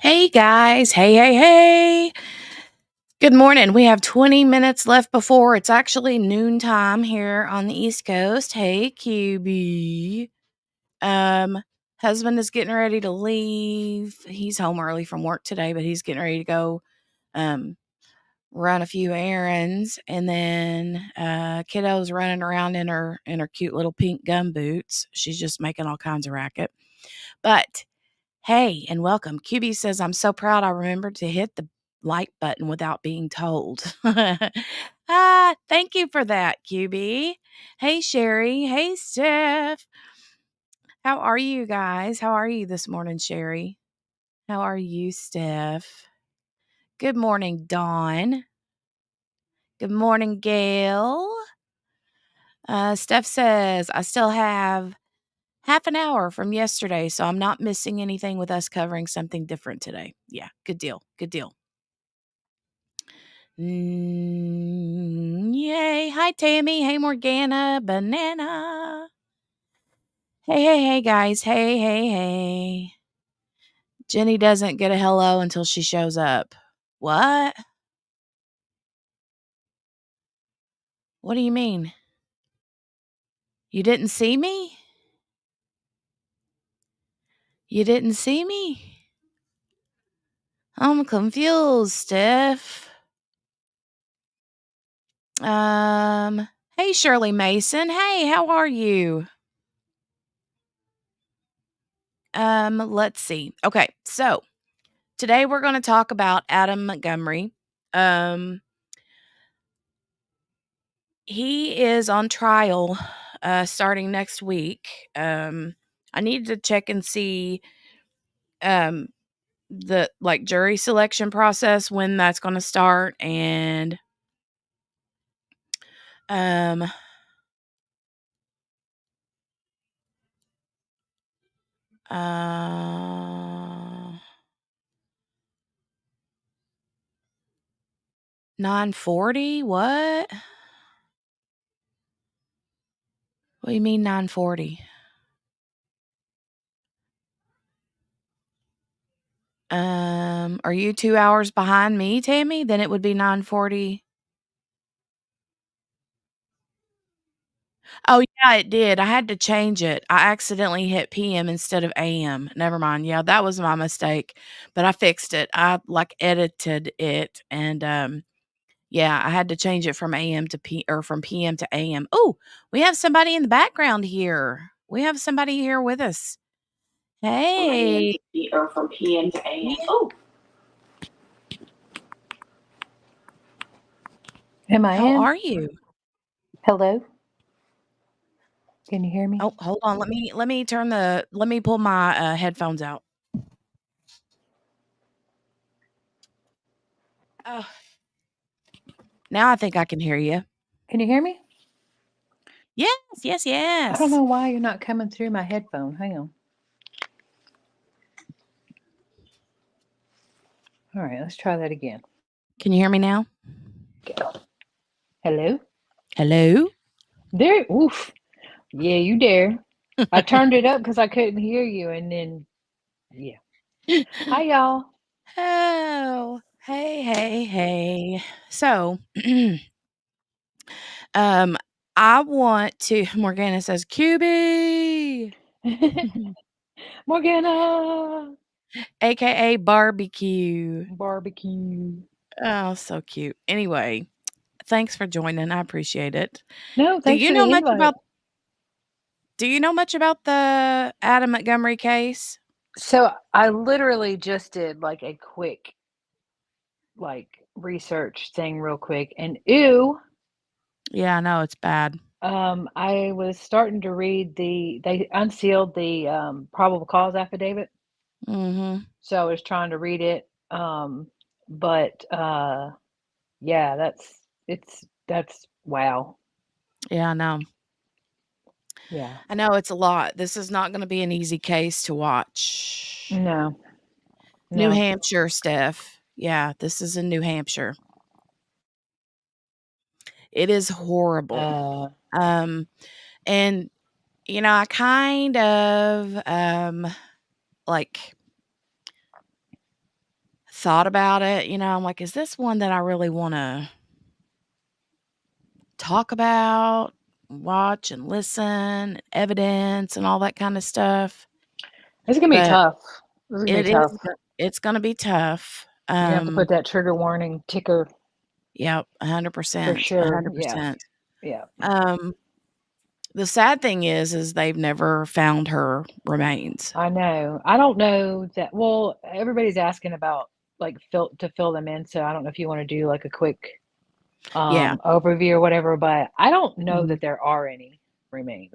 Hey guys, hey. Good morning. We have 20 minutes left before it's actually noontime here on the East Coast. Hey QB. Um Husband is getting ready to leave. He's home early from work today, but he's getting ready to go um run a few errands, and then kiddo's running around in her cute little pink gum boots. She's just making all kinds of racket. But hey, and welcome. QB says, I'm so proud I remembered to hit the like button without being told. Thank you for that, QB. Hey, Sherry. Hey, Steph. How are you guys? How are you this morning, Sherry? How are you, Steph? Good morning, Dawn. Good morning, Gail. Steph says, I still have half an hour from yesterday, so I'm not missing anything with us covering something different today. Yeah, good deal. Good deal. Yay. Hi, Tammy. Hey, Morgana. Banana. Hey, guys. Hey. Jenny doesn't get a hello until she shows up. What? What do you mean? You didn't see me? You didn't see me? I'm confused, Steph. Hey, Shirley Mason. Hey, how are you? Let's see. Okay, so today we're going to talk about Adam Montgomery. He is on trial starting next week. I need to check and see um the jury selection process when that's going to start, and um 9:40. What do you mean 9:40? Are you 2 hours behind me, Tammy? Then it would be 9:40. Oh, yeah, it did. I had to change it. I accidentally hit PM instead of AM. Never mind. Yeah, that was my mistake, but I fixed it. I, edited it, and, yeah, I had to change it from AM to from PM to AM. Oh, we have somebody in the background here. We have somebody here with us. Hey. Or from PM to AM. Yeah. Oh, Am I How in? are you? Hello? Can you hear me? Oh, hold on. Let me pull my, headphones out. Oh. Now I think I can hear you. Can you hear me? Yes. I don't know why you're not coming through my headphone. Hang on. All right, let's try that again. Can you hear me now? Hello? Hello? There. Oof. Yeah, you dare. I turned it up because I couldn't hear you, and then, yeah. Hi, y'all. Oh, hey. So, I want to Morgana says, "QB," Morgana. AKA barbecue. Barbecue. Oh, so cute. Anyway, thanks for joining. I appreciate it. No, Do thanks you for know the much invite. about the Adam Montgomery case? So I literally just did a quick research thing real quick, and ew. Yeah, I know it's bad. I was starting to read they unsealed the probable cause affidavit, Mhm. so I was trying to read it. But yeah, that's wow. Yeah, I know. Yeah. I know it's a lot. This is not gonna be an easy case to watch. No, New no. Hampshire, Steph. Yeah, this is in New Hampshire. It is horrible. Uh, Um, and, I kind of, like thought about it, I'm like, is this one that I really want to talk about, watch and listen, evidence and all that kind of stuff? It's gonna be But tough. This is gonna be it is tough. it's going to be tough. You have to put that trigger warning ticker Yep, for 100%, sure. Yeah. 100%. Yeah. Um, the sad thing is they've never found her remains. I know. I don't know that. Well, everybody's asking about like fill them in. So I don't know if you want to do like a quick Yeah. overview or whatever, but I don't know Mhm. that there are any remains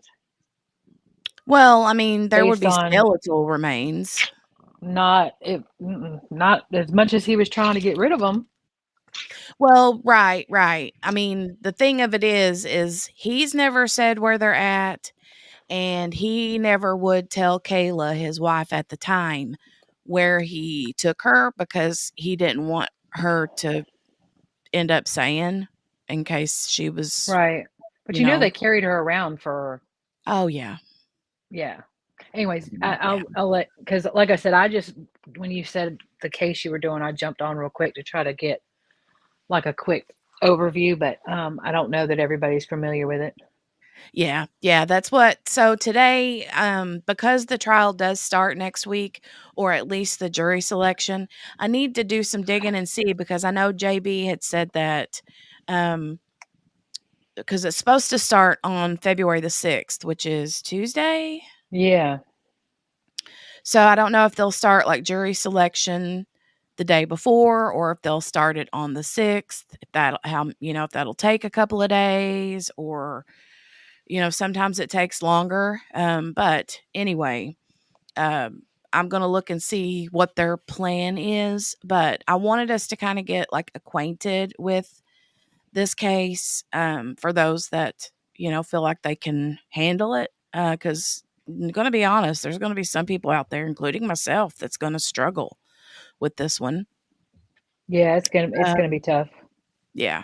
Well, I mean, there would based be on skeletal remains. not as much as he was trying to get rid of them. Well, right, right. I mean, the thing of it is he's never said where they're at, and he never would tell Kayla, his wife at the time, where he took her because he didn't want her to end up saying in case she was, Right. But you you know know they carried her around for Oh, yeah. yeah. Anyways, Yeah. I'll let because like I said, I just when you said the case you were doing, I jumped on real quick to try to get like a quick overview, but I don't know that everybody's familiar with it. Yeah, yeah, that's what so today, because the trial does start next week, or at least the jury selection, I need to do some digging and see because I know JB had said that, um, because it's supposed to start on February the 6th, which is Tuesday? Yeah. So I don't know if they'll start like jury selection the day before or if they'll start it on the 6th, if if that'll take a couple of days or sometimes it takes longer. But anyway, I'm going to look and see what their plan is. But I wanted us to kind of get like acquainted with this case for those that, feel like they can handle it. Because I'm going to be honest, there's going to be some people out there, including myself, that's going to struggle with this one. Yeah, it's gonna Um, be tough. yeah.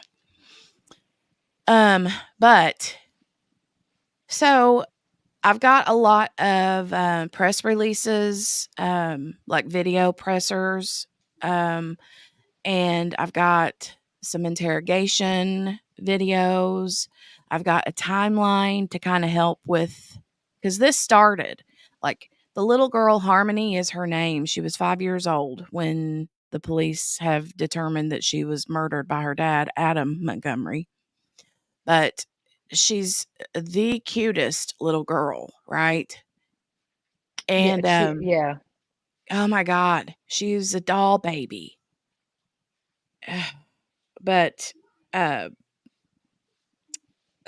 But so I've got a lot of press releases, like video pressers, um, and I've got some interrogation videos. I've got a timeline to kind of help with because this started like the little girl Harmony is her name. She was 5 years old when the police have determined that she was murdered by her dad, Adam Montgomery. But she's the cutest little girl, right? Yeah, And, yeah. oh my god, she's a doll baby. But, uh,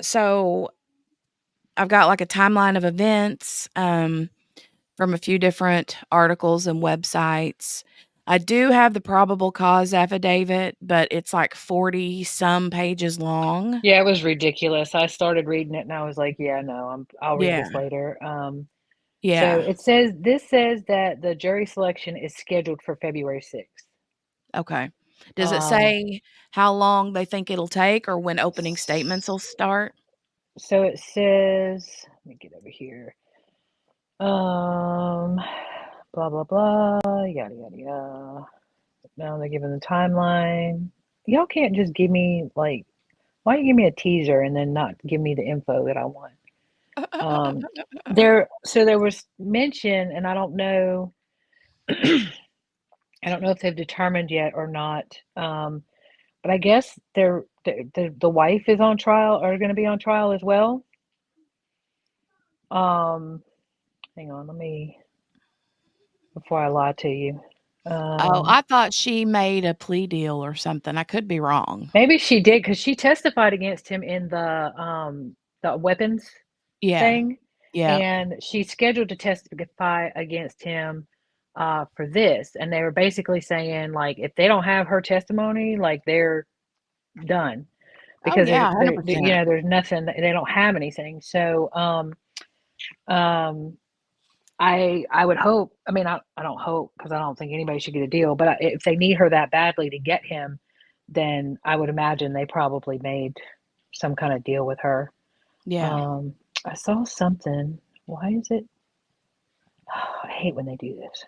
so I've got, like, a timeline of events, from a few different articles and websites. I do have the probable cause affidavit, but it's, like, 40 some pages long. Yeah, it was ridiculous. I started reading it and I was like, yeah, no, I'll read Yeah, this later. So yeah, this says that the jury selection is scheduled for February 6th. okay. Does it Um, say how long they think it'll take or when opening statements will start? so it says, let me get over here. Um, blah blah blah, yada yada yada. Now they're giving the timeline. Y'all can't just give me like, why you give me a teaser and then not give me the info that I want? There was mention, and I don't know. I don't know if they've determined yet or not. But I guess the wife is on trial or going to be on trial as well. Um, hang on, let me before I lie to you. Oh, Um, I thought she made a plea deal or something. I could be wrong. maybe she did because she testified against him in the weapons Yeah. thing, Yeah. and she's scheduled to testify against him for this. And they were basically saying like if they don't have her testimony, like they're done Oh, because yeah, you 100%. know there's nothing they don't have anything. So um I would hope. I mean, I don't hope because I don't think anybody should get a deal. But if they need her that badly to get him, then I would imagine they probably made some kind of deal with her. Yeah. Um, I saw something. Why is it? I hate when they do this.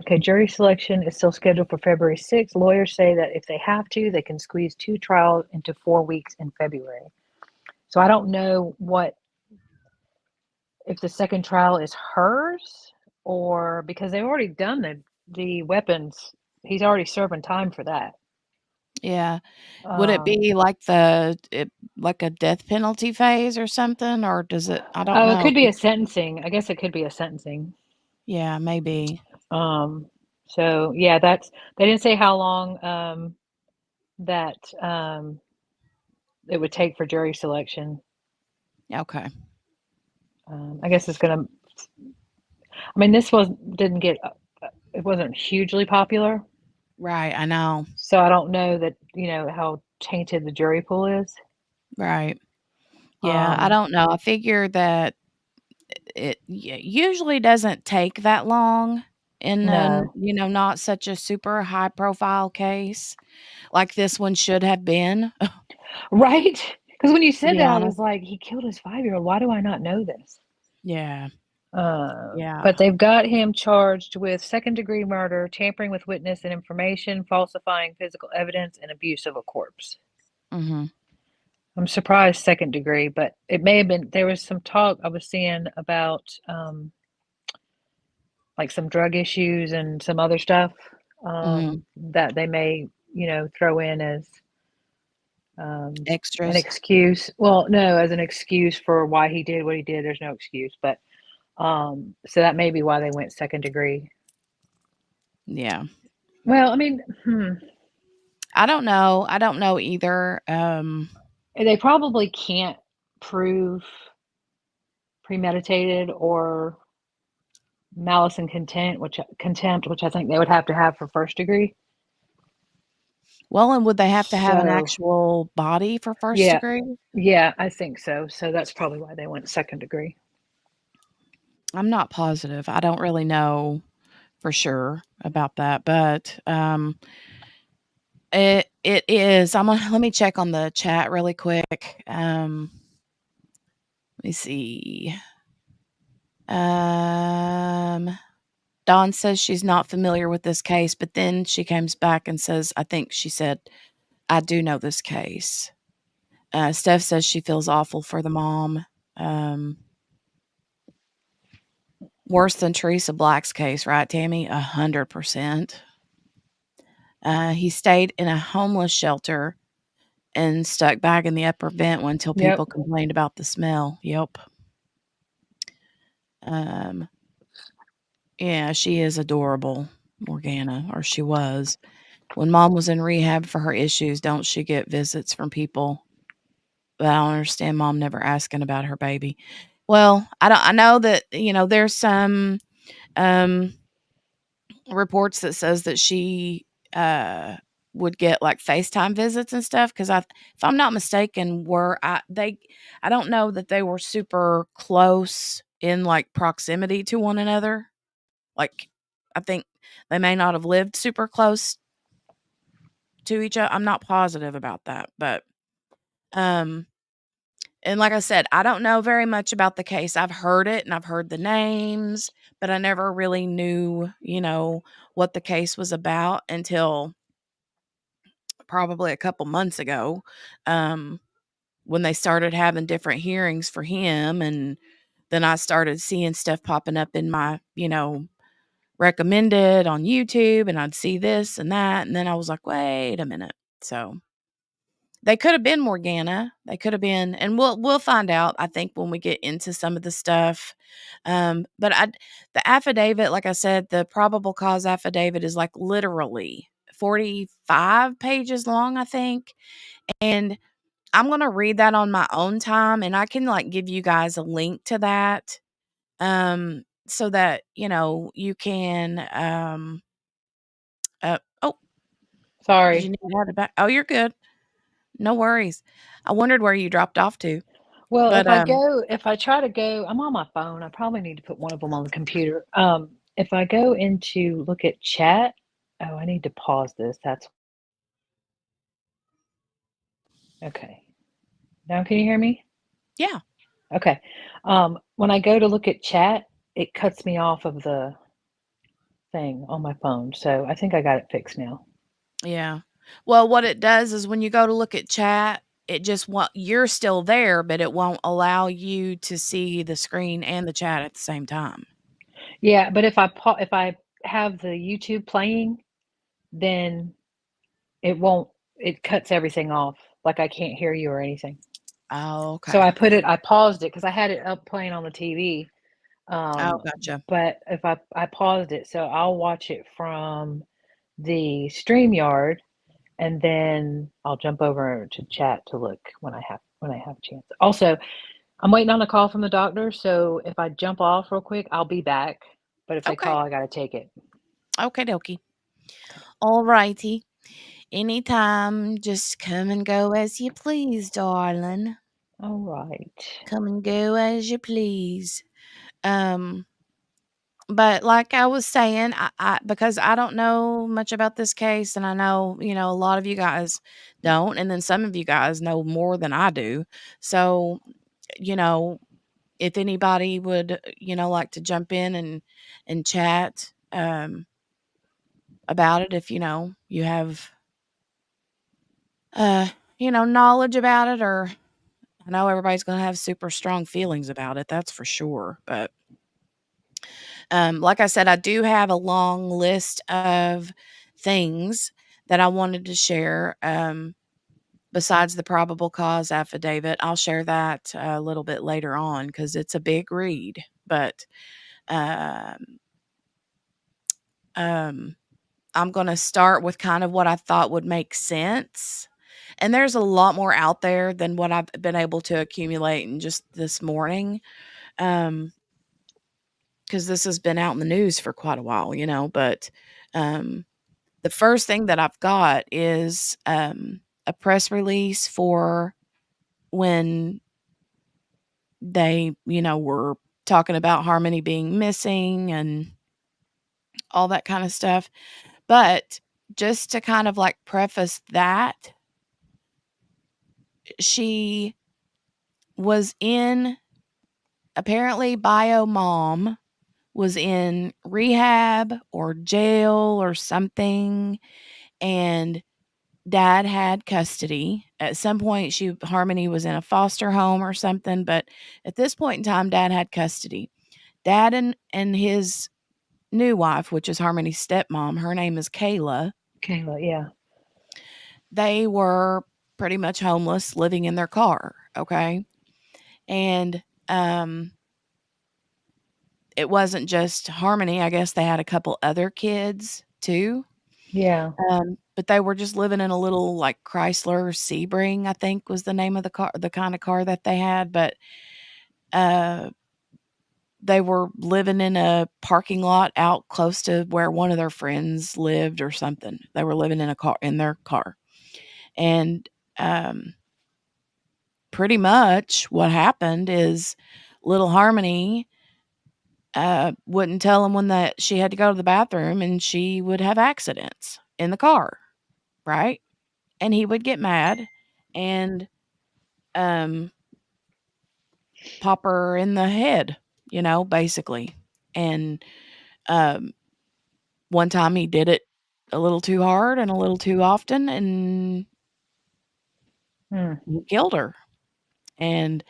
Okay, jury selection is still scheduled for February 6th. Lawyers say that if they have to, they can squeeze 2 trials into 4 weeks in February. So I don't know if the second trial is hers, or because they've already done the weapons. He's already serving time for that. Yeah. Would it be like like a death penalty phase or something, or does it I don't Oh, it know. could be a sentencing. I guess it could be a sentencing. Yeah, maybe. So yeah, they didn't say how long that it would take for jury selection. Okay. I guess it's gonna. I mean, this didn't get. It wasn't hugely popular, Right, I know. so I don't know that how tainted the jury pool is. Right. Yeah, I Um, don't know. I figure that it usually doesn't take that long in no, not such a super high profile case like this one should have been. right? Because when you said that, I Yeah. was like, he killed his 5-year-old. Why do I not know this? Yeah. Yeah. But they've got him charged with second-degree murder, tampering with witness and information, falsifying physical evidence, and abuse of a corpse. Mhm. I'm surprised second degree, but it may have been. There was some talk I was seeing about like some drug issues and some other stuff Mhm. that they may, throw in as an Extras. excuse. Well, no, as an excuse for why he did what he did. There's no excuse, but so that may be why they went second degree. Yeah. Well, I mean, I don't know. I don't know either. they probably can't prove premeditated or malice and contempt, which I think they would have to have for first degree. Well, and would they have to have an So, actual body for first yeah, degree? yeah, I think so. So that's probably why they went second degree. I'm not positive. I don't really know for sure about that, but it is. Let me check on the chat really quick. Let me see. Um Dawn says she's not familiar with this case, but then she comes back and says, I think she said, I do know this case. Steph says she feels awful for the mom. Um, Worse than Teresa Black's case, right, Tammy? 100%. He stayed in a homeless shelter and stuck back in the upper vent until Yep. people complained about the smell. Yep. Um, yeah, she is adorable, Morgana, or she was. When mom was in rehab for her issues, don't she get visits from people? But I don't understand mom never asking about her baby. Well, I know that, there's some um reports that says that she would get like FaceTime visits and stuff because if I'm not mistaken, I don't know that they were super close in like proximity to one another. Like I think they may not have lived super close to each other. I'm not positive about that, but um and like I said, I don't know very much about the case. I've heard it and I've heard the names, but I never really knew, what the case was about until probably a couple months ago, um, when they started having different hearings for him. And then I started seeing stuff popping up in my, recommended on YouTube, and I'd see this and that. And then I was like, wait a minute. So they could have been Morgana. They could have been, and we'll find out, I think, when we get into some of the stuff. But the affidavit, like I said, the probable cause affidavit is like literally 45 pages long, I think. And I'm gonna read that on my own time, and I can like give you guys a link to that. So that you can oh, did you Sorry. need to have it back? Oh, you're good. No worries. I wondered where you dropped off to. Well, But, if I try to go, I'm on my phone. I probably need to put one of them on the computer. If I go into look at chat, oh, I need to pause this. That's okay. Now, can you hear me? yeah. Okay. When I go to look at chat, it cuts me off of the thing on my phone. So I think I got it fixed now. Yeah. Well, what it does is when you go to look at chat, it just want you're still there, but it won't allow you to see the screen and the chat at the same time. Yeah, but if I have the YouTube playing, then it won't it cuts everything off. Like I can't hear you or anything. Oh, So okay. I paused it because I had it up playing on the TV. Oh, Um, gotcha. but if I paused it, so I'll watch it from the StreamYard, and then I'll jump over to chat to look when I have a chance. Also, I'm waiting on a call from the doctor, so if I jump off real quick, I'll be back. But if they Okay. call, I gotta take it. Okay, dokie. Okay. All righty. Anytime, just come and go as you please, darling. All right. Come and go as you please. Um, but like I was saying, I because I don't know much about this case, and I know, a lot of you guys don't, and then some of you guys know more than I do. So, you know, if anybody would, like to jump in and chat about it, if you have uh knowledge about it, or I know everybody's going to have super strong feelings about it, that's for sure. But like I said, I do have a long list of things that I wanted to share. Besides the probable cause affidavit, I'll share that a little bit later on because it's a big read. But um, um, I'm going to start with kind of what I thought would make sense. And there's a lot more out there than what I've been able to accumulate in just this morning. Because this has been out in the news for quite a while, but um, the first thing that I've got is a press release for when they, were talking about Harmony being missing and all that kind of stuff. But just to kind of like preface that, she was in, apparently, Bio Mom was in rehab or jail or something, and dad had custody. At some point, Harmony was in a foster home or something, but at this point in time, dad had custody. Dad and his new wife, which is Harmony's stepmom, her name is Kayla. Kayla, yeah. They were pretty much homeless, living in their car. Okay, and it wasn't just Harmony. I guess they had a couple other kids too. Yeah. But they were just living in a little, like, Chrysler Sebring, I think was the name of the car, the kind of car that they had. But uh, they were living in a parking lot out close to where one of their friends lived or something. They were living in their car, and um, pretty much what happened is little Harmony wouldn't tell him when that she had to go to the bathroom, and she would have accidents in the car, right? And he would get mad and um, pop her in the head, basically. And um, one time he did it a little too hard and a little too often, and Mm. he killed her. And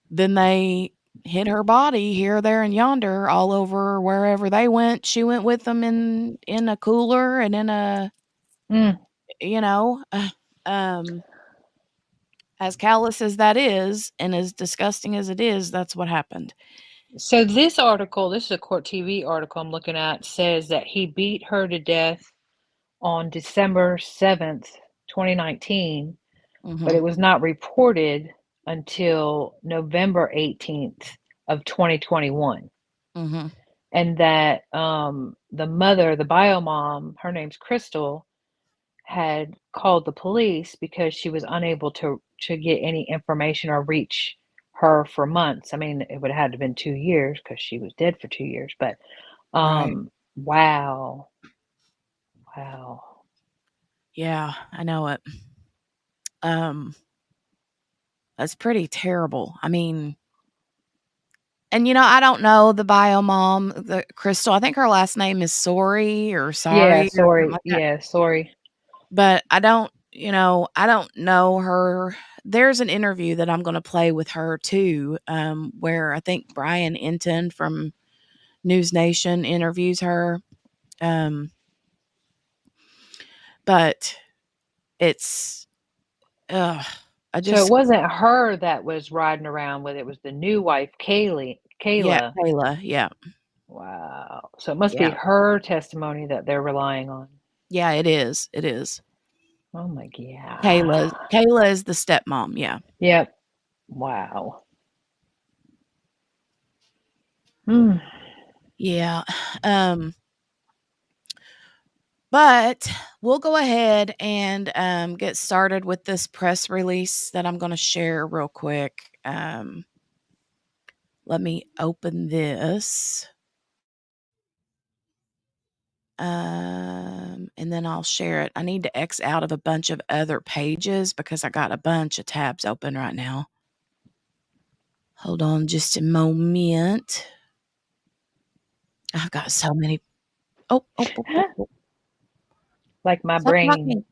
then they hid her body here, there, and yonder, all over wherever they went. She went with them in a cooler and in a, Mm. you know, um, as callous as that is, and as disgusting as it is, that's what happened. So this article, this is a Court TV article I'm looking at, says that he beat her to death on December 7th, 2019, but Mhm, it was not reported until November 18th of 2021. mhm, And that the mother, the bio mom, her name's Crystal, had called the police because she was unable to get any information or reach her for months. I mean, it would have had to have been 2 years because she was dead for 2 years. But right. wow, wow. Yeah, I know it. Um, that's pretty terrible. I mean, And, I don't know the bio mom, the Crystal. I think her last name is Sorry or Yeah, Sorry or something sorry. like that. Yeah, sorry. But I don't know her. There's an interview that I'm gonna play with her too, where I think Brian Enton from News Nation interviews her. Um, but it's, ugh, I So it just wasn't her that was riding around with it was the new wife, yeah, Kayla. Kayla, yeah, Wow. So it must be yeah, her testimony that they're relying on. yeah, it is. Oh my god. Kayla is the stepmom, yeah. Yep. Wow. Hmm. Yeah, um, but we'll go ahead and, get started with this press release that I'm gonna share real quick. Let me open this. And then I'll share it. I need to X out of a bunch of other pages because I got a bunch of tabs open right now. Hold on just a moment. I've got so many. Oh. Like my Stop brain. talking.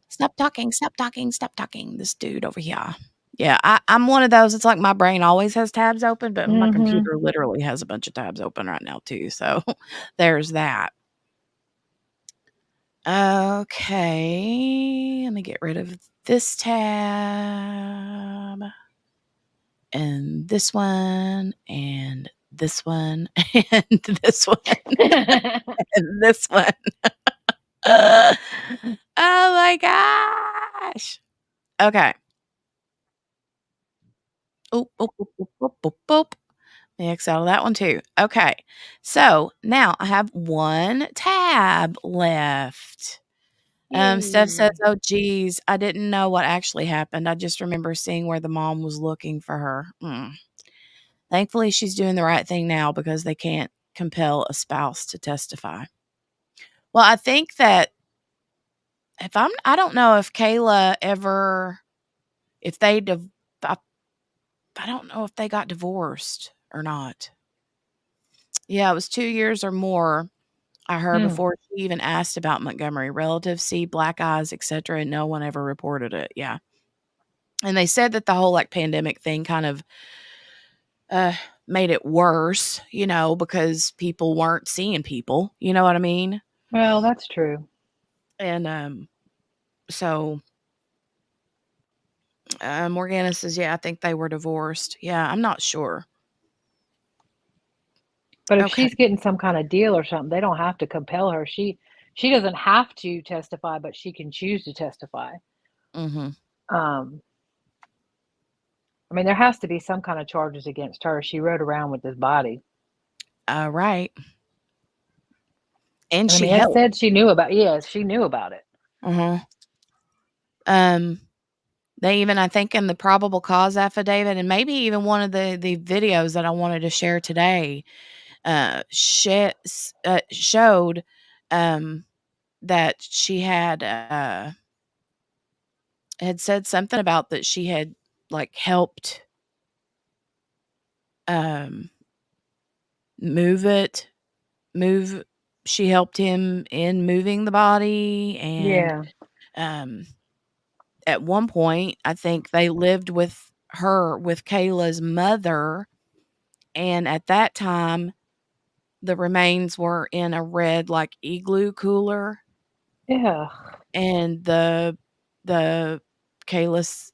Stop talking. Stop talking. Stop talking. This dude over here. Yeah, I'm one of those. It's like my brain always has tabs open, but my Mhm. computer literally has a bunch of tabs open right now too. So there's that. Okay, let me get rid of this tab and this one and this one and this one and this one. Oh my gosh. Okay. Oop, oop, oop, oop, oop, oop, oop. Let me X out of that one too. Okay. So now I have one tab left. Steph says, Yay. "Oh, geez, I didn't know what actually happened. I just remember seeing where the mom was looking for her. Thankfully, she's doing the right thing now because they can't compel a spouse to testify." Well, I think that I don't know if Kayla ever, if they, I, I don't know if they got divorced or not. Yeah, it was 2 years or more. I heard Hmm. before she even asked about Montgomery. Relatives see black eyes, etc., and no one ever reported it. Yeah. And they said that the whole, like, pandemic thing kind of, uh, made it worse, because people weren't seeing people, you know what I mean? Well, that's true. And, so, Morgana says, "Yeah, I think they were divorced." Yeah, I'm not sure. But if Okay. she's getting some kind of deal or something, they don't have to compel her. She doesn't have to testify, but she can choose to testify. Mhm. Um, I mean, there has to be some kind of charges against her. She rode around with this body. Right. And And I she mean, it helped. said she knew about yes, she knew about it. Uh-huh. Um, they even, I think, in the probable cause affidavit and maybe even one of the videos that I wanted to share today, showed, um, that she had said something about that she had, like, helped, um, move it move she helped him in moving the body, and, Yeah. um, at one point, I think they lived with Kayla's mother, and at that time, the remains were in a red, like, igloo cooler, Yeah. and the Kayla's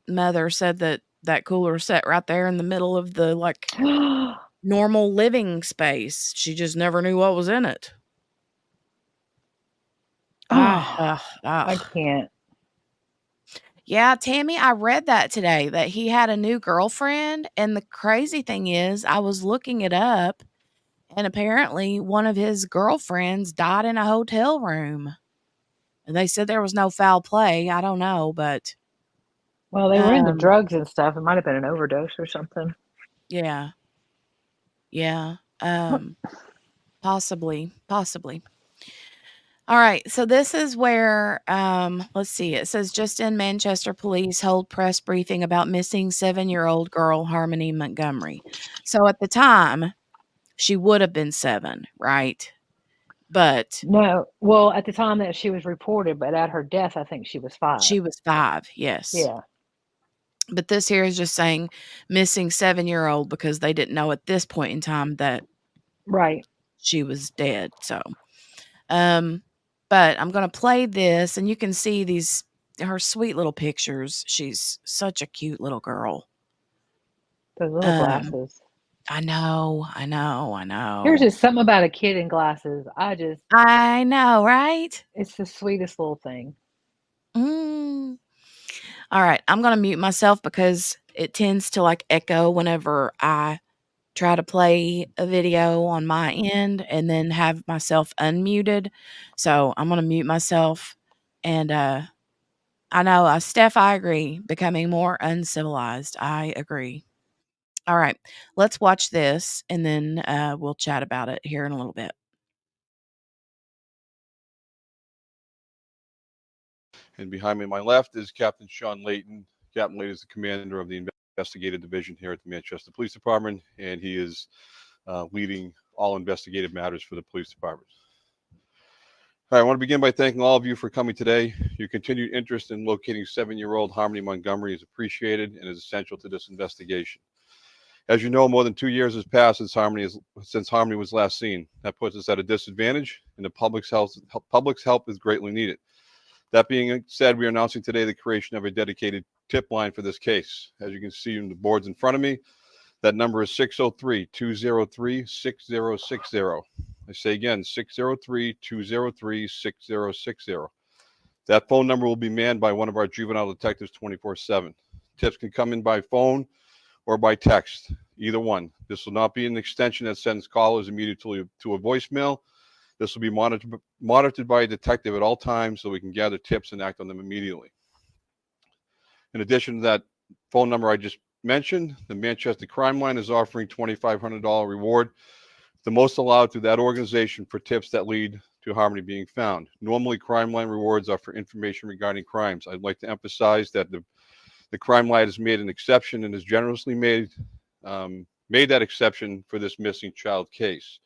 mother said that that cooler sat right there in the middle of the, like, normal living space. She just never knew what was in it. Ah, Oh, ugh, I ugh. can't. Yeah, Tammy, I read that today that he had a new girlfriend, and the crazy thing is I was looking it up, and apparently one of his girlfriends died in a hotel room, and they said there was no foul play. I don't know, but, Well, they were into um, drugs and stuff. It might have been an overdose or something. yeah, yeah, possibly. All right, so this is where, let's see, it says just in Manchester, police hold press briefing about missing 7-year-old girl Harmony Montgomery. So at the time, she would have been 7, right? But No, well, at the time that she was reported, but at her death, I think she was 5. she was 5, yes. Yeah, But this here is just saying missing 7-year-old because they didn't know at this point in time that right. she was dead. So, um, but I'm gonna play this, and you can see her sweet little pictures. She's such a cute little girl. Those little Um, glasses. I know, I know, I There's know. just something about a kid in glasses. I know, right? It's the sweetest little thing. Mm. All right, I'm gonna mute myself because it tends to like echo whenever I try to play a video on my end and then have myself unmuted. So I'm gonna mute myself. And I know, Steph, I agree. Becoming more uncivilized. I agree. All right, let's watch this and then we'll chat about it here in a little bit. And behind me on my left is Captain Sean Layton. Captain Layton is the commander of the investigative division here at the Manchester Police Department, and he is leading all investigative matters for the police department. All right, I want to begin by thanking all of you for coming today. Your continued interest in locating 7-year-old Harmony Montgomery is appreciated and is essential to this investigation. As you know, more than 2 years has passed since Harmony was last seen. That puts us at a disadvantage, and the public's help is greatly needed. That being said, we are announcing today the creation of a dedicated tip line for this case. As you can see in the boards in front of me, that number is 603-203-6060. I say again, 603-203-6060. That phone number will be manned by one of our juvenile detectives 24/7. Tips can come in by phone or by text, either one. This will not be an extension that sends callers immediately to a voicemail. This will be monitored by a detective at all times so we can gather tips and act on them immediately. In addition to that phone number I just mentioned, the Manchester Crime Line is offering $2,500 reward, the most allowed through that organization for tips that lead to Harmony being found. Normally, Crime Line rewards are for information regarding crimes. I'd like to emphasize that the Crime Line has made an exception and has generously made that exception for this missing child case.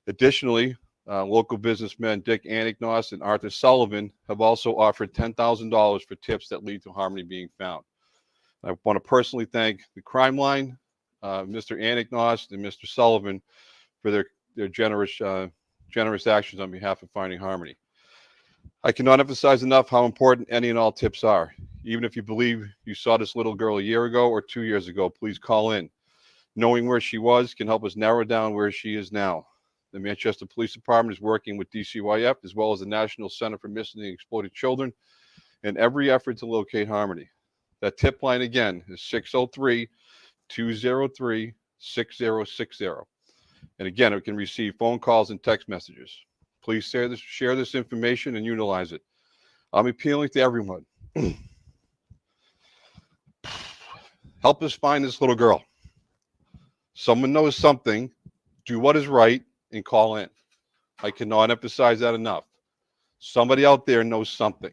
Additionally, local businessmen Dick Anignos and Arthur Sullivan have also offered $10,000 for tips that lead to Harmony being found. I want to personally thank the Crime Line, Mr. Anignos and Mr. Sullivan for their generous actions on behalf of finding Harmony. I cannot emphasize enough how important any and all tips are. Even if you believe you saw this little girl a year ago or 2 years ago, please call in. Knowing where she was can help us narrow down where she is now. The Manchester Police Department is working with DCYF as well as the National Center for Missing and Exploited Children in every effort to locate Harmony. That tip line again is 603-203-6060. And again, it can receive phone calls and text messages. Please share this information and utilize it. I'm appealing to everyone. Help us find this little girl. Someone knows something. Do what is right and call in. I cannot emphasize that enough. Somebody out there knows something.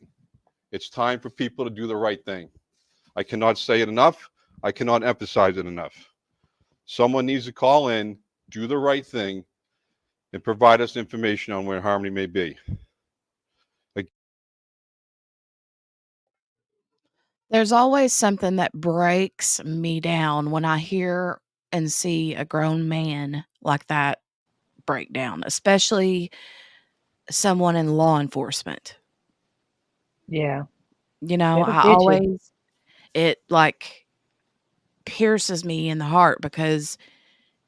It's time for people to do the right thing. I cannot say it enough. I cannot emphasize it enough. Someone needs to call in, do the right thing, and provide us information on where Harmony may be. There's always something that breaks me down when I hear and see a grown man like that break down, especially someone in law enforcement. Yeah, You know, it'll I get you. always it like pierces me in the heart because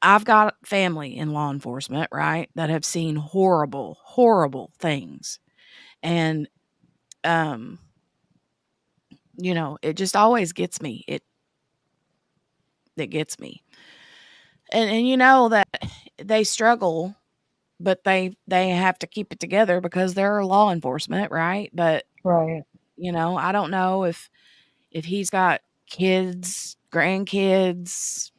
I've got family in law enforcement, right, that have seen horrible, horrible things. And um, it just always gets me. It gets me. And you know that they struggle, but they have to keep it together because they're law enforcement, right? But Right. I don't know if he's got kids, grandkids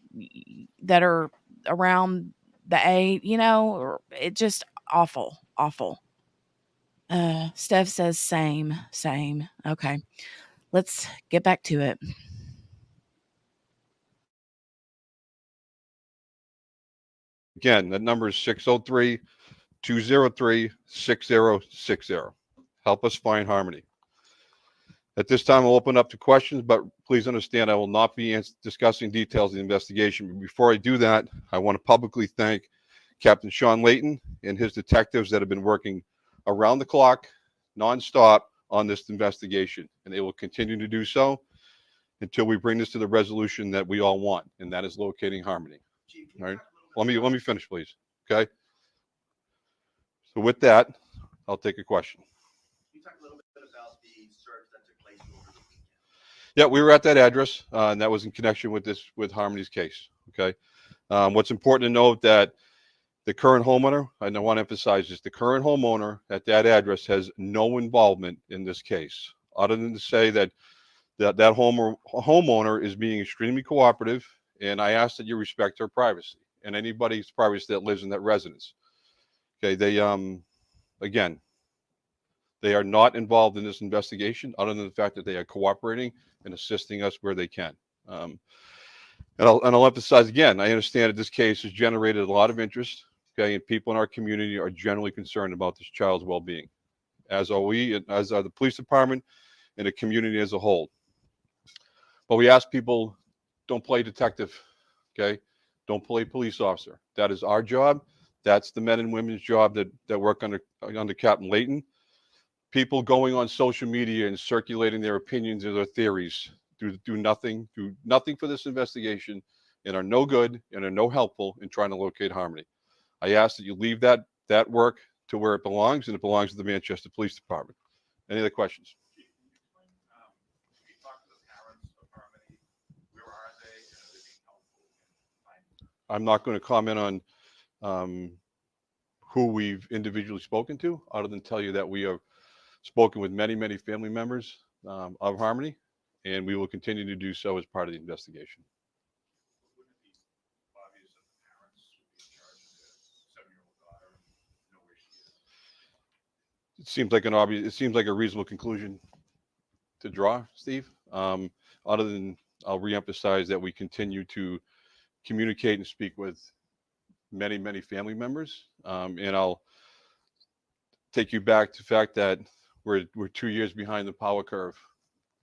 that are around the age, or it just awful, awful. Steph says same. Okay, let's get back to it. Again, that number is 603-203-6060. Help us find harmony. At this time, I'll open up to questions, but please understand I will not be discussing details of the investigation. But before I do that, I want to publicly thank Captain Sean Layton and his detectives that have been working around the clock, nonstop, on this investigation, and they will continue to do so until we bring this to the resolution that we all want, and that is locating harmony. All right. Let me finish, please. Okay. So with that, I'll take a question. Can you talk a little bit about the search that took place over the weekend? Yeah, we were at that address, and that was in connection with Harmony's case. Okay. What's important to note that the current homeowner, and I want to emphasize this, the current homeowner at that address has no involvement in this case, other than to say that homeowner is being extremely cooperative, and I ask that you respect her privacy and anybody's privacy that lives in that residence. Okay, they again, they are not involved in this investigation, other than the fact that they are cooperating and assisting us where they can. And I'll emphasize again, I understand that this case has generated a lot of interest. Okay, and people in our community are generally concerned about this child's well-being, as are we, as are the police department and the community as a whole. But we ask people, don't play detective, okay? Don't play police officer. That is our job. That's the men and women's job that work under Captain Layton. People going on social media and circulating their opinions or their theories do nothing for this investigation, and are no good and are no helpful in trying to locate harmony. I ask that you leave that work to where it belongs, and it belongs to the Manchester Police Department. Any other questions? I'm not going to comment on who we've individually spoken to, other than tell you that we have spoken with many, many family members of Harmony, and we will continue to do so as part of the investigation. Wouldn't it be obvious that the parents would be in charge of the 7-year-old daughter and know where she is? It seems like a reasonable conclusion to draw, Steve. Other than, I'll reemphasize that we continue to communicate and speak with many, many family members. And I'll take you back to the fact that we're 2 years behind the power curve,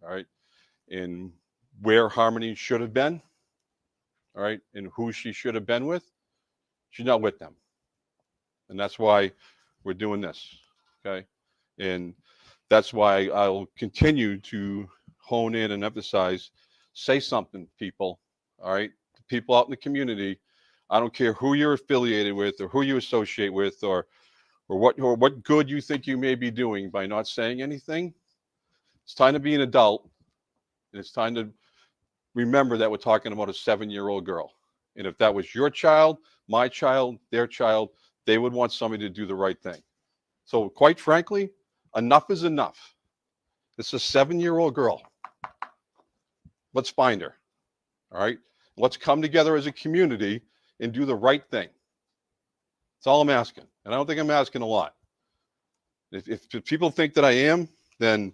all right? And where Harmony should have been, all right, and who she should have been with, she's not with them. And that's why we're doing this, okay? And that's why I'll continue to hone in and emphasize, say something, people, all right? The people out in the community, I don't care who you're affiliated with or who you associate with or what good you think you may be doing by not saying anything. It's time to be an adult, and it's time to remember that we're talking about a 7-year-old girl. And if that was your child, my child, their child, they would want somebody to do the right thing. So quite frankly, enough is enough. It's a 7-year-old girl. Let's find her. All right. Let's come together as a community and do the right thing. That's all I'm asking. And I don't think I'm asking a lot. If people think that I am, then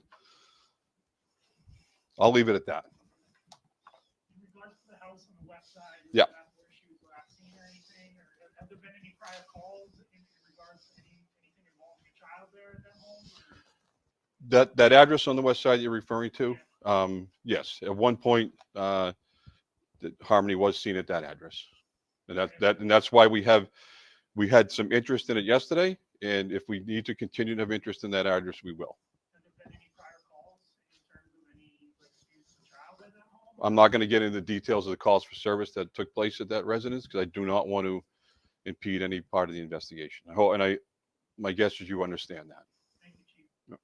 I'll leave it at that. In regards to the house on the west side, yeah. Where she was last seen or anything, or have there been any prior calls in regards to anything involving a child there at that home? That address on the west side you're referring to? Yeah. Yes. At one point, Harmony was seen at that address, and that's why we had some interest in it yesterday. And if we need to continue to have interest in that address, we will. Have there been any prior calls in terms of any abuse of child at that home? I'm not going to get into the details of the calls for service that took place at that residence, because I do not want to impede any part of the investigation. My guess is you understand that. Thank you, Chief. Yep.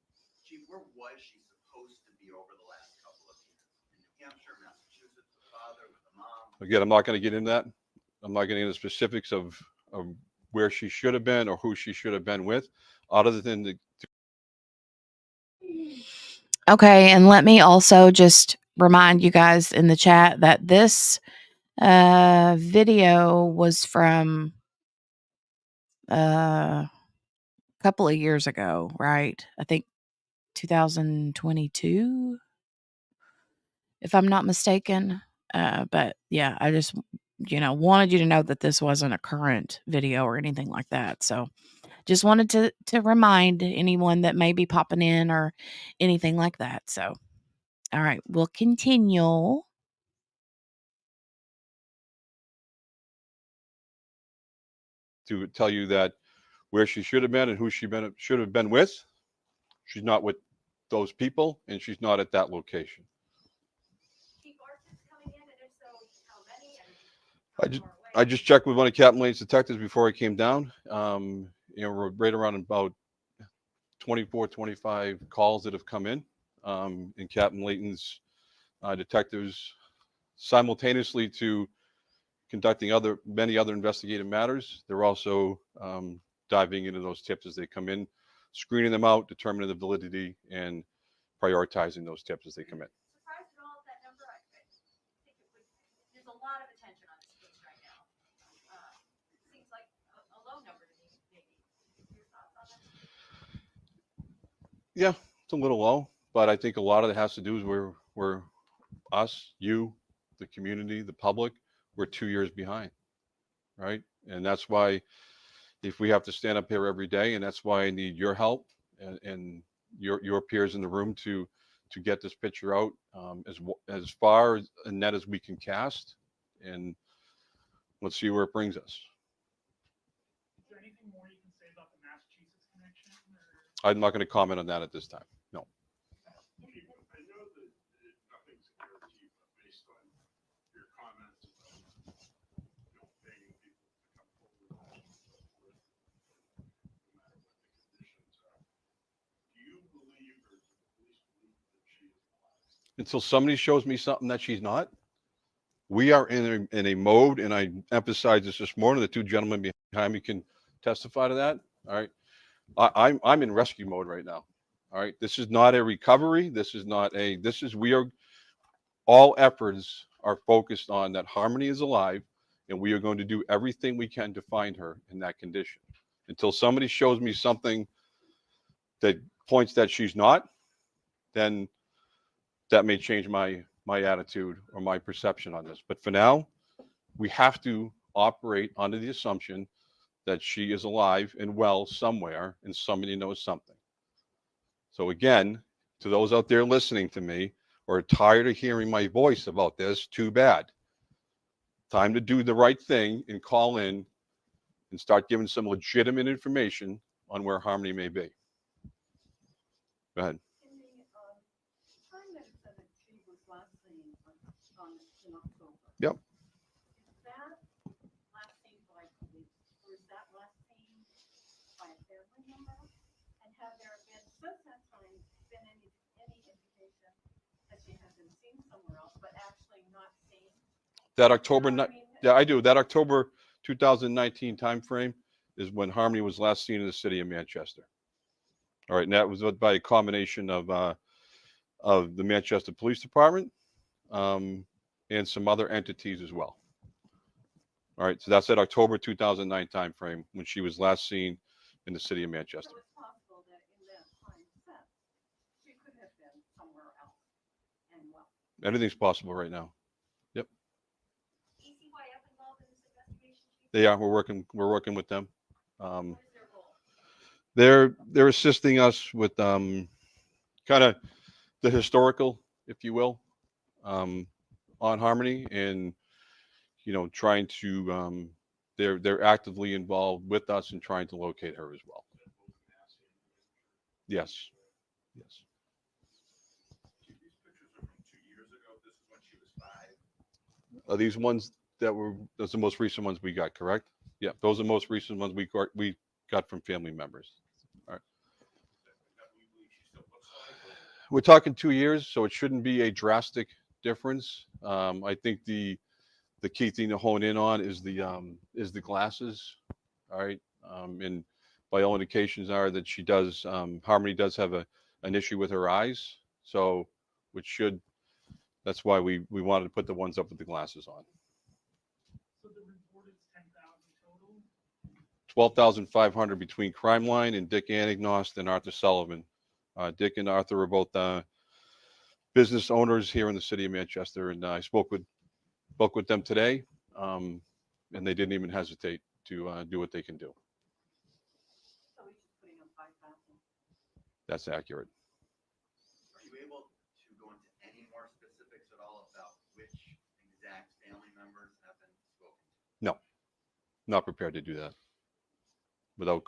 Chief, where was she supposed to be over the last couple of years? In New Hampshire, Massachusetts, with the father, with the mom? Again, I'm not going to get into that. I'm not getting into the specifics of where she should have been or who she should have been with, other than Okay, and let me also just remind you guys in the chat that this video was from couple of years ago, right? I think 2022, if I'm not mistaken. But yeah, I just, wanted you to know that this wasn't a current video or anything like that. So just wanted to remind anyone that may be popping in or anything like that. So, all right, we'll continue. To tell you that where she should have been and who should have been with, she's not with those people, and she's not at that location. I just checked with one of Captain Lane's detectives before I came down. We're right around about 24, 25 calls that have come in. And Captain Layton's detectives simultaneously to conducting many other investigative matters. They're also diving into those tips as they come in, screening them out, determining the validity, and prioritizing those tips as they come in. Surprised at all at that number? I think there's a lot of attention on this case right now. Seems like a low number to me, maybe. Your thoughts on that? Yeah, it's a little low, but I think a lot of it has to do is we're us, you, the community, the public, we're 2 years behind, right? And that's why if we have to stand up here every day, and that's why I need your help and your peers in the room to get this picture out as far a net as we can cast, and let's see where it brings us. Is there anything more you can say about the Massachusetts connection? I'm not going to comment on that at this time. No. I know that nothing's guaranteed, but based on your comments about begging people to come forward and so forth, no matter what the conditions are, do you believe or does the police believe that she is alive? Until somebody shows me something that she's not, we are in a mode, and I emphasized this morning. The two gentlemen behind me can testify to that. All right, I'm in rescue mode right now. All right, this is not a recovery. We are, all efforts are focused on that Harmony is alive, and we are going to do everything we can to find her in that condition. Until somebody shows me something that points that she's not, then that may change my attitude or my perception on this. But for now, we have to operate under the assumption that she is alive and well somewhere, and somebody knows something. So again, to those out there listening to me or tired of hearing my voice about this, too bad. Time to do the right thing and call in and start giving some legitimate information on where Harmony may be. Go ahead. In the time that it said that she was last seen in October. Yep. Is that last seen by police, or is that last seen by a family member? And have there been, since that time, been any indication that she has been seen somewhere else, but actually not seen? That October, You know what I mean? yeah, I do. That October 2019 timeframe is when Harmony was last seen in the city of Manchester. All right, and that was by a combination of the Manchester Police Department and some other entities as well. All right, so that's that October 2009 timeframe when she was last seen in the city of Manchester. So it's possible that in that time since, she could have been somewhere else and well. Anything's possible right now. Yep. ECYF involved in this investigation? They are. We're working with them. What is their role? They're assisting us with kind of the historical, if you will, on Harmony, and trying to they're actively involved with us in trying to locate her as well. Yes. Yes. These pictures are from 2 years ago. This is when she was 5. Are these ones those are the most recent ones we got, correct? Yeah, those are the most recent ones we got from family members. All right. We're talking 2 years, so it shouldn't be a drastic difference. I think the key thing to hone in on is the glasses. All right. And by all indications are that she does, Harmony does have an issue with her eyes. So, that's why we wanted to put the ones up with the glasses on. So the report is 10,000 total? $12,500 between Crime Line and Dick Anagnost and Arthur Sullivan. Dick and Arthur are both business owners here in the city of Manchester, and I spoke with them today, and they didn't even hesitate to do what they can do. So he's just putting up 5,000. That's accurate. Are you able to go into any more specifics at all about which exact family members have been spoken to? No, not prepared to do that. Without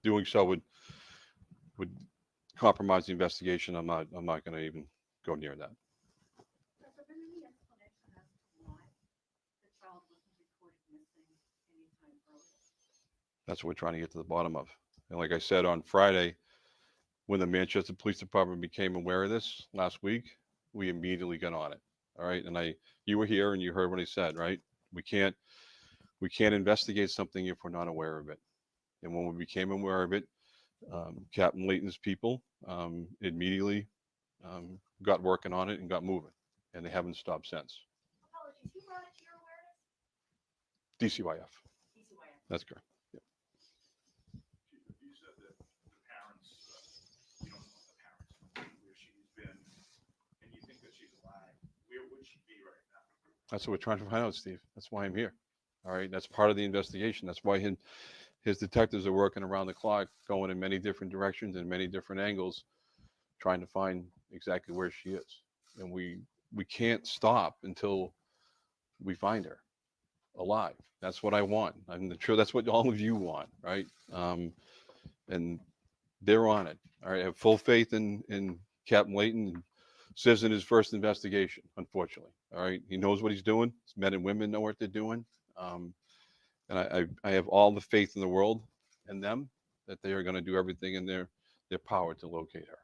doing so would compromise the investigation. I'm not going to even go near that. Has there been any explanation as to why the child wasn't reported missing anytime earlier? That's what we're trying to get to the bottom of. And like I said on Friday, when the Manchester Police Department became aware of this last week, we immediately got on it. All right, and you were here and you heard what I said, right? We can't investigate something if we're not aware of it. And when we became aware of it, Captain Layton's people immediately got working on it and got moving, and they haven't stopped since. Apologies, who brought it to your awareness? DCYF. DCYF. That's correct. Yeah. Chief, you said that the parents, you don't know the parents, where she's been, and you think that she's alive. Where would she be right now? That's what we're trying to find out, Steve. That's why I'm here. All right. That's part of the investigation. That's why his detectives are working around the clock, going in many different directions and many different angles, trying to find exactly where she is. And we can't stop until we find her alive. That's what I want. I'm sure that's what all of you want, right? And they're on it. All right. I have full faith in Captain Layton. This isn't his first investigation, unfortunately. All right. He knows what he's doing. His men and women know what they're doing. And I have all the faith in the world in them that they are going to do everything in their power to locate her.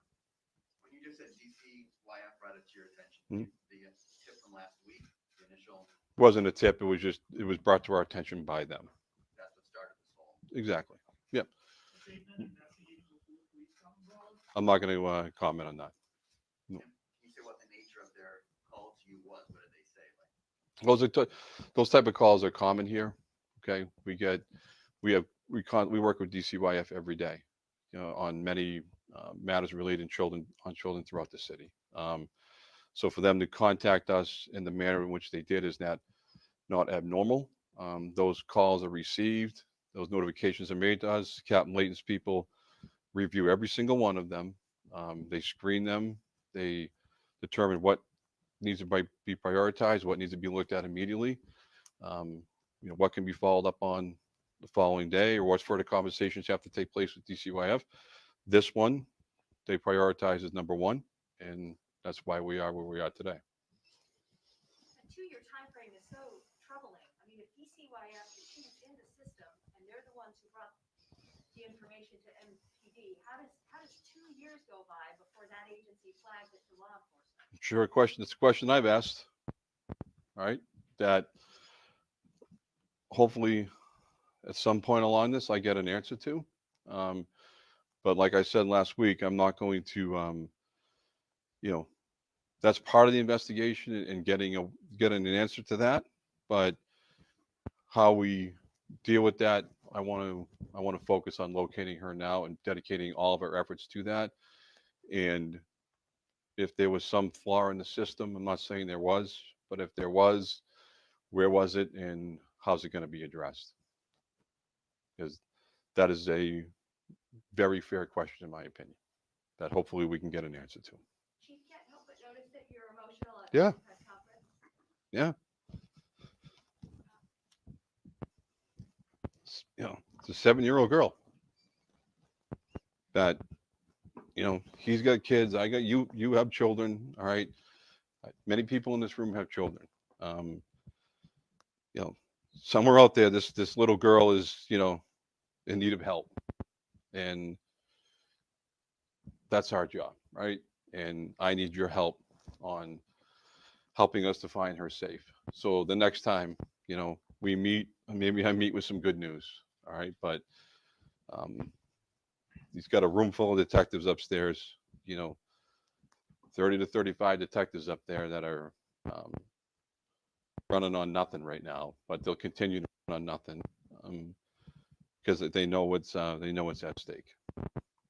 When you just said DCYF brought it to your attention, the tip from last week, the initial, It wasn't a tip. It was brought to our attention by them. that's what started this whole. Exactly. Yep. Have they been investigating before the police got involved? I'm not going to comment on that. Can you say what the nature of their call to you was? What did they say? Like, Those type of calls are common here. Okay. We work with DCYF every day, on many matters related on children throughout the city. So for them to contact us in the manner in which they did is not abnormal. Those calls are received. Those notifications are made to us. Captain Layton's people review every single one of them. They screen them. They determine what needs to be prioritized, what needs to be looked at immediately. What can be followed up on the following day, or what further conversations have to take place with DCYF. This one, they prioritize as number one, and that's why we are where we are today. And 2-year time frame is so troubling. I mean, if DCYF, if she's in the system and they're the ones who brought the information to MPD, how does 2 years go by before that agency flags it to law enforcement? Sure, it's a question I've asked. All right, that hopefully at some point along this I get an answer to. But like I said last week, I'm not going to, that's part of the investigation and getting an answer to that. But how we deal with that, I want to focus on locating her now and dedicating all of our efforts to that. And if there was some flaw in the system, I'm not saying there was, but if there was, where was it and how's it going to be addressed? Because that is a very fair question, in my opinion, that hopefully we can get an answer to. Chief, can't help but notice that you're emotional at Yeah. the press conference. Yeah. It's a 7-year-old girl that, he's got kids. I got you have children. All right. Many people in this room have children. Somewhere out there, this little girl is, in need of help. And that's our job, right? And I need your help on helping us to find her safe. So the next time, we meet, maybe I meet with some good news. All right. But he's got a room full of detectives upstairs, 30 to 35 detectives up there that are running on nothing right now, but they'll continue to run on nothing. because they know what's at stake.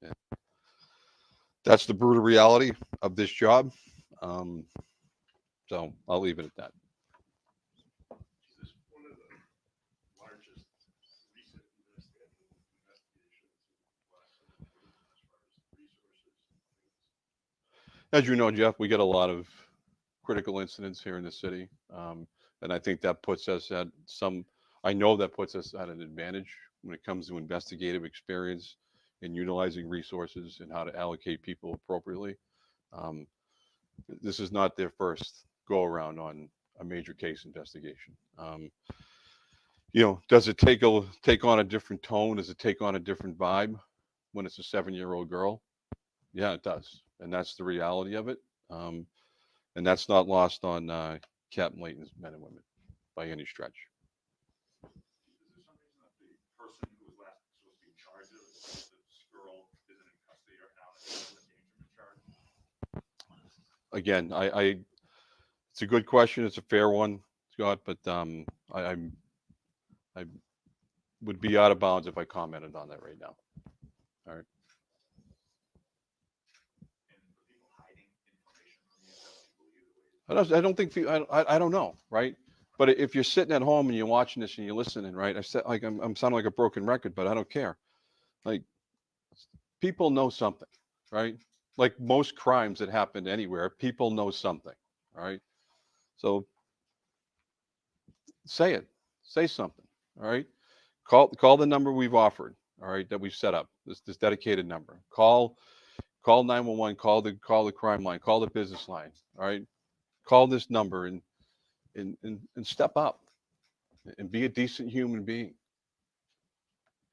Yeah. That's the brutal reality of this job. So I'll leave it at that. Is this one of the largest recent investigations in the last several years as far as resources? As you know, Jeff, we get a lot of critical incidents here in the city, and I think that puts us at some. I know that puts us at an advantage when it comes to investigative experience and utilizing resources and how to allocate people appropriately. Um, this is not their first go around on a major case investigation. Does it take on a different tone? Does it take on a different vibe when it's a 7-year-old girl? Yeah, it does, and that's the reality of it. And that's not lost on Captain Layton's men and women by any stretch. Is there some reason that the person who was last supposed to be in charge of this girl isn't in custody right now and has been named him in charge? Again, it's a good question. It's a fair one, Scott, but I would be out of bounds if I commented on that right now. All right. And for people hiding information from you, that people either way. I don't think I don't know, right? But if you're sitting at home and you're watching this and you're listening, right? I said like I'm sounding like a broken record, but I don't care. Like people know something, right? Like most crimes that happen anywhere, people know something, right? So say it, say something, all right? Call the number we've offered, all right, that we've set up, this dedicated number. Call 911, call the crime line, call the business line, all right? Call this number and step up and be a decent human being.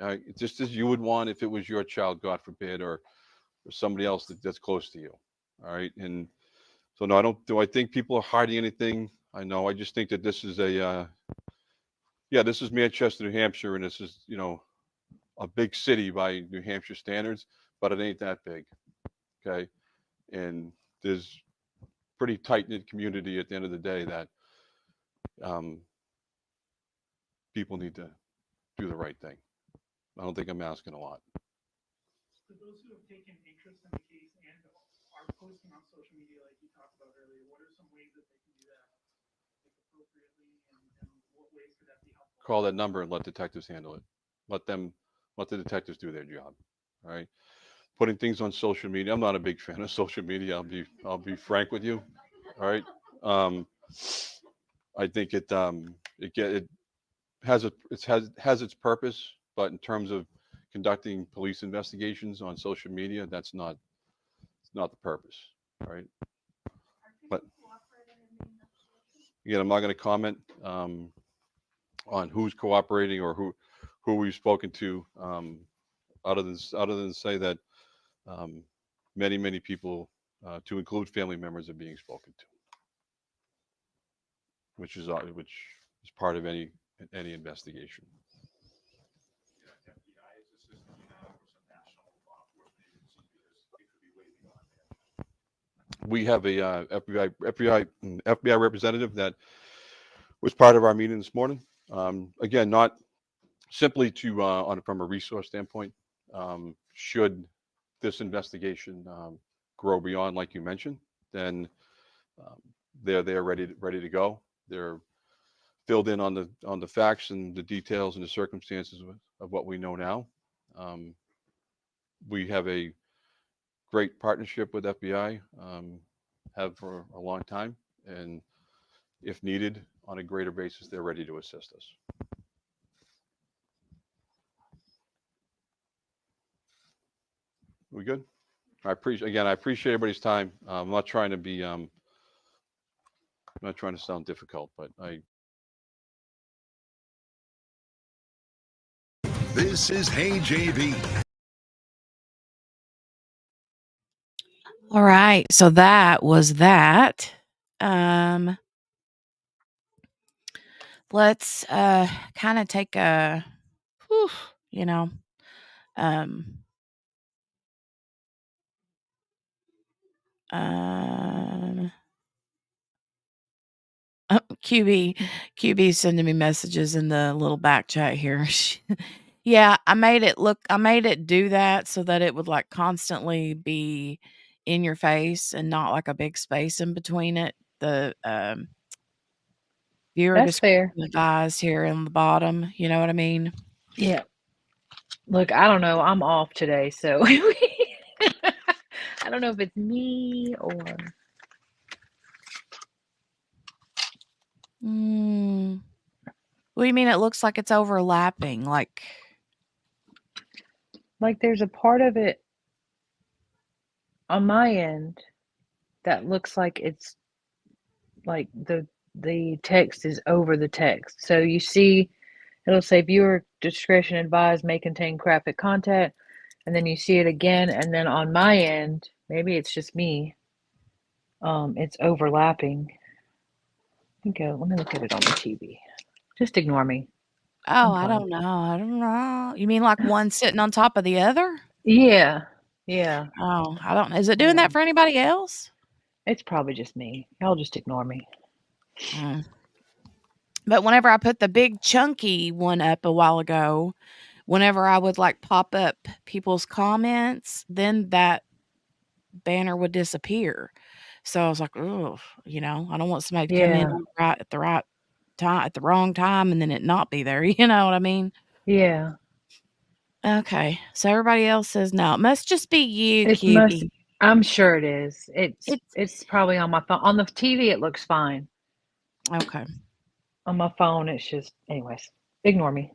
All right, just as you would want if it was your child, God forbid, or somebody else that's close to you. All right, and so no, I don't. Do I think people are hiding anything? I know. I just think that this is this is Manchester, New Hampshire, and this is a big city by New Hampshire standards, but it ain't that big. Okay, and there's pretty tight knit community at the end of the day that people need to do the right thing. I don't think I'm asking a lot. For those who have taken interest in the case and are posting on social media, like you talked about earlier, what are some ways that they can do that appropriately, and what ways could that be helpful? Call that number and let detectives handle it. Let the detectives do their job. All right. Putting things on social media. I'm not a big fan of social media. I'll be frank with you. All right. I think it has its purpose, but in terms of conducting police investigations on social media, it's not the purpose. All right. But again, I'm not going to comment on who's cooperating or who we've spoken to, other than say that many people, to include family members, are being spoken to, which is part of any investigation. Yeah, FBI is assisting you now, or some national law enforcement agency, because it could be way beyond that. We have a FBI representative that was part of our meeting this morning. Again, not simply from a resource standpoint. Should this investigation grow beyond, like you mentioned, then they're ready to go. They're filled in on the facts and the details and the circumstances of what we know now. We have a great partnership with FBI, have for a long time, and if needed on a greater basis, they're ready to assist us. We good? I appreciate everybody's time. I'm not trying to sound difficult, but This is Hey JV. All right. So that was that. Let's kind of take a QB sending me messages in the little back chat here. Yeah, I made it do that so that it would, like, constantly be in your face and not, like, a big space in between it. The, viewer That's description fair. advised here on the bottom, you know what I mean? Yeah. Look, I don't know. I'm off today, so I don't know if it's me or Mm. What do you mean it looks like it's overlapping? Like like there's a part of it on my end that looks like it's like the text is over the text. So you see it'll say viewer discretion advised, may contain graphic content, and then you see it again, and then on my end, maybe it's just me, it's overlapping. Let me look at it on the TV. Just ignore me. oh, I'm I fine. don't know. I don't know. You mean like one sitting on top of the other? Yeah. Yeah. Oh, I don't know. Is it Hold doing that on. for anybody else? It's probably just me. Y'all just ignore me. Mm. But whenever I put the big chunky one up a while ago, whenever I would like pop up people's comments, then that banner would disappear. So I was like, oh, I don't want somebody to come in Yeah. right at the right time at the wrong time and then it not be there. You know what I mean? Yeah. Okay. So everybody else says no. It must just be you, It must QB. I'm sure it is. It's It's it's probably on my phone. On the TV it looks fine. okay. On my phone it's just anyways. Ignore me.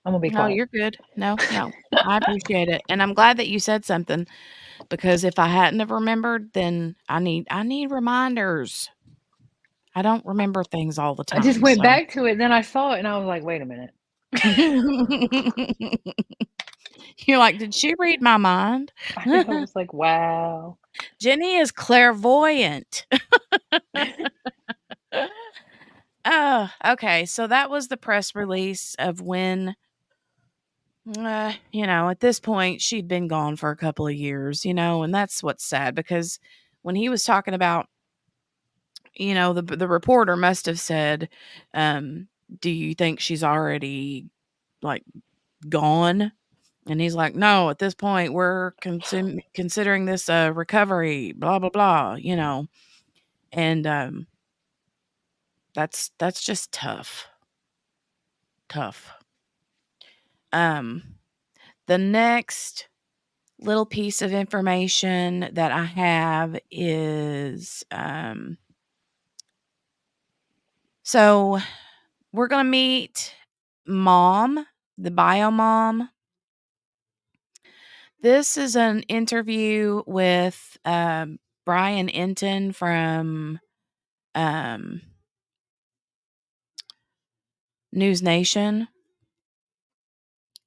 I'm gonna be No, quiet. you're good. No, no. I appreciate it. And I'm glad that you said something because if I hadn't have remembered, then I need reminders. I don't remember things all the I just time. went So back to it, then I saw it and I was like, wait a minute. you're like, did she read my mind? I was like, wow. Jenny is clairvoyant. Oh, okay. So that was the press release of when, at this point, she'd been gone for a couple of years, and that's what's sad because when he was talking about, the reporter must have said, do you think she's already like gone? And he's like, no, at this point, we're considering this a recovery, blah, blah, blah, and that's just tough. Tough. Um, the next little piece of information that I have is so we're going to meet mom, the bio mom. This is an interview with Brian Enton from News Nation.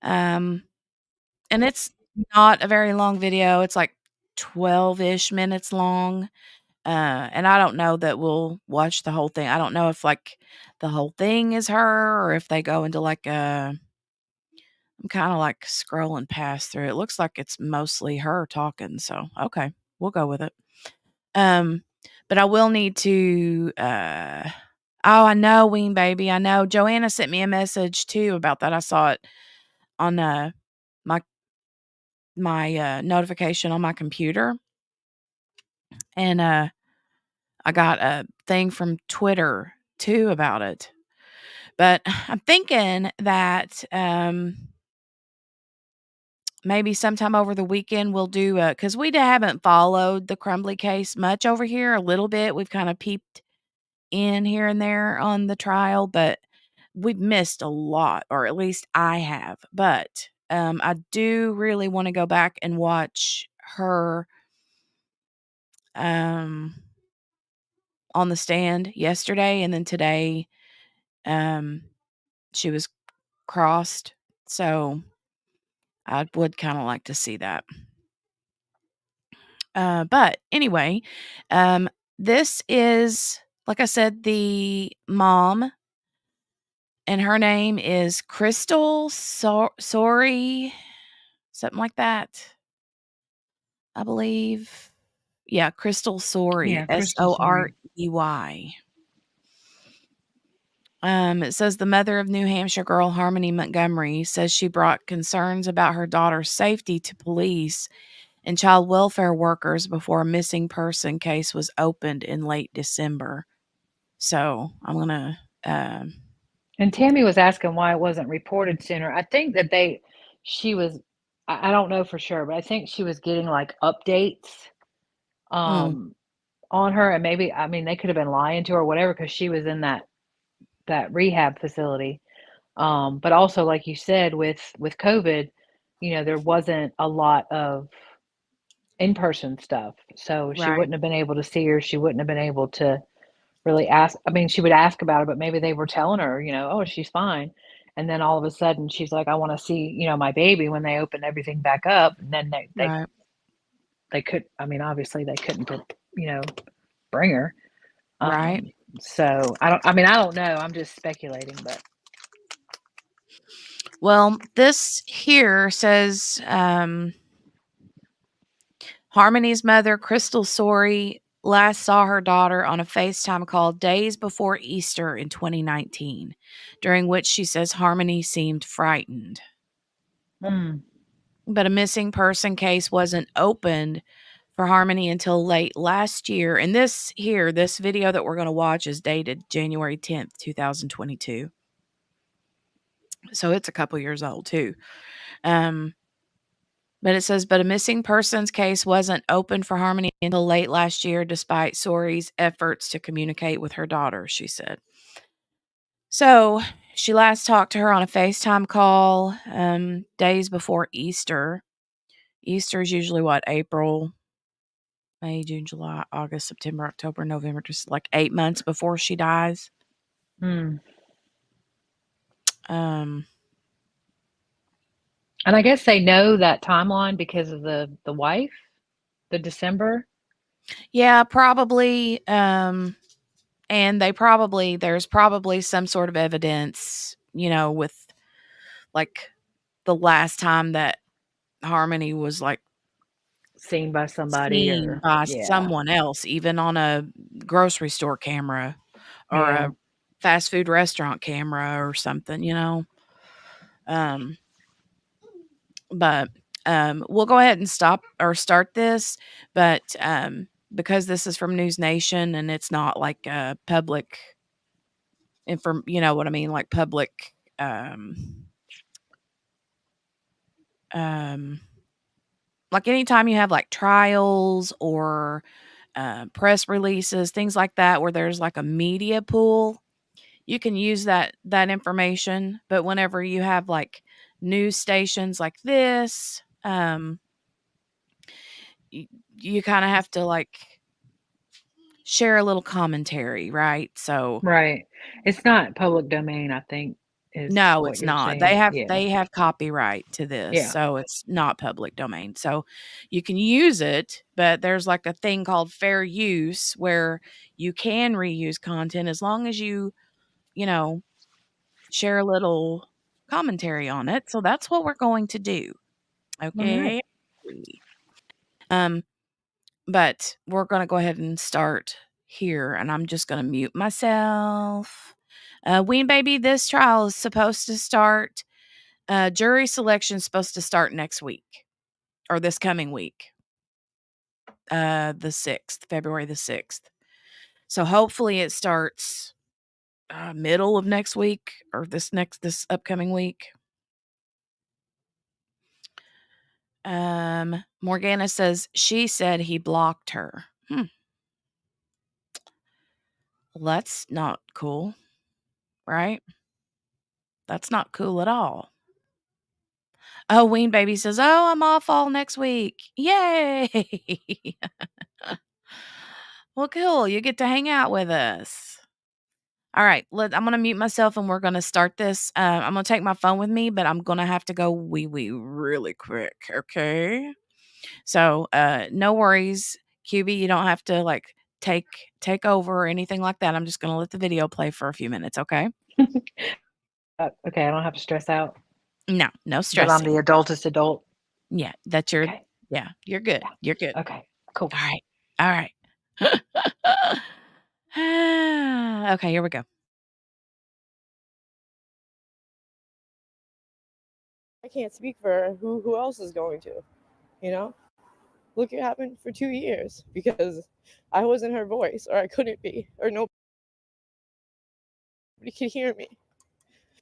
And it's not a very long video. It's like 12-ish minutes long. And I don't know that we'll watch the whole thing. I don't know if like the whole thing is her or if they go into like I'm kind of like scrolling past through. It looks like it's mostly her talking. So, okay, we'll go with it. But I will need to oh, I know, Ween Baby. I know. Joanna sent me a message too about that. I saw it on my notification on my computer. And I got a thing from Twitter too about it. But I'm thinking that maybe sometime over the weekend we'll do because we haven't followed the Crumbly case much over here. A little bit, we've kind of peeped in here and there on the trial, but we've missed a lot, or at least I have. But I do really want to go back and watch her on the stand yesterday, and then today she was crossed. So I would kind of like to see that. But anyway, this is, like I said, the mom, and her name is Crystal Sorey, something like that, I believe. Yeah, Crystal Sorey, Yeah, Crystal Sorey. Sorey. It says the mother of New Hampshire girl Harmony Montgomery says she brought concerns about her daughter's safety to police and child welfare workers before a missing person case was opened in late December. So I'm going to. And Tammy was asking why it wasn't reported sooner. I think that she was, I don't know for sure, but I think she was getting like updates on her, and maybe, I mean, they could have been lying to her or whatever, because she was in that rehab facility. But also, like you said, with COVID, there wasn't a lot of in-person stuff, so she Right. wouldn't have been able to see her. She wouldn't have been able to really ask. I mean, she would ask about it, but maybe they were telling her, oh, she's fine. And then all of a sudden she's like, I want to see, my baby, when they open everything back up. And then Right. they could, I mean, obviously they couldn't, bring her. Right. So I don't know. I'm just speculating, but. Well, this here says Harmony's mother, Crystal Sorey, last saw her daughter on a FaceTime call days before Easter in 2019, during which she says Harmony seemed frightened. But a missing person case wasn't opened for Harmony until late last year. And this video that we're going to watch is dated January 10th, 2022. So it's a couple years old too. But it says, but a missing persons case wasn't open for Harmony until late last year, despite Sorey's efforts to communicate with her daughter, she said. So she last talked to her on a FaceTime call days before Easter. Easter is usually what, April, May, June, July, August, September, October, November, just like 8 months before she dies. And I guess they know that timeline because of the wife, the December. Yeah, probably. And there's probably some sort of evidence, with like the last time that Harmony was like Seen by somebody, seen or by someone else, even on a grocery store camera or a fast food restaurant camera or something, But we'll go ahead and start this, but because this is from News Nation and it's not like public like public like anytime you have like trials or press releases, things like that, where there's like a media pool, you can use that information. But whenever you have like news stations like this, you kind of have to like share a little commentary, right? So right, it's not public domain, I think, is no, what it's you're not. saying. They have copyright to this, Yeah. so it's not public domain. So you can use it, but there's like a thing called fair use where you can reuse content as long as you share a little commentary on it. So that's what we're going to do. Okay. But we're going to go ahead and start here, and I'm just going to mute myself. Ween Baby, this trial is supposed to start. Jury selection is supposed to start next week or this coming week. The 6th, February the 6th. So hopefully it starts middle of next week or this upcoming week. Morgana says she said he blocked her. Well, that's not cool, right? That's not cool at all. Oh, Ween Baby says, oh, I'm off all next week. Yay! Well, cool. You get to hang out with us. All right. I'm going to mute myself and we're going to start this. I'm going to take my phone with me, but I'm going to have to go wee really quick. Okay. So, no worries. QB, you don't have to like take over or anything like that. I'm just going to let the video play for a few minutes. Okay. Okay. I don't have to stress out No that stressing. I'm the adultest adult. Yeah. That's your, Okay. yeah, you're good. Yeah. You're good. Okay, cool. All right. Okay. Here we go. I can't speak for her. Who else is going to? You know? Look, it happened for 2 years because I wasn't her voice, or I couldn't be, or nobody could hear me.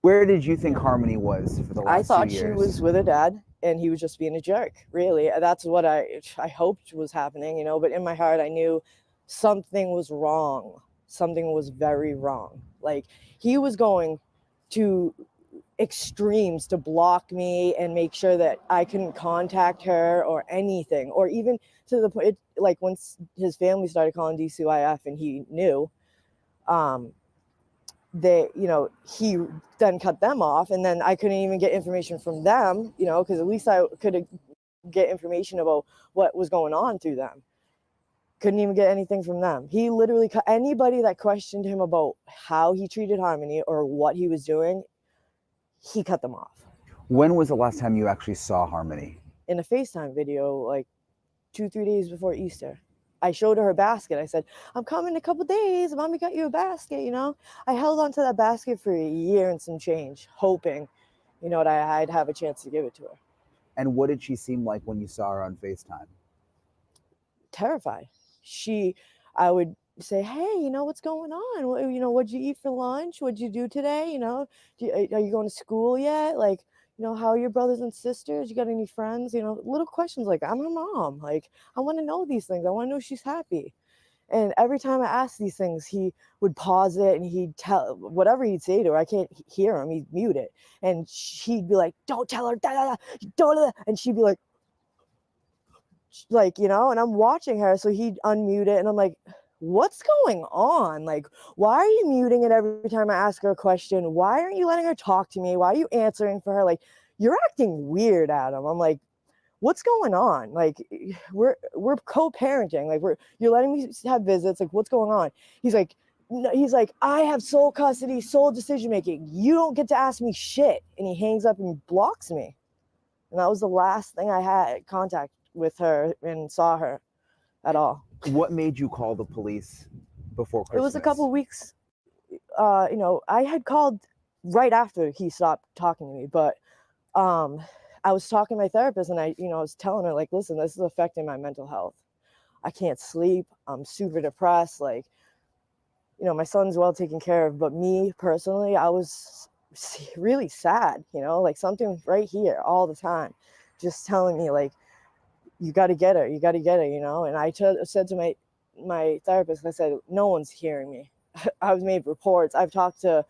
Where did you think Harmony was for the last 2 years? I thought she was with her dad, and he was just being a jerk. Really, that's what I hoped was happening, you know. But in my heart, I knew something was wrong. Something was very wrong. Like, he was going to extremes to block me and make sure that I couldn't contact her or anything, or even to the point, like, once his family started calling DCYF and he knew, they, you know, he then cut them off, and then I couldn't even get information from them, you know, because at least I could get information about what was going on through them. Couldn't even get anything from them. He literally cut anybody that questioned him about how he treated Harmony or what he was doing. He cut them off. When was the last time you actually saw Harmony? In a FaceTime video, like 2-3 days before Easter. I showed her basket. I said, I'm coming in a couple days. Mommy got you a basket, you know? I held onto that basket for a year and some change, hoping, you know, that I'd have a chance to give it to her. And what did she seem like when you saw her on FaceTime? Terrified. I would say, hey, you know, what's going on? What, you know, what'd you eat for lunch? What'd you do today? You know, are you going to school yet? Like, you know, how are your brothers and sisters? You got any friends? You know, little questions like, I'm her mom. Like, I want to know these things. I want to know if she's happy. And every time I asked these things, he would pause it and he'd tell whatever he'd say to her. I can't hear him. He'd mute it. And she'd be like, don't tell her, don't. And she'd be like, you know, and I'm watching her. So he'd unmute it and I'm like, what's going on? Like, why are you muting it every time I ask her a question? Why aren't you letting her talk to me? Why are you answering for her? Like, you're acting weird, Adam. I'm like, what's going on? Like, we're co-parenting. Like, you're letting me have visits. Like, what's going on? He's like, no, I have sole custody, sole decision making. You don't get to ask me shit. And he hangs up and blocks me. And that was the last thing I had contact with her and saw her at all. What made you call the police before Christmas? It was a couple weeks. You know, I had called right after he stopped talking to me, but I was talking to my therapist and I was telling her, like, listen, this is affecting my mental health. I can't sleep. I'm super depressed. Like, you know, my son's well taken care of, but me personally, I was really sad, you know, like something right here all the time, just telling me, like, you got to get her, you know. And I said to my therapist, I said, no one's hearing me. I've made reports. I've talked to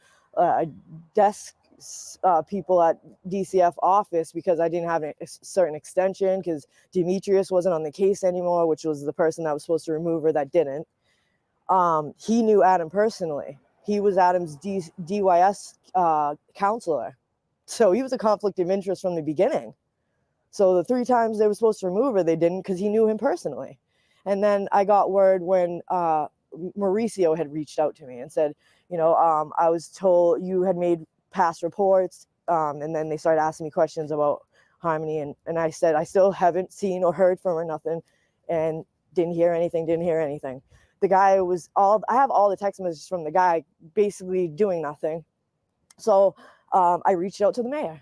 desk people at DCF office because I didn't have a certain extension because Demetrius wasn't on the case anymore, which was the person that was supposed to remove her that didn't. He knew Adam personally. He was Adam's DYS counselor. So he was a conflict of interest from the beginning. So the 3 times they were supposed to remove her, they didn't because he knew him personally. And then I got word when Mauricio had reached out to me and said, you know, I was told you had made past reports. And then they started asking me questions about Harmony. And I said, I still haven't seen or heard from her, nothing. And didn't hear anything. The guy I have all the text messages from the guy basically doing nothing. So I reached out to the mayor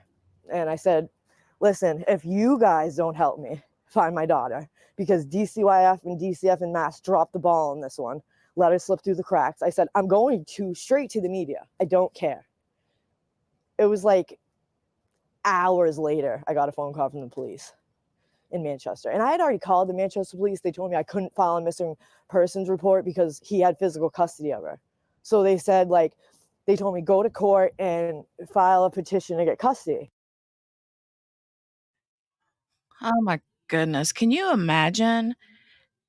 and I said, listen, if you guys don't help me find my daughter, because DCYF and DCF and Mass dropped the ball on this one, let her slip through the cracks. I said, I'm going straight to the media. I don't care. It was like hours later, I got a phone call from the police in Manchester. And I had already called the Manchester police. They told me I couldn't file a missing persons report because he had physical custody of her. So they said, like, they told me go to court and file a petition to get custody. Oh my goodness. Can you imagine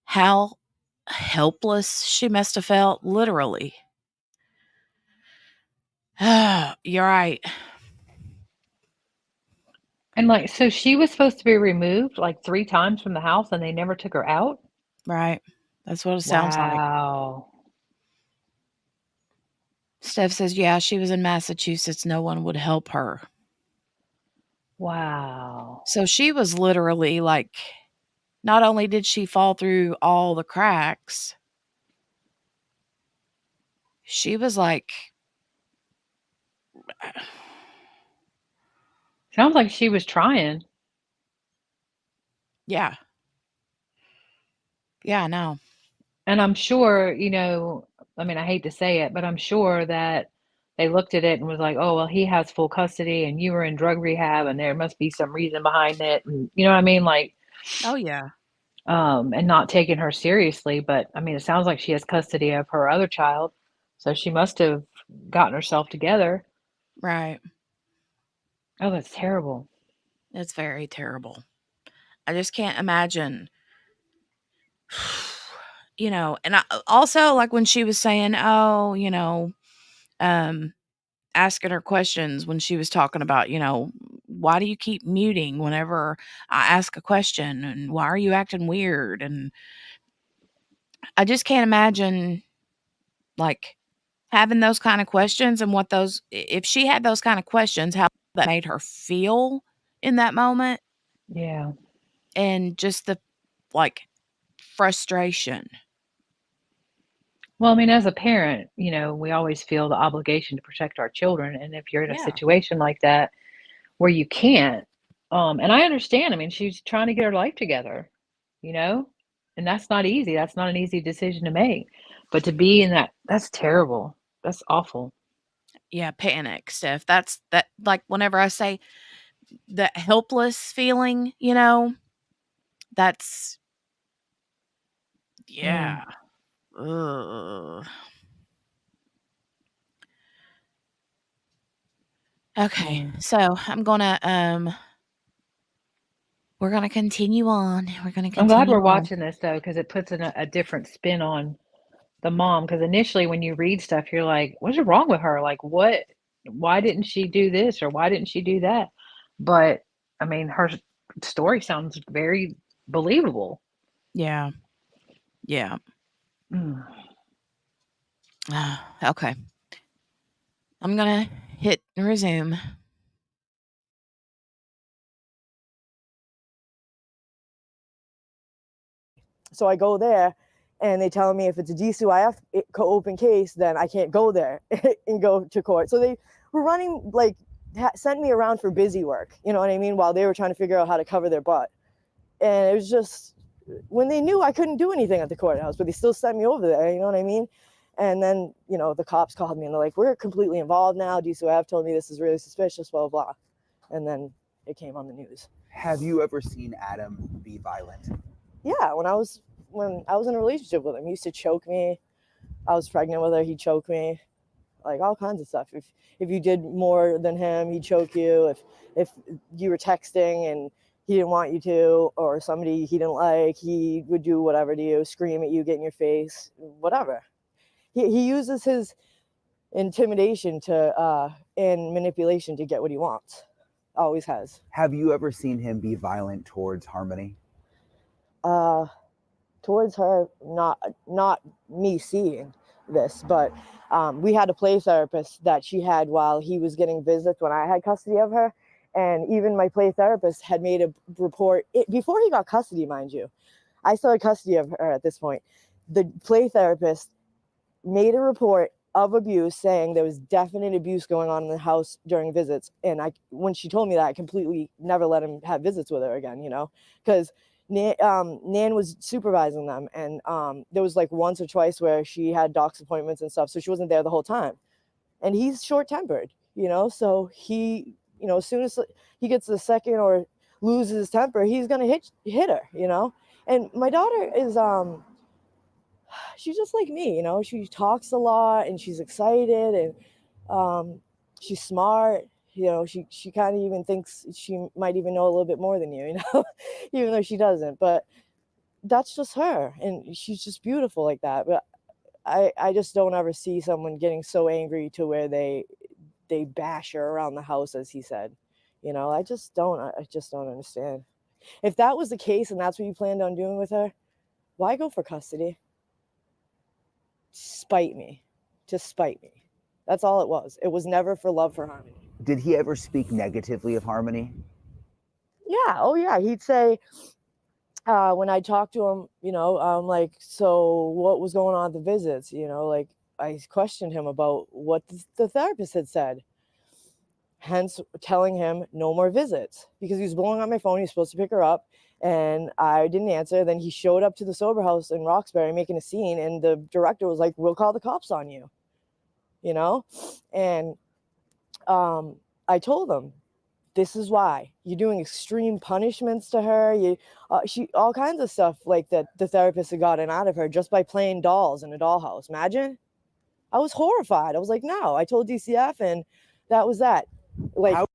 how helpless she must have felt? Literally. You're right. And like, so she was supposed to be removed like 3 times from the house and they never took her out? Right. That's what it sounds like. Wow. Steph says, yeah, she was in Massachusetts. No one would help her. Wow. So she was literally like, not only did she fall through all the cracks, she was like, Sounds like she was trying. Yeah. Yeah, I know. And I'm sure, I mean, I hate to say it, but I'm sure that they looked at it and was like, "Oh, well, he has full custody and you were in drug rehab and there must be some reason behind it." And you know what I mean? Like, Oh, yeah. and not taking her seriously. But I mean, it sounds like she has custody of her other child. So she must have gotten herself together. Right. Oh, that's terrible. It's very terrible. I just can't imagine. And also, like, when she was saying, "Oh, asking her questions," when she was talking about, "Why do you keep muting whenever I ask a question? And why are you acting weird?" And I just can't imagine, like, having those kind of questions and if she had those kind of questions, how that made her feel in that moment, Yeah. and just the, like, frustration. Well, I mean, as a parent, we always feel the obligation to protect our children. And if you're in a Yeah. situation like that where you can't, and I understand, I mean, she's trying to get her life together, you know, and that's not easy. That's not an easy decision to make. But to be in that's terrible. That's awful. Yeah, panic, Steph. That's that, like, whenever I say that helpless feeling, that's, Mm. yeah. Ugh. Okay, Mm. so we're gonna continue on. We're gonna I'm glad continue we're on. watching this though, because it puts a different spin on the mom. Because initially, when you read stuff, you're like, "What's wrong with her? Like, what? Why didn't she do this or why didn't she do that?" But I mean, her story sounds very believable. Yeah. Yeah. Mm. Okay. I'm gonna hit resume. So I go there, and they tell me if it's a DCYF open case, then I can't go there and go to court. So they were running, like, sent me around for busy work, you know what I mean, while they were trying to figure out how to cover their butt. And it was just, when they knew I couldn't do anything at the courthouse, but they still sent me over there, you know what I mean? And then, the cops called me and they're like, "We're completely involved now. DCYF told me this is really suspicious, blah, blah, blah." And then it came on the news. Have you ever seen Adam be violent? Yeah, when I was in a relationship with him, he used to choke me. I was pregnant with her, he'd choke me, like all kinds of stuff. If you did more than him, he'd choke you. If you were texting and he didn't want you to, or somebody he didn't like, he would do whatever to you, scream at you, get in your face, whatever. He uses his intimidation and manipulation to get what he wants. Always has. Have you ever seen him be violent towards Harmony? Towards her, not me seeing this, but we had a play therapist that she had while he was getting visits when I had custody of her. And even my play therapist had made a report before he got custody, mind you. I still had custody of her at this point. The play therapist made a report of abuse, saying there was definite abuse going on in the house during visits. And when she told me that, I completely never let him have visits with her again, because Nan was supervising them, and there was like once or twice where she had doc's appointments and stuff, so she wasn't there the whole time. And he's short-tempered, so he, as soon as he gets a second or loses his temper, he's gonna hit her, And my daughter is she's just like me, she talks a lot and she's excited, and she's smart. She kind of even thinks she might even know a little bit more than you, even though she doesn't. But that's just her, and she's just beautiful like that. But I just don't ever see someone getting so angry to where they bash her around the house, as he said. I just don't understand. If that was the case and that's what you planned on doing with her, why go for custody? To spite me. That's all it was. It was never for love for Harmony. Did he ever speak negatively of Harmony? Yeah. Oh, yeah. He'd say, when I talked to him, I'm like, "So what was going on at the visits?" Like, I questioned him about what the therapist had said. hence telling him no more visits, because he was blowing on my phone. He was supposed to pick her up and I didn't answer. Then he showed up to the sober house in Roxbury making a scene, and the director was like, we'll call the cops on you, you know? And I told him, this is why you're doing extreme punishments to her. She all kinds of stuff like that the therapist had gotten out of her just by playing dolls in a dollhouse. Imagine. I was horrified. I was like, no. I told DCF, and that was that. Like, How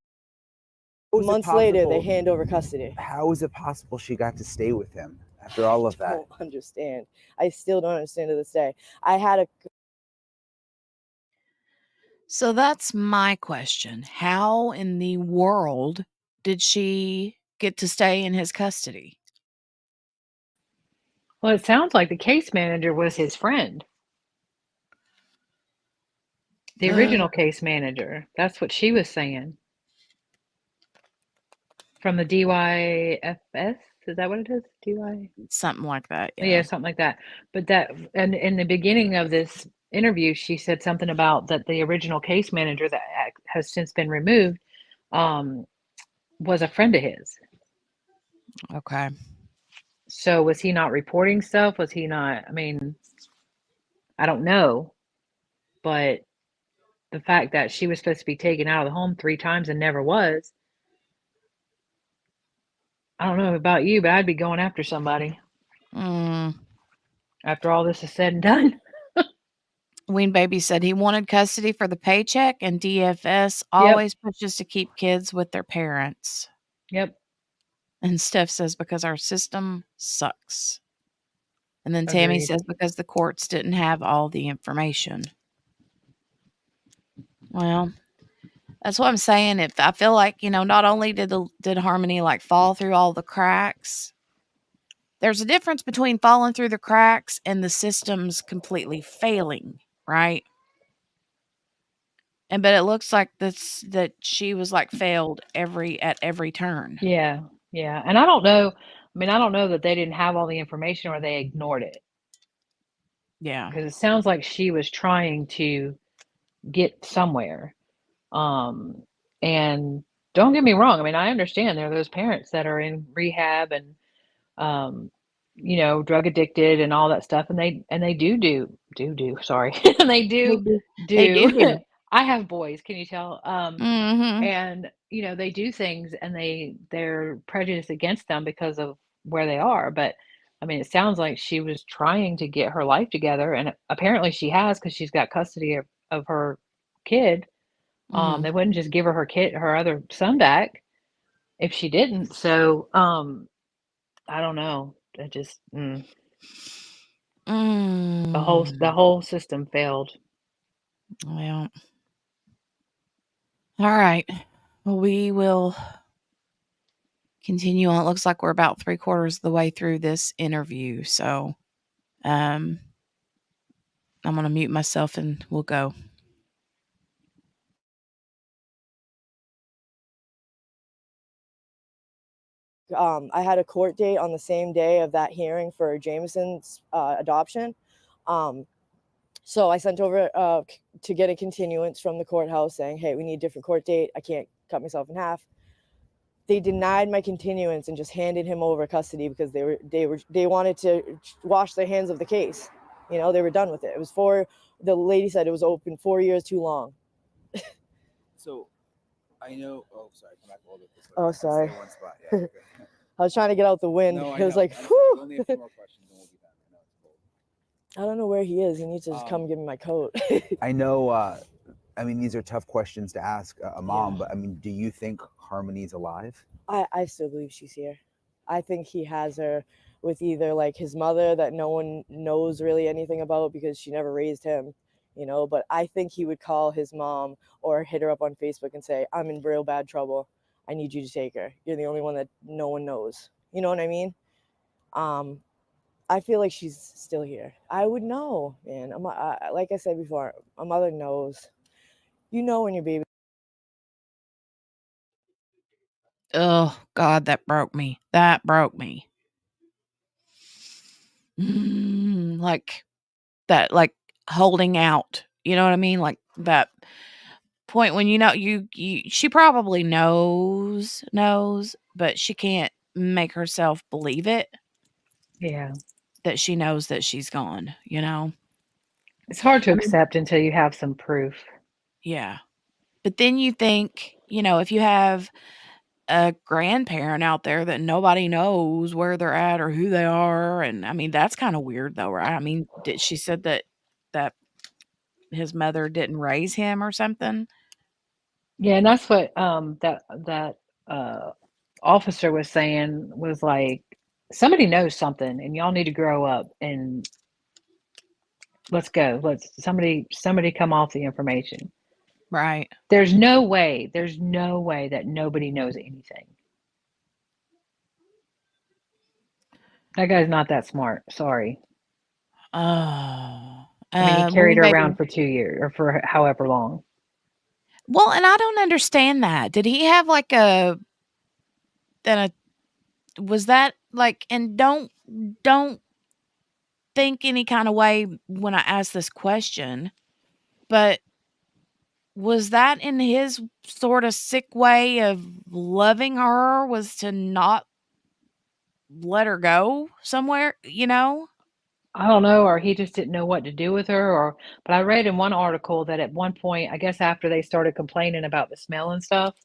is it months later, they possible- hand over custody. How is it possible she got to stay with him after all of I that? don't understand. I still don't understand to this day. I had a So that's my question. How in the world did she get to stay in his custody? Well, it sounds like the case manager was his friend. The original case manager. That's what she was saying. From the DYFS, is that what it is? DY? Something like that. Yeah, Yeah. something like that. But that, and in the beginning of this interview, she said something about that the original case manager that has since been removed was a friend of his. Okay. So was he not reporting stuff? Was he not? I mean, I don't know, but the fact that she was supposed to be taken out of the home 3 times and never was. I don't know about you, but I'd be going after somebody after all this is said and done. Ween Baby said he wanted custody for the paycheck, and DFS always pushes to keep kids with their parents. Yep. And Steph says because our system sucks. And then Tammy Agreed. says because the courts didn't have all the information. Well, that's what I'm saying. If I feel like, not only did Harmony like fall through all the cracks, there's a difference between falling through the cracks and the systems completely failing, right? But it looks like that she was like failed at every turn. Yeah. Yeah. And I don't know. I mean, I don't know that they didn't have all the information or they ignored it. Yeah. Because it sounds like she was trying to get somewhere. And don't get me wrong. I mean, I understand there are those parents that are in rehab and, drug addicted and all that stuff. And they do. Sorry. And they do. They do. I have boys. Can you tell? Mm-hmm. And, they do things and they're prejudiced against them because of where they are. But I mean, it sounds like she was trying to get her life together, and apparently she has, because she's got custody of her kid. They wouldn't just give her other son back if she didn't. So, I don't know. It just the whole system failed. Well, all right. Well, we will continue on. It looks like we're about 3/4 of the way through this interview. So, I'm going to mute myself and we'll go. I had a court date on the same day of that hearing for Jameson's adoption. So I sent over to get a continuance from the courthouse saying, hey, we need a different court date. I can't cut myself in half. They denied my continuance and just handed him over custody because they wanted to wash their hands of the case. They were done with it. It was the lady said it was open 4 years too long. So I know. Oh, sorry. Come back a little bit. Oh, sorry. Stay in one spot. Yeah, okay. I was trying to get out the wind. No, it was like, whew. Only a few more questions and we'll be done. I know it's cold. I don't know where he is. He needs to come give me my coat. I know. I mean, these are tough questions to ask a mom, but I mean, do you think Harmony's alive? I still believe she's here. I think he has her with either like his mother that no one knows really anything about because she never raised him, but I think he would call his mom or hit her up on Facebook and say, I'm in real bad trouble. I need you to take her. You're the only one that no one knows. You know what I mean? I feel like she's still here. I would know, man. Like I said before, a mother knows. When your baby. Oh, God, that broke me. Like that, like holding out. You know what I mean? Like that. point when she probably knows, but she can't make herself believe it Yeah. that she knows that she's gone, you know? It's hard to I mean, accept until you have some proof. yeah. But then you think, if you have a grandparent out there that nobody knows where they're at or who they are, and I mean, that's kind of weird though, right? I mean, she said that his mother didn't raise him or something? Yeah, and that's what that uh officer was saying, was like, somebody knows something and y'all need to grow up and let's go. Let's somebody come off the information. Right. There's no way that nobody knows anything. That guy's not that smart. Sorry. Oh. I mean, he We carried her maybe around for 2 years or for however long. Well, and I don't understand that. Did he have like then a was that like, and don't think any kind of way when I ask this question, but was that in his sort of sick way of loving her, was to not let her go somewhere, you know? I don't know, or he just didn't know what to do with her, but I read in one article that at one point, I guess after they started complaining about the smell and stuff,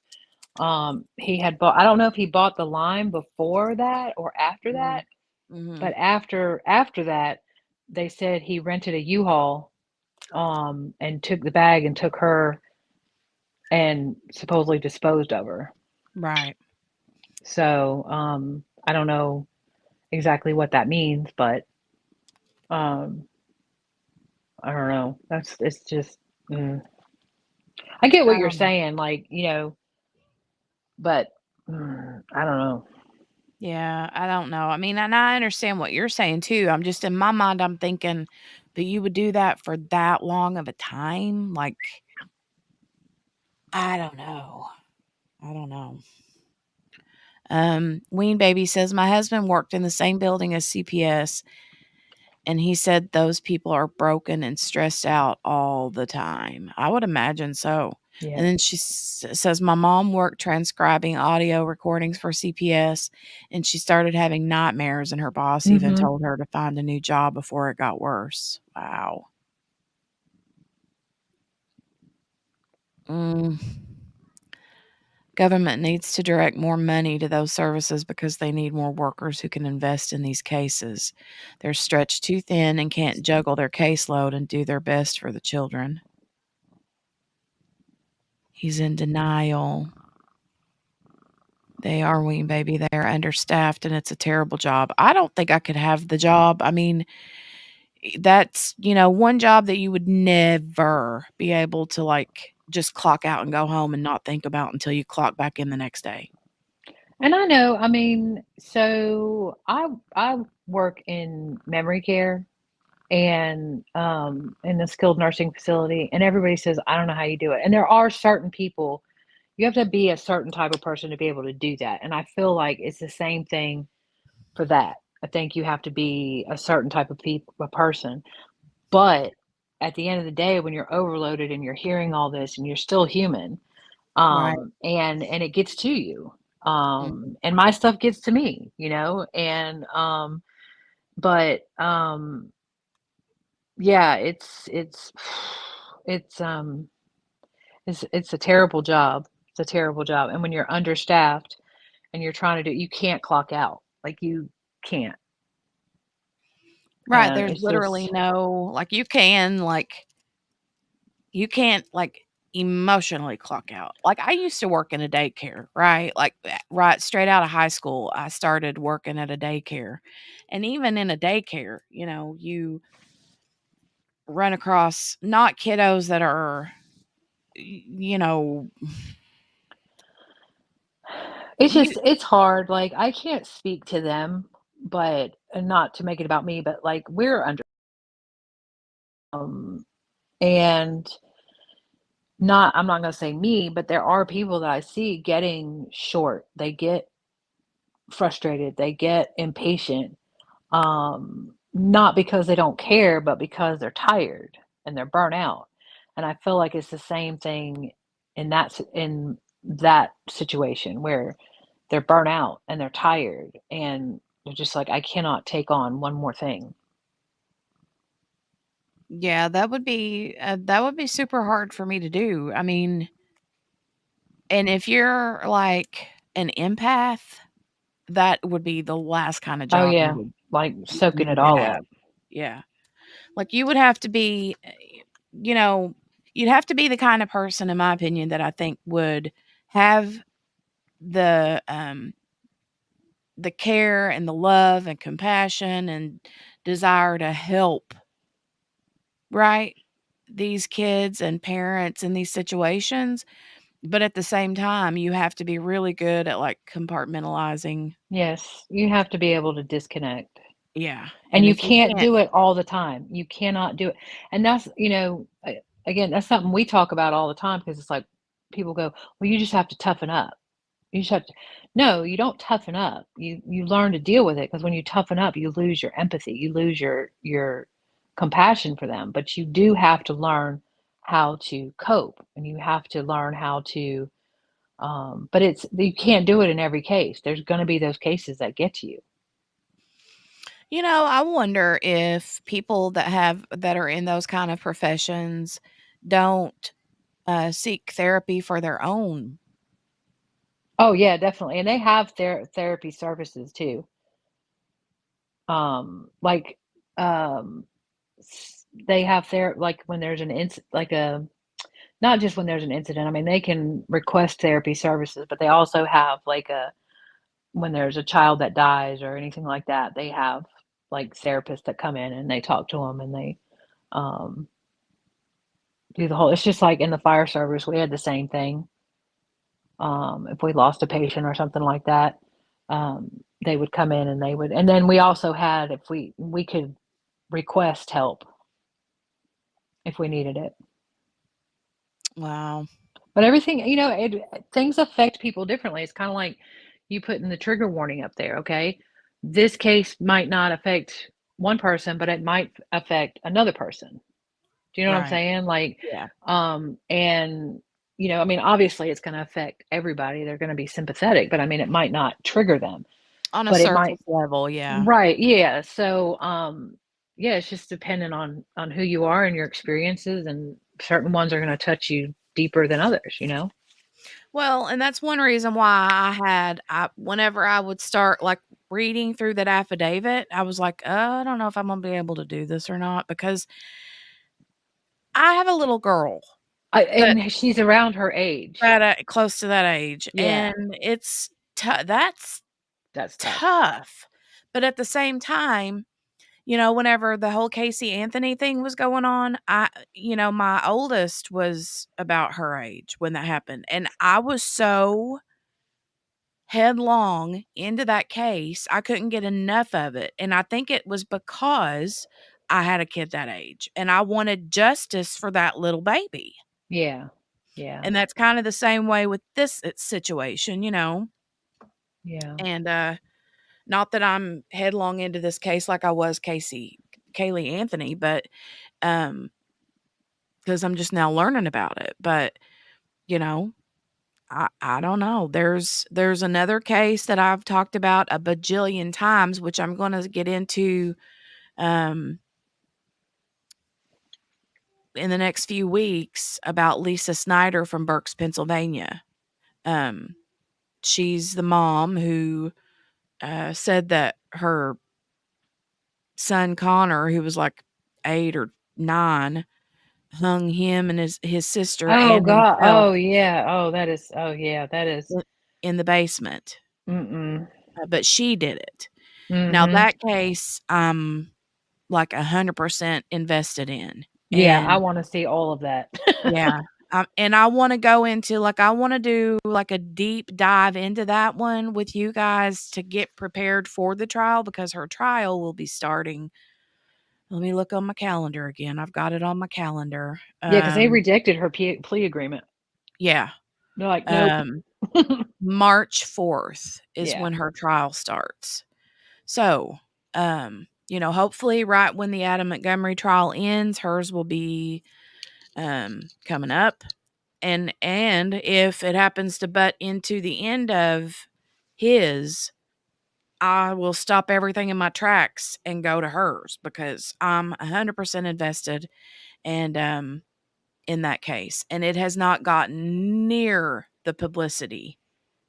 he had bought, I don't know if he bought the lime before that or after Mhm. that, Mhm. but after that, they said he rented a U-Haul, and took the bag and took her and supposedly disposed of her. Right. So, I don't know exactly what that means, but um, I don't know. It's just, I get what I you're don't know. saying, like, but I don't know. Yeah, I don't know. I mean, and I understand what you're saying too. I'm just, in my mind, I'm thinking, but you would do that for that long of a time? Like, I don't know. I don't know. Ween Baby says, my husband worked in the same building as CPS, and he said those people are broken and stressed out all the time. I would imagine so. Yeah. And then she says, my mom worked transcribing audio recordings for CPS, and she started having nightmares, and her boss even Mhm. told her to find a new job before it got worse. Wow. Mm. Government needs to direct more money to those services because they need more workers who can invest in these cases. They're stretched too thin and can't juggle their caseload and do their best for the children. He's in denial. They are, Ween Baby. They're understaffed and it's a terrible job. I don't think I could have the job. I mean, that's, one job that you would never be able to like just clock out and go home and not think about until you clock back in the next day. And I know, I mean, so I work in memory care and in the skilled nursing facility, and everybody says, I don't know how you do it. And there are certain people, you have to be a certain type of person to be able to do that. And I feel like it's the same thing for that. I think you have to be a certain type of a person. But at the end of the day, when you're overloaded and you're hearing all this and you're still human, Right. and it gets to you, Mhm. and my stuff gets to me, and but yeah, it's it's a terrible job. It's a terrible job, and when you're understaffed and you're trying to do, you can't clock out, like you can't, Right, and there's it's literally just no, like, you can't, like, emotionally clock out. Like, I used to work in a daycare, right? Like, right straight out of high school, I started working at a daycare. And even in a daycare, you run across not kiddos that are, you know, it's you just it's hard. Like, I can't speak to them, but and not to make it about me, but like we're under, um and I'm not gonna say me, but there are people that I see getting short. They get frustrated, they get impatient, not because they don't care, but because they're tired and they're burnt out. And I feel like it's the same thing in that situation where they're burnt out and they're tired and they're just like, I cannot take on one more thing. Yeah, that would be super hard for me to do. I mean, and if you're like an empath, that would be the last kind of Oh job yeah, like soaking it you would all have. up. Yeah. Like you would have to be, you know, you'd have to be the kind of person, in my opinion, that I think would have the care and the love and compassion and desire to help, right? These kids and parents in these situations. But at the same time, you have to be really good at like compartmentalizing. Yes, you have to be able to disconnect. Yeah. And And you if you can't can't, do it all the time. You cannot do it. And that's, again, that's something we talk about all the time because it's like people go, "Well, you just have to toughen up." You just have to. No, you don't toughen up. You learn to deal with it because when you toughen up, you lose your empathy. You lose your compassion for them. But you do have to learn how to cope, and you have to learn how to. But you can't do it in every case. There's going to be those cases that get to you. I wonder if people that are in those kind of professions don't seek therapy for their own. Oh yeah, definitely. And they have therapy services too. Like they have like when there's an like a not just when there's an incident. I mean, they can request therapy services, but they also have like a when there's a child that dies or anything like that, they have like therapists that come in and they talk to them and they um do the whole it's just like in the fire service, we had the same thing. If we lost a patient or something like that, they would come in and and then we also had, if we could request help if we needed it. Wow. But everything, things affect people differently. It's kind of like you putting the trigger warning up there. Okay, this case might not affect one person, but it might affect another person. Do you know what I'm Right. saying? Like, Yeah. and I mean, obviously it's going to affect everybody. They're going to be sympathetic, but I mean, it might not trigger them, On a but it might. surface level, yeah. Right. Yeah. So, yeah, it's just dependent on who you are and your experiences, and certain ones are going to touch you deeper than others. Well, and that's one reason why whenever I would start like reading through that affidavit, I was like, I don't know if I'm gonna be able to do this or not because I have a little girl that And she's around her age. close to that age, Yeah, and that's that's tough. tough. But at the same time, whenever the whole Casey Anthony thing was going on, my oldest was about her age when that happened, and I was so headlong into that case, I couldn't get enough of it, and I think it was because I had a kid that age, and I wanted justice for that little baby. Yeah, yeah, And that's kinda the same way with this situation, yeah. and, not that I'm headlong into this case like I was Kaylee Anthony, but, um, because 'cause I'm just now learning about it, but, you know, I don't know. There's another case that I've talked about a bajillion times, which I'm gonna get into, um, in the next few weeks about Lisa Snyder from Berks, Pennsylvania. Um, she's the mom who, said that her son Connor, who was like 8 or 9, hung him and his sister Oh and God. himself Oh yeah. Oh, that is. Oh yeah. That is. in the basement, Mm-mm. but she did it. Now Mm-hmm. that case, I'm like 100% invested in, Yeah, I and want to see all of that. yeah, and I wanna go into I wanna do, like, a deep dive into that one with you guys to get prepared for the trial because her trial will be starting. Let me look on my calendar again. I've got it on my calendar. Yeah, because they rejected her plea agreement. Yeah, They're like, nope. um, March 4th is Yeah. when her trial starts. So, hopefully right when the Adam Montgomery trial ends, hers will be, coming up. and if it happens to butt into the end of his, I will stop everything in my tracks and go to hers because I'm 100% invested and in that case, and it has not gotten near the publicity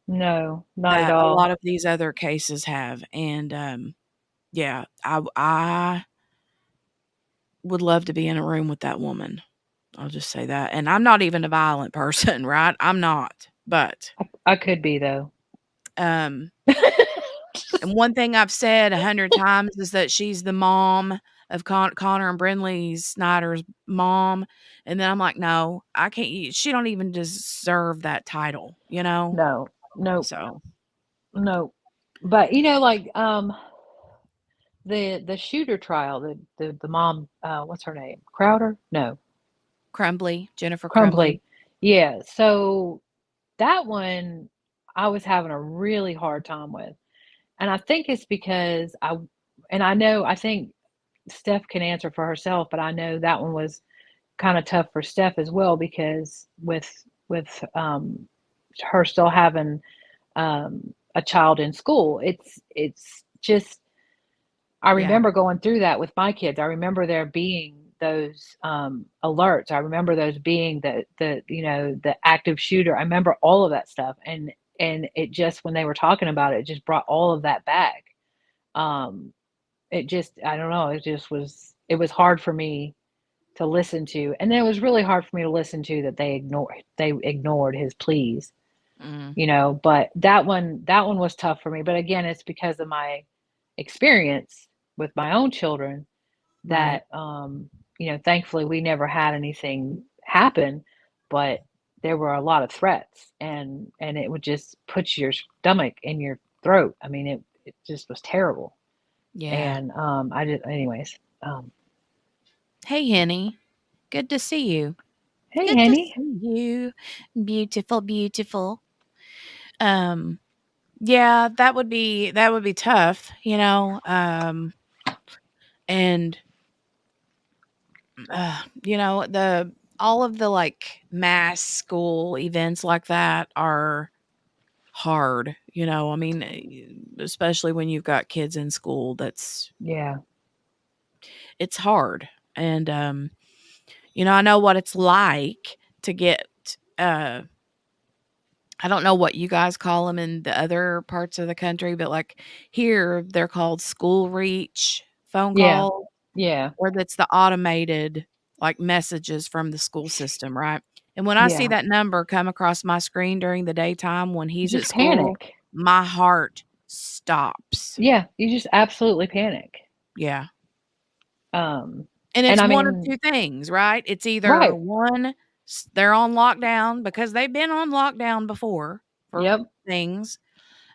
No, not at that a all. lot of these other cases have. And yeah, I would love to be in a room with that woman. I'll just say that. And I'm not even a violent person, right? I'm not. But I could be though. and one thing I've said 100 times is that she's the mom of Connor and Brinley Snyder's mom. And then I'm like, no, I can't. She don't even deserve that title, you know? No, no, So no. But you know, like the shooter trial, the mom, what's her name? Crowder? No, Jennifer Crumbly. Crumbly. Yeah. So that one I was having a really hard time with. And I think it's because I think Steph can answer for herself, but I know that one was kind of tough for Steph as well because with her still having a child in school, it's just I Yeah. remember going through that with my kids. I remember there being those alerts. I remember those being the active shooter. I remember all of that stuff, and it just when they were talking about it, it just brought all of that back. Um, it just I don't know. It was hard for me to listen to, and then it was really hard for me to listen to that they ignored his pleas. Mm, But that one was tough for me. But again, it's because of my experience with my own children right. that thankfully we never had anything happen, but there were a lot of threats, and it would just put your stomach in your throat. I mean, it just was terrible. Yeah. And I just anyways. Hey, Henny. Good to see you. Hey, Good to Henny. see you. Beautiful, beautiful. Um, yeah, that would be tough, and the all of the like mass school events like that are hard, I mean, especially when you've got kids in school, Yeah. it's hard. And I know what it's like to get I don't know what you guys call them in the other parts of the country, but like here they're called school reach phone Yeah. calls, Yeah. or that's the automated like messages from the school system, right? And when I see Yeah. that number come across my screen during the daytime when You he's at just school, panic. my heart stops. Yeah, you just absolutely panic. Yeah. Um, And and it's I one of mean, two things, right? It's either right. one, they're on lockdown because they've been on lockdown before for Yep. things.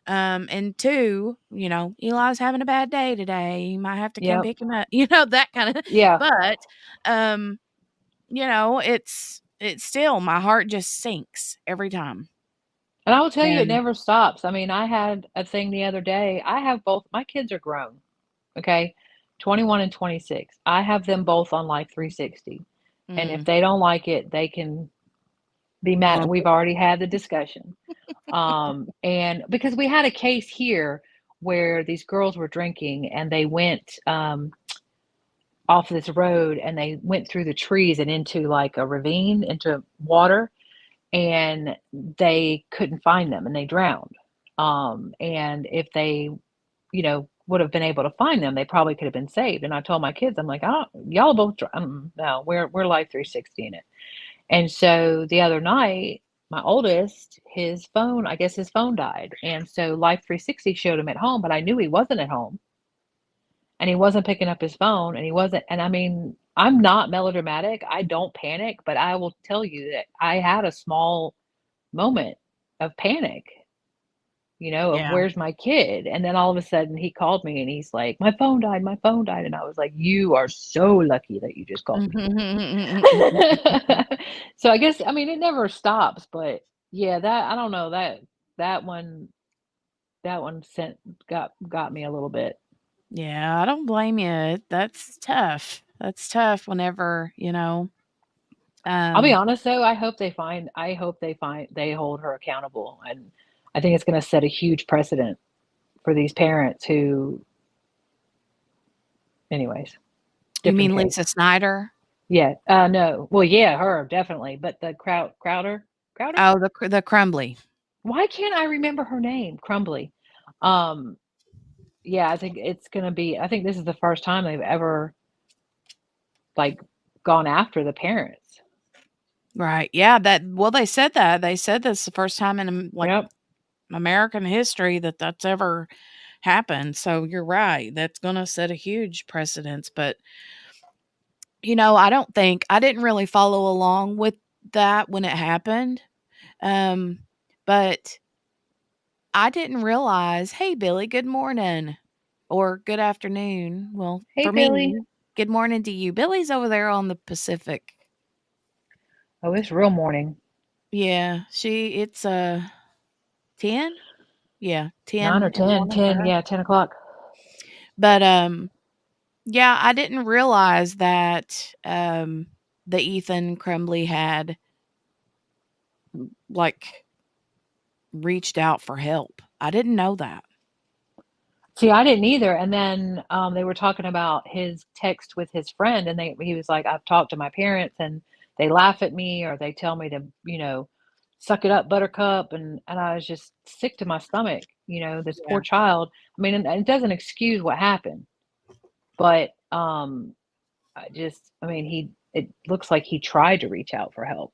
And two, Eli's having a bad day today. You might have to come Yep. pick him up, that kind of, Yeah. but, it's still, my heart just sinks every time. And I will tell you, it And never stops. I mean, I had a thing the other day. I have both my kids are grown, okay? 21 and 26. I have them both on Life 360. And if mm, they don't like it, they can be mad. lump We've it. already had the discussion. And because we had a case here where these girls were drinking and they went off this road and they went through the trees and into like a ravine into water, and they couldn't find them and they drowned. And if they, would have been able to find them, they probably could have been saved. And I told my kids, I'm like, oh, y'all both, no, we're Life 360 in it. And so the other night, my oldest, his phone, I guess his phone died. And so Life 360 showed him at home, but I knew he wasn't at home and he wasn't picking up his phone and he wasn't. And I mean, I'm not melodramatic. I don't panic, but I will tell you that I had a small moment of panic, of Yeah. where's my kid? And then all of a sudden he called me and he's like, my phone died, my phone died. And I was like, you are so lucky that you just called me. So I guess, I mean, it never stops, but yeah, I don't know, that one sent got me a little bit. Yeah, I don't blame you. That's tough. That's tough whenever, I'll be honest though, I hope they hold her accountable, and I think it's going to set a huge precedent for these parents who, anyways, You mean different case. Lisa Snyder? Yeah, no, well, yeah, her definitely, but the Crowder, Oh, the Crumbly. why can't I remember her name? Crumbly. Yeah, I think it's going to be. I think this is the first time they've ever like gone after the parents. Right. Yeah, they said that. They said that's the first time in like Yep. American history that's ever happened. So you're right. That's going to set a huge precedence, but I didn't really follow along with that when it happened. But I didn't realize, "Hey Billy, good morning." Or good afternoon. Well, Hey, for Billy. me, good morning to you. Billy's over there on the Pacific. Oh, it's real morning. Yeah, it's 10? Yeah, 9 10 or in the 10, morning for 10, her. yeah, 10 o'clock. But yeah, I didn't realize that the Ethan Crumbly had like reached out for help. I didn't know that. See, I didn't either. And then they were talking about his text with his friend, and he was like, "I've talked to my parents, and they laugh at me, or they tell me to, suck it up, Buttercup." And I was just sick to my stomach. This Yeah. poor child. I mean, and it doesn't excuse what happened, but it looks like he tried to reach out for help.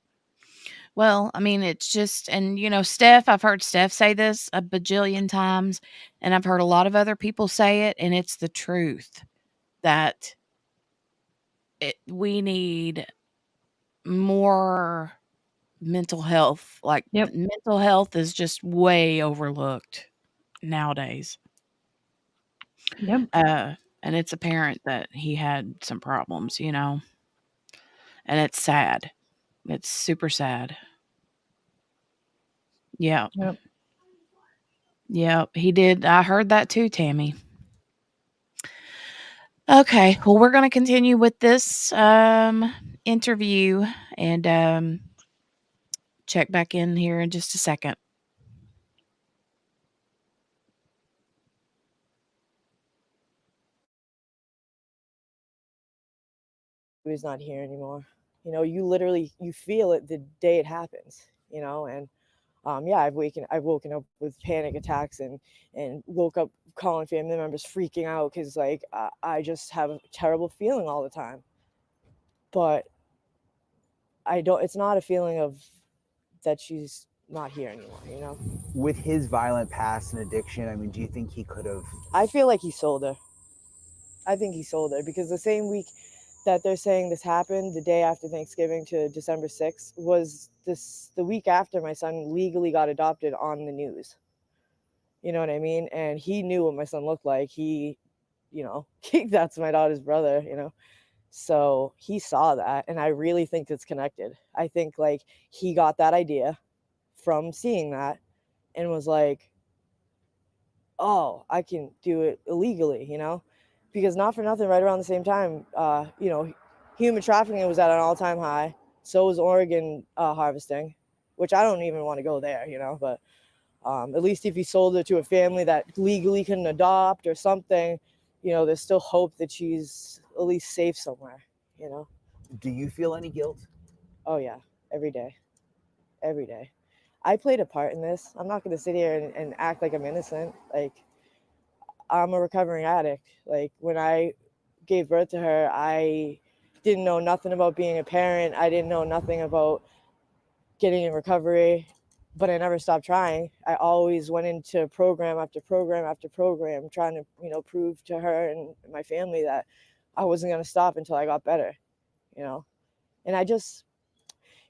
Well, I mean, it's just, and Steph, I've heard Steph say this a bajillion times, and I've heard a lot of other people say it, and it's the truth that we need more mental health. Like, Yep. mental health is just way overlooked nowadays. Yep. And it's apparent that he had some problems, and it's sad. It's super sad. Yeah. Yep. Yeah, he did. I heard that too, Tammy. Okay, well, we're going to continue with this interview and check back in here in just a second. He's not here anymore. You feel it the day it happens, and yeah, I've woken up with panic attacks and woke up calling family members freaking out because like I just have a terrible feeling all the time. But it's not a feeling of that she's not here anymore. With his violent past and addiction, I mean, do you think he could have? I feel like he sold her. I think he sold her because the same week that they're saying this happened, the day after Thanksgiving to December 6th, was the week after my son legally got adopted on the news. You know what I mean? And he knew what my son looked like. That's my daughter's brother, So he saw that, and I really think it's connected. I think like he got that idea from seeing that and was like, oh, I can do it illegally, because not for nothing, right around the same time, human trafficking was at an all-time high. So was Oregon harvesting, which I don't even want to go there, but at least if he sold her to a family that legally couldn't adopt or something, there's still hope that she's at least safe somewhere, Do you feel any guilt? Oh yeah, every day. I played a part in this. I'm not going to sit here and act like I'm innocent. Like, I'm a recovering addict. Like, when I gave birth to her, I didn't know nothing about being a parent. I didn't know nothing about getting in recovery, but I never stopped trying. I always went into program after program after program, trying to, prove to her and my family that I wasn't going to stop until I got better, And I just,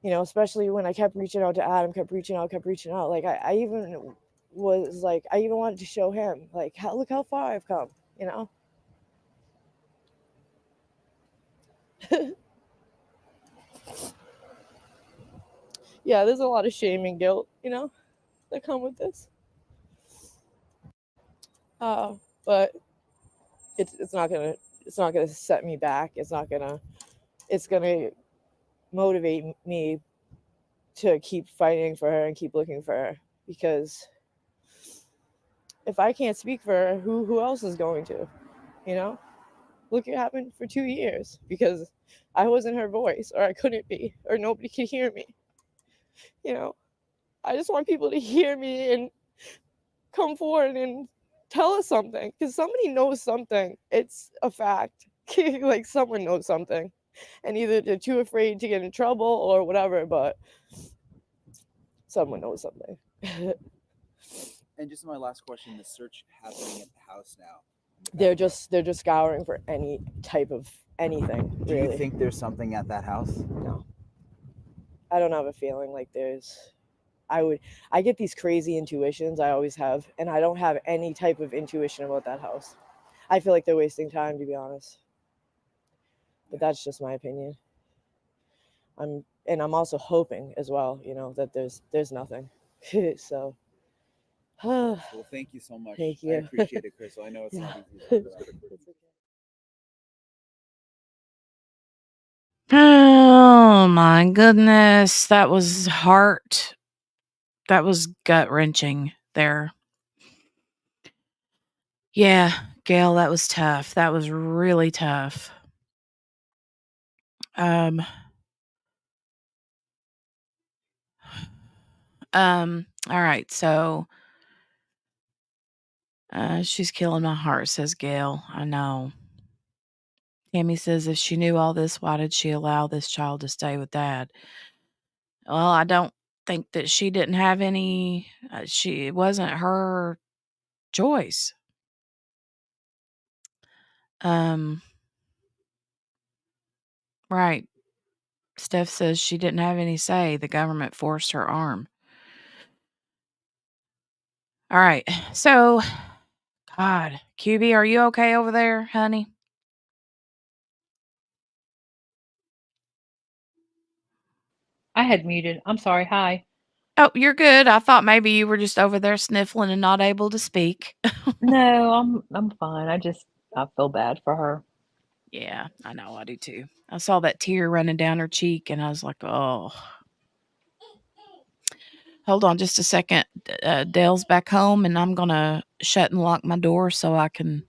especially when I kept reaching out to Adam, kept reaching out. Like, I even was like, I even wanted to show him, like, look how far I've come, Yeah, there's a lot of shame and guilt, that come with this. But it's not gonna set me back. It's gonna motivate me to keep fighting for her and keep looking for her, because if I can't speak for her, who else is going to? You know, look, it happened for 2 years because I wasn't her voice, or I couldn't be, or nobody could hear me. You know, I just want people to hear me and come forward and tell us something, because somebody knows something. It's a fact. Like, someone knows something, and either they're too afraid to get in trouble or whatever, but someone knows something. And just my last question: the search happening at the house now. They're just scouring for any type of anything. Do really. you think there's something at that house? No, I don't have a feeling like there's. I get these crazy intuitions, I always have, and I don't have any type of intuition about that house. I feel like they're wasting time, to be honest. But that's just my opinion. I'm also hoping as well, you know, that there's nothing. So Well, thank you so much. Thank I you. appreciate it, Crystal. I know it's Yeah. not easy. To talk about. Oh my goodness. That was gut wrenching there. Yeah, Gail, that was tough. That was really tough. All right, so she's killing my heart, says Gail. I know. Tammy says, if she knew all this, why did she allow this child to stay with dad? Well, I don't think that she didn't have any, it wasn't her choice. Right. Steph says she didn't have any say. The government forced her arm. All right. So, God, QB, are you okay over there, honey? I had muted. I'm sorry. Hi. Oh, you're good. I thought maybe you were just over there sniffling and not able to speak. No, I'm fine. I feel bad for her. Yeah, I know. I do too. I saw that tear running down her cheek and I was like, oh. Hold on just a second. Dale's back home and I'm going to shut and lock my door so I can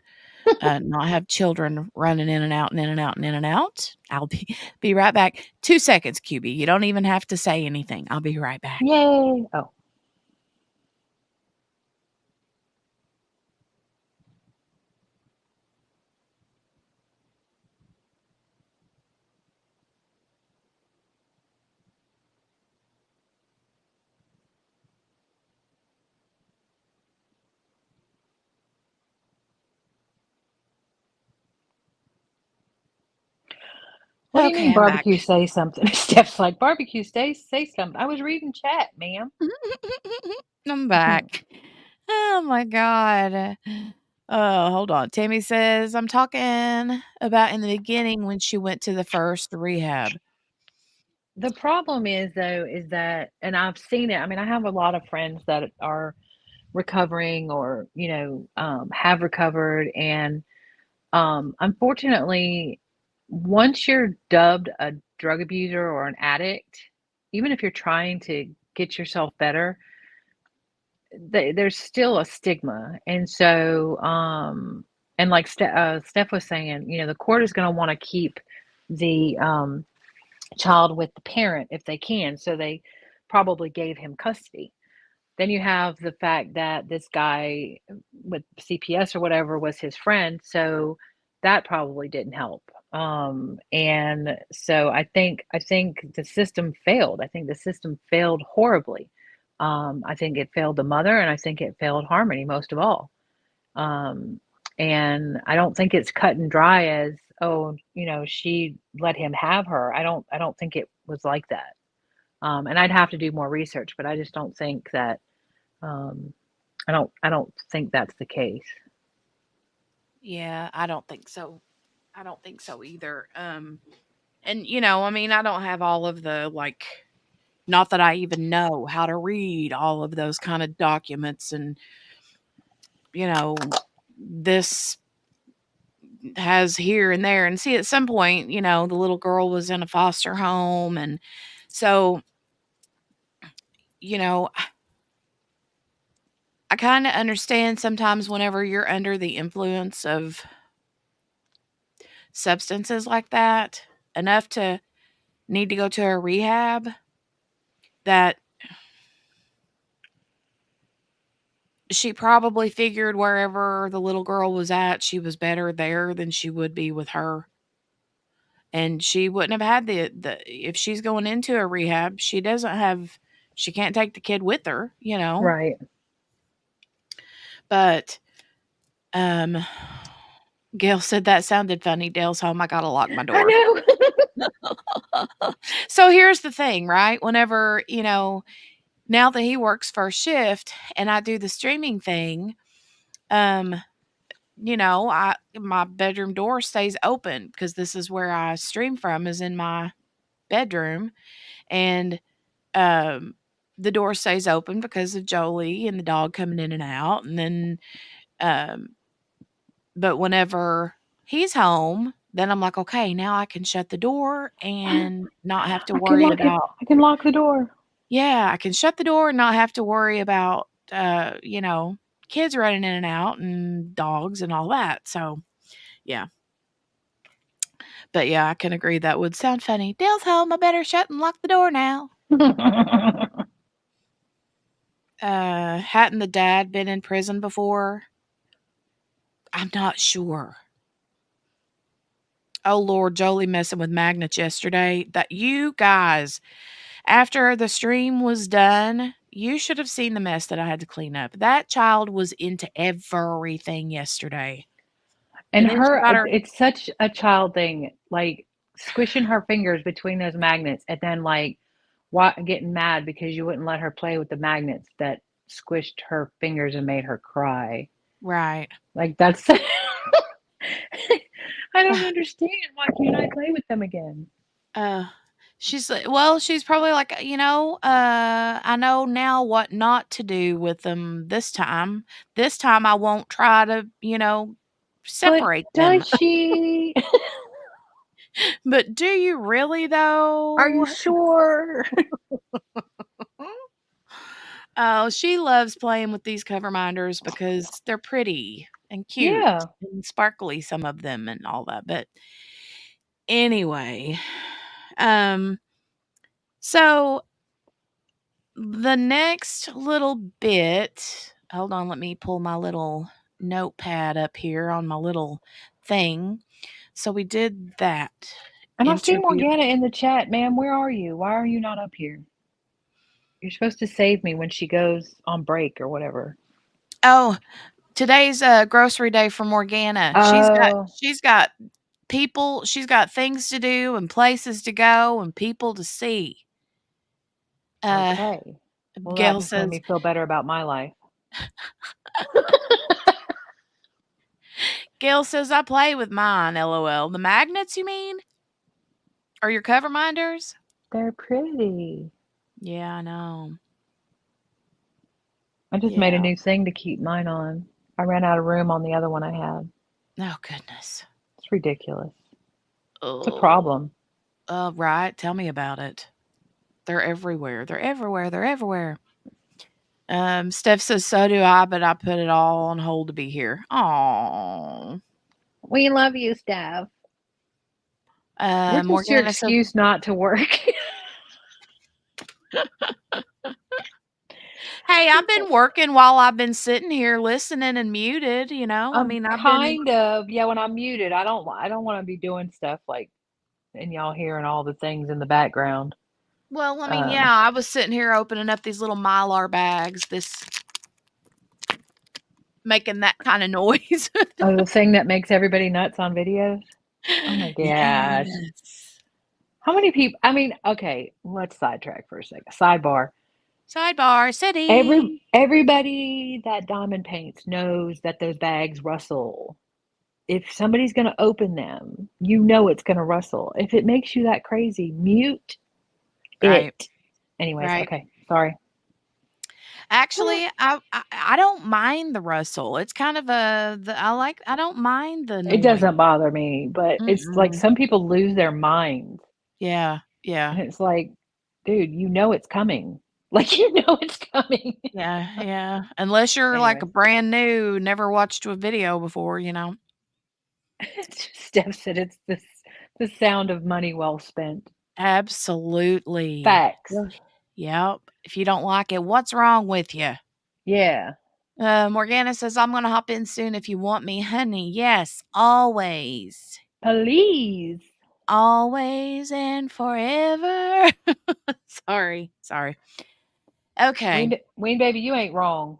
not have children running in and out and in and out and in and out. I'll be right back. 2 seconds, QB. You don't even have to say anything. I'll be right back. Yay. Oh. What do you Okay, mean I'm back. barbecue say something? Steph's like, barbecue say something. I was reading chat, ma'am. I'm back. Oh my God. Oh, hold on. Tammy says, I'm talking about in the beginning when she went to the first rehab. The problem is though, is that, and I've seen it. I mean, I have a lot of friends that are recovering or, have recovered. And unfortunately, once you're dubbed a drug abuser or an addict, even if you're trying to get yourself better, there's still a stigma. And so, and like Steph was saying, the court is going to want to keep the child with the parent if they can. So they probably gave him custody. Then you have the fact that this guy with CPS or whatever was his friend. So that probably didn't help. And so I think the system failed. I think the system failed horribly. I think it failed the mother, and I think it failed Harmony most of all. And I don't think it's cut and dry as, oh, she let him have her. I don't think it was like that. And I'd have to do more research, but I just don't think that. I don't think that's the case. Yeah, I don't think so. I don't think so either. And I mean, I don't have all of the not that I even know how to read all of those kind of documents and this has here and there. And see, at some point, the little girl was in a foster home. And so, I kind of understand sometimes whenever you're under the influence of substances like that, enough to need to go to a rehab, that she probably figured wherever the little girl was at, she was better there than she would be with her. And she wouldn't have had the if she's going into a rehab, she can't take the kid with her, Right. But Gail said that sounded funny. Dale's home. I gotta lock my door. I know. So here's the thing, right? Whenever, now that he works first shift and I do the streaming thing, my bedroom door stays open because this is where I stream from, is in my bedroom. And the door stays open because of Jolie and the dog coming in and out. And then but whenever he's home, then I'm like, okay, now I can shut the door and not have to worry about. I can lock the door. Yeah, I can shut the door and not have to worry about, kids running in and out and dogs and all that. So, yeah. But yeah, I can agree that would sound funny. Dale's home. I better shut and lock the door now. Hadn't the dad been in prison before? I'm not sure. Oh, Lord, Jolie messing with magnets yesterday. That you guys, after the stream was done, you should have seen the mess that I had to clean up. That child was into everything yesterday. And then she got her. it's such a child thing, like squishing her fingers between those magnets and then like getting mad because you wouldn't let her play with the magnets that squished her fingers and made her cry. Right. Like that's I don't understand. Why can't I play with them again? She's probably like, I know now what not to do with them this time. This time I won't try to, separate them. Does she? But do you really though? Are you sure? Oh, she loves playing with these cover minders because they're pretty and cute and sparkly, some of them and all that. But anyway, so the next little bit, hold on, let me pull my little notepad up here on my little thing. So we did that. And I see Morgana in the chat. Ma'am, where are you? Why are you not up here? You're supposed to save me when she goes on break or whatever. Oh, today's grocery day for Morgana. She's got people, she's got things to do and places to go and people to see. Okay. Well, Gail that just says, made me feel better about my life. Gail says, I play with mine, LOL. The magnets, you mean? Or your cover minders? They're pretty. Yeah, I know. I just made a new thing to keep mine on. I ran out of room on the other one I had. Oh, goodness. It's ridiculous. Oh. It's a problem. Right. Tell me about it. They're everywhere. They're everywhere. They're everywhere. Steph says, so do I, but I put it all on hold to be here. Aww. We love you, Steph. What's your excuse not to work? Hey, I've been working while I've been sitting here listening and muted, I've when I'm muted. I don't want to be doing stuff like, and y'all hearing all the things in the background. Well, I was sitting here opening up these little Mylar bags, making that kind of noise. Oh, the thing that makes everybody nuts on videos? Oh my gosh. Yes. How many people? Okay, let's sidetrack for a second. Sidebar city. Everybody that diamond paints knows that those bags rustle. If somebody's going to open them, it's going to rustle. If it makes you that crazy, mute it. Anyways, okay, sorry. Actually, I don't mind the rustle. It's kind of I don't mind the It noise. doesn't bother me, but it's like Mm-mm. some people lose their minds. Yeah, yeah. And it's like, dude, you know it's coming. Like, you know it's coming. Yeah, yeah. Unless you're like Anyways. brand new, never watched a video before, you know. Steph said it's the sound of money well spent. Absolutely. Facts. Yep. If you don't like it, what's wrong with you? Yeah. Morgana says, I'm going to hop in soon if you want me, honey. Yes, always. Please. Always and forever. Sorry. Okay. Ween baby, you ain't wrong.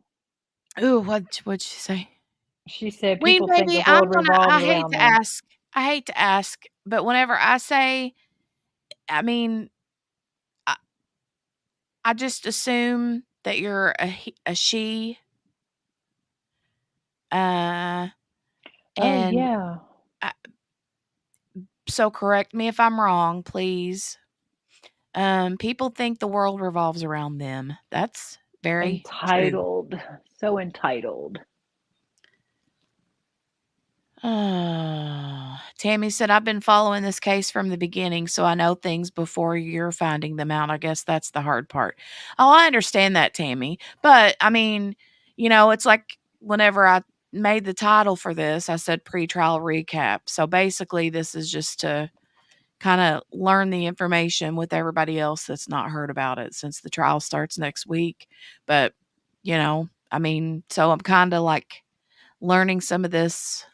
Ooh, what'd she say? She said Ween people think baby, the world revolves around them. I hate to ask, but whenever I say, I mean, I just assume that you're a she. Oh And yeah. so correct me if I'm wrong, please. People think the world revolves around them. That's very true. Entitled. So entitled. Tammy said, I've been following this case from the beginning, so I know things before you're finding them out. I guess that's the hard part. Oh, I understand that, Tammy. But I mean, it's like whenever I made the title for this, I said pre-trial recap. So basically, this is just to kind of learn the information with everybody else that's not heard about it since the trial starts next week. But, I mean, so I'm kind of like learning some of this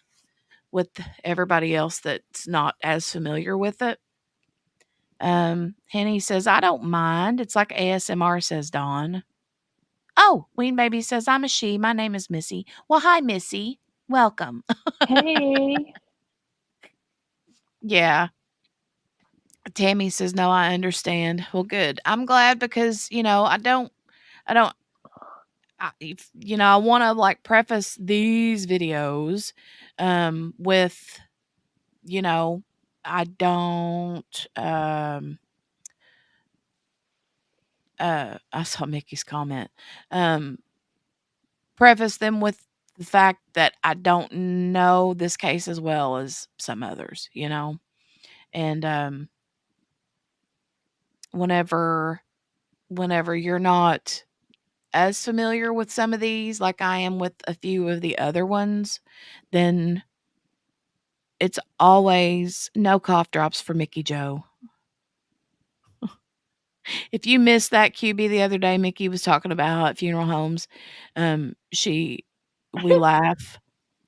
with everybody else that's not as familiar with it. Henny says, I don't mind. It's like ASMR, says Dawn. Oh, Ween Baby says, I'm a she. My name is Missy. Well, hi, Missy. Welcome. Hey. Yeah. Tammy says, no, I understand. Well, good. I'm glad because, I want to like preface these videos with, I don't, I saw Mickey's comment, preface them with the fact that I don't know this case as well as some others, and, whenever you're not as familiar with some of these, like I am with a few of the other ones, then it's always no cough drops for Mickey Joe. If you missed that QB the other day, Mickey was talking about how at funeral homes, we laugh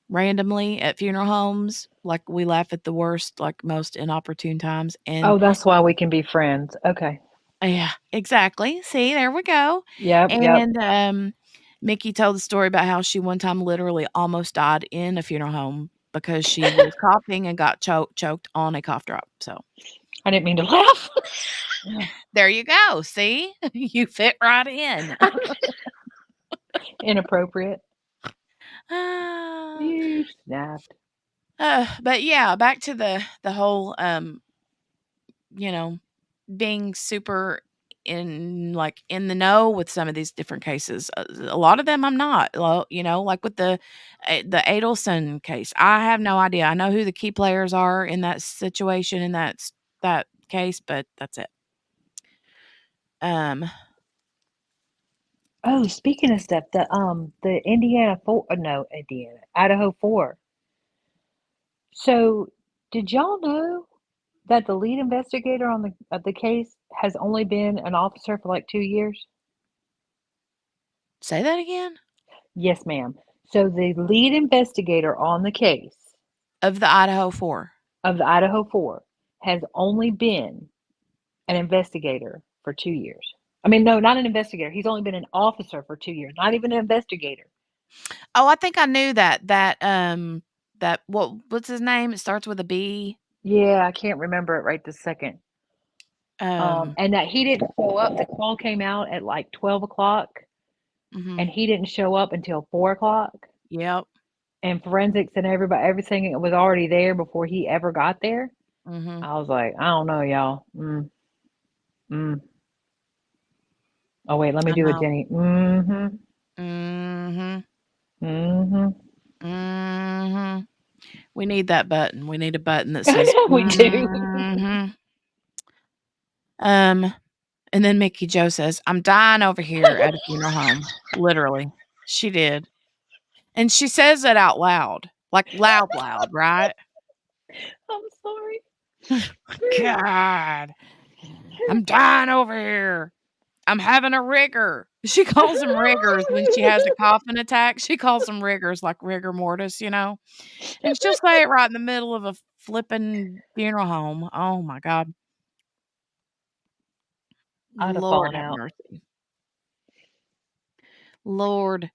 randomly at funeral homes, like we laugh at the worst, like most inopportune times. And Oh, that's why we can be friends. Okay. yeah, exactly. See, there we go. Yep. And Mickey told the story about how she one time literally almost died in a funeral home because she was coughing and got choked on a cough drop. So I didn't mean to laugh. there you go. See, you fit right in. Inappropriate. Uh, You snapped. but yeah, back to the whole being super in the know with some of these different cases. A lot of them I'm not. Well, like with the Adelson case, I have no idea. I know who the key players are in that situation in that case, but that's it. Oh, speaking of stuff, the Idaho 4. So, did y'all know that the lead investigator on the case has only been an officer for like 2 years? Say that again? Yes, ma'am. So the lead investigator on the case Of the Idaho 4. of the Idaho 4 has only been an investigator for 2 years. I mean, no, not an investigator. He's only been an officer for 2 years, not even an investigator. Oh, I think I knew that what's his name? It starts with a B. Yeah, I can't remember it right this second. And that he didn't show up. The call came out at like 12 o'clock, and he didn't show up until 4 o'clock. Yep. And forensics and everything was already there before he ever got there. Mm-hmm. I was like, I don't know, y'all. Oh wait, let me I do a know. Jenny. We need that button. We need a button that I says know we do. And then Mickey Joe says, "I'm dying over here at a funeral home." Literally. She did. And she says it out loud. Like loud, right? I'm sorry. God. I'm dying over here. I'm having a rigor. She calls them riggers when she has a coughing attack. She calls them riggers, like rigor mortis, And she'll say it right in the middle of a flipping funeral home. Oh my God. I'd have Lord fallen have out. mercy. Lord.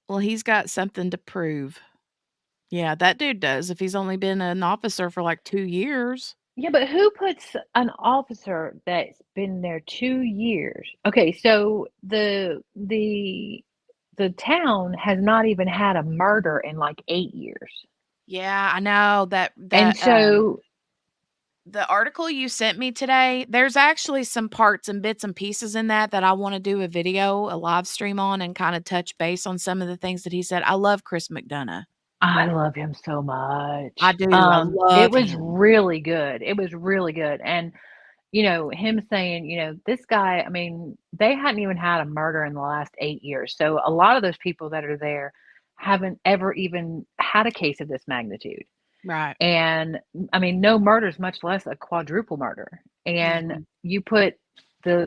Well, he's got something to prove. Yeah, that dude does if he's only been an officer for like 2 years. Yeah, but who puts an officer that's been there 2 years? Okay, so the town has not even had a murder in like 8 years. Yeah, I know And so the article you sent me today, there's actually some parts and bits and pieces in that I wanna do a video, a live stream on and kinda touch base on some of the things that he said. I love Chris McDonough. I love him so much. I do. I It love was him. really good. It was really good. And him saying, this guy, I mean, they hadn't even had a murder in the last 8 years. So a lot of those people that are there haven't ever even had a case of this magnitude. Right. And I mean, no murders, much less a quadruple murder. And Mhm. you put the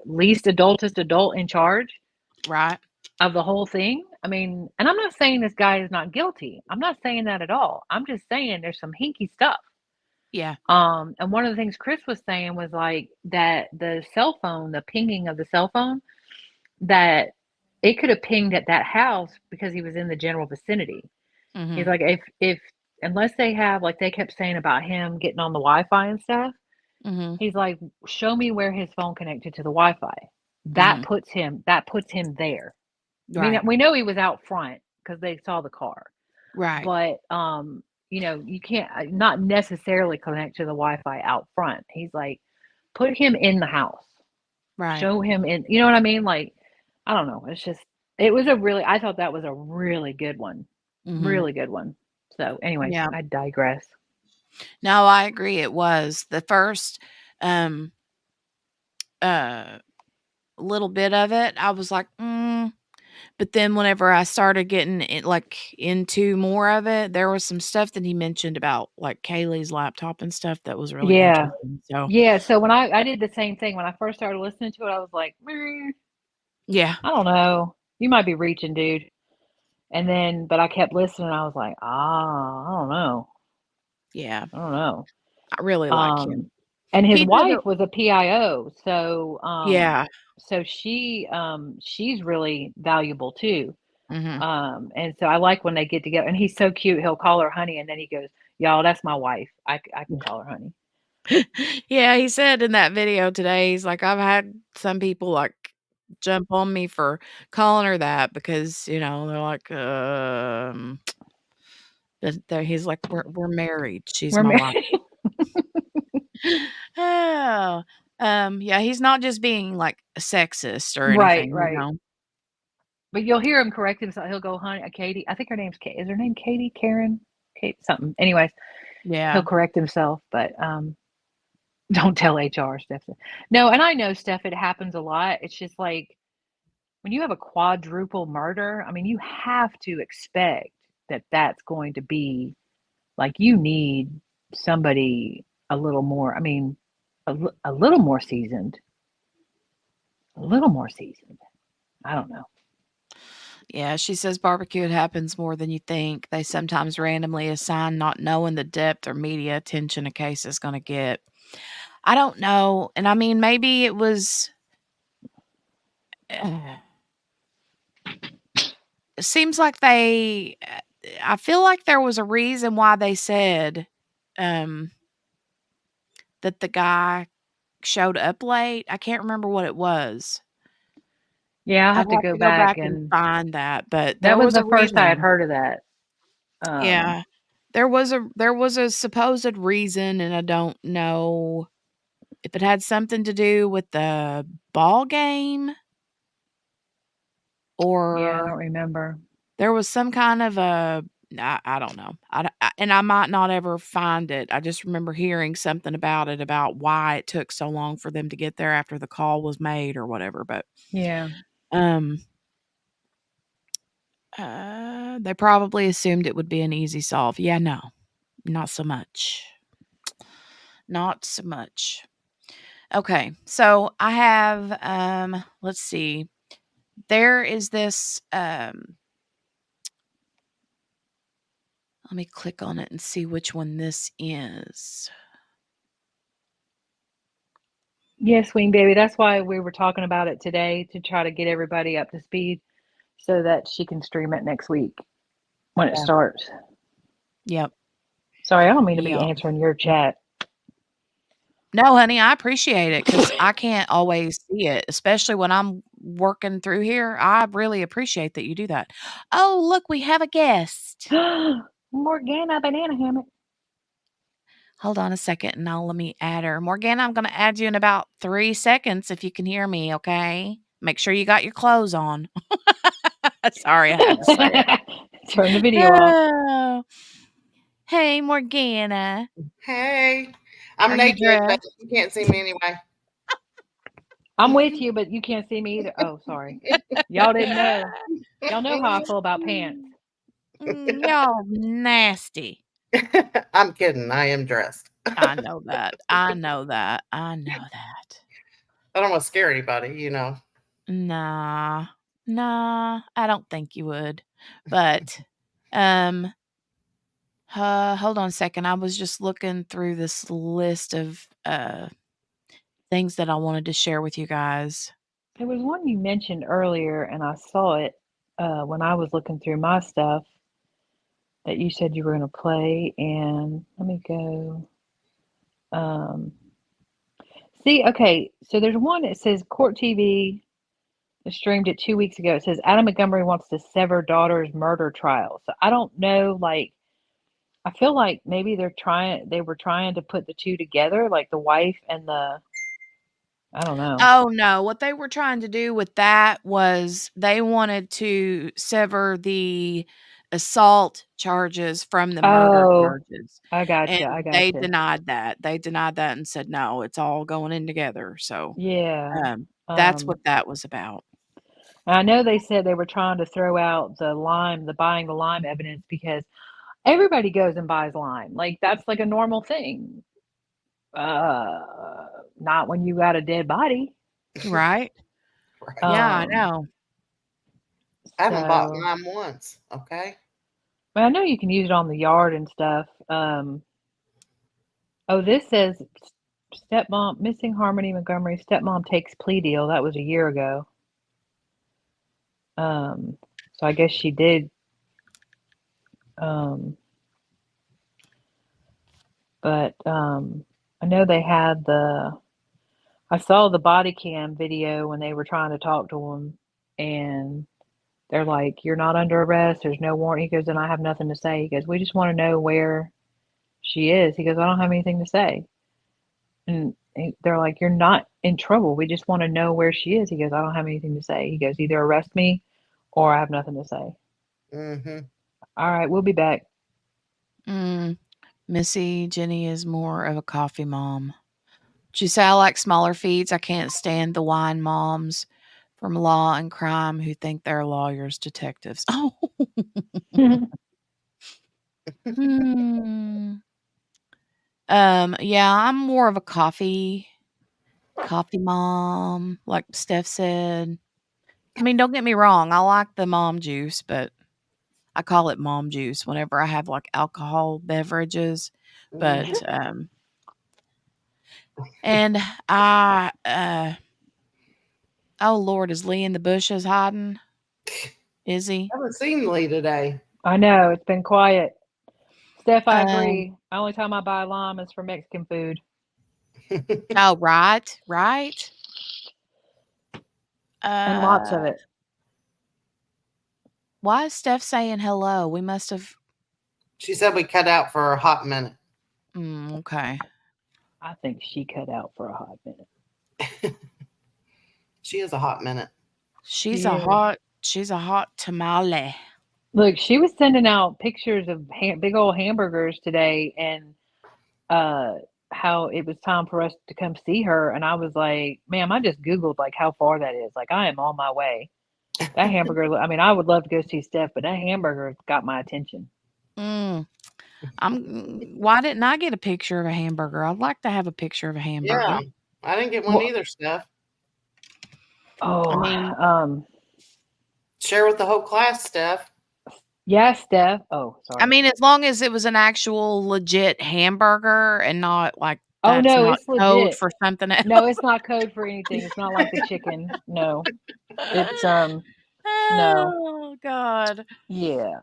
least adultest adult in charge Right. of the whole thing. I mean, and I'm not saying this guy is not guilty. I'm not saying that at all. I'm just saying there's some hinky stuff. Yeah. And one of the things Chris was saying was like that the cell phone, the pinging of the cell phone, that it could have pinged at that house because he was in the general vicinity. He's Mhm. like, if unless they have, like they kept saying about him getting on the Wi-Fi and stuff, Mhm. he's like, show me where his phone connected to the Wi-Fi. Mhm. That puts him there. I mean, Right. we know he was out front because they saw the car, Right. but you can't not necessarily connect to the Wi-Fi out front. He's like, put him in the house, Right. show him in. You know what I mean? Like, I don't know. I thought that was a really good one, Mhm. really good one. So anyway, Yeah. I digress. No, I agree. It was the first little bit of it. I was like, but then whenever I started getting it, like into more of it, there was some stuff that he mentioned about like Kaylee's laptop and stuff that was really Yeah. interesting. So Yeah. So when I did the same thing when I first started listening to it, I was like, yeah, I don't know. You might be reaching, dude. And then, but I kept listening. I was like, I don't know. yeah, I don't know. I really like him. And his He did wife a was a PIO, so yeah. she's really valuable too. Mhm. And so I like when they get together. And he's so cute. He'll call her honey, and then he goes, "Y'all, that's my wife. I can call her honey." Yeah, he said in that video today, he's like, I've had some people like jump on me for calling her that because, they're like, he's like, we're married. She's We're my wife. married. Oh, yeah, he's not just being like a sexist or Right, anything, right. But you'll hear him correct himself. He'll go, "Honey, Katie." I think her name's Kate. Is her name Katie? Karen? Kate something. Anyways, he'll Yeah. correct himself, but don't tell HR, Steph. No, and I know, Steph, it happens a lot. It's just like when you have a quadruple murder, I mean, you have to expect that that's going to be like you need somebody a little more, I mean, a little more seasoned. A little more seasoned. I don't know. Yeah, she says barbecue it happens more than you think. They sometimes randomly assign not knowing the depth or media attention a case is going to get. I don't know. And I mean, maybe it was. It seems like I feel like there was a reason why they said that the guy showed up late. I can't remember what it was. Yeah, I'll I'd have to have go to go back, back and and find that, but that there was was a the first I had reason. heard of that. Yeah. There was a supposed reason, and I don't know if it had something to do with the ball game Yeah, I or don't remember. there was some kind of I don't know. And I might not ever find it. I just remember hearing something about it, about why it took so long for them to get there after the call was made or whatever. But Yeah. They probably assumed it would be an easy solve. Yeah, no, not so much. Not so much. Okay, so I have, let's see. There is this, let me click on it and see which one this is. Yes, Swing Baby. That's why we were talking about it today, to try to get everybody up to speed so that she can stream it next week when it Yeah. starts. Yep. Sorry, I don't mean to be Yep. answering your chat. No, honey, I appreciate it because I can't always see it, especially when I'm working through here. I really appreciate that you do that. Oh, look, we have a guest. Morgana Banana Hammock. Hold on a second and let me add her. Morgana, I'm going to add you in about 3 seconds if you can hear me, okay? Make sure you got your clothes on. Sorry, I had to say it. Turn the video off. Oh. Hey, Morgana. Hey, I'm Are you naked, but dressed? you can't see me anyway. I'm with you, but you can't see me either. Oh, sorry. Y'all didn't know. Y'all know how I feel about pants. Y'all nasty. I'm kidding. I am dressed. I know that. I know that. I know that. I don't want to scare anybody, you know. Nah, I don't think you would. But, hold on a second. I was just looking through this list of things that I wanted to share with you guys. There was one you mentioned earlier, and I saw it when I was looking through my stuff that you said you were going to play. And let me go. See, okay, so there's one that says Court TV streamed it 2 weeks ago. It says Adam Montgomery wants to sever daughter's murder trial. So I don't know, like, I feel like maybe they were trying to put the two together, like the wife and I don't know. Oh, no. What they were trying to do with that was they wanted to sever the assault charges from the murder Oh, charges. I And gotcha. they denied that. They denied that and said, no, it's all going in together. So Yeah. that's what that was about. I know they said they were trying to throw out the buying the lime evidence, because everybody goes and buys lime. Like, that's like a normal thing. Not when you got a dead body. Right? Right. Yeah, I know. I haven't bought So, lime once. Okay. but I know you can use it on the yard and stuff. Oh, this says stepmom missing Harmony Montgomery stepmom takes plea deal. That was a year ago. So I guess she did. But I know they had I saw the body cam video when they were trying to talk to him, and they're like, "You're not under arrest. There's no warrant." He goes, "And I have nothing to say." He goes, "We just want to know where she is." He goes, "I don't have anything to say." And they're like, "You're not in trouble. We just want to know where she is." He goes, "I don't have anything to say." He goes, "Either arrest me or I have nothing to say." Mm-hmm. All right, we'll be back. Missy Jenny is more of a coffee mom. She said, I like smaller feeds. I can't stand the wine moms from Law and Crime who think they're lawyers, detectives. Oh. Yeah, I'm more of a coffee mom, like Steph said. I mean, don't get me wrong. I like the mom juice, but I call it mom juice whenever I have like alcohol beverages. But, and oh Lord, is Lee in the bushes hiding? Is he? I haven't seen Lee today. I know, it's been quiet. Steph, I agree. The only time I buy lime is for Mexican food. Oh, right. And lots of it. Why is Steph saying hello? We must have. She said we cut out for a hot minute. Okay. I think she cut out for a hot minute. She is a hot minute. She's Yeah. a hot tamale. Look, she was sending out pictures of big old hamburgers today, and how it was time for us to come see her. And I was like, ma'am, I just Googled like how far that is. Like, I am on my way. That hamburger, I mean, I would love to go see Steph, but that hamburger got my attention. Mm. Why didn't I get a picture of a hamburger? I'd like to have a picture of a hamburger. Yeah, I didn't get one Well, either, Steph. oh, I mean, Share with the whole class, Steph. yeah, Steph. Oh, sorry. I mean, as long as it was an actual legit hamburger and not like Oh that's no, not it's code legit. for something else. No, it's not code for anything. It's not like the chicken. No, it's no. Oh God. Yeah.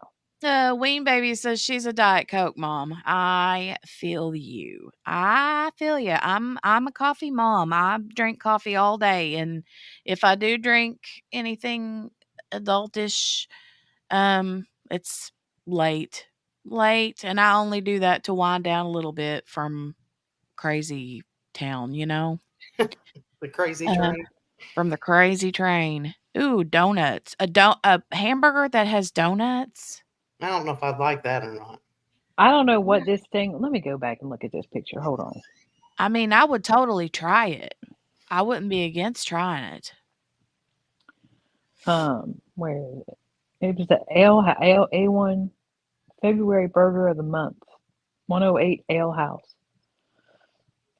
Ween Baby says she's a Diet Coke mom. I feel you. I feel you. I'm a coffee mom. I drink coffee all day, and if I do drink anything adultish, it's late, and I only do that to wind down a little bit from crazy town. The crazy train. From the crazy train. Ooh, donuts. A hamburger that has donuts. I don't know if I'd like that or not. I don't know what this thing. Let me go back and look at this picture. Hold on. I mean, I would totally try it. I wouldn't be against trying it. Where is it? It was the A1 February burger of the month. 108 Ale House.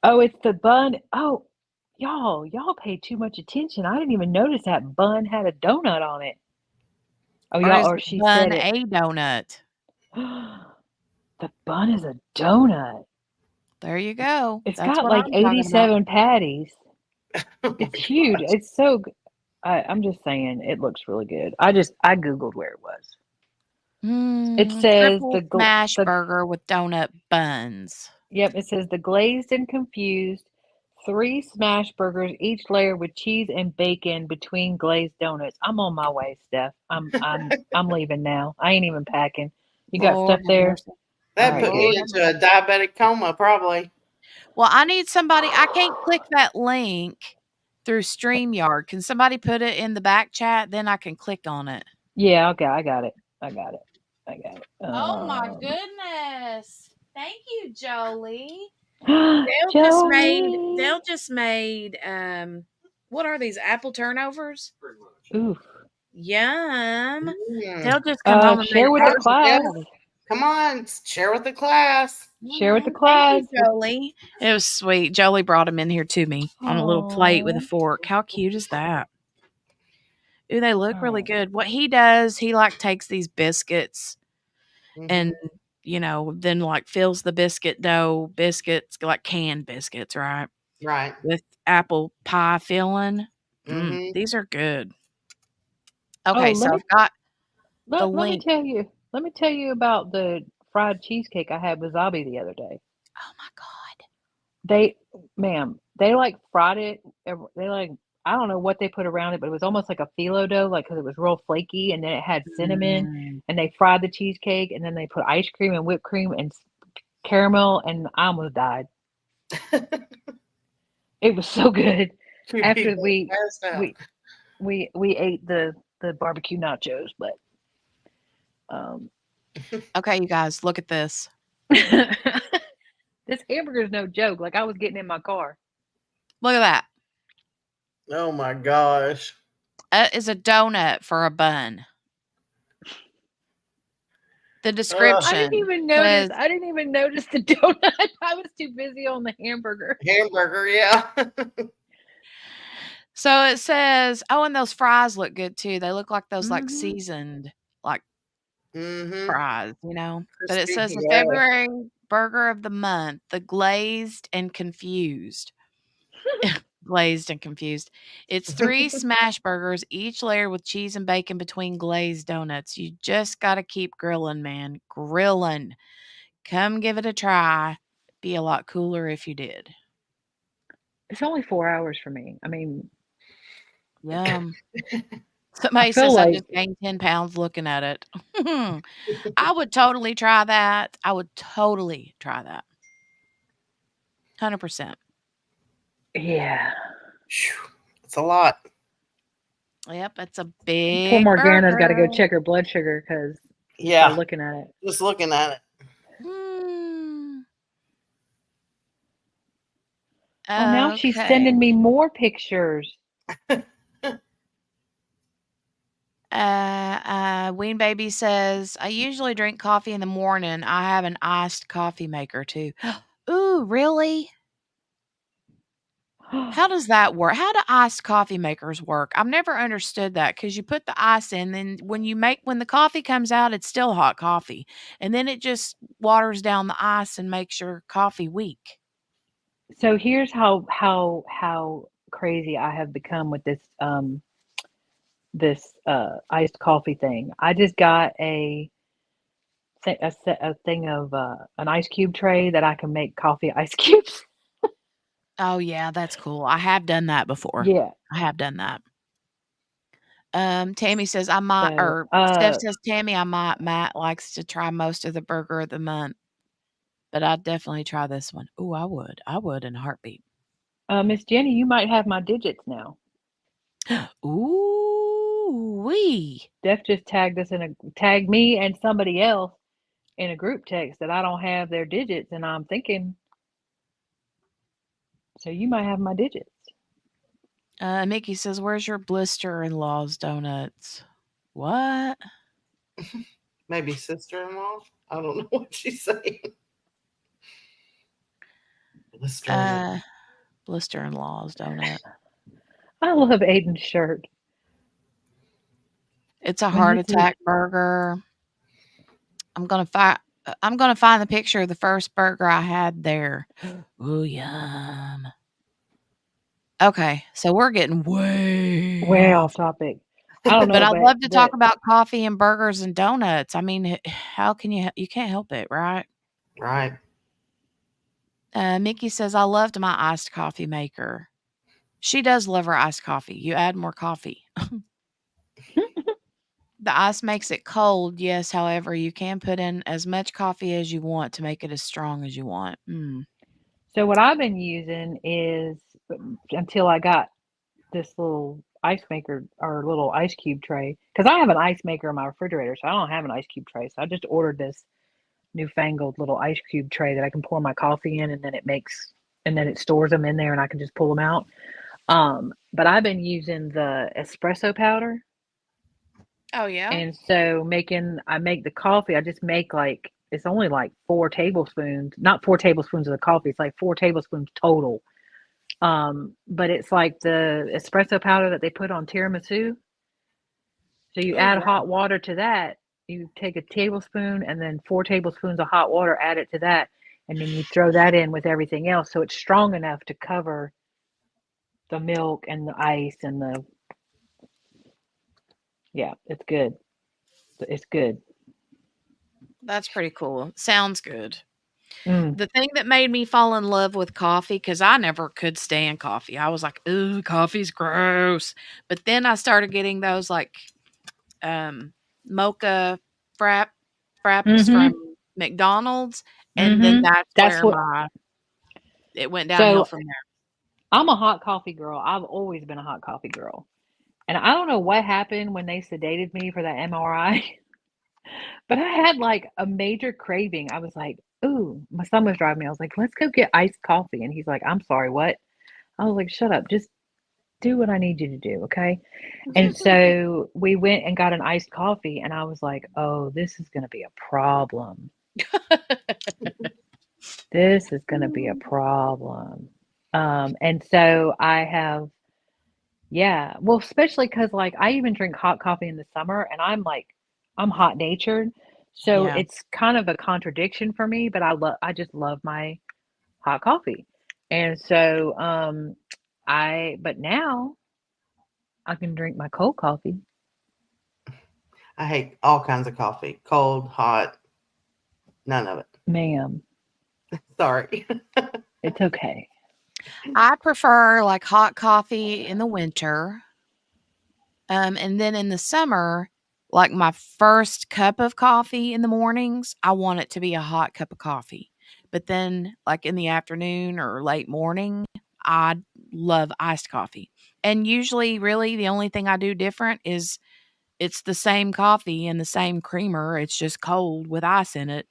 Oh, it's the bun. Oh, y'all pay too much attention. I didn't even notice that bun had a donut on it. Oh, Or is or the she bun said it. a donut? The bun is a donut. There you go. It's That's got what like I'm talking about. 87 patties. Oh my It's huge. gosh. It's so good. I'm just saying, it looks really good. I Googled where it was. It says Triple smash burger with donut buns. Yep, it says the glazed and confused 3 smash burgers, each layered with cheese and bacon between glazed donuts. I'm on my way, Steph. I'm leaving now. I ain't even packing. You got Lord stuff have there? mercy. That Alright, put good. me into a diabetic coma, probably. Well, I need somebody. I can't click that link through StreamYard. Can somebody put it in the back chat? Then I can click on it. Yeah, okay, I got it. Oh my goodness. Thank you, Jolie. Jolie. Dale just made what are these, apple turnovers? Oof. Yum. Dale just come home and made Share with the apple class. turnovers. Come on, share with the class. Share with the Thank class. you, Jolie. It was sweet. Jolie brought them in here to me on a little plate with a fork. How cute is that? Ooh, they look really good. What he does, he like takes these biscuits and then like fills the biscuits, like canned biscuits, right? Right. With apple pie filling. Mm-hmm. These are good. Okay, so I've got the link. Let me tell you about the fried cheesecake I had with Zabi the other day. Oh my God. They like fried it. They like, I don't know what they put around it, but it was almost like a phyllo dough, like, because it was real flaky, and then it had cinnamon, and they fried the cheesecake, and then they put ice cream and whipped cream and caramel, and I almost died. It was so good. After we ate the barbecue nachos, but okay, you guys, look at this. This hamburger is no joke. Like, I was getting in my car. Look at that. Oh my gosh. That is a donut for a bun. The description. I didn't even notice. I didn't even notice the donut. I was too busy on the hamburger. Yeah. So it says, oh, and those fries look good too. They look like those like seasoned like fries, But it Crispy, says the February burger of the month, the glazed and confused. Glazed and confused. It's 3 smash burgers, each layered with cheese and bacon between glazed donuts. You just got to keep grilling, man. Grilling. Come give it a try. Be a lot cooler if you did. It's only 4 hours for me. I mean, yum. Somebody says I just gained 10 pounds looking at it. I would totally try that. 100%. Yeah. It's a lot. Yep, it's a Poor big Morgana's got to go burger. check her blood sugar because Yeah. by looking at it. Just looking at it. Oh, now she's sending me more pictures. Ween Baby says, I usually drink coffee in the morning. I have an iced coffee maker too. Ooh, really? How does that work? How do iced coffee makers work? I've never understood that because you put the ice in, then when the coffee comes out, it's still hot coffee. And then it just waters down the ice and makes your coffee weak. So here's how crazy I have become with this iced coffee thing. I just got a thing of an ice cube tray that I can make coffee ice cubes. Oh yeah, that's cool. I have done that before. Yeah. I have done that. Tammy says I might, So, or Steph says Tammy, I might. Matt likes to try most of the burger of the month, but I'd definitely try this one. Ooh, I would in a heartbeat. Miss Jenny, you might have my digits now. Ooh wee. Steph just tagged me and somebody else in a group text that I don't have their digits, and I'm thinking, so you might have my digits. Mickey says, "Where's your blister-in-law's donuts?" What? Maybe sister-in-law. I don't know what she's saying. Blister-in-law's donut. I love Aiden's shirt. It's a heart attack burger. I'm gonna find the picture of the first burger I had there. Ooh, yum. Okay, so we're getting way off topic. I don't know, but I'd love to talk about coffee and burgers and donuts. I mean, how can you can't help it, right? Right. Mickey says, I loved my iced coffee maker. She does love her iced coffee. You add more coffee. The ice makes it cold, yes. However, you can put in as much coffee as you want to make it as strong as you want. So what I've been using is, until I got this little ice maker or little ice cube tray, because I have an ice maker in my refrigerator, so I don't have an ice cube tray. So I just ordered this newfangled little ice cube tray that I can pour my coffee in, and then it stores them in there, and I can just pull them out. But I've been using the espresso powder. Oh yeah. And so I make the coffee. I just make it's only like 4 tablespoons, not 4 tablespoons of the coffee. It's like 4 tablespoons total. But it's like the espresso powder that they put on tiramisu. So you add hot water to that. You take a tablespoon and then 4 tablespoons of hot water, add it to that, and then you throw that in with everything else. So it's strong enough to cover the milk and the ice and it's good. It's good. That's pretty cool. Sounds good. Mm. The thing that made me fall in love with coffee, because I never could stand coffee. I was like, ooh, coffee's gross. But then I started getting those like mocha fraps from McDonald's. And then that's where it went downhill from there. I'm a hot coffee girl. I've always been a hot coffee girl. And I don't know what happened when they sedated me for that MRI, but I had like a major craving. I was like, ooh, my son was driving me. I was like, let's go get iced coffee. And he's like, I'm sorry, what? I was like, shut up. Just do what I need you to do. Okay. And so we went and got an iced coffee, and I was like, oh, this is going to be a problem. This is going to be a problem. And so I have, well, especially because like I even drink hot coffee in the summer, and I'm hot natured. So it's kind of a contradiction for me, but I just love my hot coffee. And so, but now I can drink my cold coffee. I hate all kinds of coffee. Cold, hot, none of it. Ma'am. Sorry. It's okay. I prefer like hot coffee in the winter. And then in the summer, like my first cup of coffee in the mornings, I want it to be a hot cup of coffee But then, like in the afternoon or late morning, I love iced coffee. And usually, really, the only thing I do different is it's the same coffee and the same creamer. It's just cold with ice in it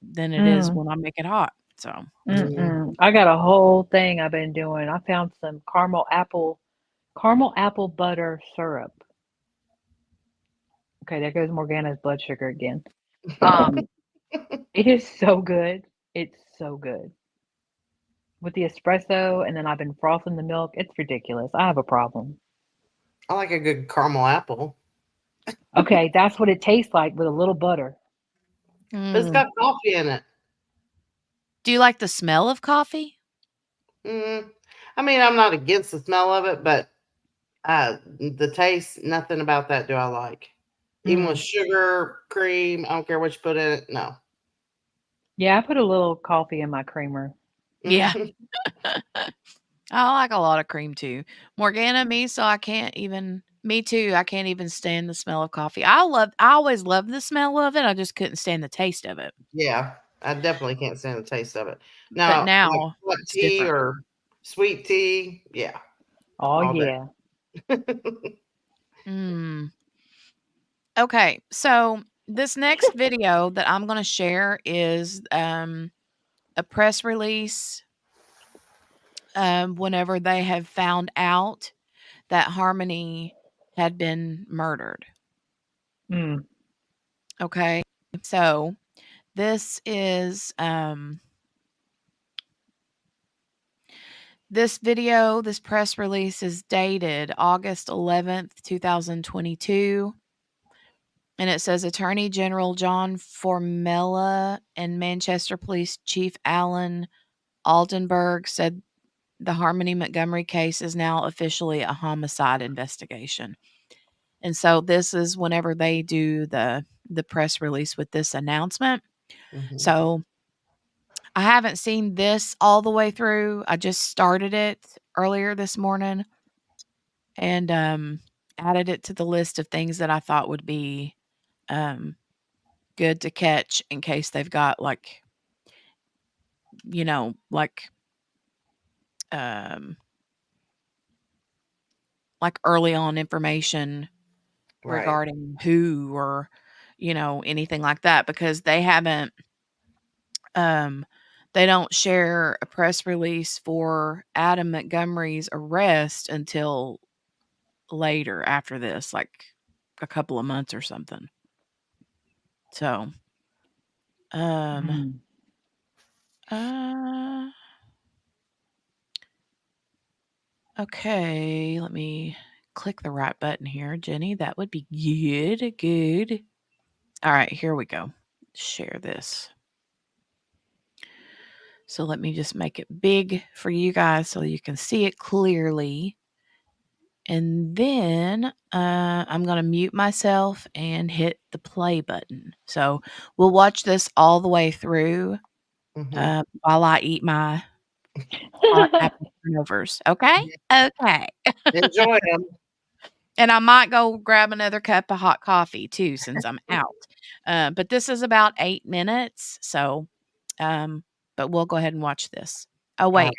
than it is Mm, when I make it hot. So, I got a whole thing I've been doing. I found some caramel apple butter syrup. Okay, there goes Morgana's blood sugar again. It is so good. It's so good. With the espresso, and then I've been frothing the milk. It's ridiculous. I have a problem. I like a good caramel apple. Okay, that's what it tastes like with a little butter. But it's got coffee in it. do you like the smell of coffee? I mean, I'm not against the smell of it, but the taste, nothing about that do I like. Even with sugar, cream, I don't care what you put in it. No. Yeah, I put a little coffee in my creamer. Yeah. I like a lot of cream too. Morgana, me too. I can't even stand the smell of coffee. I always loved the smell of it. I just couldn't stand the taste of it. Yeah, I definitely can't stand the taste of it. But Now, now like hot it's tea different. or sweet tea, yeah. Oh all day. yeah. Okay, so this next video that I'm going to share is a press release whenever they have found out that Harmony had been murdered. Okay, so this is this video, this press release is dated August 11th, 2022. And it says Attorney General John Formella and Manchester Police Chief Alan Aldenberg said the Harmony Montgomery case is now officially a homicide investigation. And so this is whenever they do the press release with this announcement. So I haven't seen this all the way through. I just started it earlier this morning and added it to the list of things that I thought would be good to catch in case they've got like, you know, like early on information regarding who or, you know, anything like that, because they haven't, they don't share a press release for Adam Montgomery's arrest until later after this, like a couple of months or something. So, okay, let me click the right button here, Jenny. That would be good. Good. All right, here we go. Share this. So let me just make it big for you guys so you can see it clearly. And then I'm going to mute myself and hit the play button. So we'll watch this all the way through while I eat my hot apple turnovers. Okay? Okay. Enjoy them. And I might go grab another cup of hot coffee too, since I'm out. But this is about 8 minutes. So, but we'll go ahead and watch this. Oh, wait.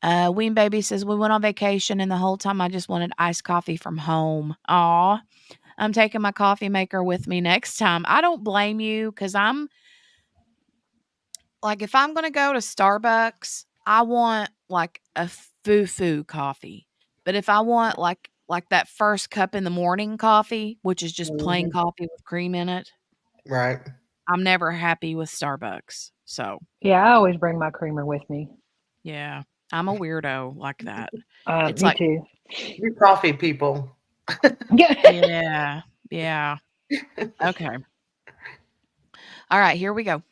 Ween Baby says, we went on vacation and the whole time I just wanted iced coffee from home. Aw, I'm taking my coffee maker with me next time. I don't blame you because I'm like, if I'm going to go to Starbucks, I want like a foo-foo coffee. But if I want like that first cup in the morning coffee, which is just plain coffee with cream in it, Right. I'm never happy with Starbucks. So, Yeah, I always bring my creamer with me. yeah, I'm a weirdo like that. It's Me like, too. You coffee people. yeah, yeah. Okay. All right, here we go.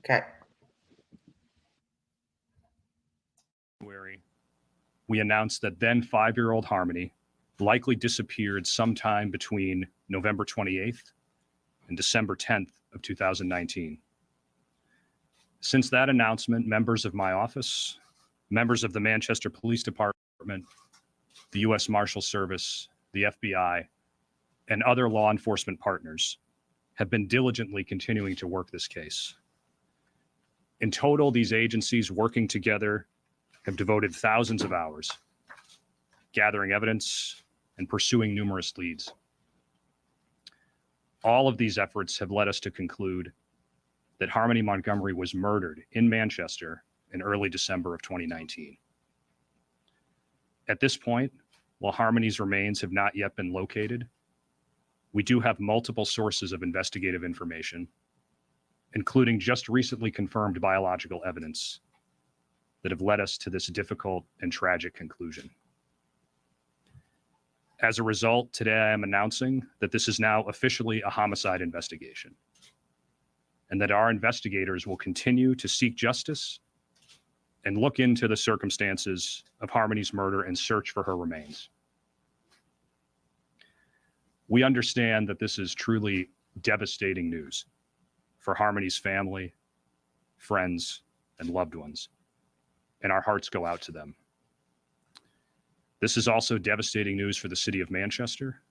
Okay. We announced that then 5-year-old Harmony likely disappeared sometime between November 28th and December 10th of 2019. Since that announcement, members of my office, members of the Manchester Police Department, the U.S. Marshal Service, the FBI, and other law enforcement partners have been diligently continuing to work this case. In total, these agencies working together have devoted thousands of hours gathering evidence and pursuing numerous leads. All of these efforts have led us to conclude that Harmony Montgomery was murdered in Manchester in early December of 2019. At this point, while Harmony's remains have not yet been located, we do have multiple sources of investigative information, including just recently confirmed biological evidence that have led us to this difficult and tragic conclusion. As a result, today I am announcing that this is now officially a homicide investigation, and that our investigators will continue to seek justice and look into the circumstances of Harmony's murder and search for her remains. We understand that this is truly devastating news for Harmony's family, friends, and loved ones, and our hearts go out to them. This is also devastating news for the city of Manchester,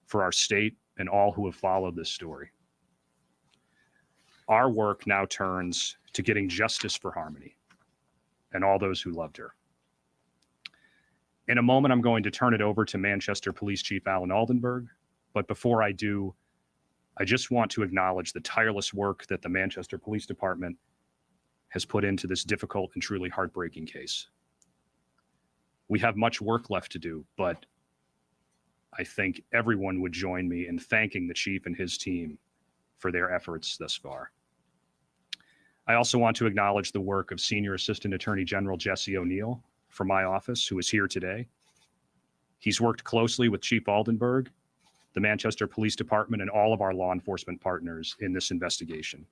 for our state, and all who have followed this story. Our work now turns to getting justice for Harmony and all those who loved her. In a moment, I'm going to turn it over to Manchester Police Chief Alan Aldenburg, but before I do, I just want to acknowledge the tireless work that the Manchester Police Department has put into this difficult and truly heartbreaking case. We have much work left to do, but I think everyone would join me in thanking the chief and his team for their efforts thus far. I also want to acknowledge the work of Senior Assistant Attorney General Jesse O'Neill from my office, who is here today. He's worked closely with Chief Aldenburg, the Manchester Police Department, and all of our law enforcement partners in this investigation.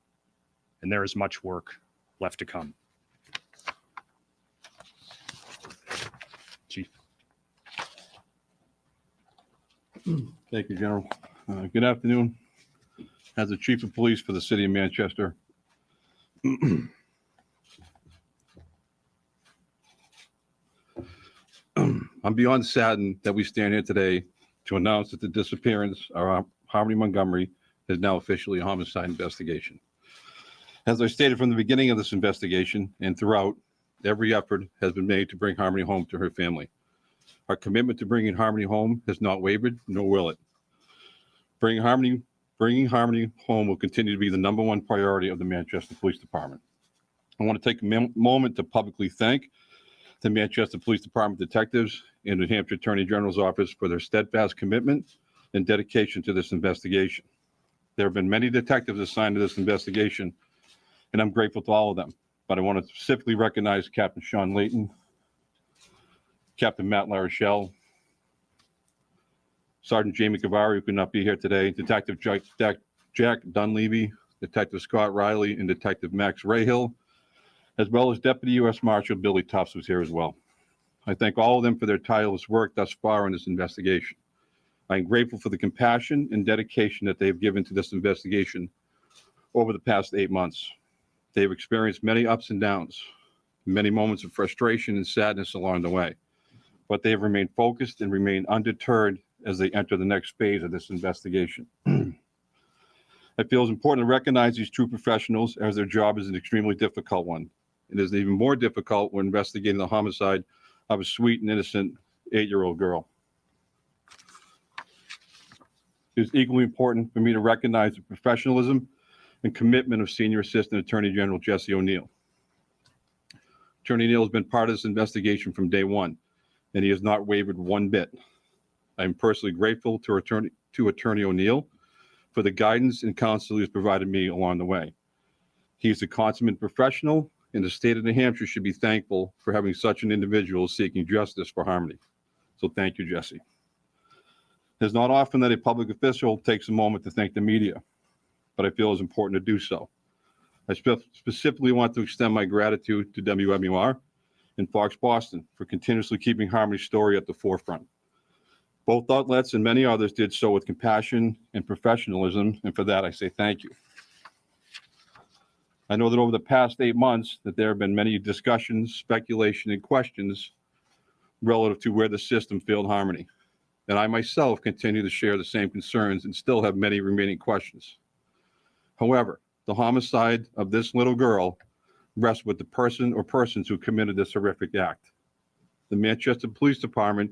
And there is much work left to come. Chief. Thank you, General. Good afternoon. As the Chief of Police for the City of Manchester, I'm beyond saddened that we stand here today to announce that the disappearance of Harmony Montgomery is now officially a homicide investigation. As I stated from the beginning of this investigation and throughout, every effort has been made to bring Harmony home to her family. Our commitment to bringing Harmony home has not wavered, nor will it. Bringing Harmony home will continue to be the #1 priority of the Manchester Police Department. I want to take a moment to publicly thank the Manchester Police Department detectives and the Hampshire Attorney General's office for their steadfast commitment and dedication to this investigation. There have been many detectives assigned to this investigation, and I'm grateful to all of them. But I want to specifically recognize Captain Sean Layton, Captain Matt LaRochelle, Sergeant Jamie Cavari, who could not be here today, Detective Jack Dunleavy, Detective Scott Riley, and Detective Max Rahill, as well as Deputy U.S. Marshal Billy Tufts, who's here as well. I thank all of them for their tireless work thus far in this investigation. I am grateful for the compassion and dedication that they've given to this investigation over the past 8 months. They've experienced many ups and downs, many moments of frustration and sadness along the way, but they have remained focused and remained undeterred as they enter the next phase of this investigation. I feel it's important to recognize these true professionals, as their job is an extremely difficult one. It is even more difficult when investigating the homicide of a sweet and innocent 8-year-old girl. It is equally important for me to recognize the professionalism and commitment of Senior Assistant Attorney General Jesse O'Neill. Attorney O'Neill has been part of this investigation from day one, and he has not wavered one bit. I am personally grateful to Attorney O'Neill for the guidance and counsel he has provided me along the way. He is a consummate professional, and the state of New Hampshire should be thankful for having such an individual seeking justice for Harmony. So thank you, Jesse. It's not often that a public official takes a moment to thank the media, but I feel it's important to do so. I specifically want to extend my gratitude to WMUR and Fox Boston for continuously keeping Harmony's story at the forefront. Both outlets and many others did so with compassion and professionalism, and for that I say thank you. I know that over the past 8 months that there have been many discussions, speculation, and questions relative to where the system failed Harmony. And I myself continue to share the same concerns and still have many remaining questions. However, the homicide of this little girl rests with the person or persons who committed this horrific act. The Manchester Police Department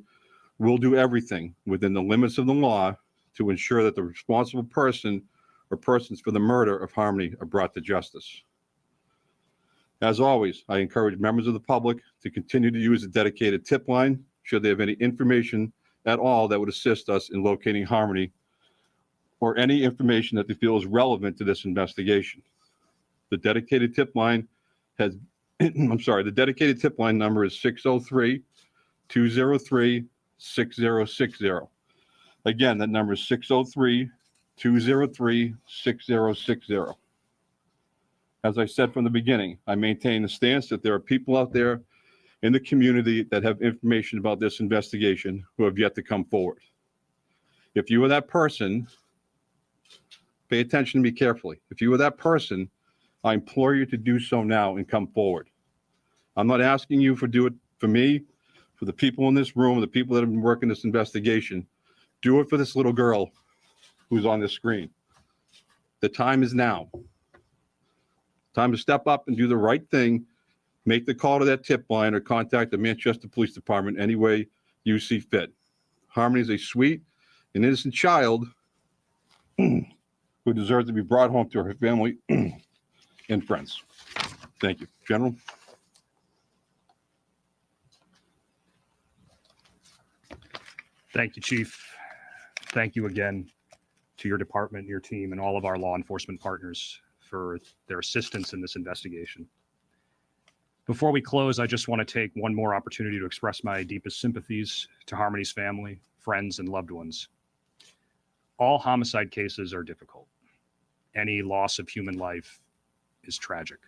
will do everything within the limits of the law to ensure that the responsible person or persons for the murder of Harmony are brought to justice. As always, I encourage members of the public to continue to use the dedicated tip line should they have any information at all that would assist us in locating Harmony or any information that they feel is relevant to this investigation. The dedicated tip line has, the dedicated tip line number is 603-203-6060. Again, that number is 603-203-6060. As I said from the beginning, I maintain the stance that there are people out there in the community that have information about this investigation who have yet to come forward. If you are that person, pay attention to me carefully. If you are that person, I implore you to do so now and come forward. I'm not asking you to do it for me, for the people in this room, the people that have been working this investigation. Do it for this little girl who's on the screen. The time is now. Time to step up and do the right thing. Make the call to that tip line or contact the Manchester Police Department any way you see fit. Harmony is a sweet and innocent child who deserves to be brought home to her family and friends. Thank you. General? Thank you, Chief. Thank you again to your department, your team, and all of our law enforcement partners for their assistance in this investigation. Before we close, I just want to take one more opportunity to express my deepest sympathies to Harmony's family, friends, and loved ones. All homicide cases are difficult. Any loss of human life is tragic.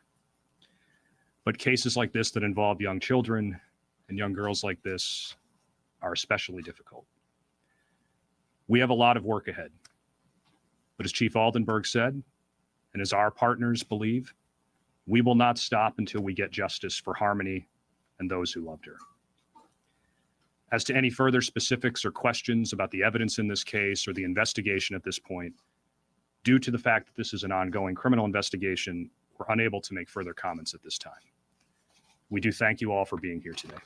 But cases like this that involve young children and young girls like this are especially difficult. We have a lot of work ahead. But as Chief Aldenberg said, and as our partners believe, we will not stop until we get justice for Harmony and those who loved her. As to any further specifics or questions about the evidence in this case or the investigation at this point, due to the fact that this is an ongoing criminal investigation, we're unable to make further comments at this time. We do thank you all for being here today.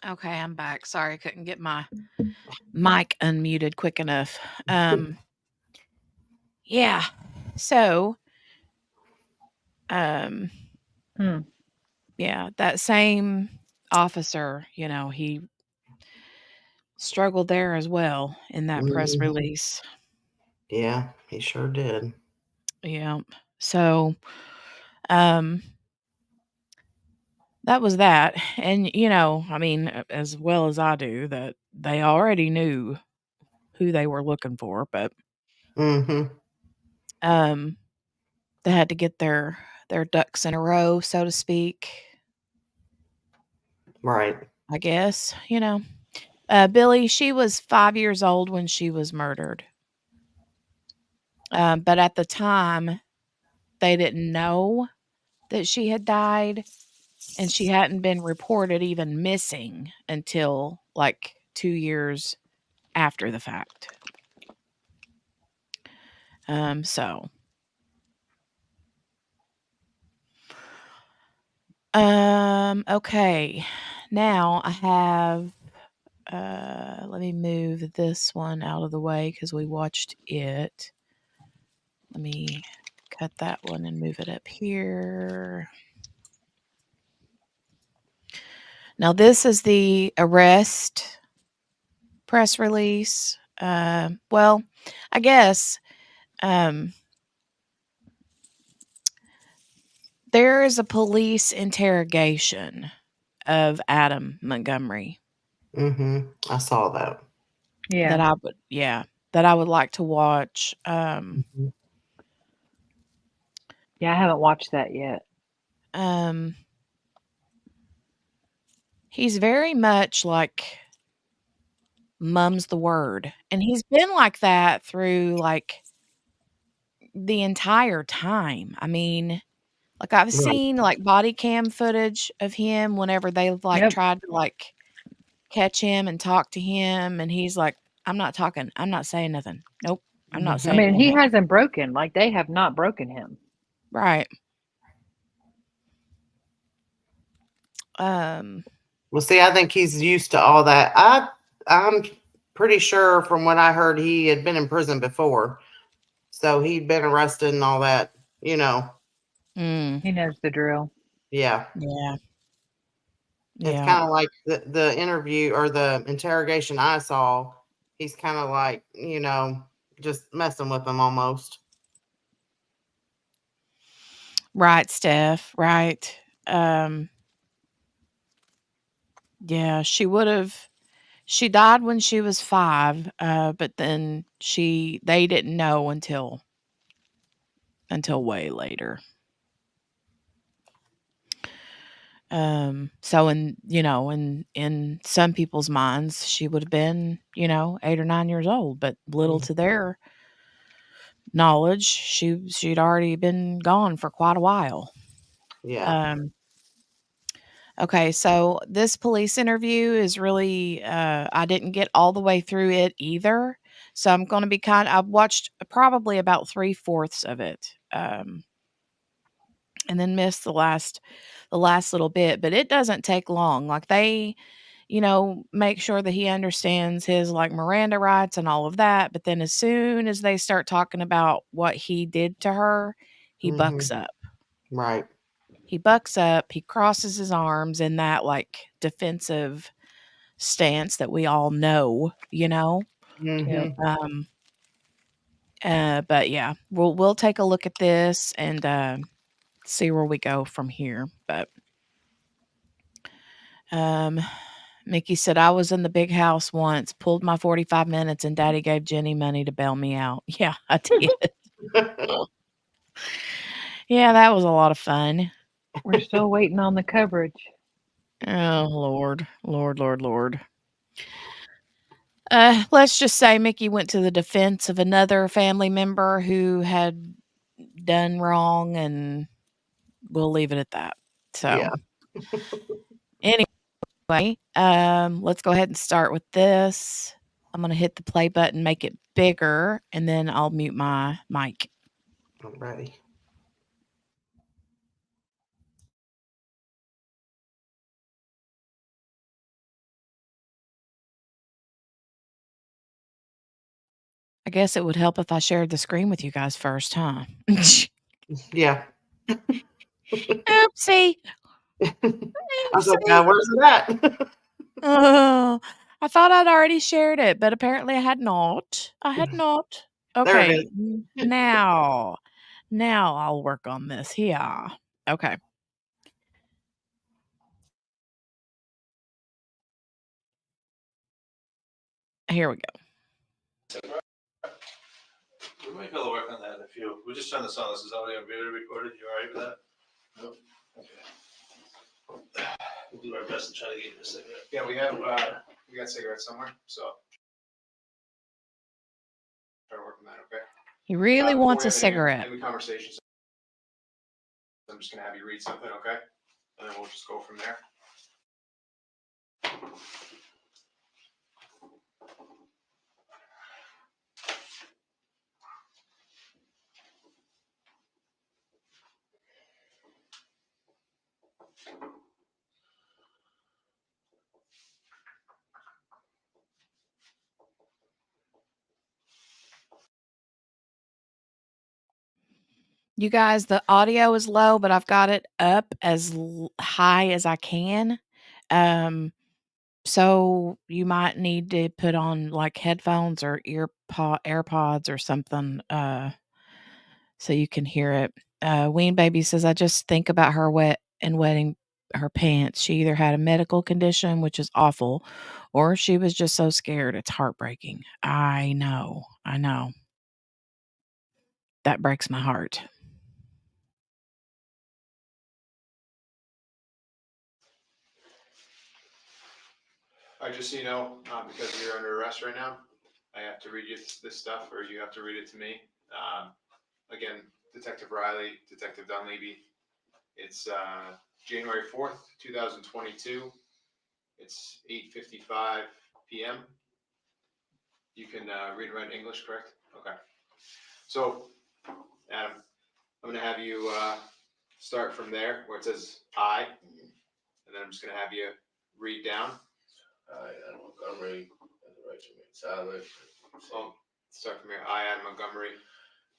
Okay, I'm back. Sorry, I couldn't get my mic unmuted quick enough. Yeah. So, yeah, that same officer, he struggled there as well in that press release. Yeah, he sure did. Yeah. So, that was that. And, as well as I do, that they already knew who they were looking for, but they had to get their ducks in a row, so to speak. Right. I guess, Billy, she was 5 years old when she was murdered. But at the time, they didn't know that she had died, and she hadn't been reported even missing until like 2 years after the fact. Okay. Now I have, let me move this one out of the way because we watched it. Let me cut that one and move it up here. Now this is the arrest press release. Well, I guess there is a police interrogation of Adam Montgomery. I saw that. Yeah. That I would like to watch. Yeah, I haven't watched that yet. He's very much like mum's the word. And he's been like that through like the entire time. I mean, like I've Right. seen like body cam footage of him whenever they like Yep. tried to like catch him and talk to him, and he's like, "I'm not talking. I'm not saying nothing. Nope, I'm not I saying mean, he anything." hasn't broken. Like they have not broken him. Right. Well, see, I think he's used to all that. I'm pretty sure from what I heard, he had been in prison before, so he'd been arrested and all that. You know, Mm, He knows the drill. yeah. yeah. It's Yeah. kind of like the interview or the interrogation I saw. He's kind of like, just messing with them almost. Right, Steph. Right. Um, yeah, she died when she was 5, but then they didn't know until way later. So in some people's minds, she would have been, 8 or 9 years old, but little to their knowledge, she'd already been gone for quite a while. Yeah. Okay, so this police interview is really, I didn't get all the way through it either. So I'm going to be I've watched probably about 3/4 of it. And then missed the last little bit, but it doesn't take long. Like they, make sure that he understands his like Miranda rights and all of that. But then as soon as they start talking about what he did to her, he bucks up. Right. He bucks up, he crosses his arms in that like defensive stance that we all know, Yep. But yeah, we'll take a look at this and see where we go from here. But Mickey said, I was in the big house once, pulled my 45 minutes, and Daddy gave Jenny money to bail me out. Yeah, I did. Yeah, that was a lot of fun. We're still waiting on the coverage. Oh, Lord. Lord, Lord, Lord. Let's just say Mickey went to the defense of another family member who had done wrong, and we'll leave it at that. So, Yeah. anyway, let's go ahead and start with this. I'm going to hit the play button, make it bigger, and then I'll mute my mic. I'm ready. I guess it would help if I shared the screen with you guys first, huh? Yeah. Oopsie. I was like, where's it at? Oh, I thought I'd already shared it, but apparently I had not. There it Okay, is. now I'll work on this. Yeah. Okay. Here we go. We might be able to work on that if you, we're just trying this on, this is audio and video recorded, you all right with that? Nope. Okay. We'll do our best to try to get you a cigarette. Yeah, we got cigarettes somewhere, so. Try to work on that, okay? He really Before wants we a have cigarette. any conversations, I'm just gonna have you read something, okay? And then we'll just go from there. You guys, the audio is low, but I've got it up as high as I can. So you might need to put on like headphones or AirPods or something, so you can hear it. Ween Baby says, I just think about her wetting her pants. She either had a medical condition, which is awful, or she was just so scared. It's heartbreaking. I know. That breaks my heart. All right, just so you know, because you're under arrest right now, I have to read you this stuff, or you have to read it to me. again, Detective Riley, Detective Dunleavy. It's January 4th, 2022. It's 8:55 p.m. You can read and write English, correct? Okay. So, Adam, I'm going to have you start from there where it says I, and then I'm just going to have you read down. I, Adam Montgomery, have the right to remain silent. So, start from here. I, Adam Montgomery,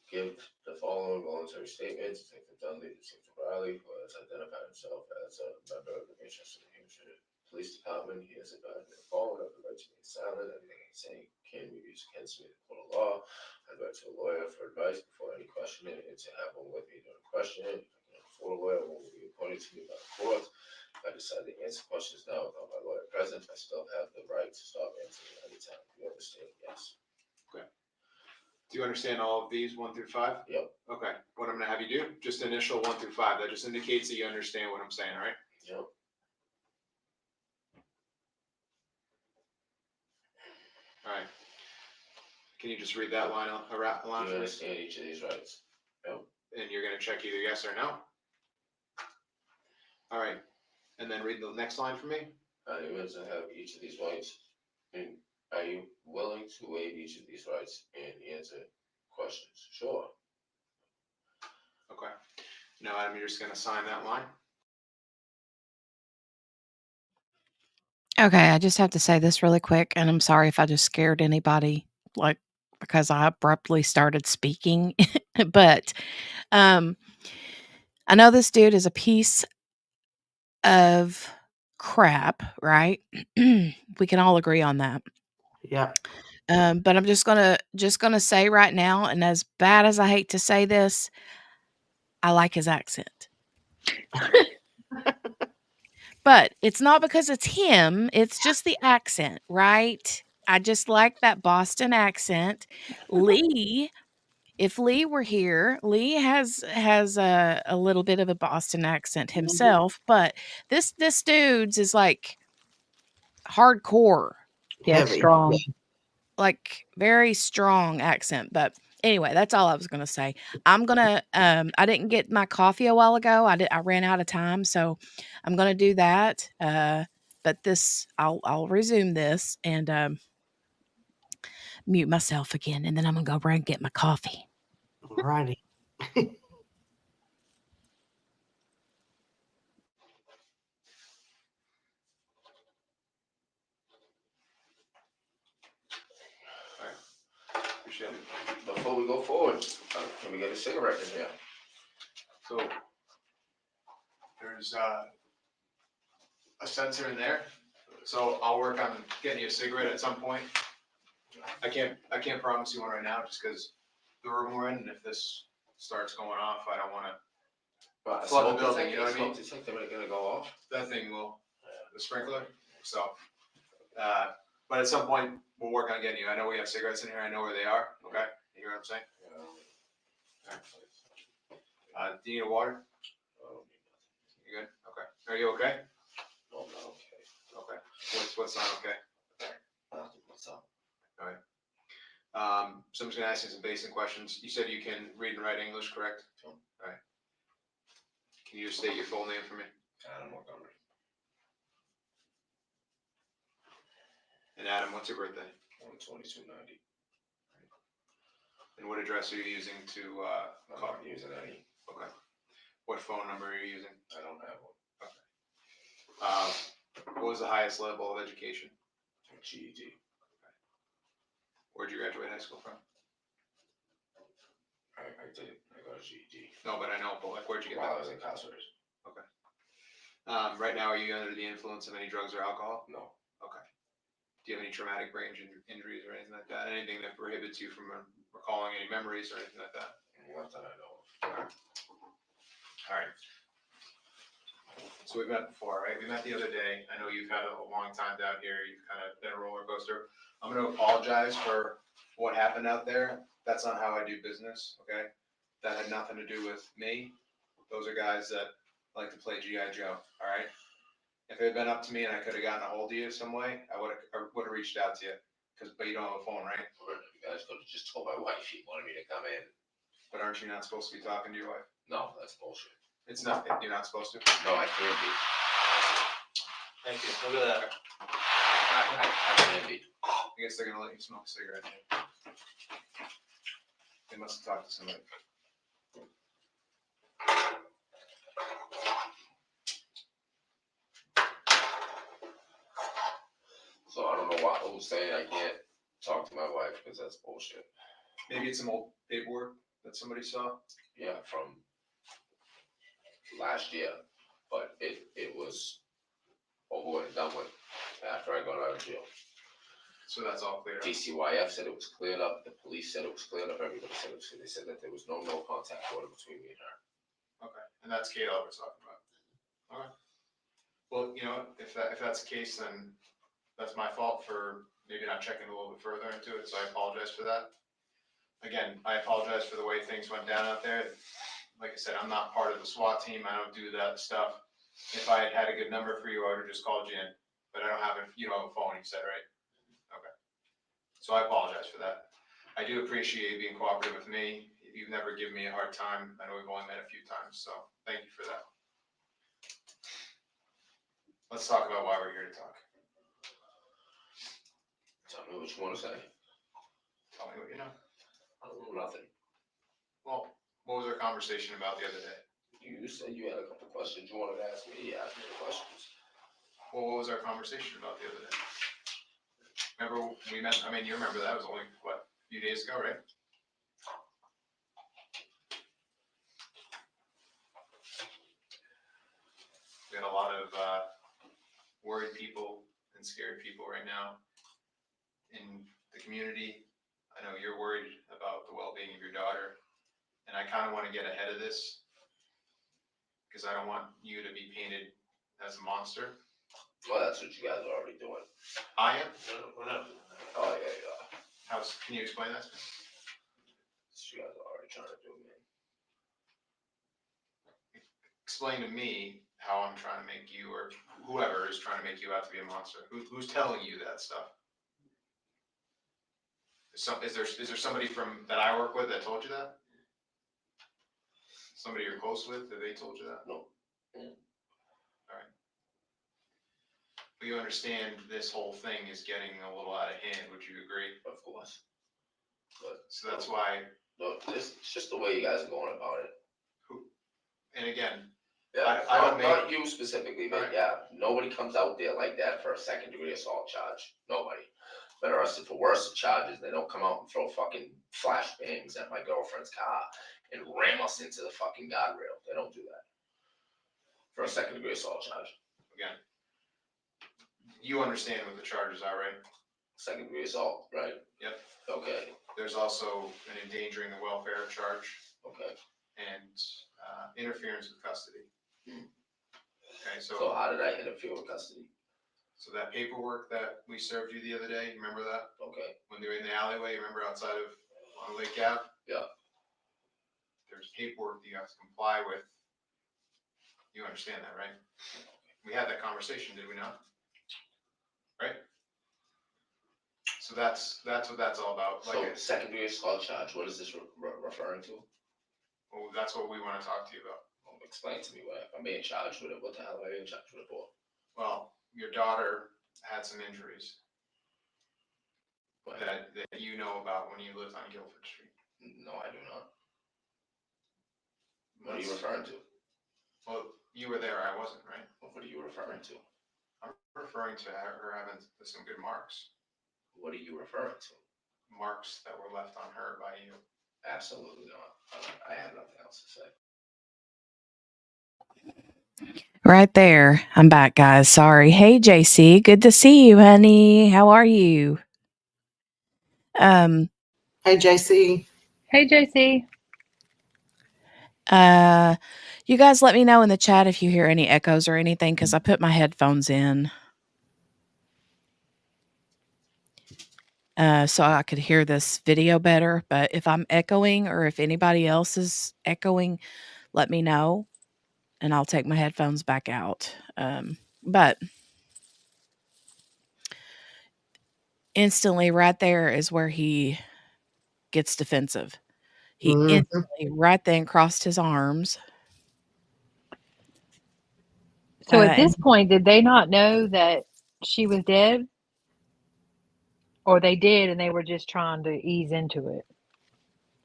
Give the following voluntary statement. Detective Dunleavy, Detective Riley, who has identified himself as a member of the Manchester, New Hampshire Police Department. He has advised me the following: I have the right to remain silent. Everything I say can be used against me in the court of law. I have the right to a lawyer for advice before any questioning, and to have one with me during questioning. If I can afford a lawyer, one will be appointed to me by the court. If I decide to answer questions now without my lawyer present, I still have the right to stop answering at any time. Do you understand? Yes. Okay. Do you understand all of these 1 through 5? Yep. Okay. What I'm going to have you do, just initial 1 through 5. That just indicates that you understand what I'm saying, all right? Yep. All right. Can you just read that line Do for you me? understand each of these rights? Yep. And you're going to check either yes or no. All right. And then read the next line for me. Are you willing to have each of these rights? And are you willing to waive each of these rights and answer questions? Sure. Okay. Now, Adam, you're just going to sign that line. Okay, I just have to say this really quick, and I'm sorry if I just scared anybody, like, because I abruptly started speaking. But I know this dude is a piece of crap, right? We can all agree on that. Yeah. But I'm just gonna say right now, and as bad as I hate to say this, I like his accent. But it's not because it's him, it's just the accent, right? I just like that Boston accent. Lee, if Lee were here, Lee has a little bit of a Boston accent himself, but this dude's is like hardcore. Yeah, Heavy. strong. Like very strong accent, but anyway, that's all I was gonna say. I'm gonna I didn't get my coffee a while ago. I ran out of time, so I'm gonna do that. But this I'll resume this and mute myself again, and then I'm gonna go run and get my coffee. Alrighty. Appreciate it. Before we go forward, can we get a cigarette in here? So there's a sensor in there. So I'll work on getting you a cigarette at some point. I can't promise you one right now just because the room we're in, and if this starts going off, I don't want to flood the building. You know what I mean? Smoke detector ain't gonna go off. That thing will, the sprinkler. So, but at some point we'll work on getting you. I know we have cigarettes in here. I know where they are. Okay, you hear what I'm saying? Do you need a water? You good? Okay. Are you okay? No, I'm not okay. Okay. What's not okay? What's up? All right. So I'm just gonna ask you some basic questions. You said you can read and write English, correct? Sure. All right. Can you just state your full name for me? Adam Montgomery. And Adam, what's your birthday? 1/22/90. And what address are you using to I'm call? not using any. Okay. What phone number are you using? I don't have one. What was the highest level of education? GED. Where'd you graduate high school from? I did. I got a GED. No, but I know, but like, where'd you get While I that? was incarcerated. Okay. Right now, are you under the influence of any drugs or alcohol? No. Okay. Do you have any traumatic brain injuries or anything like that? Anything that prohibits you from recalling any memories or anything like that? Not that I know of. All right. So we've met before, right? We met the other day. I know you've had a long time down here. You've kind of been a roller coaster. I'm going to apologize for what happened out there. That's not how I do business, okay? That had nothing to do with me. Those are guys that like to play G.I. Joe, all right? If it had been up to me and I could have gotten a hold of you some way, I would have reached out to you. But you don't have a phone, right? You guys could have just told my wife she wanted me to come in. But aren't you not supposed to be talking to your wife? No, that's bullshit. It's nothing. You're not supposed to. No, I can't be. Thank you. Look at that. I can't be. I guess they're gonna let you smoke a cigarette. They must have talked to somebody. So I don't know why who's saying I can't talk to my wife because that's bullshit. Maybe it's some old paperwork that somebody saw. Yeah, from last year, but it was over and done with after I got out of jail. So that's all clear. DCYF said it was cleared up. The police said it was cleared up. Everybody said it was. They said that there was no contact order between me and her. Okay, and that's Kayla we're talking about. Okay. Well, you know, if that's the case, then that's my fault for maybe not checking a little bit further into it. So I apologize for that. Again, I apologize for the way things went down out there. Like I said, I'm not part of the SWAT team. I don't do that stuff. If I had had a good number for you, I would have just called you in. But I don't have it. You don't have a phone, you said, right? Okay. So I apologize for that. I do appreciate you being cooperative with me. You've never given me a hard time. I know we've only met a few times, so thank you for that. Let's talk about why we're here to talk. Tell me what you want to say. Tell me what you know. I don't know nothing. Well, what was our conversation about the other day? You said you had a couple questions you wanted to ask me. Yeah, ask me the questions. Well, what was our conversation about the other day? Remember we met, I mean, you remember that was only, what, a few days ago, right? We got a lot of worried people and scared people right now in the community. I know you're worried about the well-being of your daughter, and I kind of want to get ahead of this because I don't want you to be painted as a monster. Well, that's what you guys are already doing. I am? No, we're not. Oh, yeah. Can you explain that to me? That's what you guys are already trying to do, man. Explain to me how I'm trying to make you, or whoever is trying to make you out to be a monster. Who's telling you that stuff? Is there somebody that I work with that told you that? Somebody you're close with, that they told you that? No. All right. But you understand this whole thing is getting a little out of hand, would you agree? Of course. But So that's why. Look, it's just the way you guys are going about it. And again, yeah, I don't not you specifically, but right. Yeah, nobody comes out there like that for a second-degree assault charge. Nobody. Been arrested for worse charges. They don't come out and throw fucking flashbangs at my girlfriend's car and ram us into the fucking guardrail. They don't do that for a second-degree assault charge. Again, you understand what the charges are, right? Second-degree assault, right? Yep. Okay. There's also an endangering the welfare charge. Okay. And interference with custody. Okay, So how did I interfere with custody? So that paperwork that we served you the other day, remember that? Okay. When they were in the alleyway, remember outside of on Lake Ave? Yeah. There's paperwork that you have to comply with. You understand that, right? We had that conversation, did we not? Right? So that's what that's all about. So second-degree assault charge, what is this referring to? Well, that's what we want to talk to you about. Well, explain to me what I'm being charged with it. What the hell am I being charged with it for? Well, your daughter had some injuries that you know about when you lived on Guilford Street. No, I do not. What are you referring to? Well, you were there, I wasn't, right? What are you referring to? I'm referring to her having some good marks. What are you referring to? Marks that were left on her by you. Absolutely not. I have nothing else to say. Right there. I'm back, guys. Sorry. Hey, JC. Good to see you, honey. How are you? Hey, JC. Hey, JC. You guys let me know in the chat if you hear any echoes or anything, because I put my headphones in. So I could hear this video better. But if I'm echoing or if anybody else is echoing, let me know and I'll take my headphones back out. But instantly right there is where he gets defensive. He Mhm. instantly right then crossed his arms. So at this And point, did they not know that she was dead? Or they did and they were just trying to ease into it?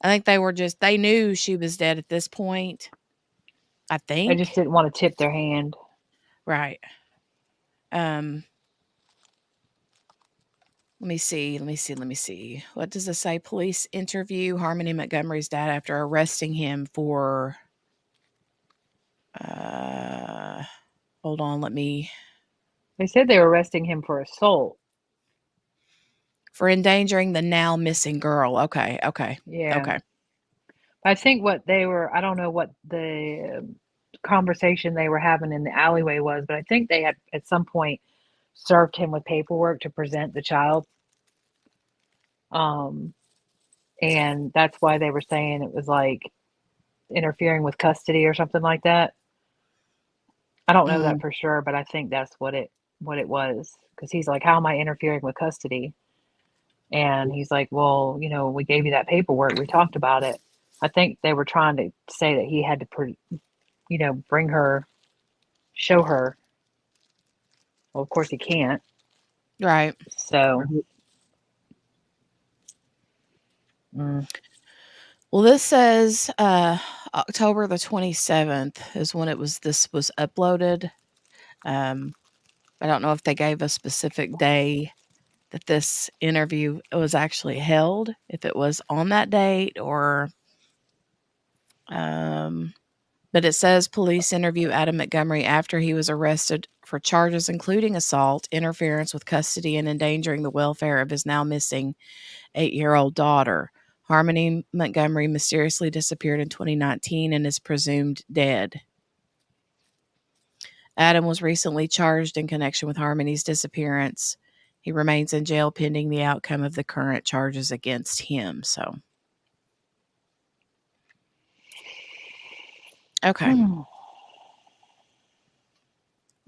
I think they knew she was dead at this point. I They just think. didn't want to tip their hand. Right. Let me see. What does it say? Police interview Harmony Montgomery's dad after arresting him for hold on, They said they were arresting him for assault. for endangering the now missing girl. Okay. Yeah. I think I don't know what the conversation they were having in the alleyway was, but I think they had at some point served him with paperwork to present the child. And that's why they were saying it was like interfering with custody or something like that. I don't know that for sure, but I think that's what it was. Because he's like, how am I interfering with custody? And he's like, well, we gave you that paperwork. We talked about it. I think they were trying to say that he had to, bring her, show her. Well, of course he can't. Right. So. Well, this says October the 27th is when this was uploaded. I don't know if they gave a specific day that this interview was actually held, if it was on that date or but it says police interview Adam Montgomery after he was arrested for charges including assault, interference with custody, and endangering the welfare of his now missing 8-year-old daughter. Harmony Montgomery mysteriously disappeared in 2019 and is presumed dead. Adam was recently charged in connection with Harmony's disappearance. He remains in jail pending the outcome of the current charges against him. So, okay. All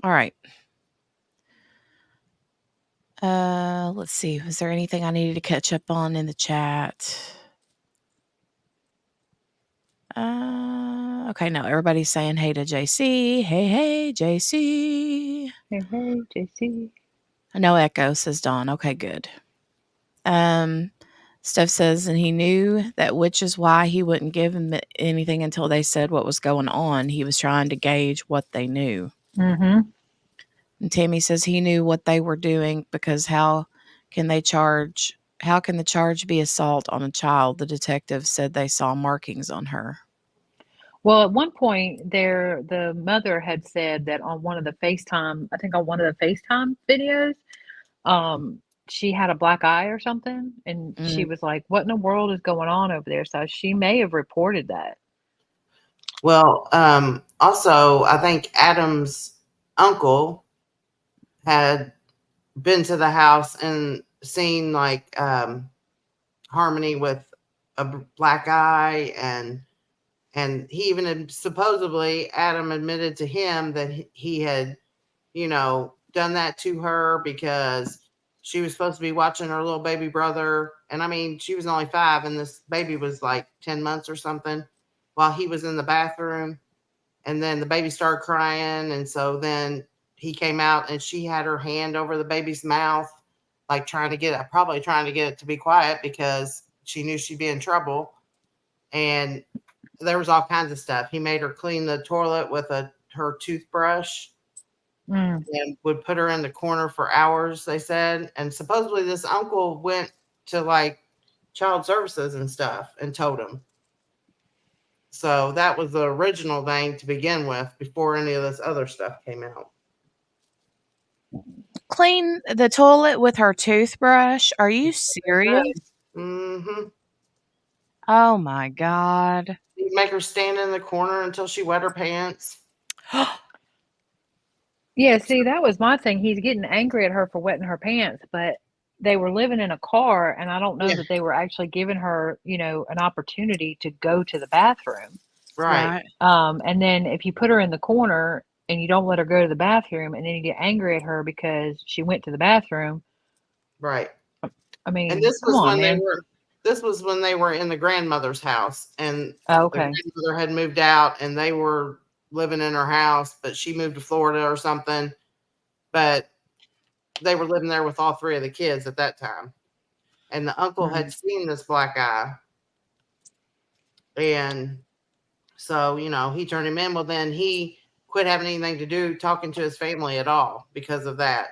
right. Let's see. Was there anything I needed to catch up on in the chat? Okay, no, everybody's saying hey to JC. Hey, JC. Hey, JC. No echo, says Dawn. Okay, good. Steph says, and he knew that, which is why he wouldn't give him anything until they said what was going on. He was trying to gauge what they knew. Mm-hmm. And Tammy says he knew what they were doing because how can the charge be assault on a child? The detective said they saw markings on her. Well, at one point the mother had said that on one of the FaceTime videos, she had a black eye or something, and she was like, what in the world is going on over there? So she may have reported that. Well, also, I think Adam's uncle had been to the house and seen like Harmony with a black eye, and he even supposedly Adam admitted to him that he had, done that to her because she was supposed to be watching her little baby brother. And I mean, she was only 5 and this baby was like 10 months or something while he was in the bathroom. And then the baby started crying. And so then he came out and she had her hand over the baby's mouth, like probably trying to get it to be quiet because she knew she'd be in trouble. And there was all kinds of stuff. He made her clean the toilet with her toothbrush. And would put her in the corner for hours, they said. And supposedly this uncle went to like child services and stuff and told him. So that was the original thing to begin with before any of this other stuff came out. Clean the toilet with her toothbrush? Are you serious? Mm-hmm. Oh my God. He'd make her stand in the corner until she wet her pants. Yeah, see, that was my thing. He's getting angry at her for wetting her pants, but they were living in a car, and I don't know that they were actually giving her, an opportunity to go to the bathroom. Right. And then if you put her in the corner and you don't let her go to the bathroom, and then you get angry at her because she went to the bathroom. Right. I mean, and this come was on, when man. This was when they were in the grandmother's house, and Oh, the okay. grandmother had moved out, and they were living in her house, but she moved to Florida or something. But they were living there with all three of the kids at that time. And the uncle had seen this black eye. And so, he turned him in. Well, then he quit having anything to do talking to his family at all because of that.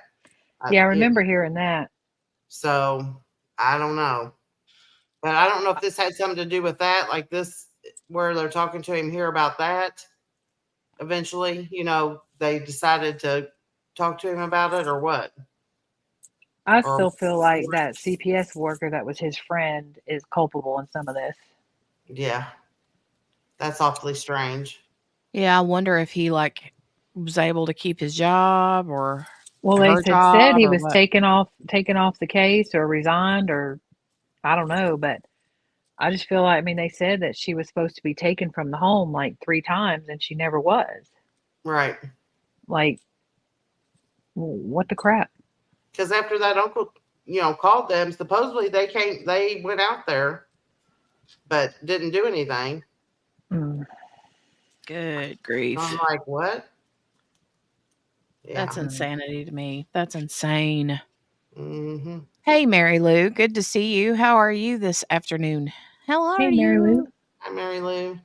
Yeah, I remember hearing that. So I don't know. But I don't know if this had something to do with that, like this, where they're talking to him here about that. Eventually, they decided to talk to him about it or what. I Or still feel like that CPS worker that was his friend is culpable in some of this. Yeah. That's awfully strange. Yeah, I wonder if he was able to keep his job or Well, they her had said job he or was what. taken off the case or resigned, or I don't know, but I just feel like, they said that she was supposed to be taken from the home like 3 times and she never was. Right. Like, what the crap? Because after that uncle, called them, supposedly they went out there, but didn't do anything. Good grief. I'm like, what? That's Yeah. insanity to me. That's insane. Mm-hmm. Hey, Mary Lou. Good to see you. How are you this afternoon? How are Hey, Mary you? Lou. Hi, Mary Lou.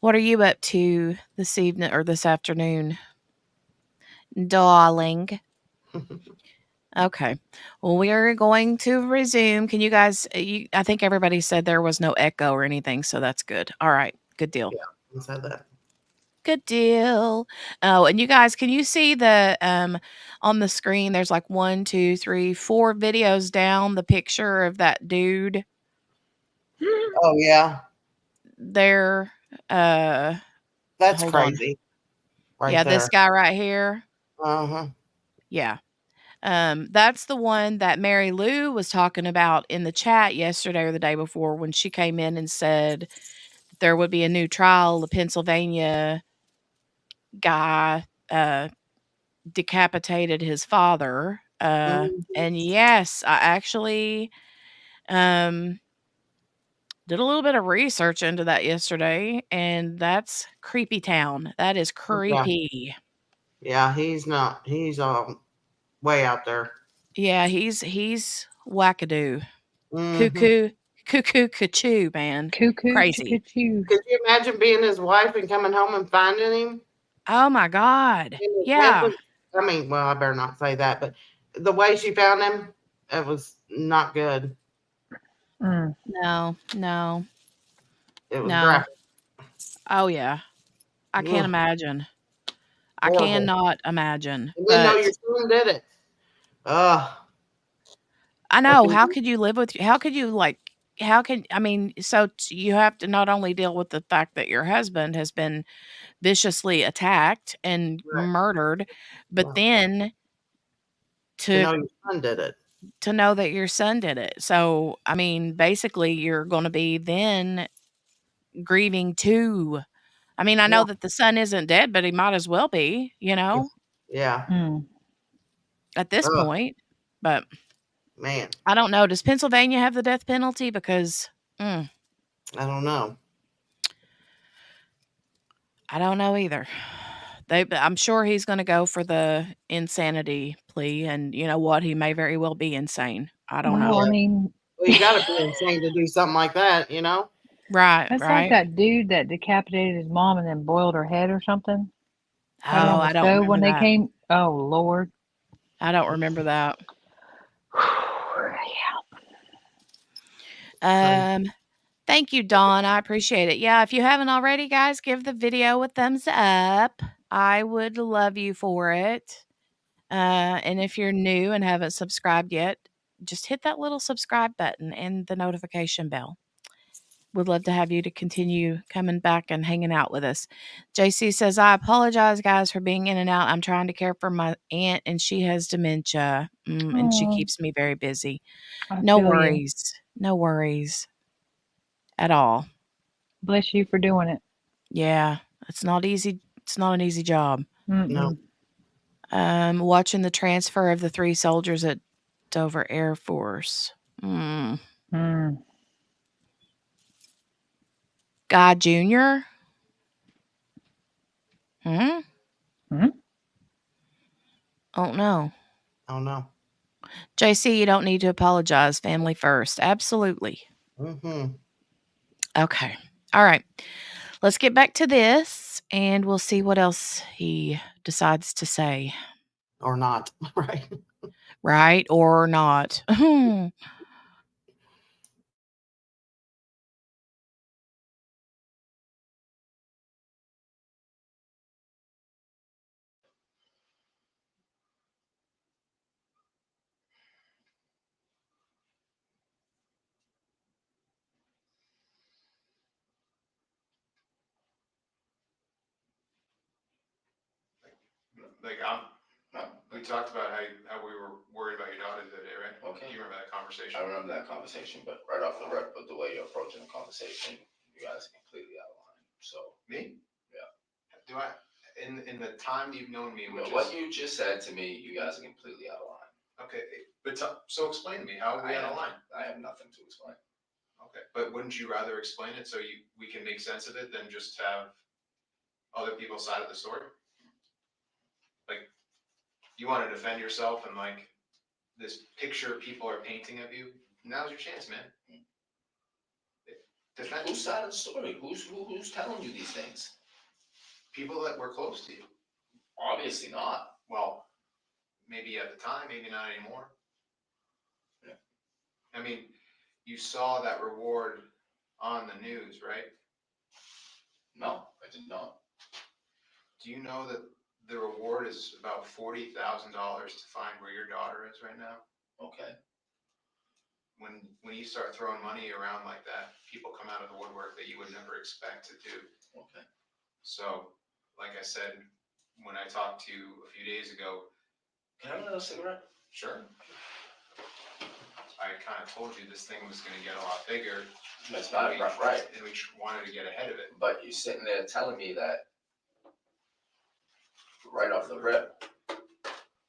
What are you up to this evening or this afternoon, darling? Okay. Well, we are going to resume. Can you guys, I think everybody said there was no echo or anything, so that's good. All right. Good deal. Yeah, I said that. Good deal. Oh, and you guys, can you see the on the screen? There's like 1, 2, 3, 4 videos down the picture of that dude Oh yeah, there. that's Hold on. crazy. Right Yeah, there. this guy right here. Uh-huh. Yeah. That's the one that Mary Lou was talking about in the chat yesterday or the day before when she came in and said that there would be a new trial. The Pennsylvania guy decapitated his father. And yes, I actually did a little bit of research into that yesterday, and that's creepy town. That is creepy. Yeah, he's not. He's way out there. Yeah, he's wackadoo. Mm-hmm. Cuckoo, cuckoo, man. Cuckoo, Crazy. choo-choo. Could you imagine being his wife and coming home and finding him? Oh my God. Yeah. Well, I better not say that, but the way she found him, it was not good. No. It was No. graphic. Oh yeah. I can't Ugh. imagine. I Horrible. cannot imagine. And then know But your son did it. Ugh. I know. How could you live with? How could you so you have to not only deal with the fact that your husband has been viciously attacked and murdered, but then To know your son did it. to know that your son did it. So, I mean, basically, you're going to be then grieving too. I mean, I know that the son isn't dead, but he might as well be, Yeah. at this Ugh. point. But Man, I don't know. Does Pennsylvania have the death penalty? Because I don't know. I don't know either. I'm sure he's going to go for the insanity plea, and you know what? He may very well be insane. I don't know. Well, I mean, Well, you got to be insane to do something like that, Right, that's like right. that dude that decapitated his mom and then boiled her head or something. Oh, Had it on the I don't stove remember when they that. came. Oh Lord. I don't remember that. Yeah. Thank you, Dawn. I appreciate it. Yeah, if you haven't already, guys, give the video a thumbs up. I would love you for it. And if you're new and haven't subscribed yet, just hit that little subscribe button and the notification bell. Would love to have you to continue coming back and hanging out with us. JC says, I apologize, guys, for being in and out. I'm trying to care for my aunt, and she has dementia, and she Oh, keeps me very busy. I No feel you. worries. No worries at all. Bless you for doing it. Yeah, it's not easy. It's not an easy job. No. Watching the transfer of the 3 soldiers at Dover Air Force. Guy Jr.? Hmm? Oh, no. Oh, no. JC, you don't need to apologize. Family first. Absolutely. Mm-hmm. Okay. All right. Let's get back to this, and we'll see what else he decides to say. Or not, right? Right or not. Like we talked about how we were worried about your daughter the other day, right? Okay. Do you remember that conversation? I remember that conversation, but right off the rip, but the way you're approaching the conversation, you guys are completely out of line. So Me? yeah. Do I? In the time you've known me, which What is you just said to me, you guys are completely out of line. okay, but so explain to me how are we out of line? I have nothing to explain. Okay, but wouldn't you rather explain it so we can make sense of it than just have other people's side of the story? Like, you want to defend yourself and like this picture people are painting of you. Now's your chance, man. Defend Whose side of the story? Who's telling you these things? people that were close to you. Obviously not. Well, maybe at the time, maybe not anymore. Yeah. I mean, you saw that reward on the news, right? No, I did not. Do you know that the reward is about $40,000 to find where your daughter is right now? Okay. When you start throwing money around like that, people come out of the woodwork that you would never expect to do. Okay. So, like I said, when I talked to you a few days ago. Can I have another cigarette? Sure. I kind of told you this thing was going to get a lot bigger. That's not right. And we wanted to get ahead of it. But you're sitting there telling me that right off the rip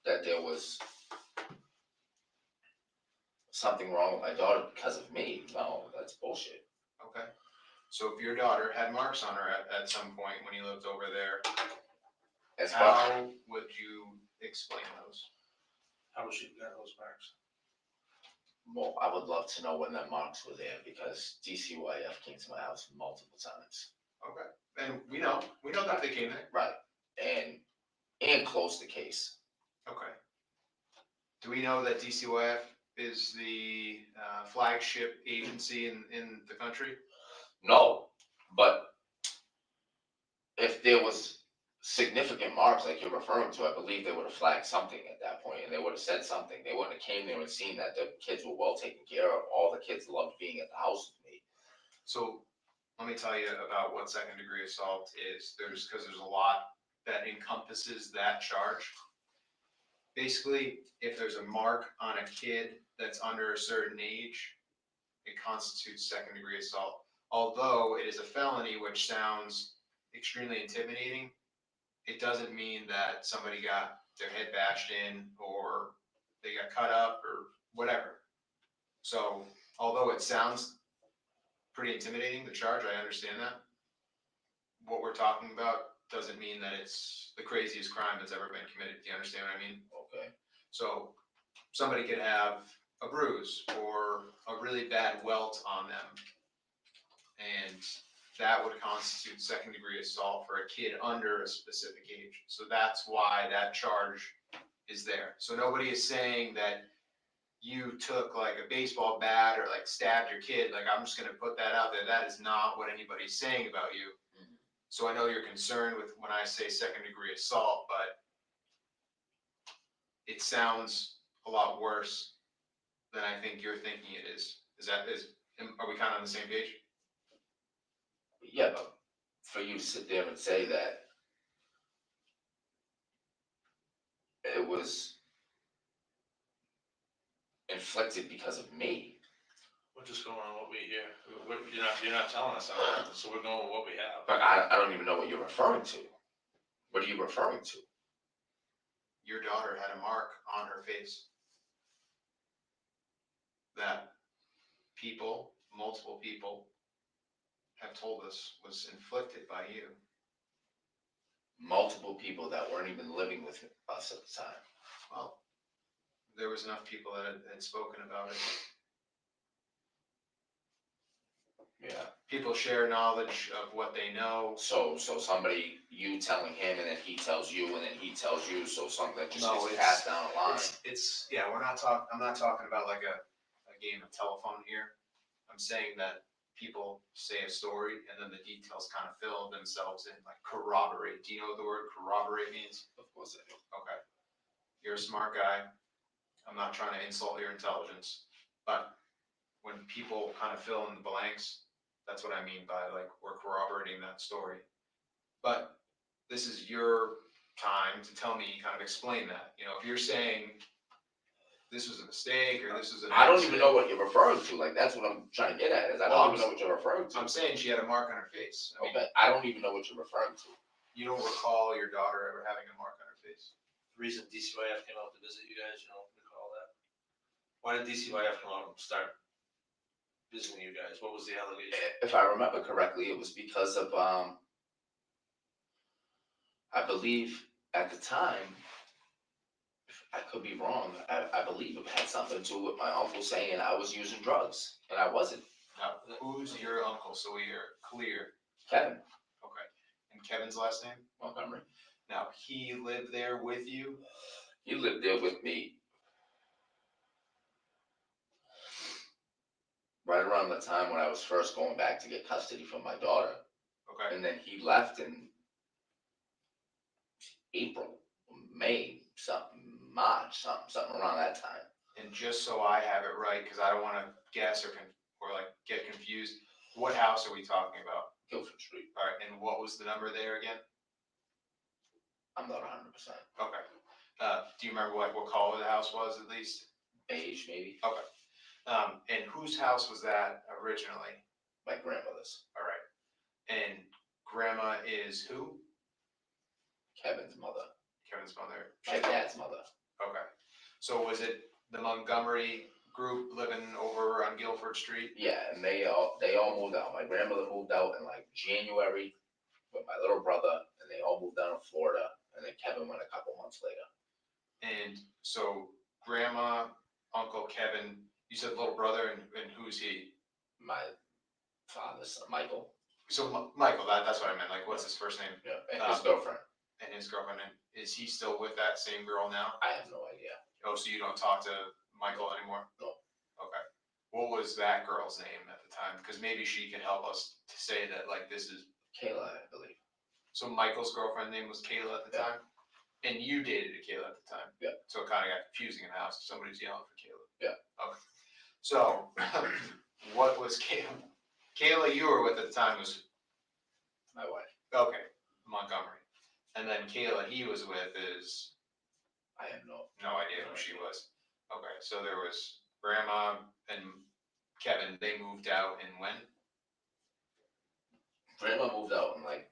that there was something wrong with my daughter because of me. No, that's bullshit. Okay. So if your daughter had marks on her at some point when you lived over there, how would you explain those? How would she get those marks? Well, I would love to know when that marks were there because DCYF came to my house multiple times. Okay. And we know that they came there. Right. And closed the case. Okay. Do we know that DCYF is the flagship agency in the country? No, but if there was significant marks like you're referring to, I believe they would have flagged something at that point and they would have said something. They wouldn't have came there and seen that the kids were well taken care of. All the kids loved being at the house with me. So let me tell you about what second degree assault is. Because there's a lot that encompasses that charge. Basically, if there's a mark on a kid that's under a certain age, it constitutes second degree assault. Although it is a felony, which sounds extremely intimidating, it doesn't mean that somebody got their head bashed in or they got cut up or whatever. So although it sounds pretty intimidating, the charge, I understand that. What we're talking about doesn't mean that it's the craziest crime that's ever been committed. Do you understand what I mean? Okay. So somebody could have a bruise or a really bad welt on them, and that would constitute second degree assault for a kid under a specific age. So that's why that charge is there. So nobody is saying that you took like a baseball bat or like stabbed your kid. Like, I'm just going to put that out there. That is not what anybody's saying about you. So I know you're concerned with when I say second degree assault, but it sounds a lot worse than I think you're thinking it is. Are we kind of on the same page? Yeah, but for you to sit there and say that it was inflicted because of me. We're just going on what we hear. You're not telling us anything, so we're going with what we have. But I don't even know what you're referring to. What are you referring to? Your daughter had a mark on her face that people, multiple people, have told us was inflicted by you. Multiple people that weren't even living with us at the time. Well, there was enough people that had spoken about it. Yeah. People share knowledge of what they know. So somebody, you telling him, and then he tells you, and then he tells you, so something that just No, gets it's passed down the line. It's yeah. I'm not talking about like a game of telephone here. I'm saying that people say a story and then the details kind of fill themselves in, like corroborate. Do you know what the word corroborate means? Of course I do. Okay. You're a smart guy. I'm not trying to insult your intelligence, but when people kind of fill in the blanks, that's what I mean by like we're corroborating that story. But this is your time to tell me, kind of explain that. You know, if you're saying this was a mistake or this was an I don't even know accident. what you're referring to. Like, that's what I'm trying to get at. Is I don't even know what you're referring to. I'm saying she had a mark on her face. I mean, Okay, I don't even know what you're referring to. you don't recall your daughter ever having a mark on her face. The reason DCYF came out to visit you guys, you don't recall that? Why did DCYF come out and start visiting you guys? What was the allegation? If I remember correctly, it was because of I believe at the time, I could be wrong. I believe it had something to do with my uncle saying I was using drugs, and I wasn't. Now, who's your uncle? So we are clear. Kevin Okay. And Kevin's last name? Montgomery. Now, he lived there with you? He lived there with me right around the time when I was first going back to get custody from my daughter. Okay. And then he left in April, May, March, something around that time. And just so I have it right, because I don't want to guess or like get confused, what house are we talking about? Guilford Street. All right. And what was the number there again? I'm not 100%. Okay. Do you remember what color the house was at least? Beige, maybe. Okay. And whose house was that originally? My grandmother's. All right. And grandma is who? Kevin's mother. Kevin's mother. My dad's mother. Okay. So was it the Montgomery group living over on Guilford Street? Yeah, and they all moved out. My grandmother moved out in like January with my little brother, and they all moved down to Florida, and then Kevin went a couple months later. And so grandma, uncle Kevin, you said little brother, and who's he? My father's son, Michael. So Michael, that's what I meant. Like, what's his first name? Yeah, and his girlfriend. And his girlfriend. And is he still with that same girl now? I have no idea. Oh, so you don't talk to Michael anymore? No. Okay. What was that girl's name at the time? Because maybe she can help us to say that, like, this is Kayla, I believe. So Michael's girlfriend's name was Kayla at the time? And you dated a Kayla at the time? Yeah. So it kind of got confusing in the house. Somebody's yelling for Kayla. Yeah. Okay. So, what was Kayla? Kayla you were with at the time was? My wife. Okay, Montgomery. And then Kayla he was with is? I have no idea who she was. Okay, so there was grandma and Kevin, they moved out in when? Grandma moved out in like.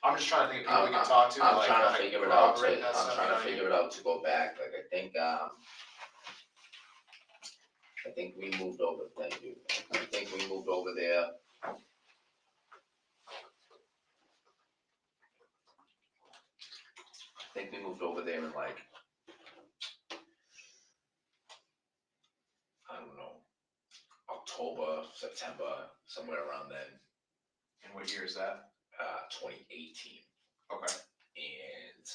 I'm just trying to think of people we can talk to. I'm like, trying to figure it out. I'm trying to figure it out to go back. Like I think we moved over. Thank you. I think we moved over there. I think we moved over there in like, I don't know, October, September, somewhere around then. And what year is that? 2018. Okay. And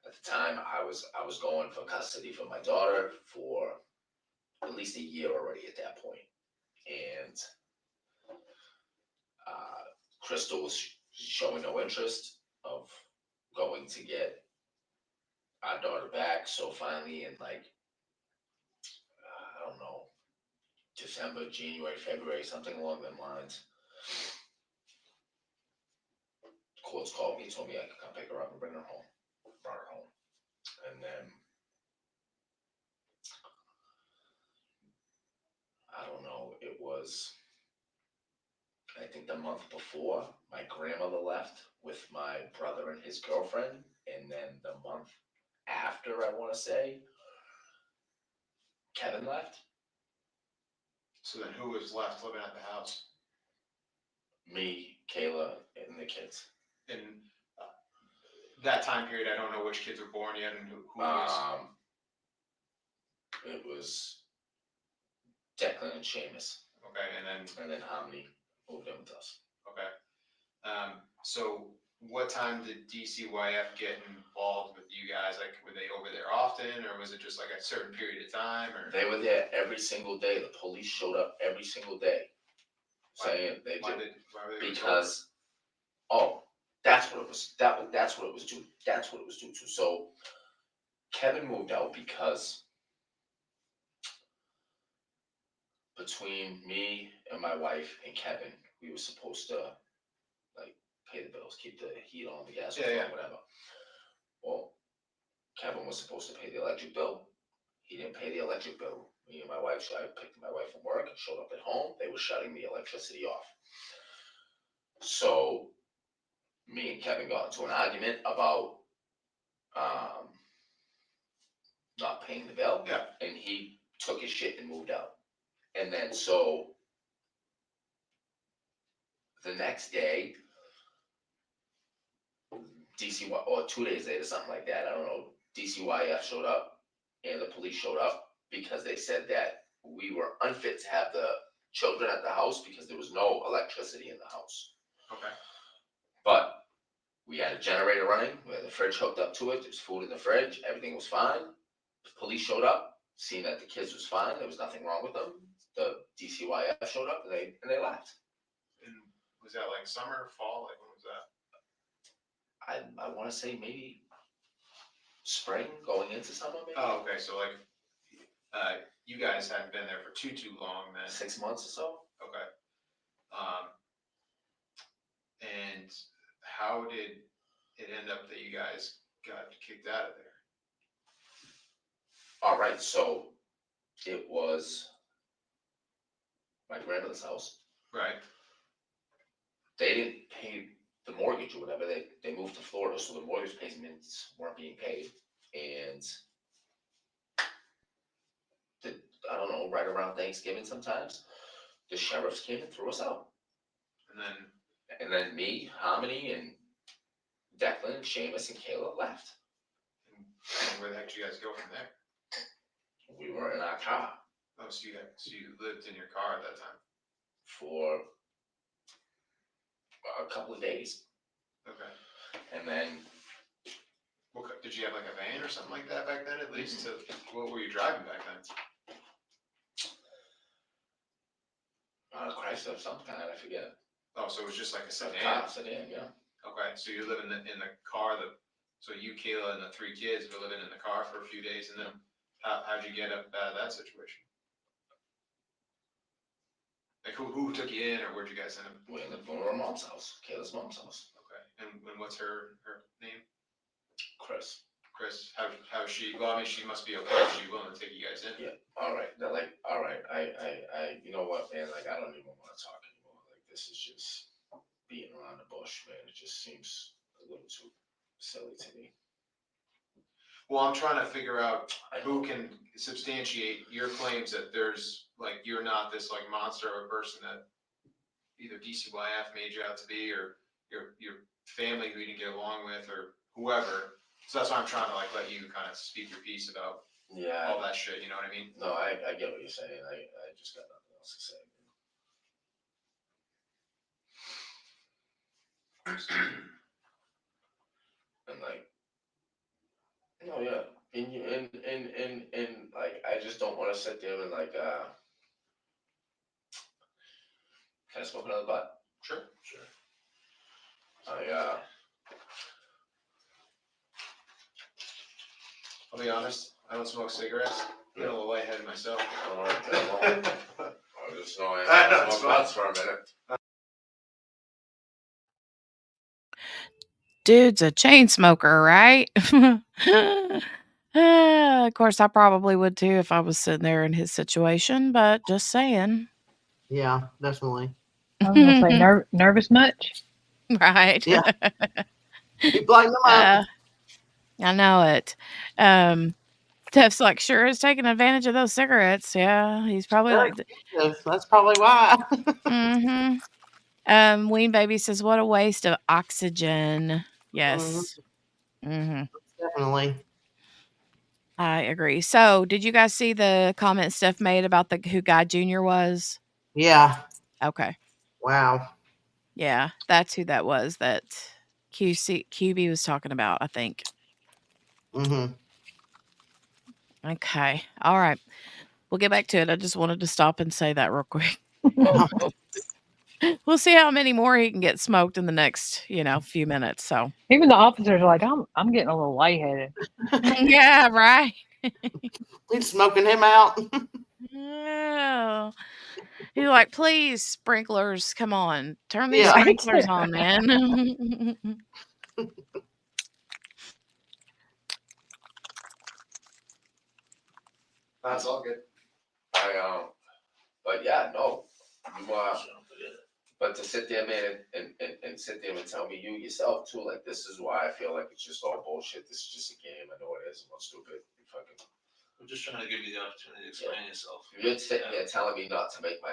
at the time, I was going for custody for my daughter for at least a year already at that point. And Crystal was showing no interest of going to get our daughter back. So finally in like, I don't know, December, January, February, something along them lines, the courts called me, told me I could come pick her up and bring her home. Brought her home. And then, I don't know, it was, I think the month before, my grandmother left with my brother and his girlfriend. And then the month after, I want to say, Kevin left. So then who was left living at the house? Me, Kayla, and the kids. In that time period, I don't know which kids were born yet and who was. It was Declan and Seamus. Okay, and then Harmony moved in with us. Okay. So what time did DCYF get involved with you guys? Like, were they over there often, or was it just like a certain period of time? Or they were there every single day. The police showed up every single day, saying because that's what it was. That's what it was due. That's what it was due to. So Kevin moved out because between me and my wife and Kevin, we were supposed to like pay the bills, keep the heat on, the gas on, whatever. Well, Kevin was supposed to pay the electric bill. He didn't pay the electric bill. Me and my wife, so I picked my wife from work, showed up at home. They were shutting the electricity off. So me and Kevin got into an argument about not paying the bill. Yeah. And he took his shit and moved out. And then so the next day, DCY, or 2 days later, something like that, I don't know, DCYF showed up and the police showed up because they said that we were unfit to have the children at the house because there was no electricity in the house. Okay. But we had a generator running, we had the fridge hooked up to it, there's food in the fridge, everything was fine. The police showed up, seeing that the kids was fine, there was nothing wrong with them. The DCYF showed up and they left. And was that like summer, fall? Like, when was that? I want to say maybe spring going into summer, maybe. Oh, okay. So like, you guys hadn't been there for too long then. 6 months or so. Okay. And how did it end up that you guys got kicked out of there? All right, so it was my grandmother's house. Right. They didn't pay the mortgage or whatever. They moved to Florida, so the mortgage payments weren't being paid. And I don't know, right around Thanksgiving sometimes, the sheriffs came and threw us out. And then me, Harmony, and Declan, and Seamus, and Kayla left. And where the heck did you guys go from there? We were in our car. Oh, so you lived in your car at that time? For a couple of days. Okay. And then did you have like a van or something like that back then, at least? What were you driving back then? Chrysler of some kind, I forget. Oh, so it was just like a sedan? Sedan, yeah. Okay, so you're living in the car, so you, Kayla, and the 3 kids were living in the car for a few days, and then how'd you get up out of that situation? Like, who took you in, or where'd you guys end up? We ended up going to our mom's house, Kayla's mom's house. Okay, and what's her name? Chris. Chris, how is she? Well, I mean, she must be okay if she's willing to take you guys in. Yeah. All right. They're like, all right. I, you know what, man? Like, I don't even want to talk anymore. Like, this is just beating around the bush, man. It just seems a little too silly to me. Well, I'm trying to figure out who can substantiate your claims that there's like you're not this like monster of a person that either DCYF made you out to be, or your family who you didn't get along with, or whoever. So that's why I'm trying to like let you kind of speak your piece about all that shit. You know what I mean? No, I get what you're saying. I just got nothing else to say. And like, no, yeah, and like, I just don't want to sit there and like, can I smoke another butt? Sure. I'll be honest, I don't smoke cigarettes. I'm a little lightheaded myself. All right, I just know I smoke butts for a minute. Dude's a chain smoker, right? Of course, I probably would too if I was sitting there in his situation, but just saying. Yeah, definitely. I was gonna say, nervous much? Right. Yeah. You blind them up. I know it. Steph's like, sure is taking advantage of those cigarettes. Yeah, he's probably They're like, expensive. That's probably why. Ween Baby says, what a waste of oxygen. Mhm. Yes. Definitely. I agree. So, did you guys see the comment Steph made about who Guy Jr. was? Yeah. Okay. Wow. Yeah, that's who that was that QB was talking about, I think. Mm-hmm. Okay. All right. We'll get back to it. I just wanted to stop and say that real quick. We'll see how many more he can get smoked in the next, few minutes. So Even the officers are like, I'm getting a little lightheaded. yeah, right. He's smoking him out. Oh. He's like, please, sprinklers, come on. Turn these Yeah. sprinklers on, man. That's all good. But yeah, no. But to sit there, man, and sit there and tell me you yourself too, like this is why I feel like it's just all bullshit. This is just a game. I know it is. I'm not stupid. You fucking. I'm just trying to give you the opportunity to explain yourself. You're sitting there telling me not to make me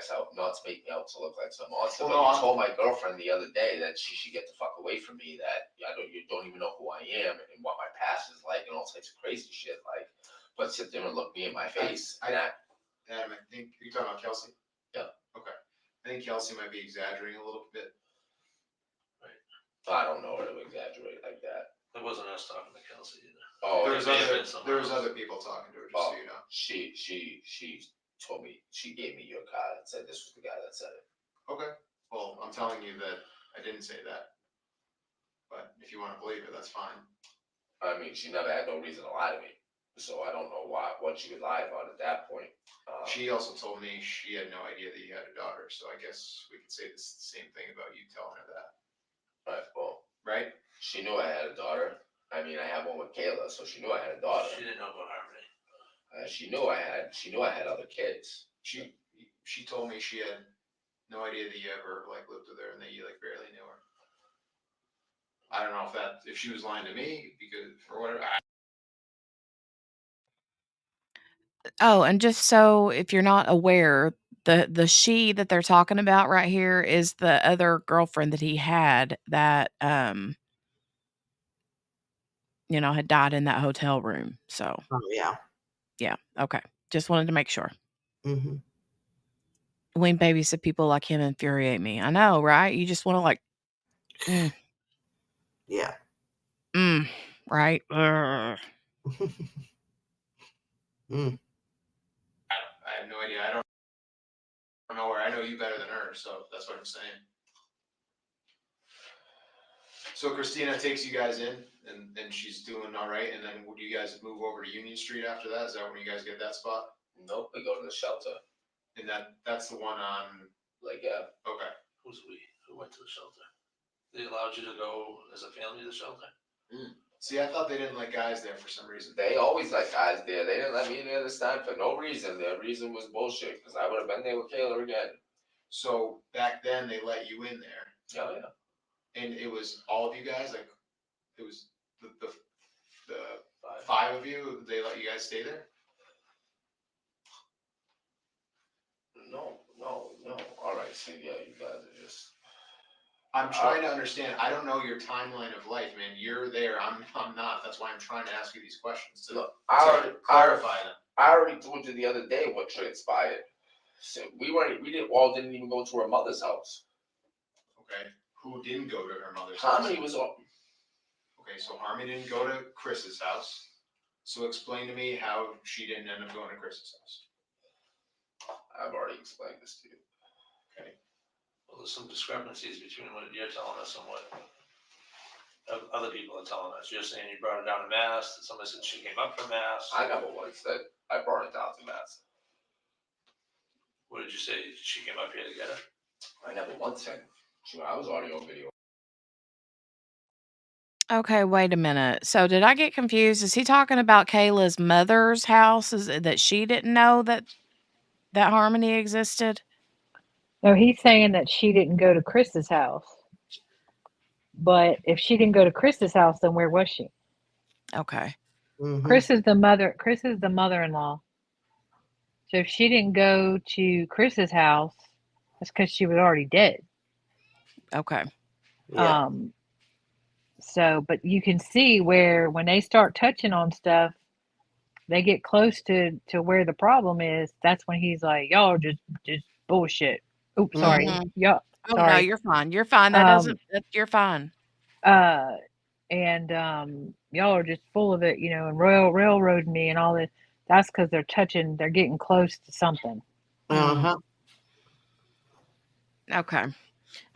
out to look like some monster. Well, But you told my girlfriend the other day that she should get the fuck away from me. That you don't even know who I am and what my past is like and all types of crazy shit. Like, but sit there and look me in my face. Adam, I think you're talking about Kelsey. Yeah. Okay. I think Kelsey might be exaggerating a little bit. I don't know her to exaggerate like that. It wasn't us talking to Kelsey either. Oh, There was other people talking to her, just so you know. She told me, she gave me your card and said this was the guy that said it. Okay. Well, I'm telling you that I didn't say that. But if you want to believe it, that's fine. I mean, she never had no reason to lie to me. So I don't know what she would lie about at that point. She also told me she had no idea that you had a daughter. So I guess we could say the same thing about you telling her that. Right, well. Right? She knew I had a daughter. I mean, I have one with Kayla, so she knew I had a daughter. She didn't know about Harmony. She knew I had other kids. She told me she had no idea that you ever lived with her and that you barely knew her. I don't know if she was lying to me or whatever. Oh, and just so if you're not aware, the she that they're talking about right here is the other girlfriend that he had that had died in that hotel room. So Oh yeah. Yeah. Okay. Just wanted to make sure. Mm-hmm. Wayne Baby said people like him infuriate me. I know, right? You just want to Yeah. Right? I have no idea. I don't know her. I know you better than her, so that's what I'm saying. So Christina takes you guys in, and she's doing all right. And then would you guys move over to Union Street after that? Is that when you guys get that spot? Nope, we go to the shelter. And that's the one on. Yeah. Okay. Who's we? Who went to the shelter? They allowed you to go as a family to the shelter? See, I thought they didn't like guys there for some reason. They always like guys there. They didn't let me in there this time for no reason. Their reason was bullshit because I would have been there with Kayla again. So back then they let you in there. Oh yeah. And it was all of you guys, it was the five of you. They let you guys stay there. No. All right, see, yeah, you guys are just. I'm trying to understand. I don't know your timeline of life, man. You're there. I'm not. That's why I'm trying to ask you these questions to clarify them. I already told you the other day what transpired. So we didn't even go to her mother's house. Okay. Who didn't go to her mother's Harmony house? was on. Okay, so Harmony didn't go to Chris's house. So explain to me how she didn't end up going to Chris's house. I've already explained this to you. Okay. Well, there's some discrepancies between what you're telling us and what other people are telling us. You're saying you brought her down to Mass. Somebody said she came up from Mass. I never once said I brought her down to Mass. What did you say? She came up here to get her? I never once said. I was audio video. Okay, wait a minute. So did I get confused? Is he talking about Kayla's mother's house? Is it that she didn't know that Harmony existed? No, he's saying that she didn't go to Chris's house. But if she didn't go to Chris's house, then where was she? Okay. Chris is the mother. Chris is the mother-in-law. So if she didn't go to Chris's house, that's because she was already dead. Okay. Yeah. So, but you can see where when they start touching on stuff, they get close to where the problem is. That's when he's like, "Y'all are just bullshit." Oops, sorry. Mhm. Yeah, Oh, no, sorry. you're fine. You're fine. You're fine. And y'all are just full of it, and railroad me and all this. That's because they're getting close to something. Okay.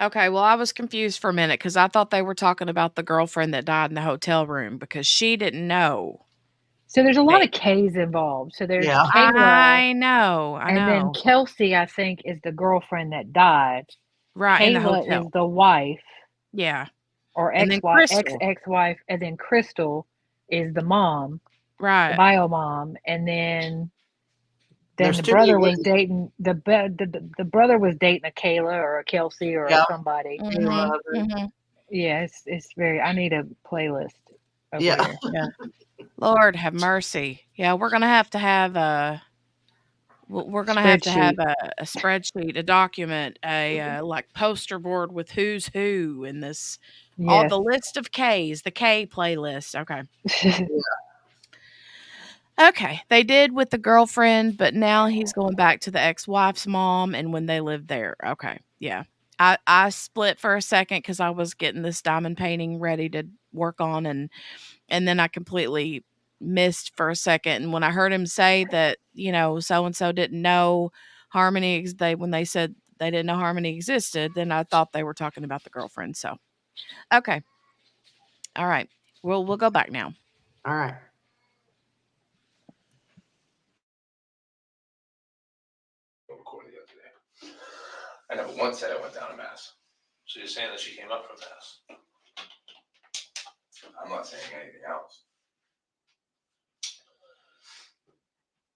Okay. Well, I was confused for a minute because I thought they were talking about the girlfriend that died in the hotel room because she didn't know. So there's a lot of K's involved. So there's Kayla, I know. and then Kelsey, I think, is the girlfriend that died. Right, in the Kayla hotel. is the wife. Yeah. Or And then ex-wife, Crystal. ex-wife, and then Crystal is the mom, right? The bio mom, and then There's the too many brother was ways. dating the brother was dating a Kayla or a Kelsey or Yeah. somebody. Mhm. Yeah, it's very. I need a playlist over Yeah. here. Yeah. Lord have mercy. Yeah, we're gonna have to have a. We're gonna have to have a spreadsheet, a document, a like poster board with who's who in this. All Yes. the list of K's, the K playlist. Okay. Yeah. Okay, they did with the girlfriend, but now he's going back to the ex-wife's mom and when they lived there. Okay, yeah. I split for a second because I was getting this diamond painting ready to work on, and then I completely missed for a second. And when I heard him say that, so and so didn't know Harmony, when they said they didn't know Harmony existed, then I thought they were talking about the girlfriend. So, okay, all right, we'll go back now. All right. Recorded the other day. I never once said I went down to Mass. So you're saying that she came up from Mass? I'm not saying anything else.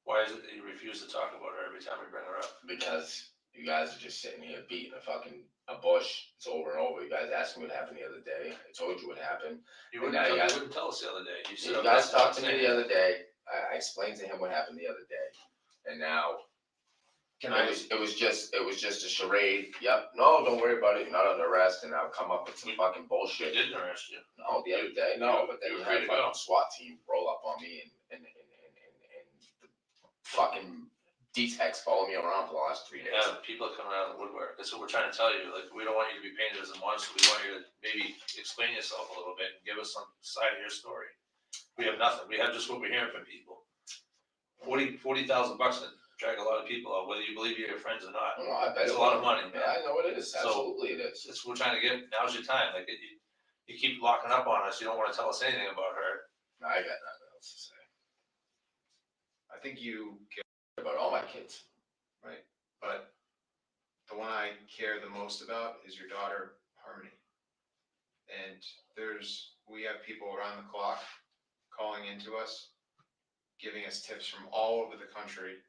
Why is it that you refuse to talk about her every time we bring her up? Because you guys are just sitting here beating a bush. It's over and over. You guys asked me what happened the other day. I told you what happened. You wouldn't tell us the other day. You guys talked to me the other day. I explained to him what happened the other day. And now it was just a charade. Yep. No, don't worry about it. You're not under arrest. And I'll come up with some fucking bullshit. We didn't arrest you. No, the other day. No, but then you had a fucking SWAT team roll up on me and the fucking D-Techs follow me around for the last 3 days. Yeah, people are coming out of the woodwork. That's what we're trying to tell you. Like, we don't want you to be painted as a monster. We want you to maybe explain yourself a little bit and give us some side of your story. We have nothing. We have just what we're hearing from people. $40,000 to drag a lot of people out, whether you believe you're your friends or not. No, I bet it's a lot of money. Yeah, I know it is. Absolutely, it is. It's we're trying to get. Now's your time. Like you keep locking up on us. You don't want to tell us anything about her. I got nothing else to say. I think you care about all my kids. Right. But the one I care the most about is your daughter, Harmony. And we have people around the clock calling into us, giving us tips from all over the country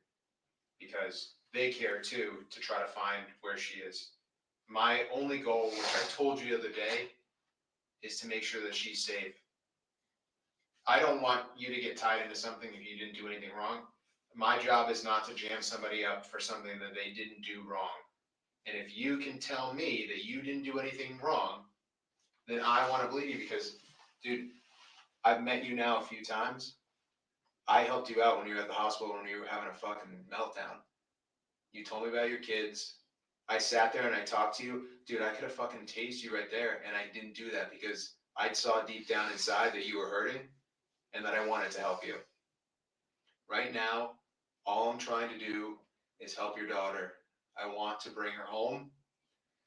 because they care too to try to find where she is. My only goal, which I told you the other day, is to make sure that she's safe. I don't want you to get tied into something if you didn't do anything wrong. My job is not to jam somebody up for something that they didn't do wrong. And if you can tell me that you didn't do anything wrong, then I want to believe you because, dude, I've met you now a few times. I helped you out when you were at the hospital when you were having a fucking meltdown. You told me about your kids. I sat there and I talked to you. Dude, I could have fucking tased you right there. And I didn't do that because I saw deep down inside that you were hurting and that I wanted to help you. Right now, all I'm trying to do is help your daughter. I want to bring her home,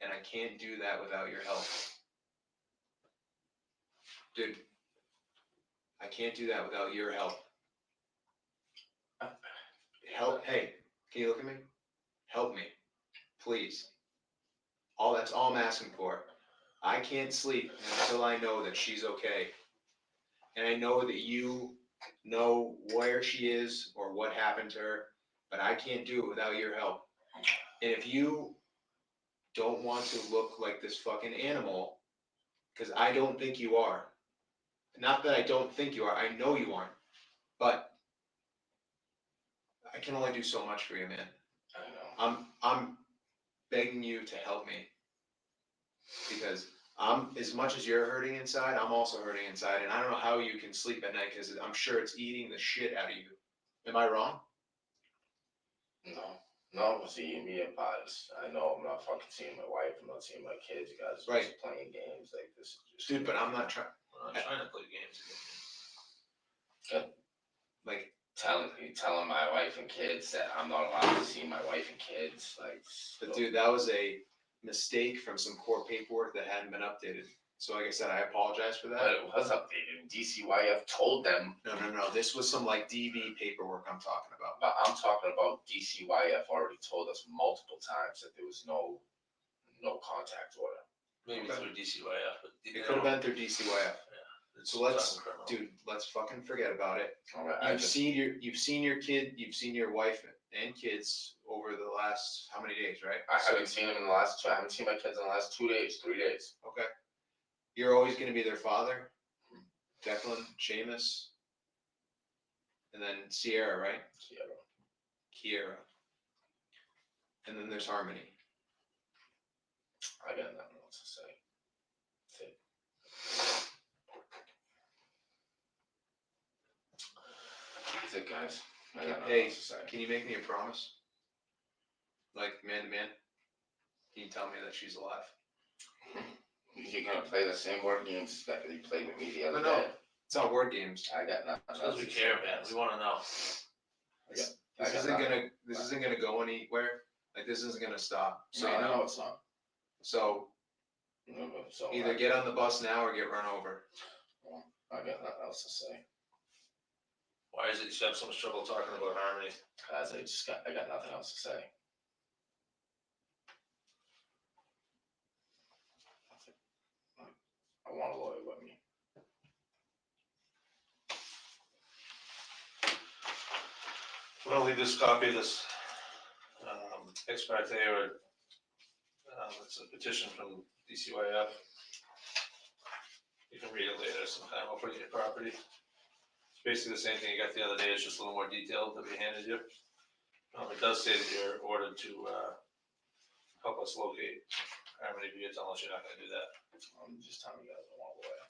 and I can't do that without your help. Dude, I can't do that without your help. Help, hey, can you look at me? Help me, please. That's all I'm asking for. I can't sleep until I know that she's okay. And I know that you know where she is or what happened to her, but I can't do it without your help. And if you don't want to look like this fucking animal, because I don't think you are. Not that I don't think you are, I know you aren't. But I can only do so much for you, man. I know. I'm begging you to help me, because as much as you're hurting inside, I'm also hurting inside, and I don't know how you can sleep at night, because I'm sure it's eating the shit out of you. Am I wrong? No, see, me and Pods, I know I'm not fucking seeing my wife, I'm not seeing my kids, you guys are Right. just playing games like this. Dude, but I'm not trying. We're not trying to play games again. Like telling my wife and kids that I'm not allowed to see my wife and kids, like. But dude, that was a mistake from some court paperwork that hadn't been updated. So like I said, I apologize for that. But it was updated. DCYF told them. No. This was some like DV paperwork I'm talking about. But I'm talking about DCYF already told us multiple times that there was no contact order. Maybe through DCYF, but It could have been through DCYF. Yeah. So let's fucking forget about it. Right, You've seen your kid, you've seen your wife and kids over the last how many days, right? I haven't seen them in the last I haven't seen my kids in the last 2 days, 3 days. Okay. You're always going to be their father, Declan, Seamus, and then Sierra, right? Kiera. And then there's Harmony. I got nothing else to say. That's it. That's it, guys. I got nothing Hey, else to say. can you make me a promise? Like man to man? Can you tell me that she's alive? You're gonna play the same word games that you played with me the other No, day. it's not word games. I got nothing. Because we care, man. We want to know. This isn't gonna go anywhere. Like this isn't gonna stop. So No, you know. no, it's not. So So either get on the bus now or get run over. Well, I got nothing else to say. Why is it you have so much trouble talking about Harmony? Guys, I got nothing else to say. I want a lawyer with me. I'm gonna leave this copy of this ex parte or it's a petition from DCYF. You can read it later sometime. I'll put it in your property. It's basically the same thing you got the other day. It's just a little more detailed that we handed you. It does say that you're ordered to help us locate Harmony Views, unless you're not going to do that. I'm just telling you guys I want a lawyer.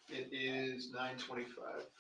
It is 9:25.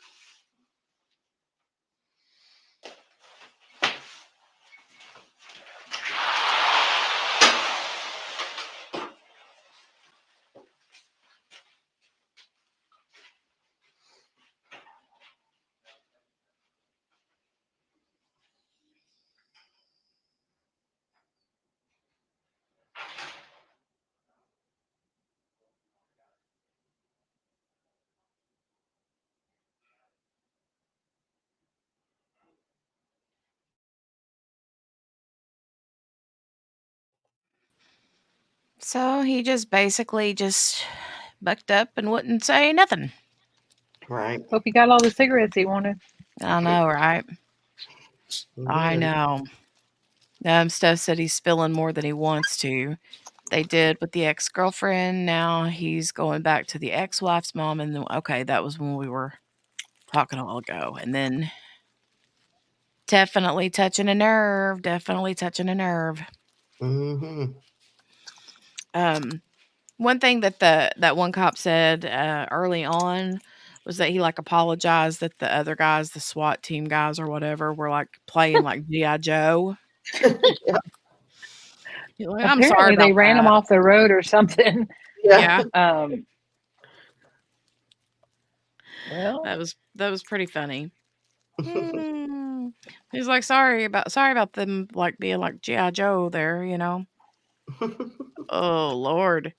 So he just basically just bucked up and wouldn't say nothing. Right. Hope he got all the cigarettes he wanted. I know, right? I know. Steph said he's spilling more than he wants to. They did with the ex-girlfriend. Now he's going back to the ex-wife's mom. And then, okay, that was when we were talking a while ago. And then definitely touching a nerve. Definitely touching a nerve. Mm-hmm. One thing that that one cop said early on was that he like apologized that the other guys, the SWAT team guys or whatever, were like playing like G.I. Joe. Yeah. Like, I'm Apparently sorry they about ran him that. off the road or something. Yeah. Well, that was pretty funny. He's like, sorry about them like being like G.I. Joe there, you know. Oh Lord.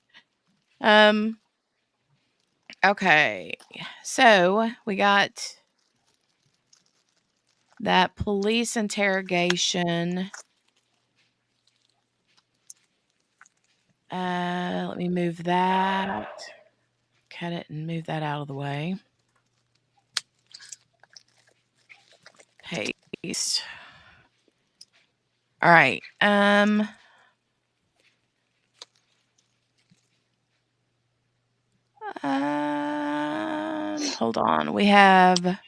Okay. So we got that police interrogation. Let me move that. Cut it and move that out of the way. Paste. All right. Hold on. We have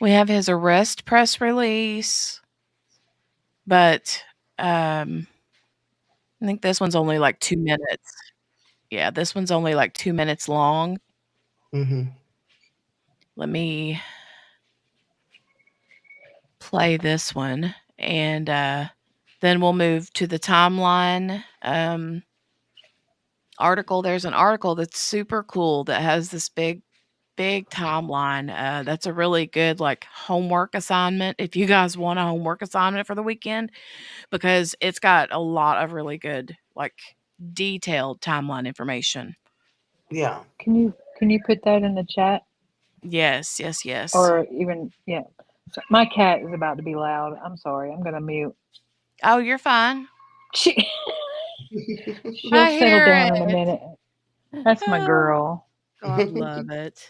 we have his arrest press release, but I think this one's only like 2 minutes. Yeah, this one's only like 2 minutes long. Let me play this one, and then we'll move to the timeline article. There's an article that's super cool that has this big timeline. That's a really good like homework assignment if you guys want a homework assignment for the weekend, because it's got a lot of really good like detailed timeline information. Yeah. Can you put that in the chat? Yes. Or even So my cat is about to be loud. I'm sorry. I'm gonna mute. Oh, you're fine. She'll I settle hear down in a it. minute. That's my girl. God love it.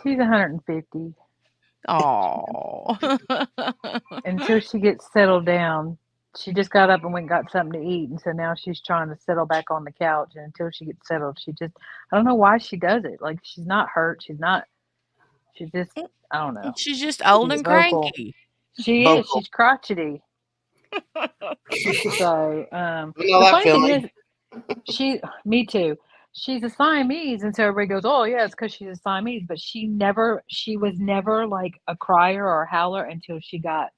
She's 150. Oh. Until she gets settled down. She just got up and went and got something to eat, and so now she's trying to settle back on the couch. And until she gets settled, I don't know why she does it. Like, she's not hurt. She's just, I don't know. She's just old She's and vocal. cranky. She is. She's crotchety. So, know the that funny thing feeling. is, me too. She's a Siamese, and so everybody goes, "Oh, yeah, it's because she's a Siamese." But she was never like a crier or a howler until she got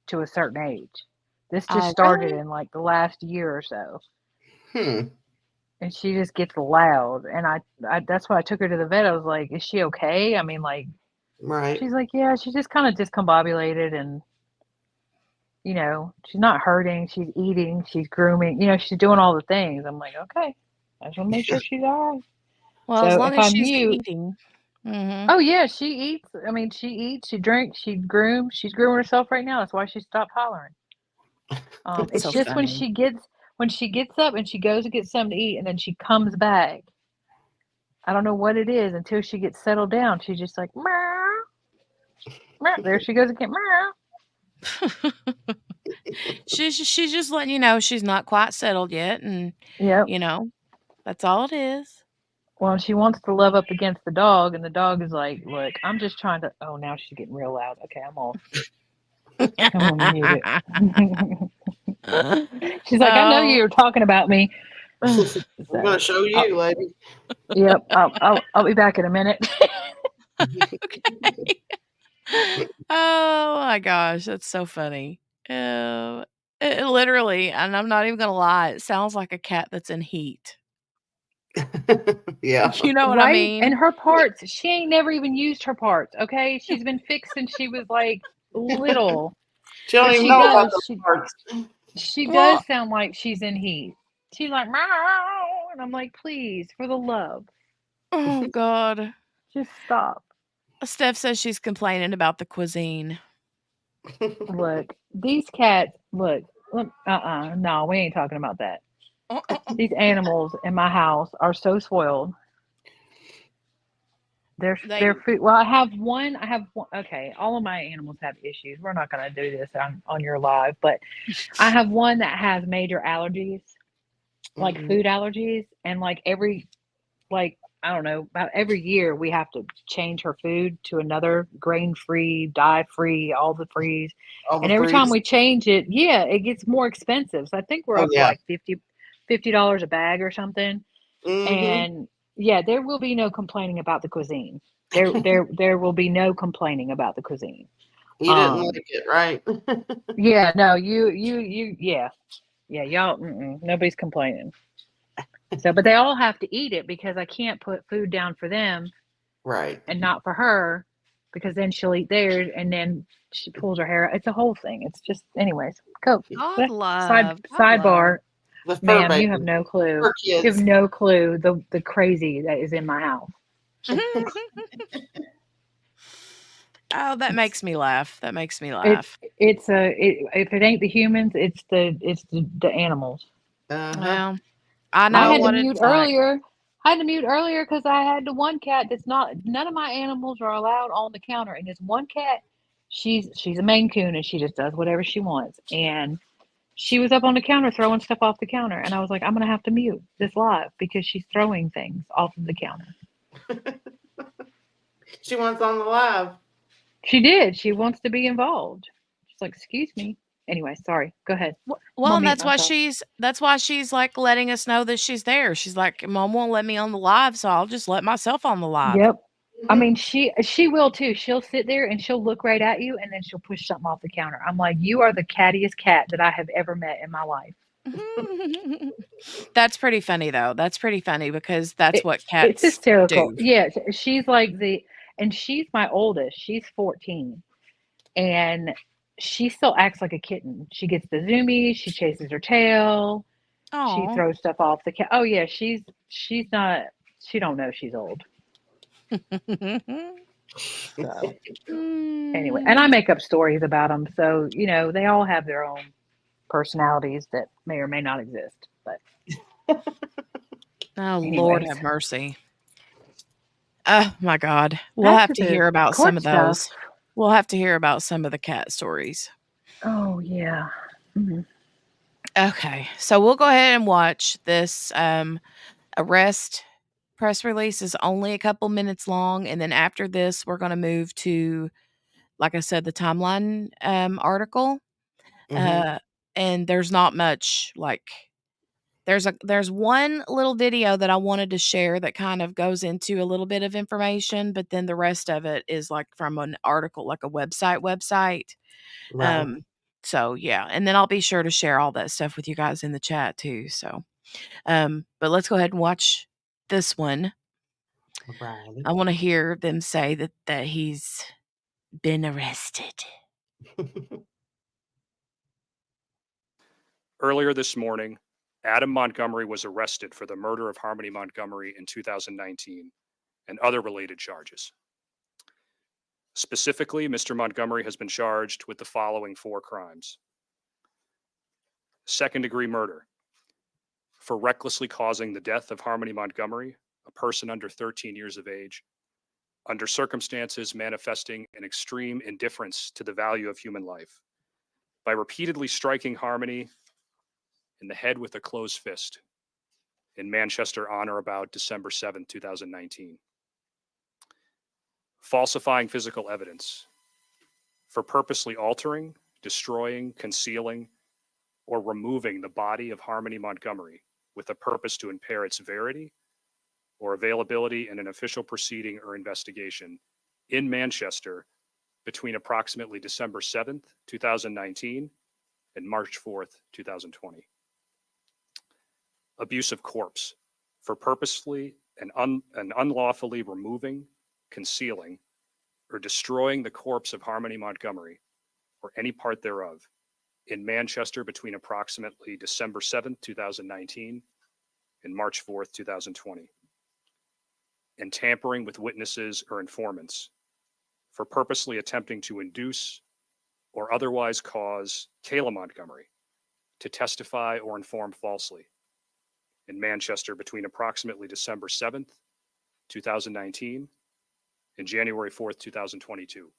to a certain age. This just Oh, started really? in like the last year or so. Hmm. And she just gets loud, and I that's why I took her to the vet. I was like, "Is she okay?" I mean, like, Right. she's like, "Yeah, she's just kind of discombobulated, and she's not hurting. She's eating. She's grooming. She's doing all the things." I'm like, "Okay, I just want to make sure she's all right." Well, as So long if as I she's mute, eating. Mhm. oh yeah, she eats. I mean, she eats. She drinks. She grooms. She's grooming herself right now. That's why she stopped hollering. That's It's so just when funny. she gets up and she goes to get something to eat, and then she comes back. I don't know what it is until she gets settled down. She's just like, meow, meow. There she goes again, meow. She's just letting you know she's not quite settled yet, and Yep. that's all it is. Well, she wants to love up against the dog, and the dog is like, "Look, I'm just trying to." Oh, now she's getting real loud. Okay, I'm gonna mute it. She's like, "I know Oh. you're talking about me." I'm So, gonna show you, lady. Yep. I'll be back in a minute. Okay. Oh my gosh, that's so funny. It literally, and I'm not even gonna lie, it sounds like a cat that's in heat. Yeah. You know what I Right? mean? And her parts, she ain't never even used her parts. Okay, she's been fixed since she was like little. She don't But even she know about does. the parts. She Well, does sound like she's in heat. She's like, meow, and I'm like, please, for the love, oh god. just stop. Steph says she's complaining about the cuisine. Look, these cats. Look. No, we ain't talking about that. These animals in my house are so spoiled. Their food. Well, I have one. Okay, all of my animals have issues. We're not going to do this on your live, but I have one that has major allergies, like food allergies, and I don't know, about every year we have to change her food to another grain-free, dye-free, all the freeze. All the And every time freeze. we change it, yeah, it gets more expensive. So I think we're Oh up to yeah. like $50 a bag or something. And yeah, there will be no complaining about the cuisine. There will be no complaining about the cuisine. You didn't like it, right? Yeah, no, yeah, y'all, nobody's complaining. So, but they all have to eat it because I can't put food down for them, right, and not for her, because then she'll eat theirs, and then she pulls her hair. It's a whole thing. It's just, anyways. Go. God love. Sidebar, the fur ma'am. baby. You have no clue. Fur You kids. have no clue the crazy that is in my house. Oh, that makes me laugh. That makes me laugh. If it ain't the humans, it's the animals. Well, I I know had to what mute it's like. earlier. I had to mute earlier because I had the one cat that's not. None of my animals are allowed on the counter, and this one cat, she's a Maine Coon, and she just does whatever she wants. And she was up on the counter throwing stuff off the counter, and I was like, I'm gonna have to mute this live because she's throwing things off of the counter. She wants on the live. She did. She wants to be involved. She's like, excuse me. Anyway, sorry. Go ahead. Well, and that's why she's like letting us know that she's there. She's like, Mom won't let me on the live, so I'll just let myself on the live. Yep. I mean, she will too. She'll sit there and she'll look right at you, and then she'll push something off the counter. I'm like, you are the cattiest cat that I have ever met in my life. That's pretty funny, though. That's pretty funny because that's what cats It's hysterical. do. Yeah, she's like and she's my oldest. She's 14, and she still acts like a kitten. She gets the zoomies. She chases her tail. Aw. She throws stuff off the cat. Oh yeah, she's not. She don't know she's old. So anyway, and I make up stories about them, so they all have their own personalities that may or may not exist. But Oh, anyways. Lord have mercy. Oh my God, we'll have to hear about some of those. We'll have to hear about some of the cat stories. Oh yeah. Mm-hmm. Okay, so we'll go ahead and watch this arrest. Press release is only a couple minutes long, and then after this, we're going to move to, like I said, the timeline article. And there's not much there's one little video that I wanted to share that kind of goes into a little bit of information, but then the rest of it is like from an article, like a website. Right. So yeah, and then I'll be sure to share all that stuff with you guys in the chat too. So, but let's go ahead and watch this one. Right. I want to hear them say that he's been arrested. Earlier this morning, Adam Montgomery was arrested for the murder of Harmony Montgomery in 2019 and other related charges. Specifically, Mr. Montgomery has been charged with the following 4 crimes. Second-degree murder for recklessly causing the death of Harmony Montgomery, a person under 13 years of age, under circumstances manifesting an extreme indifference to the value of human life, by repeatedly striking Harmony in the head with a closed fist in Manchester on or about December 7, 2019. Falsifying physical evidence for purposely altering, destroying, concealing, or removing the body of Harmony Montgomery with a purpose to impair its verity or availability in an official proceeding or investigation in Manchester between approximately December 7th, 2019 and March 4th, 2020. Abuse of corpse for purposefully and unlawfully removing, concealing, or destroying the corpse of Harmony Montgomery or any part thereof in Manchester between approximately December 7th, 2019 and March 4th, 2020. And tampering with witnesses or informants for purposely attempting to induce or otherwise cause Kayla Montgomery to testify or inform falsely in Manchester between approximately December 7th, 2019 and January 4th, 2022.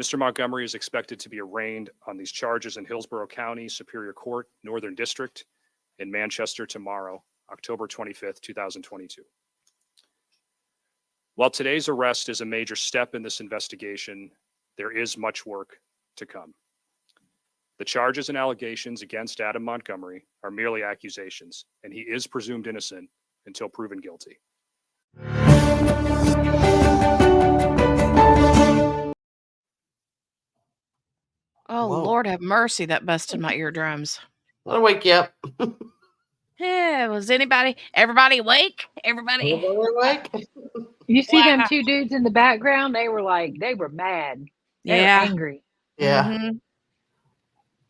Mr. Montgomery is expected to be arraigned on these charges in Hillsborough County Superior Court, Northern District in Manchester tomorrow, October 25th, 2022. While today's arrest is a major step in this investigation, there is much work to come. The charges and allegations against Adam Montgomery are merely accusations, and he is presumed innocent until proven guilty. Oh, Whoa. Lord have mercy, that busted my eardrums. I'll wake you up. Yeah, was everybody awake? Everybody awake? You see them Wow. 2 dudes in the background? They were mad. They were angry. Yeah. Mhm.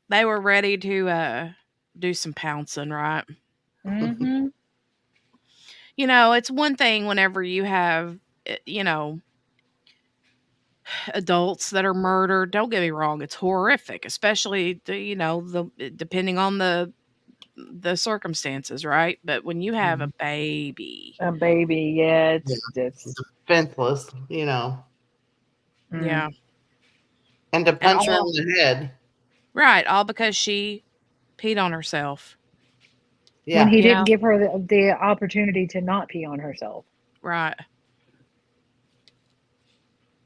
They were ready to do some pouncing, right? Mm-hmm. It's one thing whenever you have, adults that are murdered. Don't get me wrong, it's horrific, especially depending on the circumstances, right? But when you have a baby, yeah, it's defenseless, Yeah. And to And punch her in all the head. right, all because she peed on herself. When Yeah. he You didn't know? give her the opportunity to not pee on herself. Right.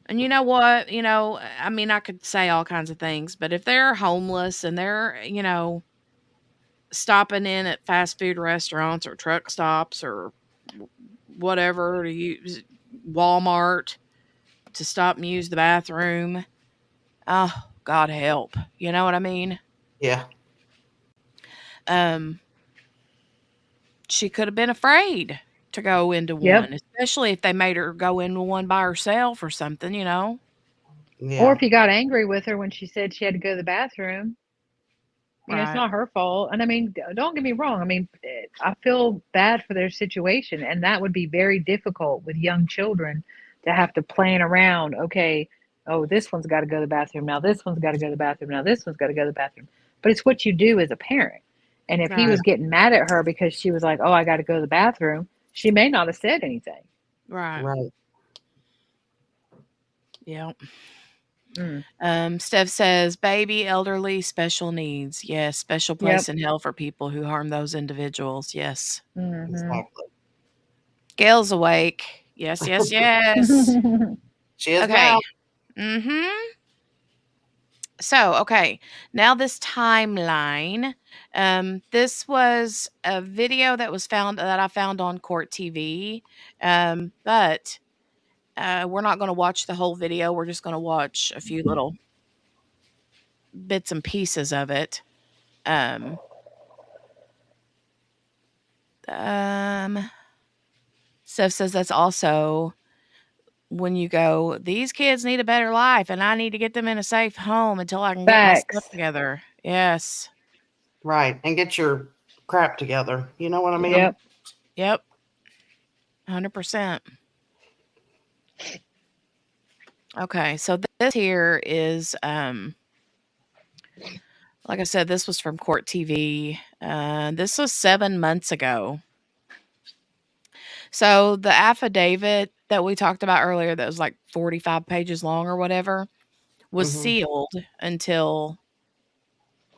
And you know what? You know, I mean, I could say all kinds of things, but if they're homeless and they're, you know, stopping in at fast food restaurants or truck stops or whatever to use Walmart to stop and use the bathroom, oh, God help. You know what I mean? Yeah. She could have been afraid to go into Yep. one, especially if they made her go into one by herself or something, you know? Or Yeah. if he got angry with her when she said she had to go to the bathroom. You know, it's Right. not her fault. And I mean, don't get me wrong. I mean, I feel bad for their situation, and that would be very difficult with young children to have to plan around. Okay, oh, this one's got to go to the bathroom now. This one's got to go to the bathroom now. This one's got to go to the bathroom. But it's what you do as a parent. And if he Right. was getting mad at her because she was like, "Oh, I got to go to the bathroom," she may not have said anything. Right. Right. Yep. Mm. Steph says, baby, elderly, special needs. Yes. Special place Yep. in hell for people who harm those individuals. Yes. Mm-hmm. Exactly. Gail's awake. Yes, yes, yes. She is Okay. now. Mm-hmm. So, okay. Now this timeline. This was a video that I found on Court TV. But we're not going to watch the whole video. We're just going to watch a few little bits and pieces of it. Steph says that's also when you go, these kids need a better life and I need to get them in a safe home until I can get my stuff Facts. together. Yes. Right. And get your crap together. You know what I mean? Yep. Yep. 100%. Okay. So this here is, like I said, this was from Court TV. This was 7 months ago. So the affidavit that we talked about earlier that was like 45 pages long or whatever was sealed until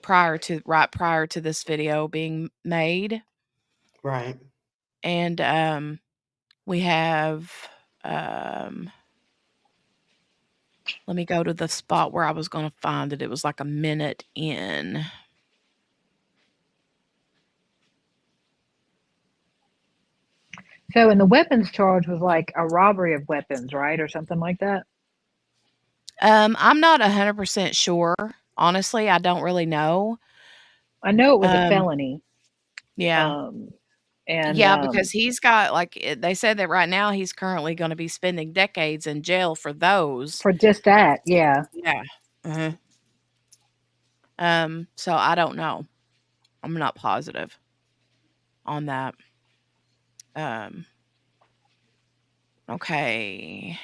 right prior to this video being made. Right. And we have let me go to the spot where I was going to find it. It was like a minute in. So, and the weapons charge was like a robbery of weapons, right? Or something like that. I'm not 100% sure. Honestly, I don't really know. I know it was a felony. Yeah. And Yeah, because he's got they said that right now he's currently going to be spending decades in jail for those. For just that, yeah. Yeah. So I don't know. I'm not positive on that. Okay.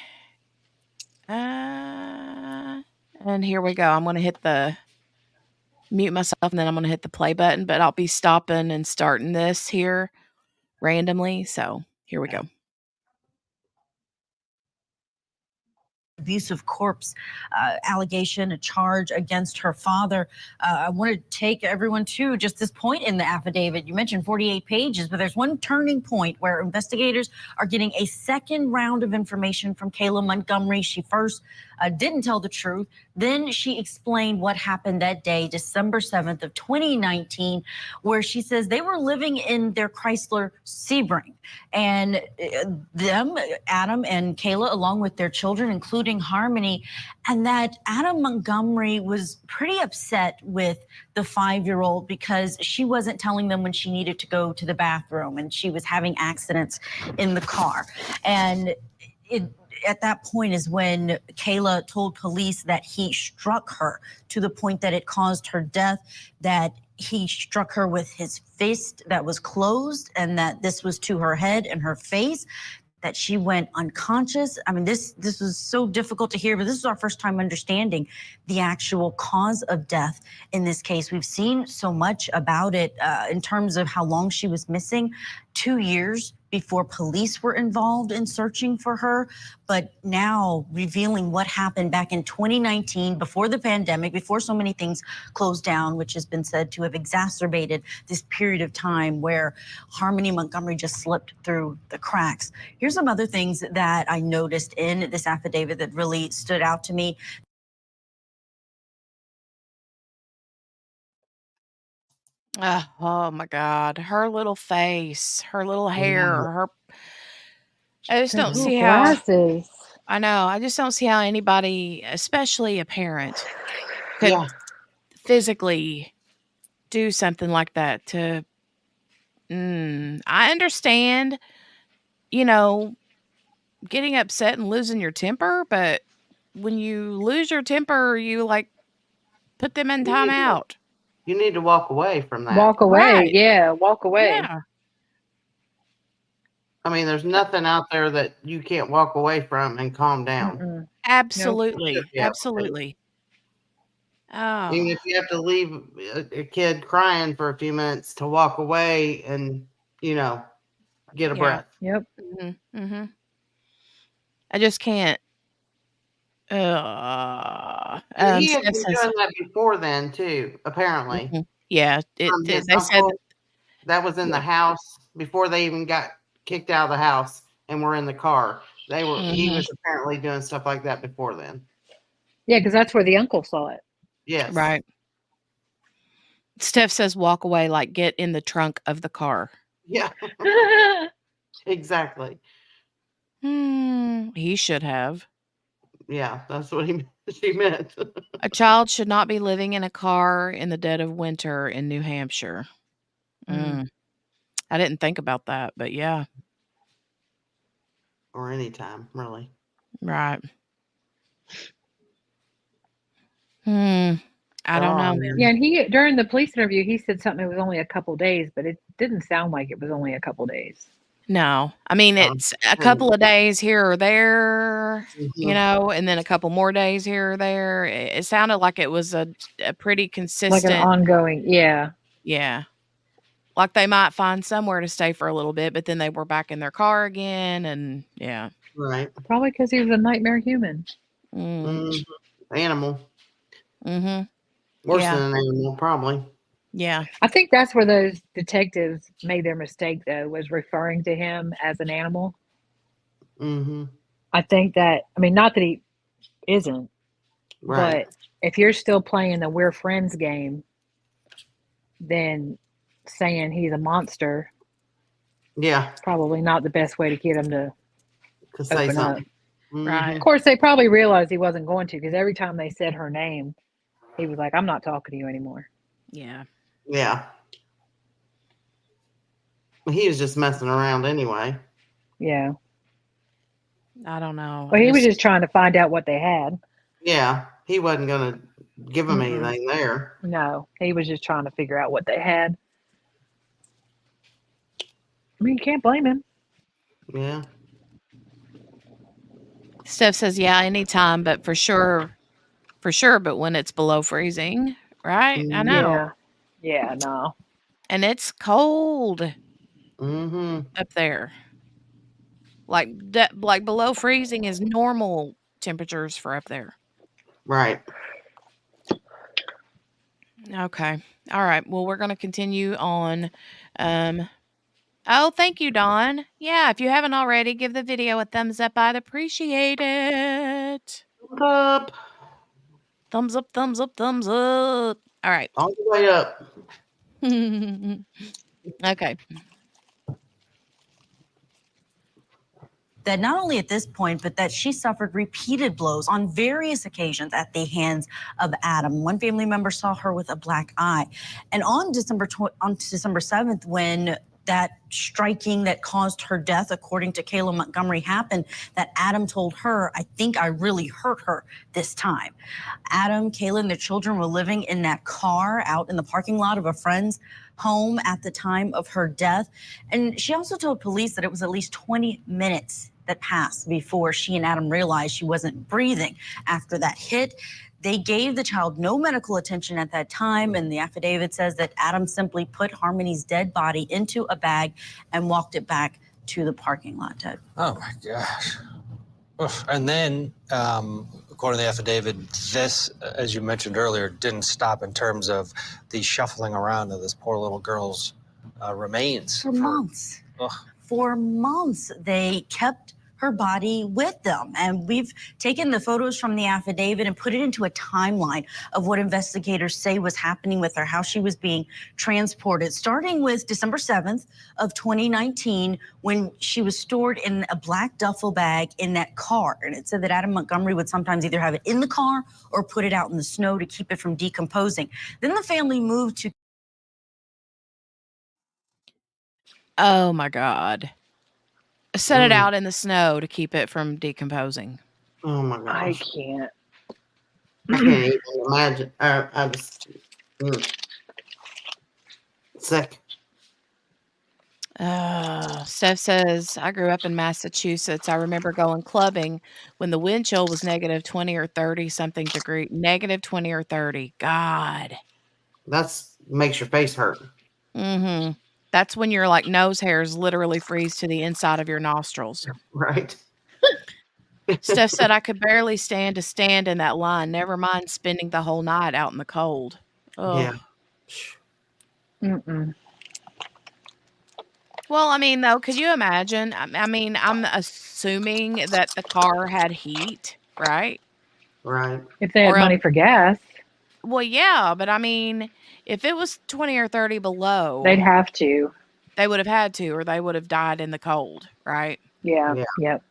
And here we go. I'm going to hit the mute myself and then I'm going to hit the play button, but I'll be stopping and starting this here randomly. So here we go. Abusive corpse allegation, a charge against her father. I want to take everyone to just this point in the affidavit. You mentioned 48 pages, but there's one turning point where investigators are getting a second round of information from Kayla Montgomery. She first didn't tell the truth. Then she explained what happened that day, December 7th of 2019, where she says they were living in their Chrysler Sebring. And Adam and Kayla, along with their children, including Harmony, and that Adam Montgomery was pretty upset with the 5-year-old because she wasn't telling them when she needed to go to the bathroom and she was having accidents in the car. And at that point is when Kayla told police that he struck her to the point that it caused her death, that he struck her with his fist that was closed, and that this was to her head and her face, that she went unconscious. I mean, this was so difficult to hear, but this is our first time understanding the actual cause of death in this case. We've seen so much about it in terms of how long she was missing, 2 years before police were involved in searching for her, but now revealing what happened back in 2019, before the pandemic, before so many things closed down, which has been said to have exacerbated this period of time where Harmony Montgomery just slipped through the cracks. Here's some other things that I noticed in this affidavit that really stood out to me. Oh my God. Her little face, her little hair, Yeah. her. I just Those don't little see how. glasses. I know. I just don't see how anybody, especially a parent, could Yeah. physically do something like that to. I understand, you know, getting upset and losing your temper, but when you lose your temper, you like put them in timeout. You need to walk away from that. Walk away. Right. Yeah, walk away. Yeah. I mean, there's nothing out there that you can't walk away from and calm down. Mm-mm. Nope. Absolutely. Yeah. Absolutely. Even Oh, if you have to leave a kid crying for a few minutes to walk away and, you know, get a yeah. breath. Yep. Mm-hmm. I just can't. He had Steph been says, doing that before then too, apparently. yeah, From his they said, uncle that was in the house before they even got kicked out of the house and were in the car. He was apparently doing stuff like that before then. Yeah, because that's where the uncle saw it. Yes. right. Steph says, walk away, like get in the trunk of the car. Yeah. Exactly. He should have. Yeah, that's what she meant. A child should not be living in a car in the dead of winter in New Hampshire. I didn't think about that, but yeah. Or anytime, really. Right. I don't know, man. Yeah, and he during the police interview he said something. It was only a couple days, but it didn't sound like it was only a couple days. No. I mean, it's a couple of days here or there, you know, and then a couple more days here or there. It sounded like it was a pretty Like consistent. an ongoing, yeah. Yeah. Like they might find somewhere to stay for a little bit, but then they were back in their car again. And yeah. Right. Probably because he was a nightmare human. Animal. Yeah. Worse than an animal, probably. Yeah. I think that's where those detectives made their mistake, though, was referring to him as an animal. I think that, I mean, not that he isn't, Right. but if you're still playing the we're friends game, then saying he's a monster, yeah, probably not the best way to get him to say open something. up. Right. Of course, they probably realized he wasn't going to, because every time they said her name, he was like, I'm not talking to you anymore. Yeah. Yeah. He was just messing around anyway. Yeah. I don't know. Well, he was just trying to find out what they had. Yeah. He wasn't going to give him anything there. No, he was just trying to figure out what they had. I mean, you can't blame him. Yeah. Steph says, yeah, anytime, but for sure, but when it's below freezing, right? I know. Yeah, no. And it's cold up there. Like below freezing is normal temperatures for up there. Right. Okay. All right. Well, we're going to continue on. Oh, thank you, Dawn. Yeah, if you haven't already, give the video a thumbs up. I'd appreciate it. Up. Thumbs up, thumbs up, thumbs up. All right. All the way up. Okay. That not only at this point, but that she suffered repeated blows on various occasions at the hands of Adam. One family member saw her with a black eye. And on December 7th, when that striking that caused her death, according to Kayla Montgomery, happened, that Adam told her, I think I really hurt her this time. Adam, Kayla, and their children were living in that car out in the parking lot of a friend's home at the time of her death. And she also told police that it was at least 20 minutes that passed before she and Adam realized she wasn't breathing after that hit. They gave the child no medical attention at that time, and the affidavit says that Adam simply put Harmony's dead body into a bag and walked it back to the parking lot, Ted. Oh my gosh. Oof. And then, according to the affidavit, this, as you mentioned earlier, didn't stop in terms of the shuffling around of this poor little girl's remains. For months. Ugh. For months, they kept her body with them. And we've taken the photos from the affidavit and put it into a timeline of what investigators say was happening with her, how she was being transported, starting with December 7th of 2019, when she was stored in a black duffel bag in that car. And it said that Adam Montgomery would sometimes either have it in the car or put it out in the snow to keep it from decomposing. Then the family moved to Oh my God. Set it out in the snow to keep it from decomposing. Oh my gosh. I can't. I can't even imagine. I just sick. Steph says, I grew up in Massachusetts. I remember going clubbing when the wind chill was negative 20 or 30 something degree. Negative 20 or 30. God. That's makes your face hurt. Mm-hmm. That's when your like nose hairs literally freeze to the inside of your nostrils. Right. Steph said I could barely stand to stand in that line. Never mind spending the whole night out in the cold. Oh. Yeah. Mm-mm. Well, I mean, though, could you imagine? I mean, I'm assuming that the car had heat, right? Right. If they had Or money for gas, well, yeah, but I mean, if it was 20 or 30 below, they'd have to. they would have had to, or they would have died in the cold, right? Yeah. Yep.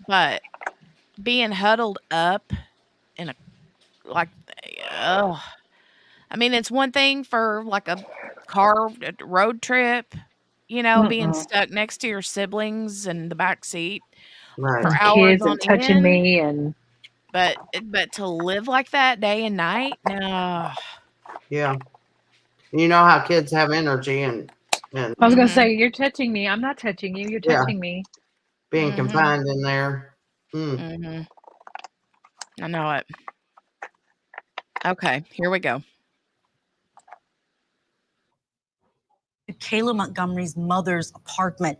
But being huddled up in a like, oh, I mean, it's one thing for like a car road trip, you know, being stuck next to your siblings in the back seat Right. for And hours kids on and touching end. me and But to live like that day and night, no. Yeah. You know how kids have energy and I was gonna say, you're touching me. I'm not touching you. You're Yeah. touching me. being confined in there. I know it. Okay, here we go. Kayla Montgomery's mother's apartment.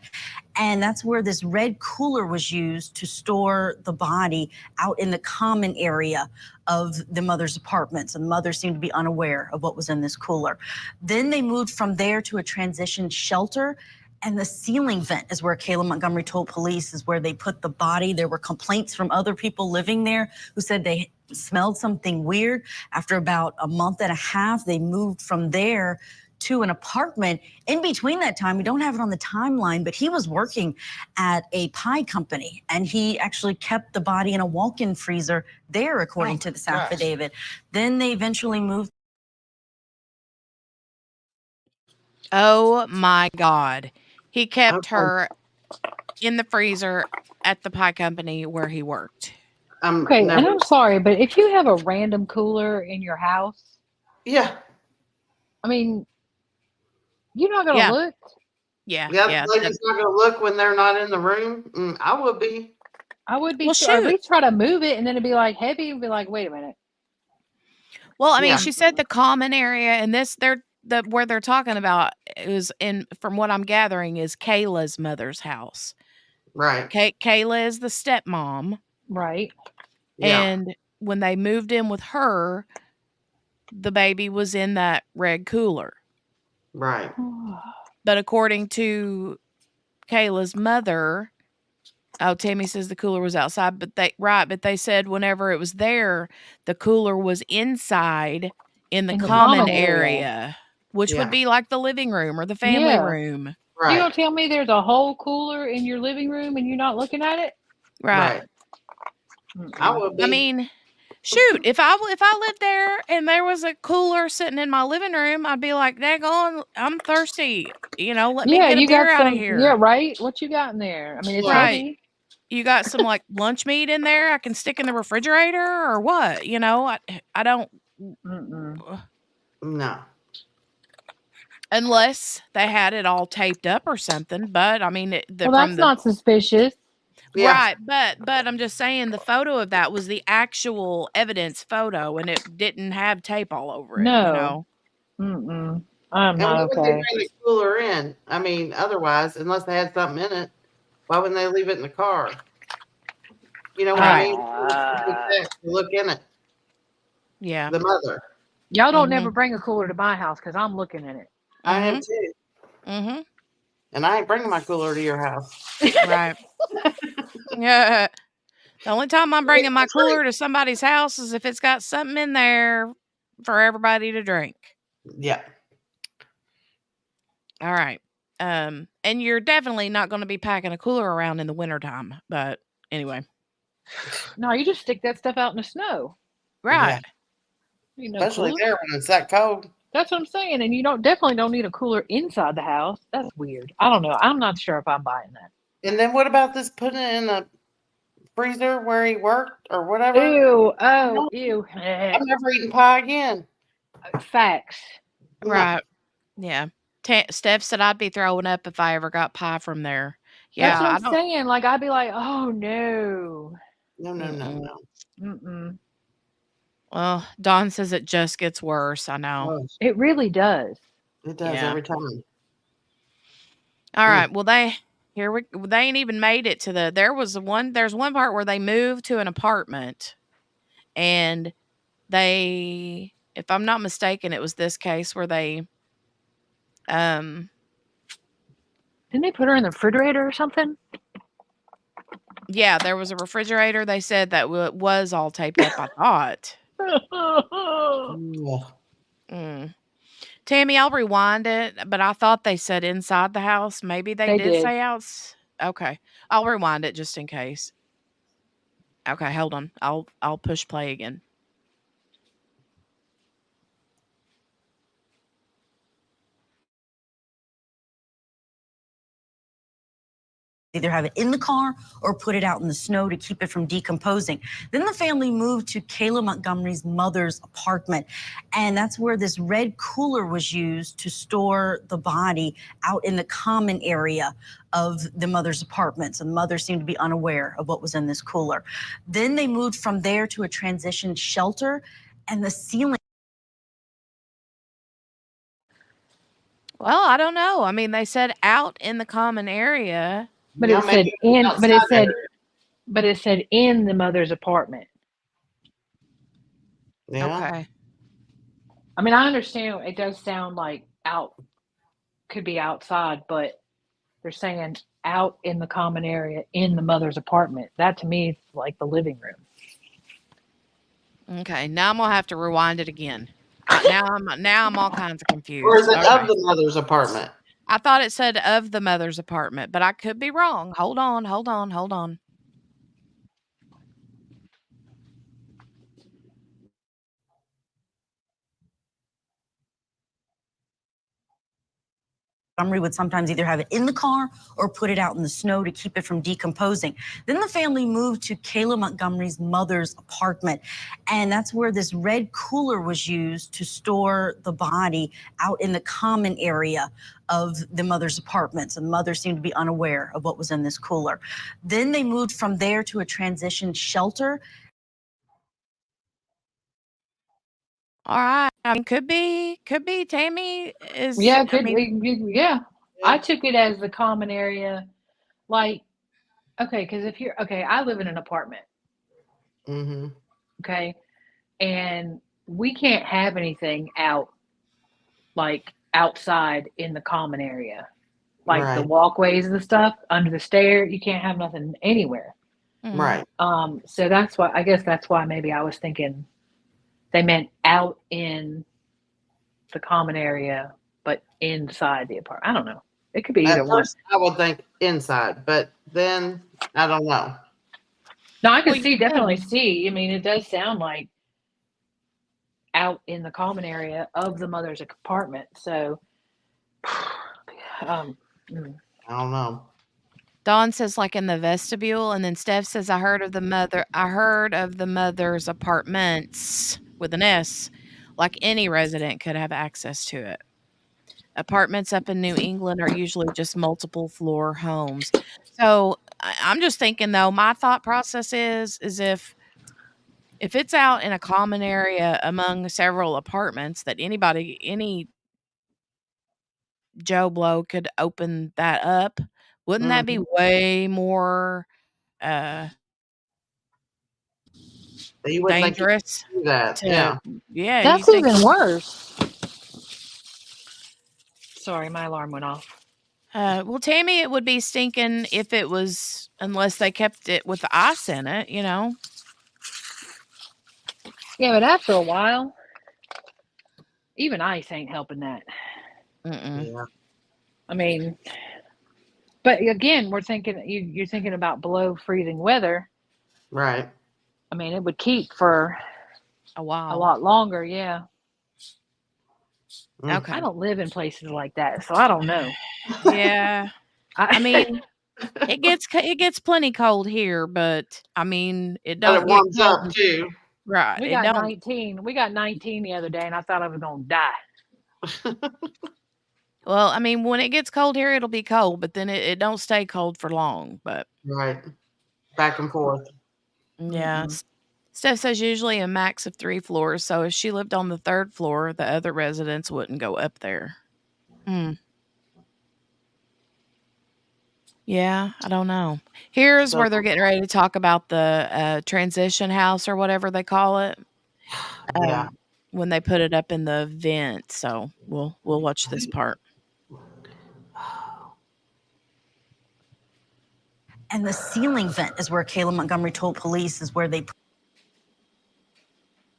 And that's where this red cooler was used to store the body out in the common area of the mother's apartments. And the mother seemed to be unaware of what was in this cooler. Then they moved from there to a transition shelter. And the ceiling vent is where Kayla Montgomery told police is where they put the body. There were complaints from other people living there who said they smelled something weird. After about a month and a half, they moved from there to an apartment. In between that time, we don't have it on the timeline, but he was working at a pie company and he actually kept the body in a walk-in freezer there, according to this affidavit. Then they eventually moved. Oh my God. He kept her in the freezer at the pie company where he worked. Okay, and I'm sorry, but if you have a random cooler in your house, yeah, I mean, you're not gonna look. Yeah, that lady's not gonna look when they're not in the room. I would be. I would be. Well, Or at shoot. least try to move it, and then it'd be like heavy, and be like, wait a minute. Well, I mean, Yeah. she said the common area, and this where they're talking about is from what I'm gathering is Kayla's mother's house. Right. Kayla is the stepmom. Right. Yeah. And when they moved in with her, the baby was in that red cooler. Right. But according to Kayla's mother, Timmy says the cooler was outside, but they said whenever it was there, the cooler was inside in the common area, which would be like the living room or the family room. You don't tell me there's a whole cooler in your living room and you're not looking at it? Right. I would be. I mean, shoot, if I lived there and there was a cooler sitting in my living room, I'd be like, daggone, I'm thirsty. You know, let me get a you beer got out of some. here. Yeah, right. What you got in there? I mean, it's heavy. You got some like lunch meat in there I can stick in the refrigerator or what? You know, I don't. No. Unless they had it all taped up or something. But I mean, Well, that's not suspicious. Right, but I'm just saying the photo of that was the actual evidence photo, and it didn't have tape all over it. You know. Mm-mm. I'm And not why would they okay. bring the cooler in? I mean, otherwise, unless they had something in it, why wouldn't they leave it in the car? You know what I mean? Look in it. Yeah. The mother. Y'all don't Mhm. never bring a cooler to my house because I'm looking in it. I am too. Mhm. And I ain't bringing my cooler to your house. Right. Yeah. The only time I'm bringing my cooler to somebody's house is if it's got something in there for everybody to drink. Yeah. All right. And you're definitely not going to be packing a cooler around in the wintertime. But anyway. No, you just stick that stuff out in the snow. Right. You know, Especially cooler. there when it's that cold. That's what I'm saying. And you definitely don't need a cooler inside the house. That's weird. I don't know. I'm not sure if I'm buying that. And then what about this putting it in the freezer where he worked or whatever? Ew. Oh, ew. I'm never eating pie again. Facts. Right. Yeah. Steph said I'd be throwing up if I ever got pie from there. Yeah. That's what I I'm don't. saying. Like, I'd be like, oh, no. No. Mm-mm. Well, Dawn says it just gets worse. I know. It really does. It does every time. All right. Well, they ain't even made it to there's one part where they moved to an apartment, and if I'm not mistaken, it was this case where they Didn't they put her in the refrigerator or something? yeah, there was a refrigerator. They said that was all taped up, I thought. Tammy, I'll rewind it, but I thought they said inside the house. Maybe they did say outs. Okay. I'll rewind it just in case. Okay, hold on. I'll push play again. Either have it in the car or put it out in the snow to keep it from decomposing. Then the family moved to Kayla Montgomery's mother's apartment, and that's where this red cooler was used to store the body out in the common area of the mother's apartments. And the mother seemed to be unaware of what was in this cooler. Then they moved from there to a transition shelter, and the ceiling. Well, I don't know. I mean, they said out in the common area. But it said in, but it said in the mother's apartment. Yeah. Okay. I mean, I understand it does sound like could be outside, but they're saying out in the common area in the mother's apartment. That to me is like the living room. Okay, now I'm gonna have to rewind it again. Now I'm all kinds of confused. Or is it Okay. of the mother's apartment? I thought it said of the mother's apartment, but I could be wrong. Hold on. Montgomery would sometimes either have it in the car or put it out in the snow to keep it from decomposing. Then the family moved to Kayla Montgomery's mother's apartment, and that's where this red cooler was used to store the body out in the common area of the mother's apartments. And the mother seemed to be unaware of what was in this cooler. Then they moved from there to a transition shelter. All right. I mean, could be. Tammy is. Yeah, Yeah. I took it as the common area, like, okay, because if you're okay, I live in an apartment. Mm-hmm. Okay, and we can't have anything out, like outside in the common area, like the walkways and stuff under the stair. You can't have nothing anywhere. Right. So that's why I guess that's why maybe I was thinking they meant out in the common area, but inside the apartment. I don't know. It could be either one. I would think inside, but then I don't know. No, I can definitely see. I mean, it does sound like out in the common area of the mother's apartment. So, I don't know. Dawn says like in the vestibule, and then Steph says I heard of the mother's apartments with an S, like any resident could have access to it. Apartments up in New England are usually just multiple floor homes. So I'm just thinking though, my thought process is if it's out in a common area among several apartments that any Joe Blow could open that up. Wouldn't that be way more You wouldn't think you could dangerous do that. to Yeah. yeah, you That's think even worse. Sorry, my alarm went off. well, Tammy, it would be stinking if it was unless they kept it with the ice in it, you know? Yeah, but after a while, even ice ain't helping that. Yeah. I mean, but again, we're thinking you're thinking about below freezing weather. Right. I mean, it would keep for a while. A lot longer, yeah. Okay. I don't live in places like that, so I don't know. Yeah. I mean, it gets plenty cold here, but I mean, it But don't it get warms cold. up too. Right. We It got don't 19. We got 19 the other day, and I thought I was gonna die. Well, I mean, when it gets cold here, it'll be cold, but then it don't stay cold for long, but Right. Back and forth. yeah. Steph says usually a max of 3 floors, so if she lived on the 3rd floor, the other residents wouldn't go up there. Yeah, I don't know. Here's So where they're getting ready to talk about the, transition house or whatever they call it, yeah. when they put it up in the vent, so we'll watch this part. And the ceiling vent is where Kayla Montgomery told police is where they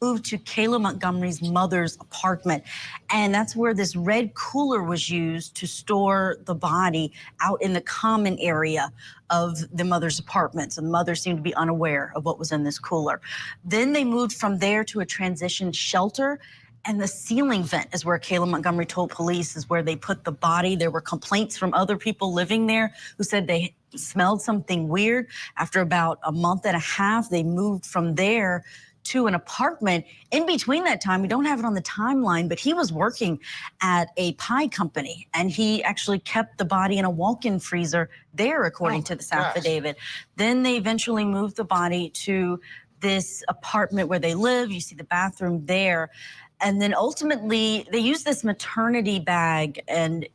moved to Kayla Montgomery's mother's apartment. And that's where this red cooler was used to store the body out in the common area of the mother's apartment. So the mother seemed to be unaware of what was in this cooler. Then they moved from there to a transition shelter. And the ceiling vent is where Kayla Montgomery told police is where they put the body. There were complaints from other people living there who said they smelled something weird. After about a month and a half, they moved from there to an apartment. In between that time, we don't have it on the timeline, but he was working at a pie company, and he actually kept the body in a walk-in freezer there, according to this affidavit. Then they eventually moved the body to this apartment where they live. You see the bathroom there. And then ultimately, they used this maternity bag and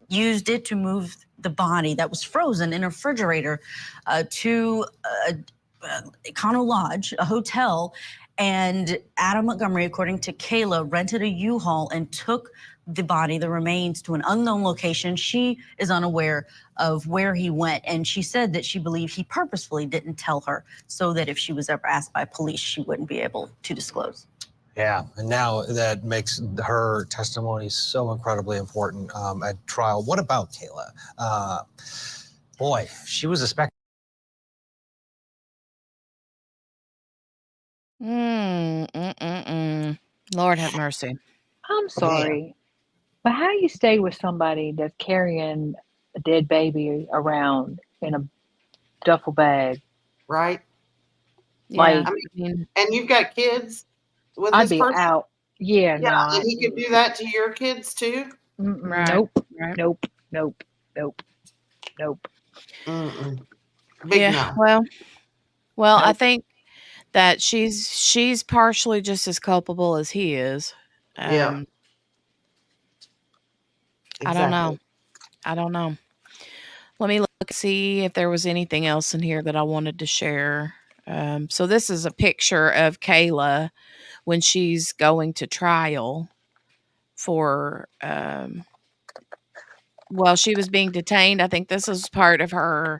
used it to move the body that was frozen in a refrigerator to Econo Lodge, a hotel, and Adam Montgomery, according to Kayla, rented a U-Haul and took the body, the remains, to an unknown location. She is unaware of where he went, and she said that she believed he purposefully didn't tell her so that if she was ever asked by police, she wouldn't be able to disclose. Yeah, and now that makes her testimony so incredibly important at trial. What about Kayla? Boy, she was a spec. Lord have mercy. I'm sorry, but how do you stay with somebody that's carrying a dead baby around in a duffel bag? Right. Yeah. Like, I mean, and you've got kids with I'd this be person. out. Yeah, Yeah, no. and he could do that to your kids too. Right. Nope. Right. Nope. Nope. Nope. Nope. Big Yeah. no. Well, I Nope. think that she's partially just as culpable as he is. Yeah. I don't know. Exactly. I don't know. Let me look, see if there was anything else in here that I wanted to share. So this is a picture of Kayla when she's going to trial for, while she was being detained. I think this is part of her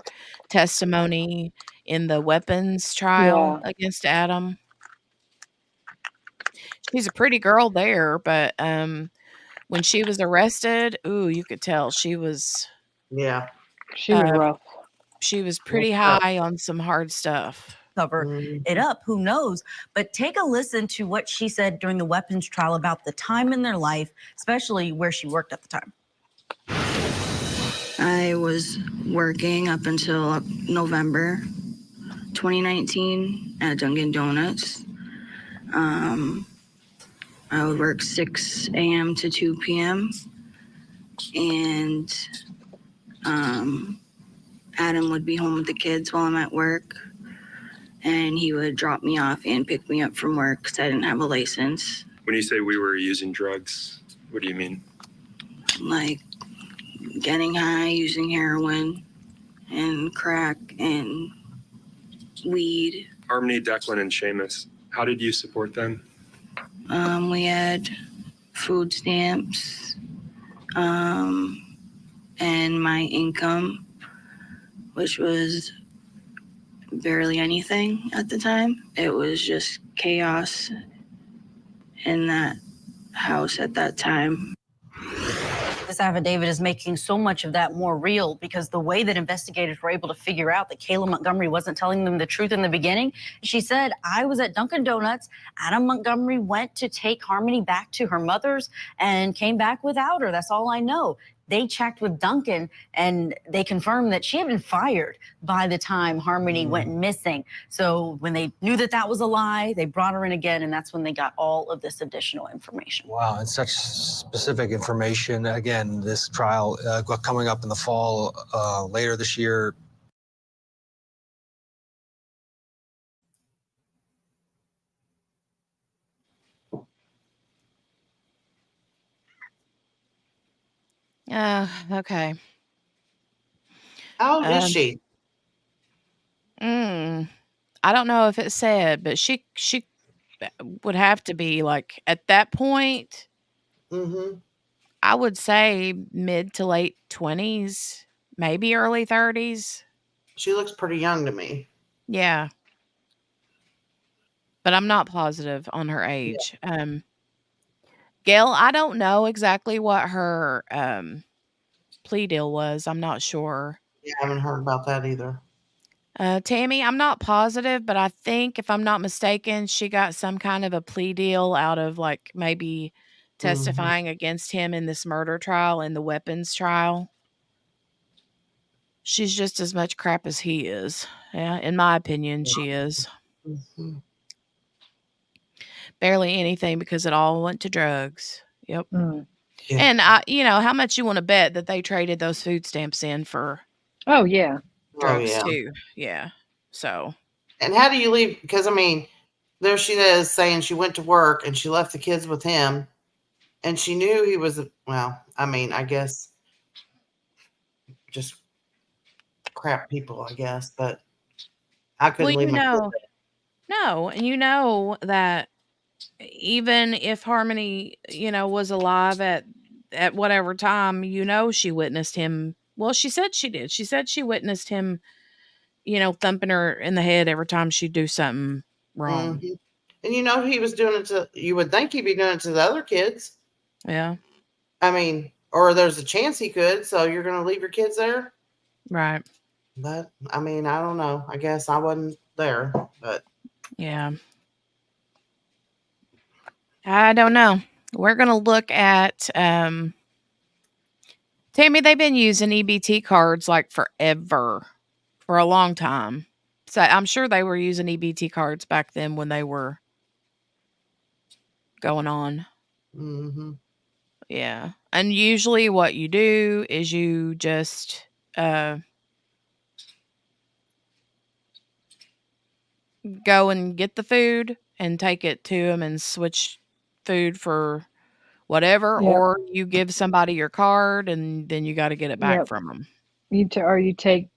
testimony in the weapons trial Yeah. against Adam. She's a pretty girl there, but when she was arrested, ooh, you could tell she was Yeah. She was rough. She was pretty rough. high on some hard stuff. Cover it up, who knows? But take a listen to what she said during the weapons trial about the time in their life, especially where she worked at the time. I was working up until November 2019 at Dunkin' Donuts. I would work 6 a.m. to 2 p.m. And Adam would be home with the kids while I'm at work. And he would drop me off and pick me up from work because I didn't have a license. When you say we were using drugs, what do you mean? Like getting high, using heroin and crack and weed. Harmony, Declan, and Seamus, how did you support them? We had food stamps, and my income, which was barely anything at the time. It was just chaos in that house at that time. This affidavit is making so much of that more real because the way that investigators were able to figure out that Kayla Montgomery wasn't telling them the truth in the beginning, she said, I was at Dunkin' Donuts. Adam Montgomery went to take Harmony back to her mother's and came back without her. That's all I know. They checked with Duncan and they confirmed that she had been fired by the time Harmony went missing. So when they knew that that was a lie, they brought her in again, and that's when they got all of this additional information. Wow, and such specific information. Again, this trial coming up in the fall later this year. Okay. How old is she? I don't know if it said, but she would have to be like at that point. I would say mid to late 20s, maybe early 30s. She looks pretty young to me. Yeah. But I'm not positive on her age. Gail, I don't know exactly what her plea deal was. I'm not sure. Yeah, I haven't heard about that either. Tammy, I'm not positive, but I think if I'm not mistaken, she got some kind of a plea deal out of like maybe testifying against him in this murder trial and the weapons trial. She's just as much crap as he is. Yeah, in my opinion, she is. Barely anything because it all went to drugs. Yep. Yeah. And how much you want to bet that they traded those food stamps in for Oh yeah. drugs yeah. too. Yeah. So. And how do you leave? Because I mean, there she is saying she went to work and she left the kids with him, and she knew he was. Well, I mean, I guess just crap people, I guess, but I couldn't Well, leave my kids. no, and you know that even if Harmony, was alive at whatever time, she witnessed him. Well, she said she did. She said she witnessed him, thumping her in the head every time she'd do something wrong. And he was doing it to. You would think he'd be doing it to the other kids. Yeah. I mean, or there's a chance he could. So you're going to leave your kids there, right? But I mean, I don't know. I guess I wasn't there, but yeah. I don't know. We're going to look at Tammy, they've been using EBT cards like forever, for a long time. So I'm sure they were using EBT cards back then when they were going on. Yeah. And usually what you do is you just go and get the food and take it to them and switch food for whatever, Yep. or you give somebody your card and then you got to get it back Yep. from them. You take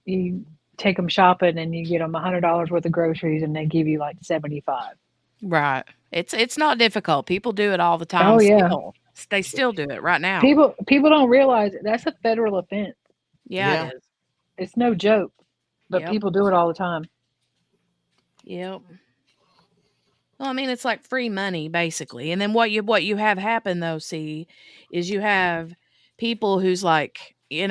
them shopping and you get them $100 worth of groceries and they give you like 75. Right. It's not difficult. People do it all the time. Oh yeah. Still. They still do it right now. People don't realize that's a federal offense. Yeah, it is. It's no joke, but Yep. people do it all the time. Yep. Well, I mean, it's like free money basically. And then what you have happen though, see, is you have people who's like, they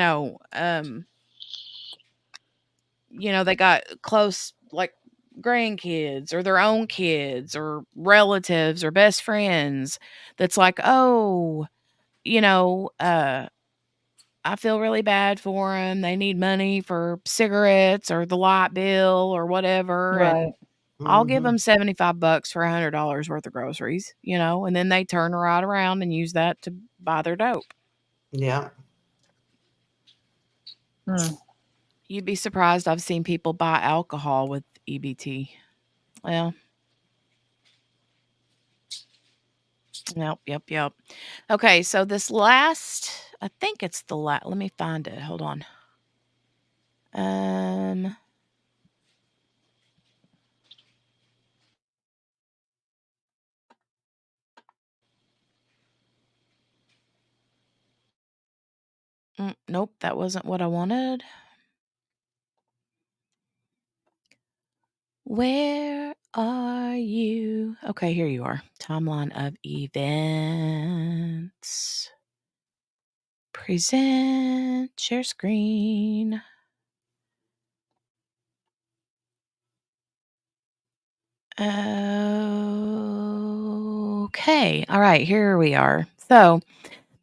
got close like grandkids or their own kids or relatives or best friends that's like, "Oh, I feel really bad for them. They need money for cigarettes or the light bill or whatever, Right. and I'll give them $75 for $100 worth of groceries, and then they turn right around and use that to buy their dope. Yeah. You'd be surprised. I've seen people buy alcohol with EBT. Well, yep. Okay, so this last I think it's the let me find it. Hold on. Nope, that wasn't what I wanted. Where are you? Okay, here you are. Timeline of events. Present, share screen. Okay. All right, here we are. So,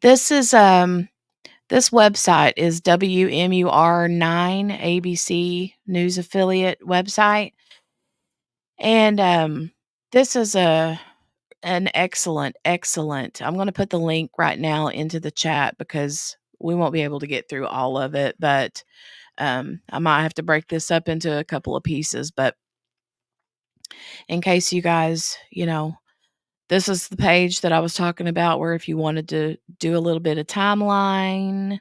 this is this website is WMUR9 ABC News affiliate website. And this is an excellent. I'm going to put the link right now into the chat because we won't be able to get through all of it, but I might have to break this up into a couple of pieces. But in case you guys, this is the page that I was talking about where if you wanted to do a little bit of timeline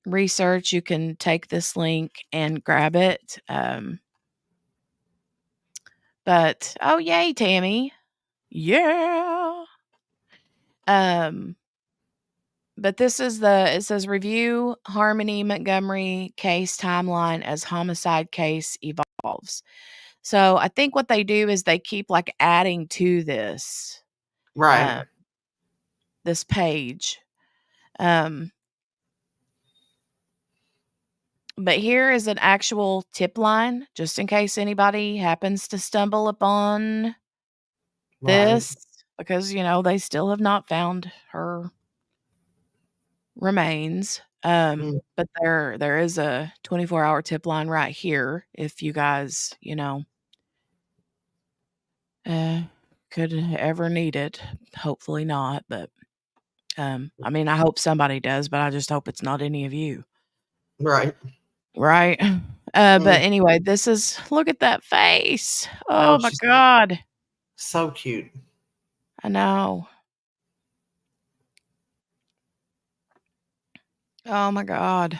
research, you can take this link and grab it. But oh yay, Tammy. Yeah. But this is it says review Harmony Montgomery case timeline as homicide case evolves. So I think what they do is they keep like adding to this. Right. This page. But here is an actual tip line, just in case anybody happens to stumble upon this, because, they still have not found her remains. But there is a 24-hour tip line right here if you guys, could ever need it. Hopefully not, but I hope somebody does, but I just hope it's not any of you. Right. Right. But anyway, look at that face. Oh my God. So cute. I know. Oh my God.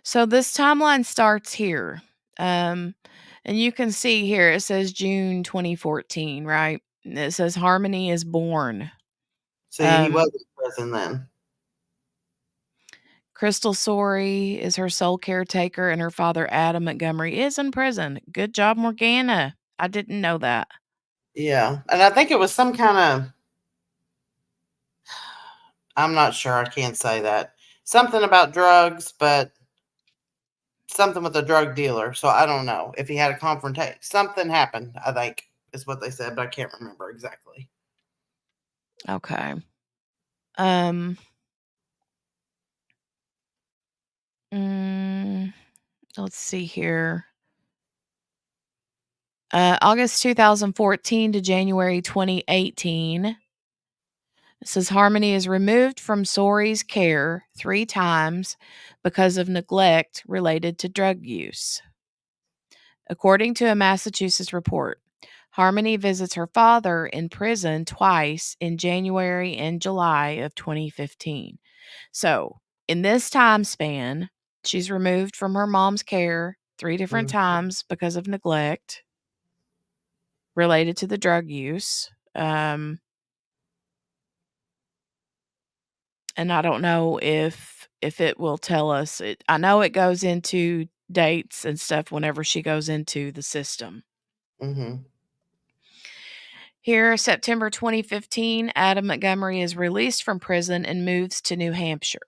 So this timeline starts here. And you can see here, it says June 2014, right? And it says Harmony is born. See, he was in prison then. Crystal Sorey is her sole caretaker, and her father, Adam Montgomery, is in prison. Good job, Morgana. I didn't know that. Yeah. And I think it was some kind of, I'm not sure. I can't say that. Something about drugs, but something with a drug dealer. So I don't know if he had a confrontation. Something happened, I think, is what they said, but I can't remember exactly. Okay. Let's see here. August 2014 to January 2018. It says Harmony is removed from Sorey's care 3 times because of neglect related to drug use. According to a Massachusetts report, Harmony visits her father in prison twice in January and July of 2015. So, in this time span, she's removed from her mom's care 3 different times because of neglect related to the drug use. And I don't know if it will tell us. I know it goes into dates and stuff whenever she goes into the system. Here, September 2015, Adam Montgomery is released from prison and moves to New Hampshire.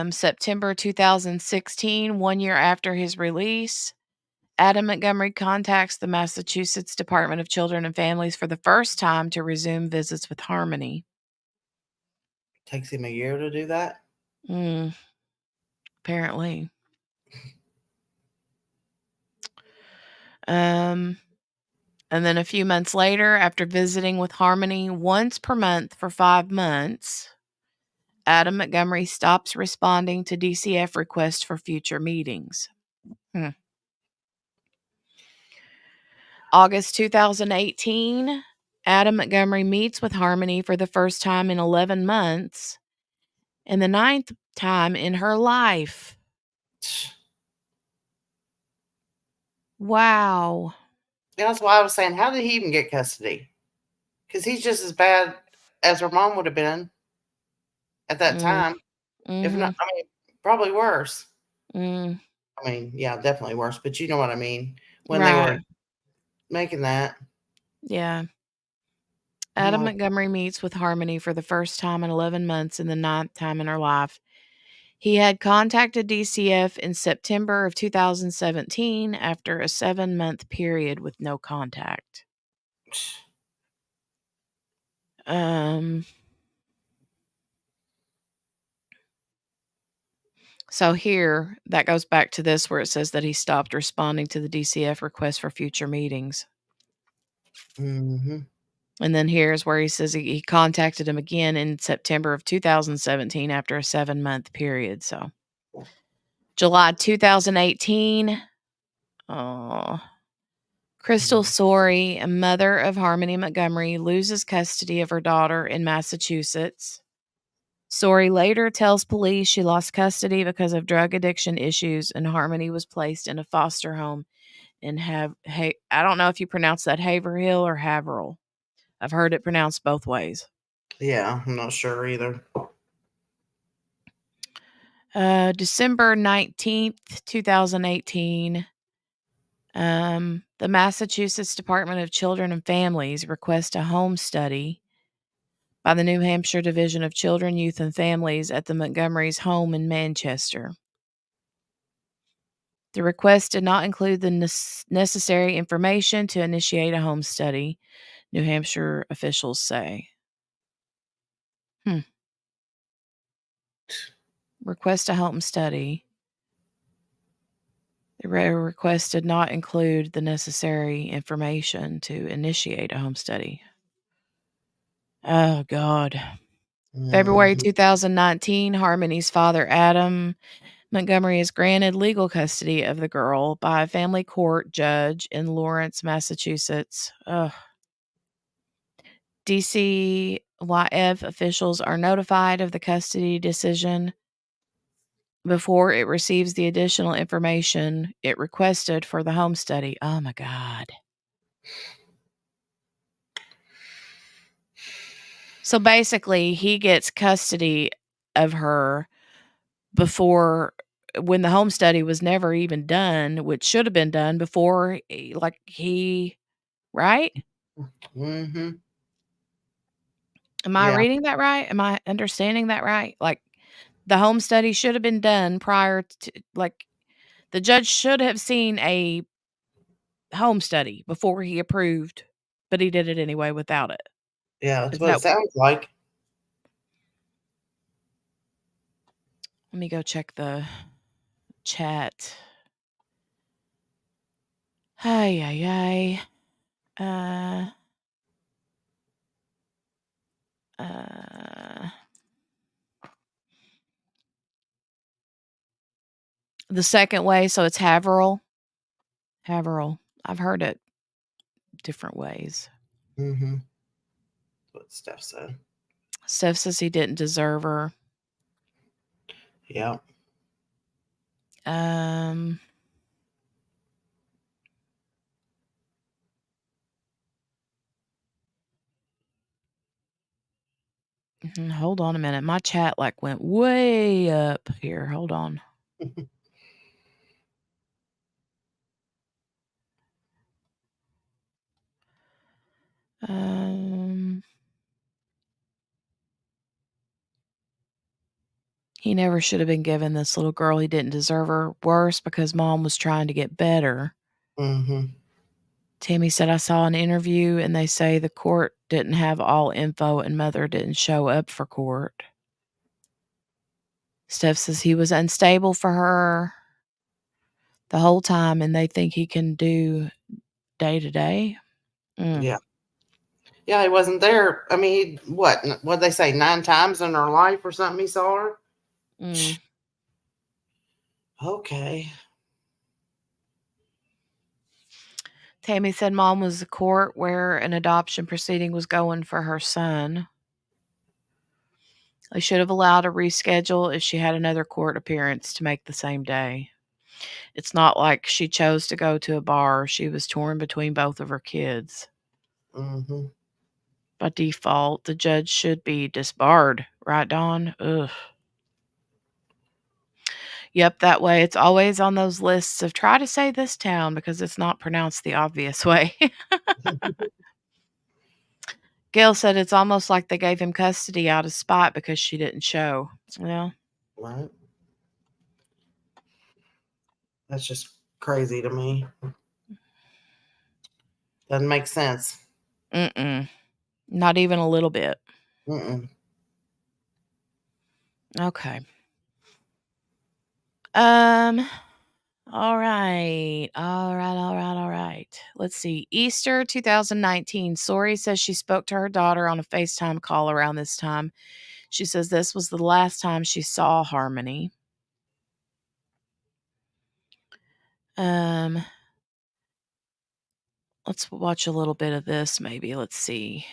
September 2016, 1 year after his release, Adam Montgomery contacts the Massachusetts Department of Children and Families for the first time to resume visits with Harmony. Takes him a year to do that? Apparently. And then a few months later, after visiting with Harmony once per month for 5 months, Adam Montgomery stops responding to DCF requests for future meetings. August 2018, Adam Montgomery meets with Harmony for the first time in 11 months and the 9th time in her life. Wow. That's why I was saying, how did he even get custody? Because he's just as bad as her mom would have been at that time. If not, I mean, probably worse. Mm. I mean, yeah, definitely worse, but you know what I mean. When they Right. were making that. Yeah. I'm Adam like, Montgomery meets with Harmony for the first time in 11 months and the 9th time in her life. He had contacted DCF in September of 2017 after a 7-month period with no contact. So here, that goes back to this where it says that he stopped responding to the DCF request for future meetings. mm-hmm. And then here's where he says he contacted him again in September of 2017 after a 7-month period. So July 2018, Crystal Sorey, a mother of Harmony Montgomery, loses custody of her daughter in Massachusetts. Sorey later tells police she lost custody because of drug addiction issues, and Harmony was placed in a foster home in I don't know if you pronounce that Haverhill or Haverhill. I've heard it pronounced both ways. Yeah, I'm not sure either. December 19th, 2018. The Massachusetts Department of Children and Families requests a home study by the New Hampshire Division of Children, Youth, and Families at the Montgomery's home in Manchester. The request did not include the necessary information to initiate a home study, New Hampshire officials say. Request a home study. The request did not include the necessary information to initiate a home study. Oh, God. February 2019, Harmony's father, Adam Montgomery, is granted legal custody of the girl by a family court judge in Lawrence, Massachusetts. DCYF officials are notified of the custody decision before it receives the additional information it requested for the home study. Oh, my God. So basically, he gets custody of her before, when the home study was never even done, which should have been done before, right? Mm-hmm. Am I reading that right? Am I understanding that right? Like, the home study should have been done prior to, the judge should have seen a home study before he approved, but he did it anyway without it. Yeah, that's Is what it sounds like. Let me go check the chat. Hi. The second way, so it's Haverhill. Haverhill. I've heard it different ways. Mm-hmm. What Steph said. Steph says he didn't deserve her. Yeah. Hold on a minute. My chat went way up here. Hold on. He never should have been given this little girl. He didn't deserve her. Worse, because mom was trying to get better. Mm-hmm. Tammy said, I saw an interview and they say the court didn't have all info and mother didn't show up for court. Steph says he was unstable for her the whole time and they think he can do day to day. Yeah. Yeah, he wasn't there. I mean, what'd they say, 9 times in her life or something he saw her? Okay. Tammy said mom was the court where an adoption proceeding was going for her son. They should have allowed a reschedule if she had another court appearance to make the same day. It's not like she chose to go to a bar. She was torn between both of her kids. Mm-hmm. By default, the judge should be disbarred. Right, Dawn? Ugh. Yep, that way. It's always on those lists of try to say this town because it's not pronounced the obvious way. Gail said it's almost like they gave him custody out of spite because she didn't show. Well, Right. That's just crazy to me. Doesn't make sense. not even a little bit. Mm-mm. Okay. All right. Let's see. Easter 2019. Sori says she spoke to her daughter on a FaceTime call around this time. She says this was the last time she saw Harmony. Let's watch a little bit of this maybe. Let's see.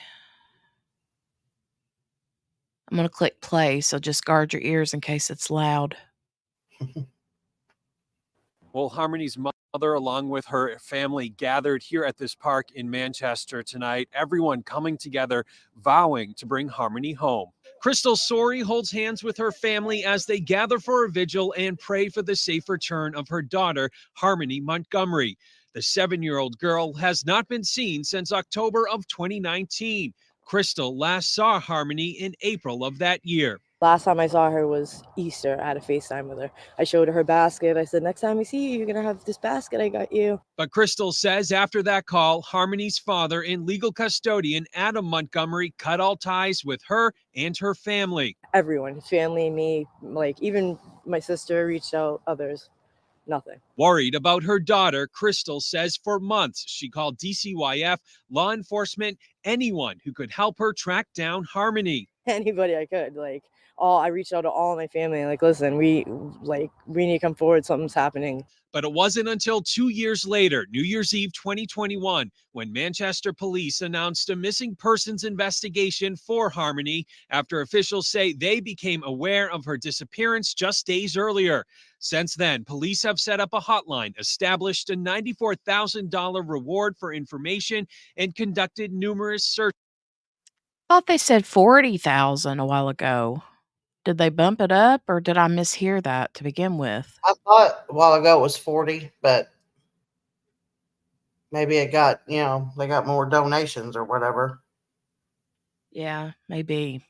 I'm going to click play, so just guard your ears in case it's loud. Well, Harmony's mother, along with her family, gathered here at this park in Manchester tonight. Everyone coming together, vowing to bring Harmony home. Crystal Sori holds hands with her family as they gather for a vigil and pray for the safe return of her daughter, Harmony Montgomery. The 7-year-old girl has not been seen since October of 2019. Crystal last saw Harmony in April of that year. Last time I saw her was Easter. I had a FaceTime with her. I showed her basket. I said, next time we see you, you're going to have this basket I got you. But Crystal says after that call, Harmony's father and legal custodian, Adam Montgomery, cut all ties with her and her family. Everyone, family, me, like even my sister reached out, others, nothing. Worried about her daughter, Crystal says for months she called DCYF, law enforcement, anyone who could help her track down Harmony. Anybody I could, I reached out to all my family, listen, we need to come forward, something's happening. But it wasn't until 2 years later, New Year's Eve 2021, when Manchester police announced a missing persons investigation for Harmony after officials say they became aware of her disappearance just days earlier. Since then, police have set up a hotline, established a $94,000 reward for information, and conducted numerous searches. Thought they said 40,000 a while ago. Did they bump it up or did I mishear that to begin with? I thought a while ago it was 40, but maybe it got, they got more donations or whatever. Yeah, maybe.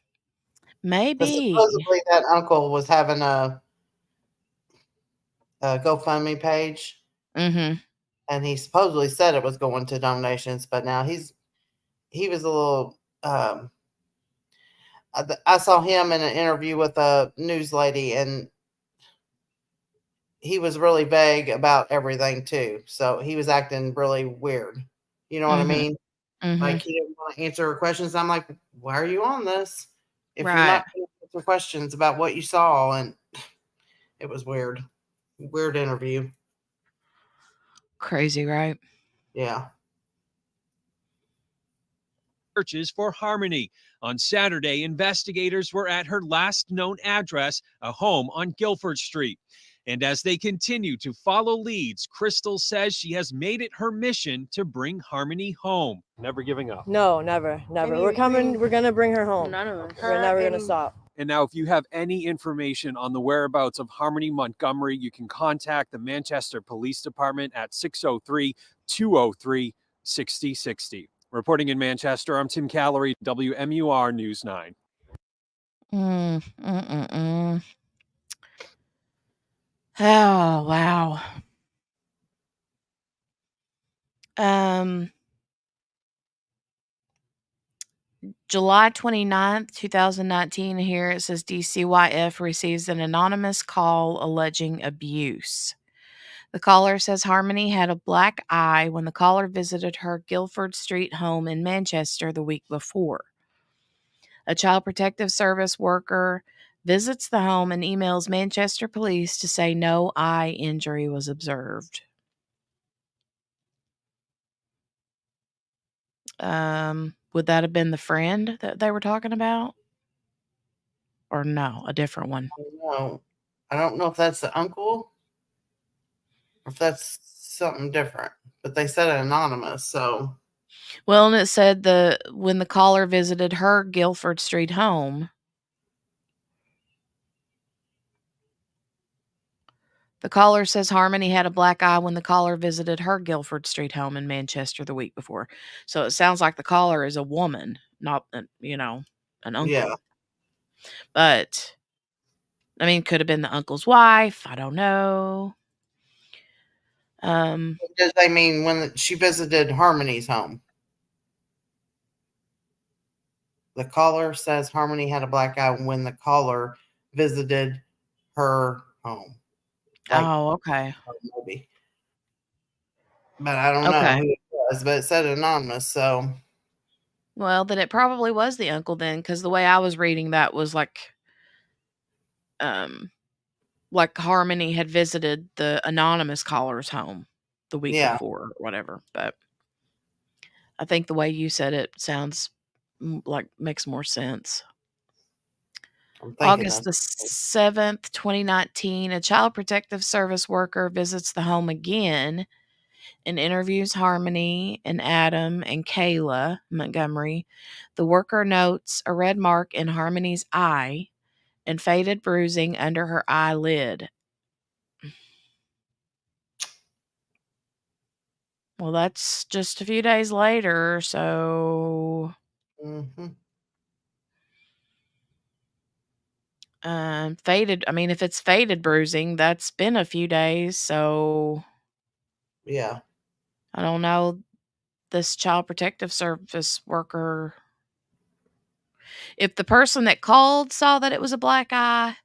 But supposedly that uncle was having a GoFundMe page. Mm-hmm. And he supposedly said it was going to donations, but now he was a little, I saw him in an interview with a news lady, and he was really vague about everything too. So he was acting really weird. You know what I mean? Like he didn't want to answer her questions. I'm like, why are you on this? If you're not going to answer questions about what you saw, and it was weird. Weird interview. Crazy, right? Yeah. Searches for Harmony. On Saturday, investigators were at her last known address, a home on Guilford Street. And as they continue to follow leads, Crystal says she has made it her mission to bring Harmony home. Never giving up. No, never. We're coming. We're going to bring her home. None of us. We're never going to stop. And now, if you have any information on the whereabouts of Harmony Montgomery, you can contact the Manchester Police Department at 603-203-6060. Reporting in Manchester, I'm Tim Callery, WMUR News 9. Oh, wow. July 29th, 2019, here it says DCYF receives an anonymous call alleging abuse. The caller says Harmony had a black eye when the caller visited her Guilford Street home in Manchester the week before. A child protective service worker visits the home and emails Manchester police to say no eye injury was observed. Would that have been the friend that they were talking about? Or no, a different one? No, I don't know if that's the uncle or if that's something different, but they said anonymous, so. Well, and it said when the caller visited her Guilford Street home. The caller says Harmony had a black eye when the caller visited her Guilford Street home in Manchester the week before. So it sounds like the caller is a woman, not, an uncle. Yeah. But, I mean, could have been the uncle's wife. I don't know. Does they mean when she visited Harmony's home? The caller says Harmony had a black eye when the caller visited her home. Like, Oh, okay. maybe. But I don't know who it was, but it said anonymous, so. Well, then it probably was the uncle then, because the way I was reading that was like Harmony had visited the anonymous caller's home the week before or whatever. But I think the way you said it sounds like makes more sense. August the 7th, 2019, a Child Protective Service worker visits the home again and interviews Harmony and Adam and Kayla Montgomery. The worker notes a red mark in Harmony's eye and faded bruising under her eyelid. Well, that's just a few days later, so faded. I mean, if it's faded bruising, that's been a few days, so yeah. I don't know. This Child Protective Service worker, if the person that called saw that it was a black eye,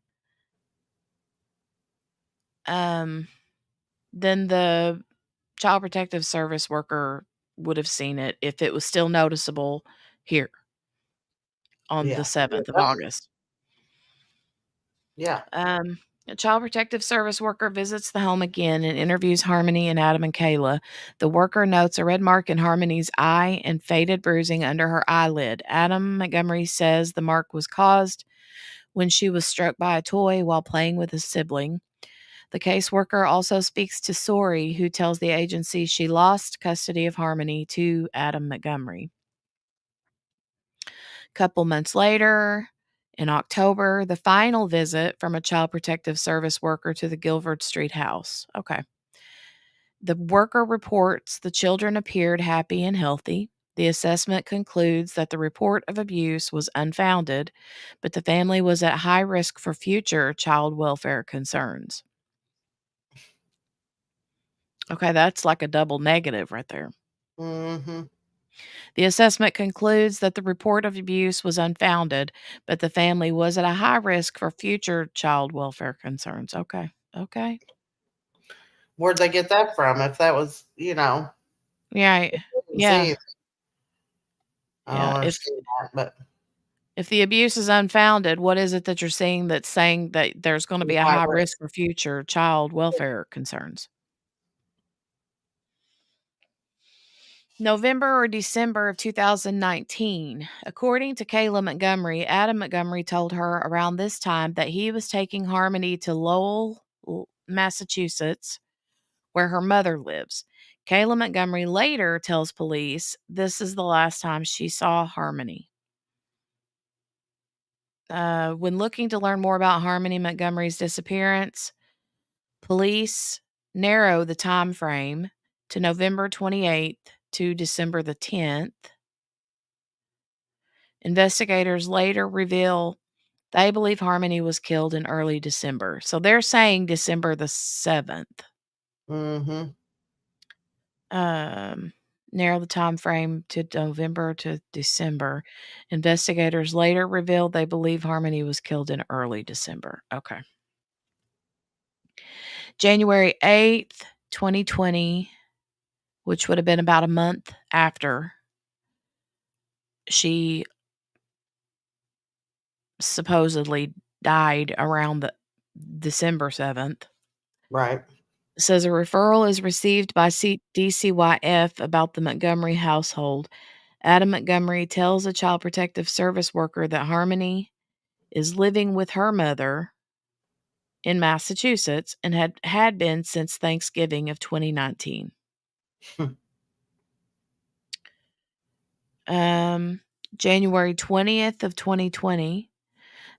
then the Child Protective Service worker would have seen it if it was still noticeable here on the 7th of August. Yeah. A Child Protective Service worker visits the home again and interviews Harmony and Adam and Kayla. The worker notes a red mark in Harmony's eye and faded bruising under her eyelid. Adam Montgomery says the mark was caused when she was struck by a toy while playing with a sibling. The caseworker also speaks to Sori, who tells the agency she lost custody of Harmony to Adam Montgomery. A couple months later, in October, the final visit from a Child Protective Service worker to the Guilford Street house. Okay. The worker reports the children appeared happy and healthy. The assessment concludes that the report of abuse was unfounded, but the family was at high risk for future child welfare concerns. Okay, that's like a double negative right there. The assessment concludes that the report of abuse was unfounded, but the family was at a high risk for future child welfare concerns. Okay. Where'd they get that from? If that was, Yeah. Yeah. I don't Yeah. understand that, but. If the abuse is unfounded, what is it that you're seeing that's saying that there's going to be a high risk for future child welfare concerns? November or December of 2019. According to Kayla Montgomery, Adam Montgomery told her around this time that he was taking Harmony to Lowell, Massachusetts, where her mother lives. Kayla Montgomery later tells police this is the last time she saw Harmony. When looking to learn more about Harmony Montgomery's disappearance, police narrow the time frame to November 28th to December the 10th. Investigators later reveal they believe Harmony was killed in early December. So they're saying December the 7th. Narrow the time frame to November to December. Investigators later revealed they believe Harmony was killed in early December. Okay. January 8th, 2020, which would have been about a month after she supposedly died, around the December 7th. Right. Says a referral is received by DCYF about the Montgomery household. Adam Montgomery tells a child protective service worker that Harmony is living with her mother in Massachusetts and had been since Thanksgiving of 2019. January 20th of 2020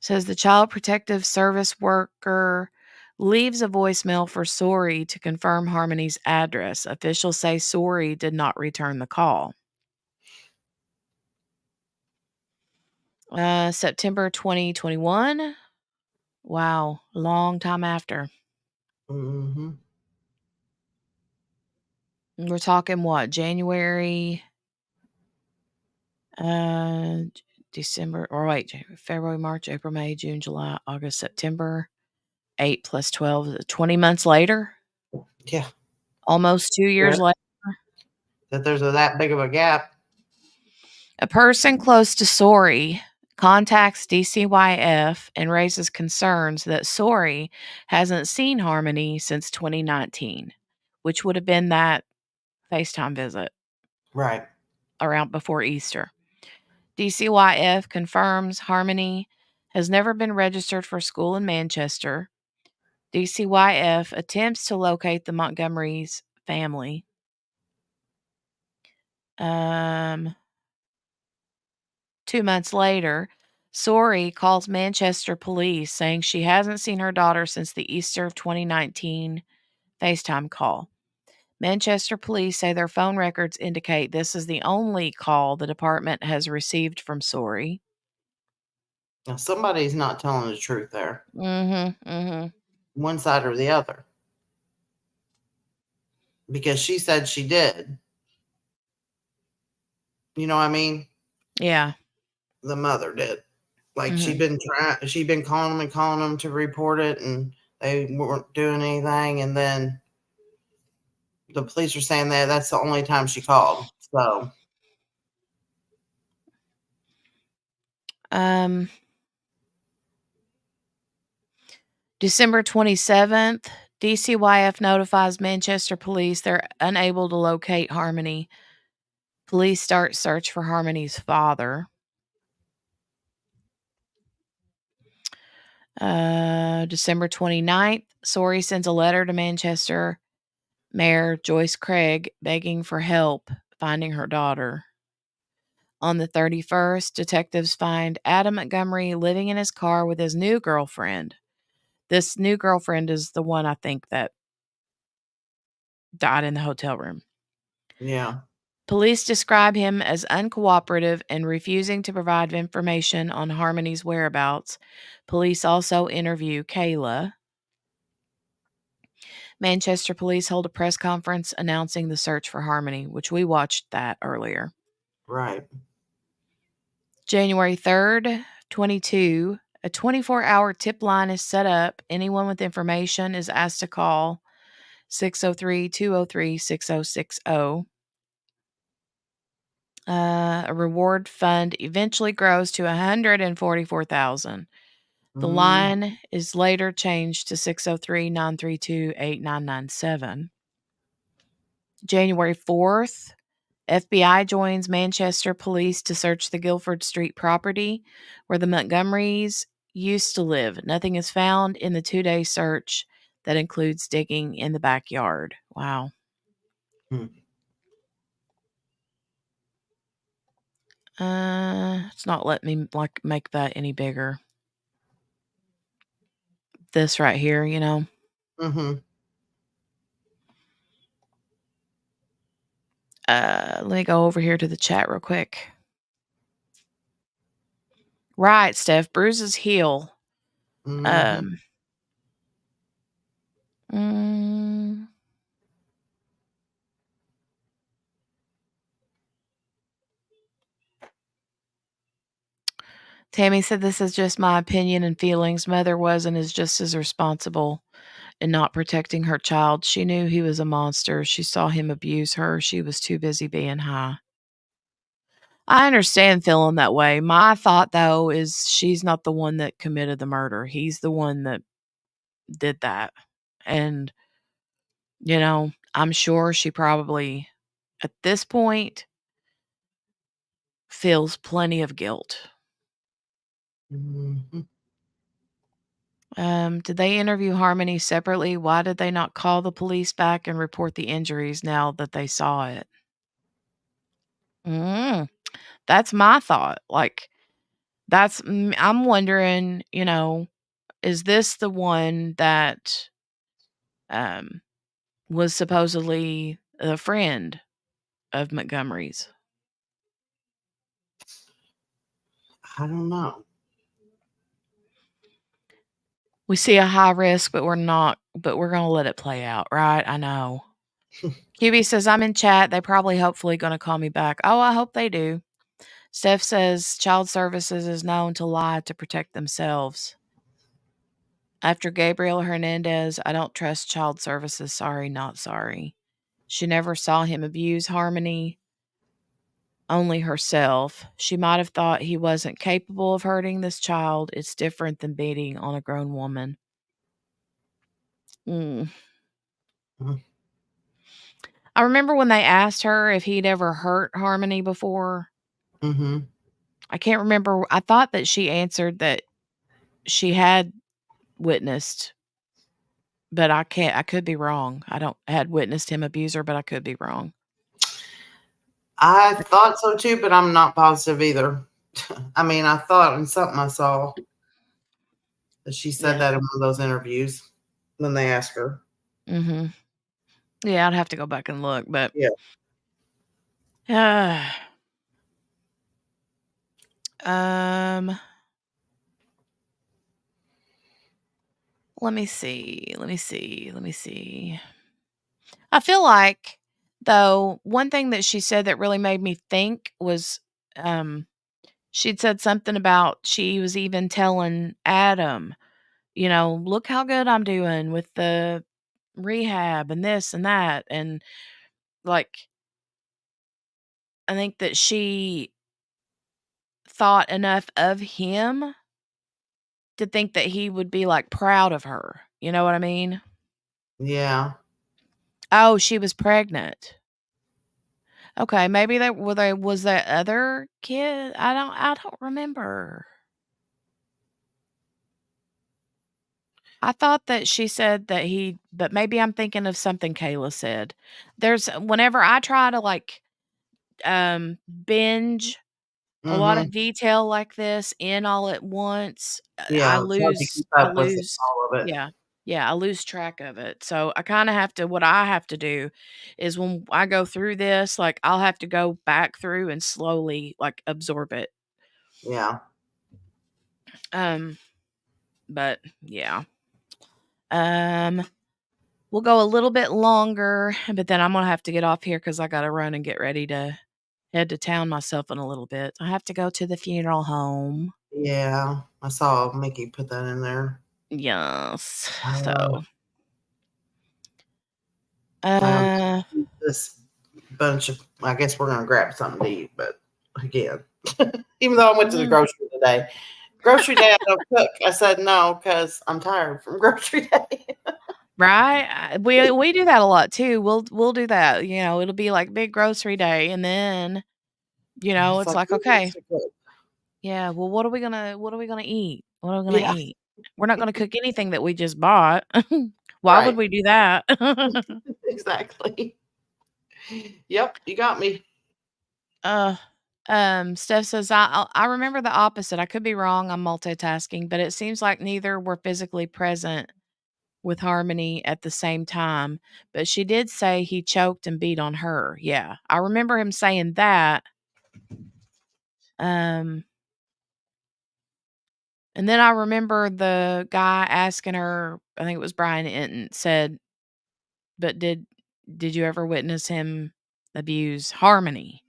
says the child protective service worker leaves a voicemail for Sori to confirm Harmony's address. Officials say Sori did not return the call. September 2021. Wow, long time after. Mm-hmm. We're talking what? January, December, or wait, February, March, April, May, June, July, August, September. 8 plus 12, 20 months later. Yeah. Almost 2 years later. That there's that big of a gap. A person close to Sori contacts DCYF and raises concerns that Sori hasn't seen Harmony since 2019, which would have been that FaceTime visit. Right. Around before Easter. DCYF confirms Harmony has never been registered for school in Manchester. DCYF attempts to locate the Montgomery's family. 2 months later, Sori calls Manchester police saying she hasn't seen her daughter since the Easter of 2019 FaceTime call. Manchester police say their phone records indicate this is the only call the department has received from Sori. Now, somebody's not telling the truth there. Mm-hmm. One side or the other. Because she said she did. You know what I mean? Yeah. The mother did. Like she'd been calling them to report it, and they weren't doing anything. And then the police are saying that that's the only time she called. So, December 27th, DCYF notifies Manchester police they're unable to locate Harmony. Police start search for Harmony's father. December 29th, Sori sends a letter to Manchester Mayor Joyce Craig begging for help finding her daughter. On the 31st, detectives find Adam Montgomery living in his car with his new girlfriend. This new girlfriend is the one I think that died in the hotel room. yeah. Police describe him as uncooperative and refusing to provide information on Harmony's whereabouts. Police also interview Kayla. Manchester police hold a press conference announcing the search for Harmony, which we watched that earlier. Right. January 3rd, 22, a 24-hour tip line is set up. Anyone with information is asked to call 603-203-6060. A reward fund eventually grows to $144,000. The line is later changed to 603-932-8997. January 4th, FBI joins Manchester police to search the Guilford Street property where the Montgomerys used to live. Nothing is found in the 2-day search that includes digging in the backyard. Wow. It's not letting me make that any bigger. This right here, you know. Let me go over here to the chat real quick. Right, Steph. Bruises heal. Tammy said, this is just my opinion and feelings. Mother was and is just as responsible in not protecting her child. She knew he was a monster. She saw him abuse her. She was too busy being high. I understand feeling that way. My thought, though, is she's not the one that committed the murder. He's the one that did that. And, you know, I'm sure she probably, at this point, feels plenty of guilt. Mhm. Did they interview Harmony separately? Why did they not call the police back and report the injuries now that they saw it? That's my thought. Like, I'm wondering, is this the one that was supposedly a friend of Montgomery's? I don't know. We see a high risk, but we're going to let it play out, right? I know. QB says, I'm in chat. They probably hopefully going to call me back. Oh, I hope they do. Steph says, Child Services is known to lie to protect themselves. After Gabriel Hernandez, I don't trust Child Services. Sorry, not sorry. She never saw him abuse Harmony, only herself. She might have thought he wasn't capable of hurting this child. It's different than beating on a grown woman. I remember when they asked her if he'd ever hurt Harmony before. Mm-hmm. I can't remember. I thought that she answered that she had witnessed, but I could be wrong. I had witnessed him abuse her, but I could be wrong. I thought so too, but I'm not positive either. I mean, I thought in something I saw that she said that in one of those interviews when they asked her. Mm-hmm. Yeah, I'd have to go back and look, but yeah. Let me see. I feel like, though, one thing that she said that really made me think was, she'd said something about she was even telling Adam, look how good I'm doing with the rehab and this and that. And like, I think that she thought enough of him to think that he would be like proud of her. You know what I mean? Yeah. Oh, she was pregnant. Okay, maybe was that other kid? I don't remember. I thought that she said that but maybe I'm thinking of something Kayla said. Whenever I try to like binge a lot of detail like this in all at once, Yeah, it's hard to keep up with all of it. I lose track of it. So I kind of have to, what I have to do is when I go through this, like I'll have to go back through and slowly like absorb it. Yeah. But yeah. We'll go a little bit longer, but then I'm going to have to get off here because I got to run and get ready to head to town myself in a little bit. I have to go to the funeral home. Yeah, I saw Mickey put that in there. Yes. So, this bunch of, I guess we're going to grab something to eat, but again, even though I went to the grocery today, grocery day, I don't cook. I said no because I'm tired from grocery day. Right? We do that a lot too. We'll do that. It'll be like big grocery day, and then it's like okay, yeah. Well, what are we gonna eat? What are we gonna eat? We're not gonna cook anything that we just bought. Why would we do that? Exactly. Yep, you got me. Steph says, I remember the opposite. I could be wrong. I'm multitasking, but it seems like neither were physically present with Harmony at the same time. But she did say he choked and beat on her. Yeah, I remember him saying that. And then I remember the guy asking her, I think it was Brian Enton, said, but did you ever witness him abuse Harmony?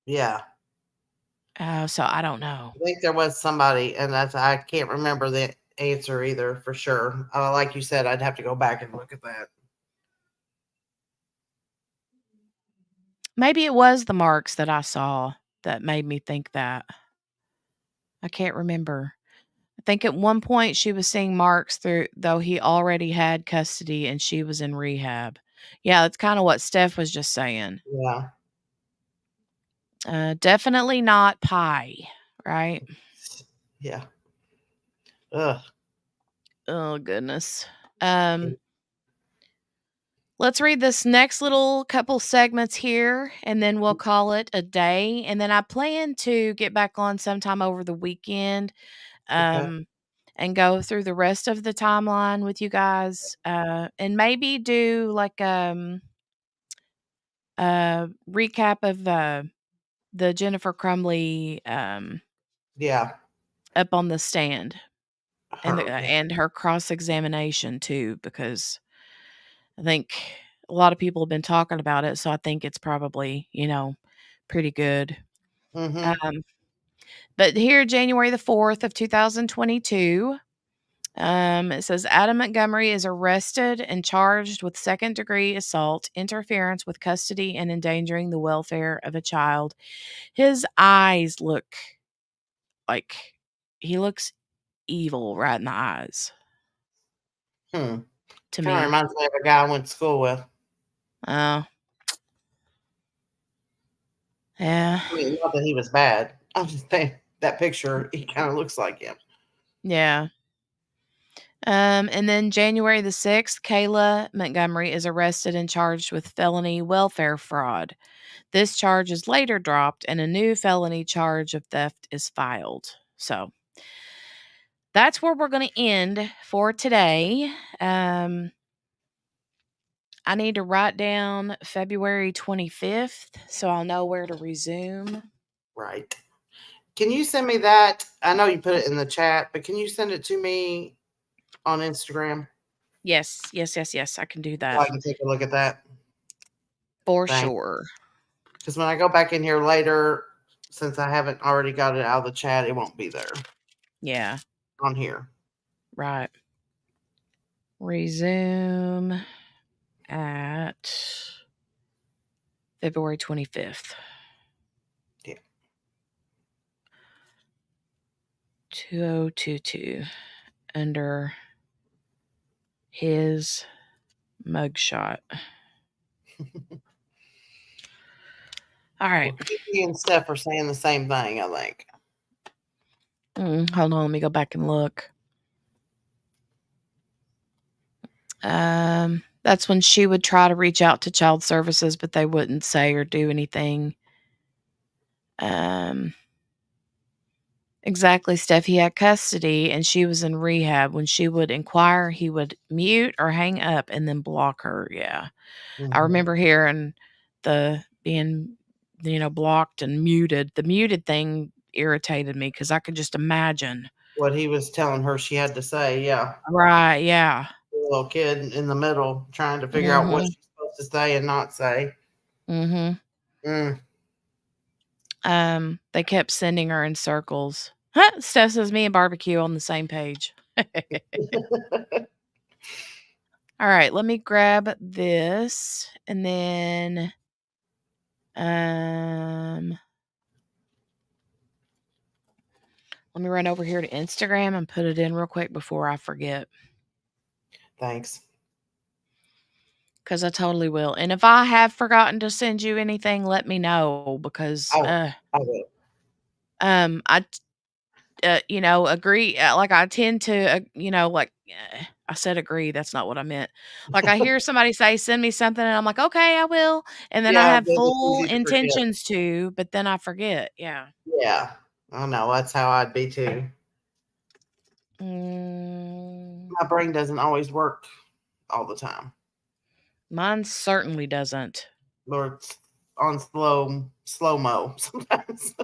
Yeah. So I don't know. I think there was somebody, and I can't remember the answer either for sure. Like you said, I'd have to go back and look at that. Maybe it was the marks that I saw that made me think that. I can't remember. I think at one point she was seeing marks though he already had custody and she was in rehab. Yeah, that's kind of what Steph was just saying. Yeah. Definitely not pie, right? Yeah. Ugh. Oh, goodness. Let's read this next little couple segments here, and then we'll call it a day. And then I plan to get back on sometime over the weekend, and go through the rest of the timeline with you guys, and maybe do like a recap of the Jennifer Crumley Yeah. up on the stand, and Her, yeah. and her cross examination too, because I think a lot of people have been talking about it, so I think it's probably, pretty good. Mm-hmm. But here, January the 4th of 2022, it says Adam Montgomery is arrested and charged with second-degree assault, interference with custody, and endangering the welfare of a child. His eyes look like he looks evil right in the eyes to Kind of me. reminds me of a guy I went to school with. Oh. Yeah. I mean, not that he was bad. I'm just saying that picture, he kind of looks like him. Yeah. And then January the 6th, Kayla Montgomery is arrested and charged with felony welfare fraud. This charge is later dropped and a new felony charge of theft is filed. So that's where we're going to end for today. I need to write down February 25th so I'll know where to resume. Right. Can you send me that? I know you put it in the chat, but can you send it to me on Instagram? Yes. I can do So that. I can take a look at that. For sure. Because when I go back in here later, since I haven't already got it out of the chat, it won't be there. Yeah. On here. Right. Resume at February 25th. Yeah. 2022 under his mugshot. All right. Well, Kiki and Steph are saying the same thing, I think. Hold on, let me go back and look. That's when she would try to reach out to child services, but they wouldn't say or do anything. Exactly, Steph. He had custody and she was in rehab. When she would inquire, he would mute or hang up and then block her. Yeah. I remember hearing the being, blocked and muted. The muted thing irritated me because I could just imagine. What he was telling her she had to say, yeah. Right, yeah. The little kid in the middle trying to figure out what she's supposed to say and not say. They kept sending her in circles. Steph says me and barbecue on the same page. All right, let me grab this and then let me run over here to Instagram and put it in real quick before I forget. Thanks. Because I totally will. And if I have forgotten to send you anything, let me know because I will. agree. Like I tend to, I said agree. That's not what I meant. Like I hear somebody say, send me something. And I'm like, okay, I will. And then I have full intentions to, but then I forget. Yeah. Yeah. I know. That's how I'd be too. My brain doesn't always work all the time. Mine certainly doesn't. Or it's on slow-mo sometimes.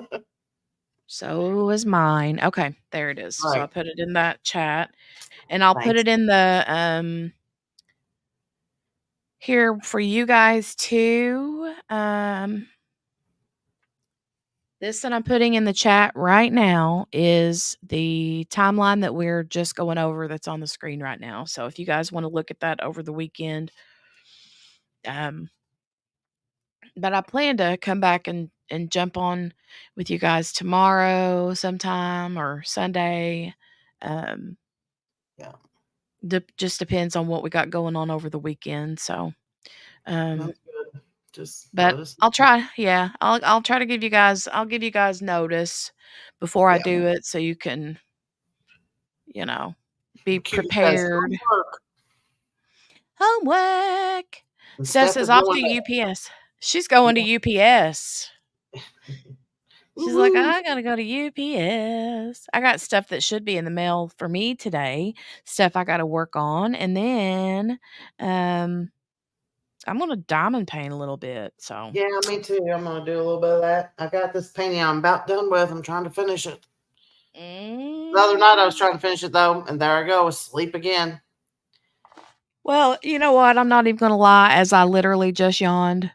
So is mine. Okay, there it is. Right. So I put it in that chat. And I'll put it in the here for you guys too. This that I'm putting in the chat right now is the timeline that we're just going over that's on the screen right now. So if you guys want to look at that over the weekend, but I plan to come back and jump on with you guys tomorrow sometime or Sunday. Yeah. Just depends on what we got going on over the weekend. So, That's good. Just But let us I'll know. try. Yeah, I'll try to give you guys. I'll give you guys notice before I Yeah. do it, so you can, be QB says prepared. Homework. And Steph Steph says is off going to there. UPS. She's going to UPS. She's like, Woo-hoo. I gotta go to UPS. I got stuff that should be in the mail for me today. Stuff I gotta work on, and then I'm gonna diamond paint a little bit. So Yeah, me too. I'm gonna do a little bit of that. I got this painting I'm about done with. I'm trying to finish it. The other night I was trying to finish it though, and there I go, asleep again. Well, you know what? I'm not even gonna lie, as I literally just yawned.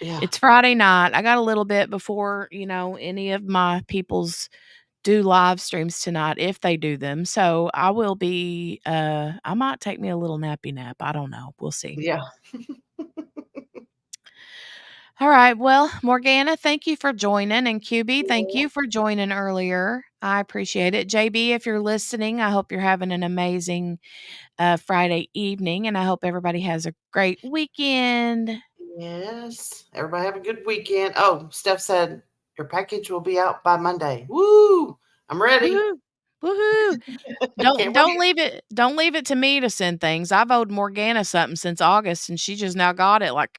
Yeah. It's Friday night. I got a little bit before, any of my peoples do live streams tonight, if they do them. So I will be I might take me a little nappy nap. I don't know. We'll see. Yeah. All right. Well, Morgana, thank you for joining. And QB, thank you for joining earlier. I appreciate it. JB, if you're listening, I hope you're having an amazing Friday evening, and I hope everybody has a great weekend. Yes. Everybody have a good weekend. Oh, Steph said your package will be out by Monday. Woo! I'm ready. Woohoo! Woohoo! Can't Don't wait. leave it to me to send things. I've owed Morgana something since August, and she just now got it like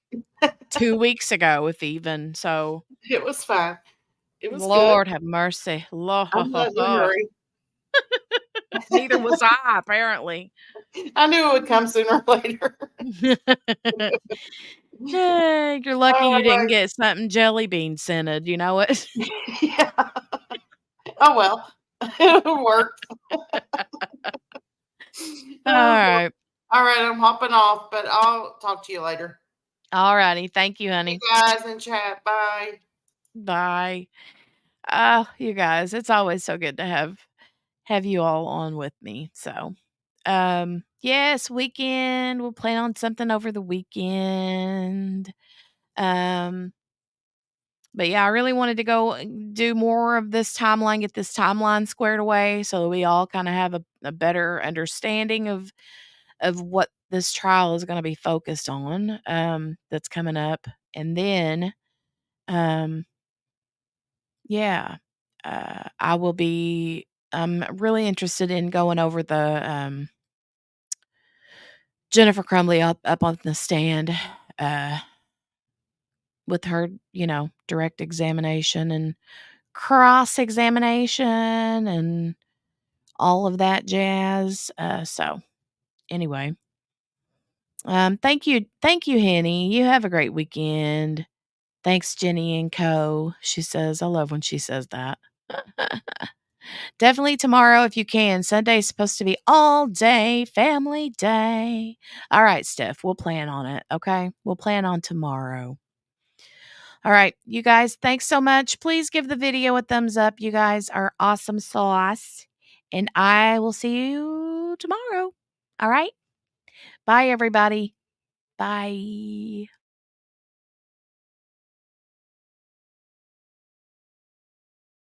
2 weeks ago, if even. So It was fine. It was good. Lord have mercy. Lord. I'm not in a hurry. Neither was I, apparently. I knew it would come sooner or later. Hey, you're lucky All you didn't right. get something jelly bean scented. You know it. Yeah. Oh well. It worked. All right. All right, I'm hopping off, but I'll talk to you later. All righty. Thank you, Hey honey. guys in chat. Bye. Bye. You guys, it's always so good to have you all on with me. So, yes, weekend. We'll plan on something over the weekend. But yeah, I really wanted to go do more of this timeline, get this timeline squared away so that we all kind of have a better understanding of what this trial is going to be focused on, that's coming up. And then, yeah, I will be, I'm really interested in going over the, Jennifer Crumley up on the stand, with her, direct examination and cross examination and all of that jazz. So anyway, thank you, Henny. You have a great weekend. Thanks, Jenny and Co. She says, I love when she says that. Definitely tomorrow if you can. Sunday's supposed to be all day family day. All right, Steph, we'll plan on it. Okay, we'll plan on tomorrow. All right, you guys, thanks so much. Please give the video a thumbs up. You guys are awesome sauce. And I will see you tomorrow. All right. Bye, everybody. Bye.